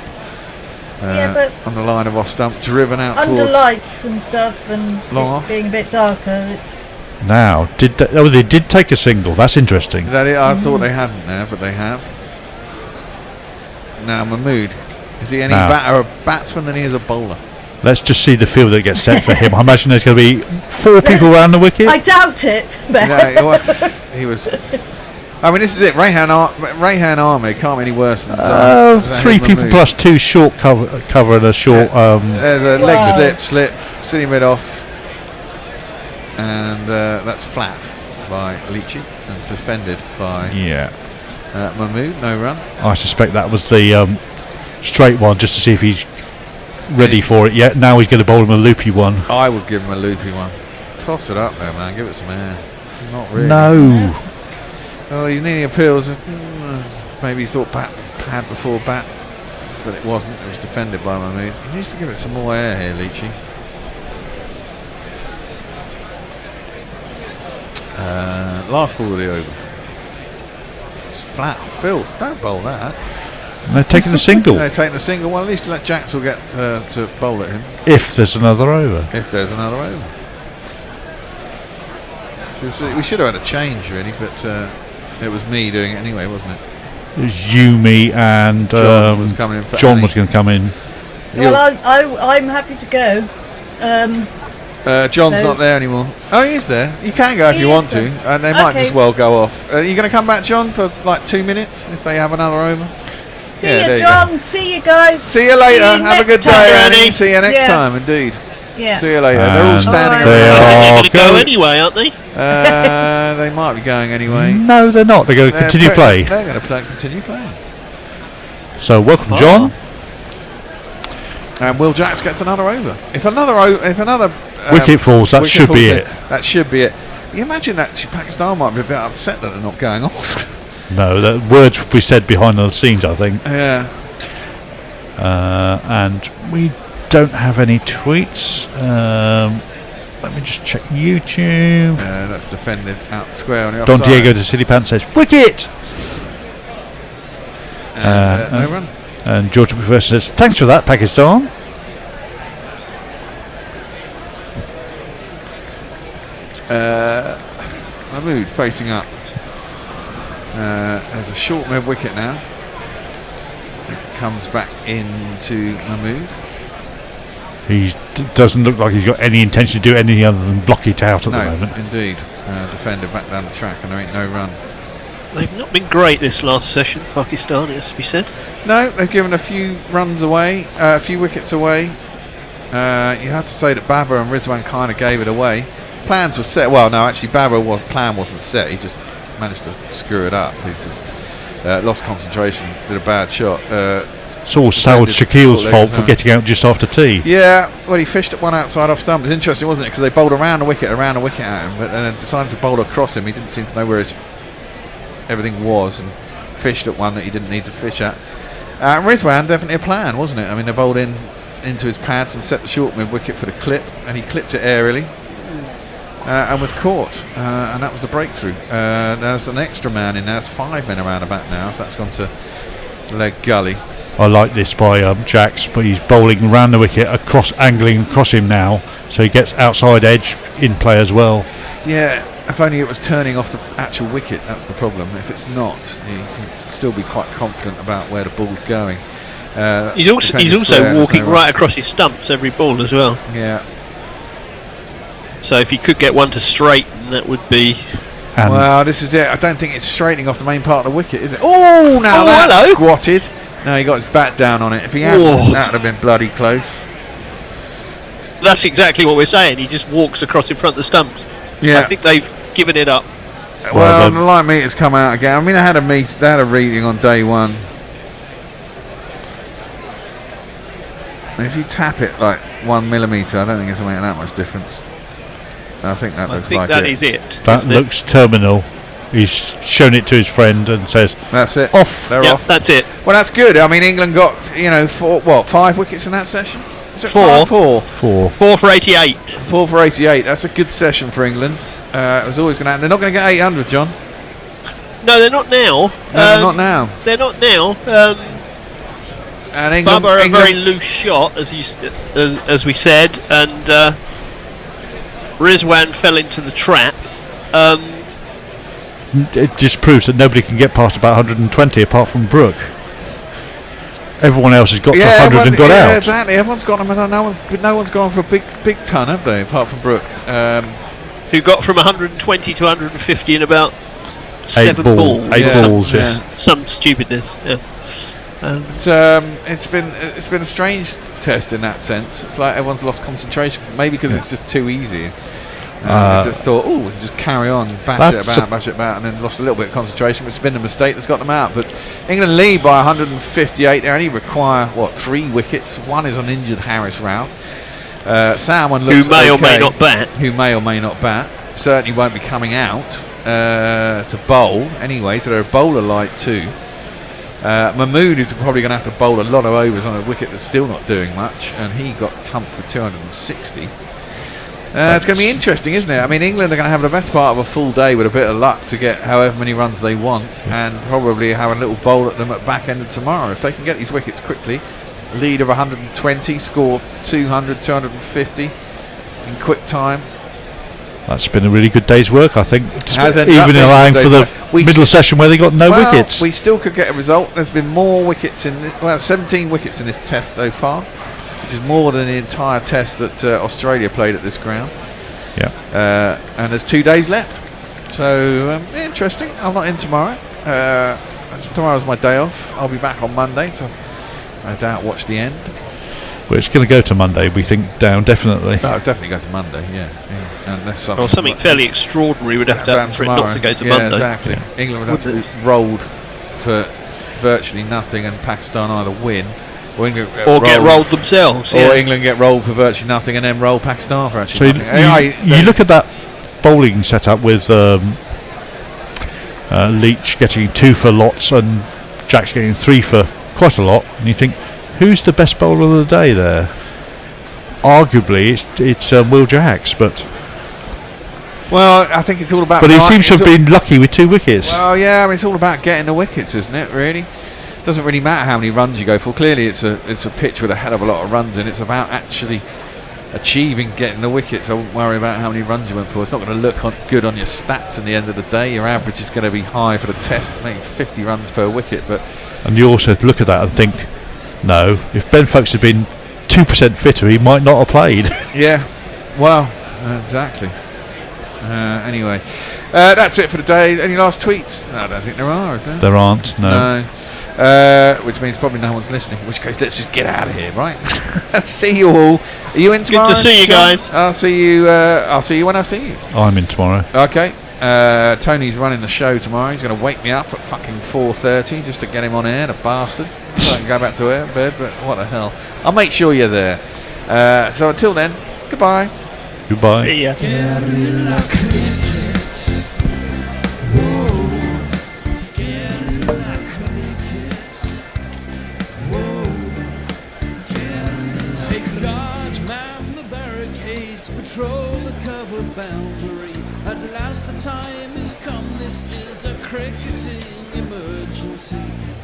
Yeah, but on the line of off stump, driven out under towards lights and stuff, and long it off. being a bit darker, it's Now, they did take a single. That's interesting. Is that it? I thought they hadn't there, but they have. Now Mahmood, is he any Now. better a batsman than he is a bowler? Let's just see the field that gets set for him. I imagine there's going to be 4 people around the wicket. I doubt it. But He was. I mean, this is it. Rayhan Ahmed can't be any worse than 3 people plus 2 short cover and a short. There's a leg slip, city mid off, and that's flat by Leachy and defended by Mahmood. No run. I suspect that was the straight one, just to see if he's ready for it yet. Now he's going to bowl him a loopy one. I would give him a loopy one. Toss it up there, man. Give it some air. Not really. No. Oh, he's needing appeals. Maybe he thought pad before bat, but it wasn't. It was defended by Mahmood. He needs to give it some more air here, Leachy. Last ball of the over. It's flat filth. Don't bowl that. They're taking a single. They're taking a single. Well, at least let Jaxel get to bowl at him. If there's another over. If there's another over. So we should have had a change, really, but it was me doing it anyway, wasn't it? It was you, me, and John was coming in for John Annie. was going to come in. well, I'm happy to go. John's So- not there anymore. Oh, he is there. You can go if He you is want to, there. and they might Okay. just well go off. Are you going to come back, John, for like 2 minutes if they have another over? See Yeah, there you, you John. See you guys. See you later. Have a next good time. day, Annie. See you next Yeah. time, indeed. Yeah. See you later. They're all And standing they around. are They're going to go going- anyway, aren't they? They might be going anyway. No, they're not. They're going to continue play. They're going to continue playing. So welcome, John. And Will Jacks gets another over. If another Wicket falls, that wicket should falls be in, it. That should be it. You imagine that Pakistan might be a bit upset that they're not going off. No, the words we said behind the scenes, I think. Yeah. And we don't have any tweets. Let me just check YouTube. That's defended out square on the Don offside. Diego de City Pan says, wicket! No run. And George McPherson says, thanks for that, Pakistan. Mahmood facing up. There's a short mid wicket now. It comes back into Mahmood. He doesn't look like he's got any intention to do anything other than block it out at the No, moment. indeed. Defender back down the track, and there ain't no run. They've not been great this last session, Pakistan, it has to be said. No, they've given a few runs away, a few wickets away. You have to say that Babar and Rizwan kind of gave it away. Plans were set. Well, no, actually, Babar's plan wasn't set. He just managed to screw it up. He just lost concentration, did a bad shot. It's all Saud Shaqeel's fault for getting out just after tea. Yeah, well, he fished at one outside off stump. It was interesting, wasn't it? Because they bowled around the wicket at him, but then decided to bowl across him. He didn't seem to know where everything was, and fished at one that he didn't need to fish at. Rizwan, definitely a plan, wasn't it? I mean, they bowled into his pads and set the short mid wicket for the clip, and he clipped it airily and was caught, and that was the breakthrough. There's an extra man in there. There's 5 men around about now, so that's gone to leg gully. I like this by Jacks, but he's bowling around the wicket, angling across him now, so he gets outside edge in play as well. Yeah, if only it was turning off the actual wicket, that's the problem. If it's not, he can still be quite confident about where the ball's going. He's also walking right across his stumps every ball as well. Yeah. So if he could get one to straighten, that would be... well, this is it. I don't think it's straightening off the main part of the wicket, is it? Oh, now that's squatted. No, he got his bat down on it. If he hadn't, that would have been bloody close. That's exactly what we're saying. He just walks across in front of the stumps. Yeah. I think they've given it up. Well, the light meter's come out again. I mean, they had a reading on day one. If you tap it like 1 millimetre, I don't think it's going to make that much difference. I think that looks like that it. is it. That looks terminal. He's shown it to his friend and says, "That's it. Off." They're off. That's it. Well, that's good. I mean, England got 5 wickets in that session. Is it 4? 4 for 88. 4 for 88. That's a good session for England. It was always going to happen. They're not going to get 800, John. No, they're not now. No, they're not now. They're not now. And England, Babar a very loose shot, as we said, and Rizwan fell into the trap. It just proves that nobody can get past about 120 apart from Brooke. Everyone else has got to 100 and got out. Yeah, exactly. Everyone's got them, and no one's gone for a big ton, have they? Apart from Brooke, who got from 120 to 150 in about 8 balls. 8 balls. Yeah. Some stupidness. Yeah. It's been a strange test in that sense. It's like everyone's lost concentration, maybe because it's just too easy. I just thought, just carry on, bash it about, and then lost a little bit of concentration. But it's been a mistake that's got them out. But England lead by 158. They only require 3 wickets. One is an injured Harris Rao. Salmon looks who may or may not bat. Who may or may not bat. Certainly won't be coming out to bowl anyway. So they're a bowler light too. Mahmood is probably going to have to bowl a lot of overs on a wicket that's still not doing much, and he got tumped for 260. It's going to be interesting, isn't it? I mean, England are going to have the best part of a full day with a bit of luck to get however many runs they want, and probably have a little bowl at them at back end of tomorrow. If they can get these wickets quickly, lead of 120, score 200, 250 in quick time. That's been a really good day's work, I think. Even allowing for the middle session where they got no wickets. We still could get a result. There's been more wickets 17 wickets in this test so far, which is more than the entire test that Australia played at this ground. Yeah. And there's 2 days left. So, interesting. I'm not in tomorrow. Tomorrow's my day off. I'll be back on Monday to, I doubt, watch the end. Well, it's going to go to Monday, we think, down, definitely. No, it definitely goes to Monday, yeah. Unless something fairly extraordinary would have to happen for it not to go to Monday. Exactly. Yeah. England would have to be rolled for virtually nothing, and Pakistan either win or England get rolled themselves. Or England get rolled for virtually nothing and then roll Pakistan for actually nothing. You look at that bowling setup with Leach getting 2 for lots and Jacks getting 3 for quite a lot, and you think, who's the best bowler of the day there? Arguably, it's Will Jacks, but... Well, I think it's all about... But he seems to have been lucky with 2 wickets. Well, yeah, I mean, it's all about getting the wickets, isn't it, really? Doesn't really matter how many runs you go for. Clearly, it's a pitch with a hell of a lot of runs in. It's about actually achieving getting the wickets. I wouldn't worry about how many runs you went for. It's not going to look good on your stats in the end of the day. Your average is going to be high for the test, maybe 50 runs per wicket. But and you also look at that and think, no, if Ben Folkes had been 2% fitter, he might not have played. Yeah, well, exactly. Anyway, that's it for the day. Any last tweets? No, I don't think there are, is there? There aren't, no. Which means probably no one's listening, in which case let's just get out of here, right? See you all. Are you in tomorrow? Good to see you guys. I'll see you when I see you. I'm in tomorrow. Okay. Tony's running the show tomorrow. He's going to wake me up at fucking 4:30 just to get him on air, the bastard. So I can go back to bed, but what the hell. I'll make sure you're there. So until then, goodbye. Goodbye. See ya. Guerrilla crickets. Whoa. Guerrilla crickets. Whoa. Guerrilla. Take guard, man the barricades, patrol the cover boundary. At last the time has come, this is a cricketing emergency.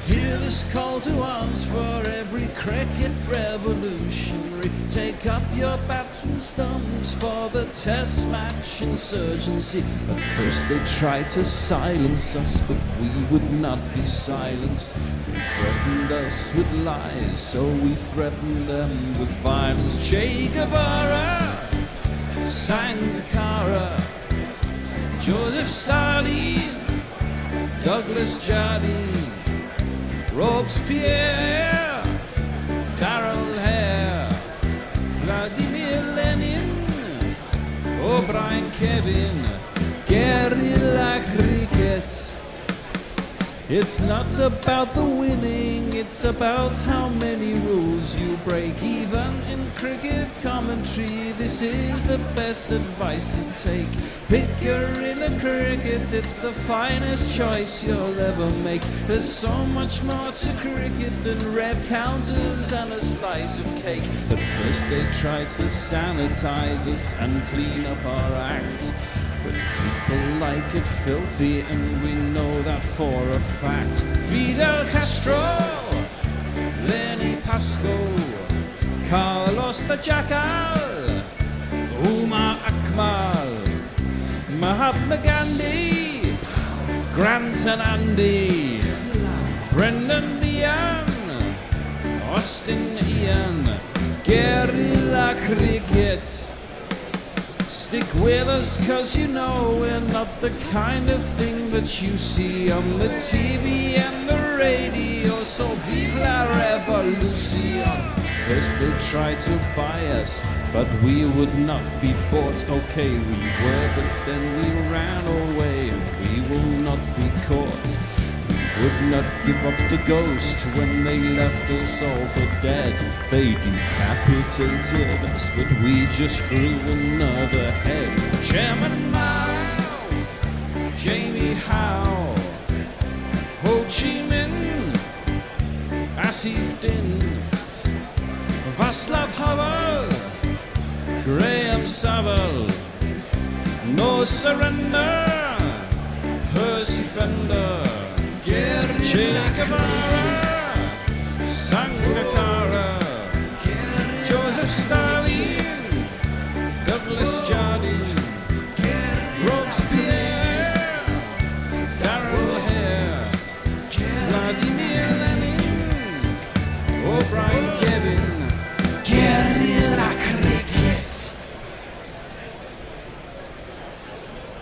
Hear this call to arms for every cricket revolutionary. Take up your bats and stumps for the test match insurgency. At first they tried to silence us, but we would not be silenced. They threatened us with lies, so we threatened them with violence. Che Guevara, Sangakkara, Joseph Stalin, Douglas Jardine, Robespierre, Darrell Hare, Vladimir Lenin, O'Brien Kevin, guerrilla cricket. It's not about the winning, it's about how many rules you break. Even in cricket commentary, this is the best advice to take. Pick guerrilla cricket, it's the finest choice you'll ever make. There's so much more to cricket than red counters and a slice of cake. But first they tried to sanitize us and clean up our act. But people like it filthy, and we know that for a fact. Fidel Castro, Lenny Pasco, Carlos the Jackal, Umar Akmal, Mahatma Gandhi, Grant and Andy, Brendan Behan, Austin Ian, guerrilla cricket. Stick with us, cause you know we're not the kind of thing that you see on the TV and the radio. So vive la revolution. First they tried to buy us, but we would not be bought. Okay, we were, but then we ran away, and we will not be caught. Would not give up the ghost when they left us all for dead. They decapitated us, but we just grew another head. Chairman Mao, Jamie Howe, Ho Chi Minh, Asif Din, Václav Havel, Graham Saville, No Surrender, Percy Fender, Che Guevara, Sangakkara, Joseph Stalin.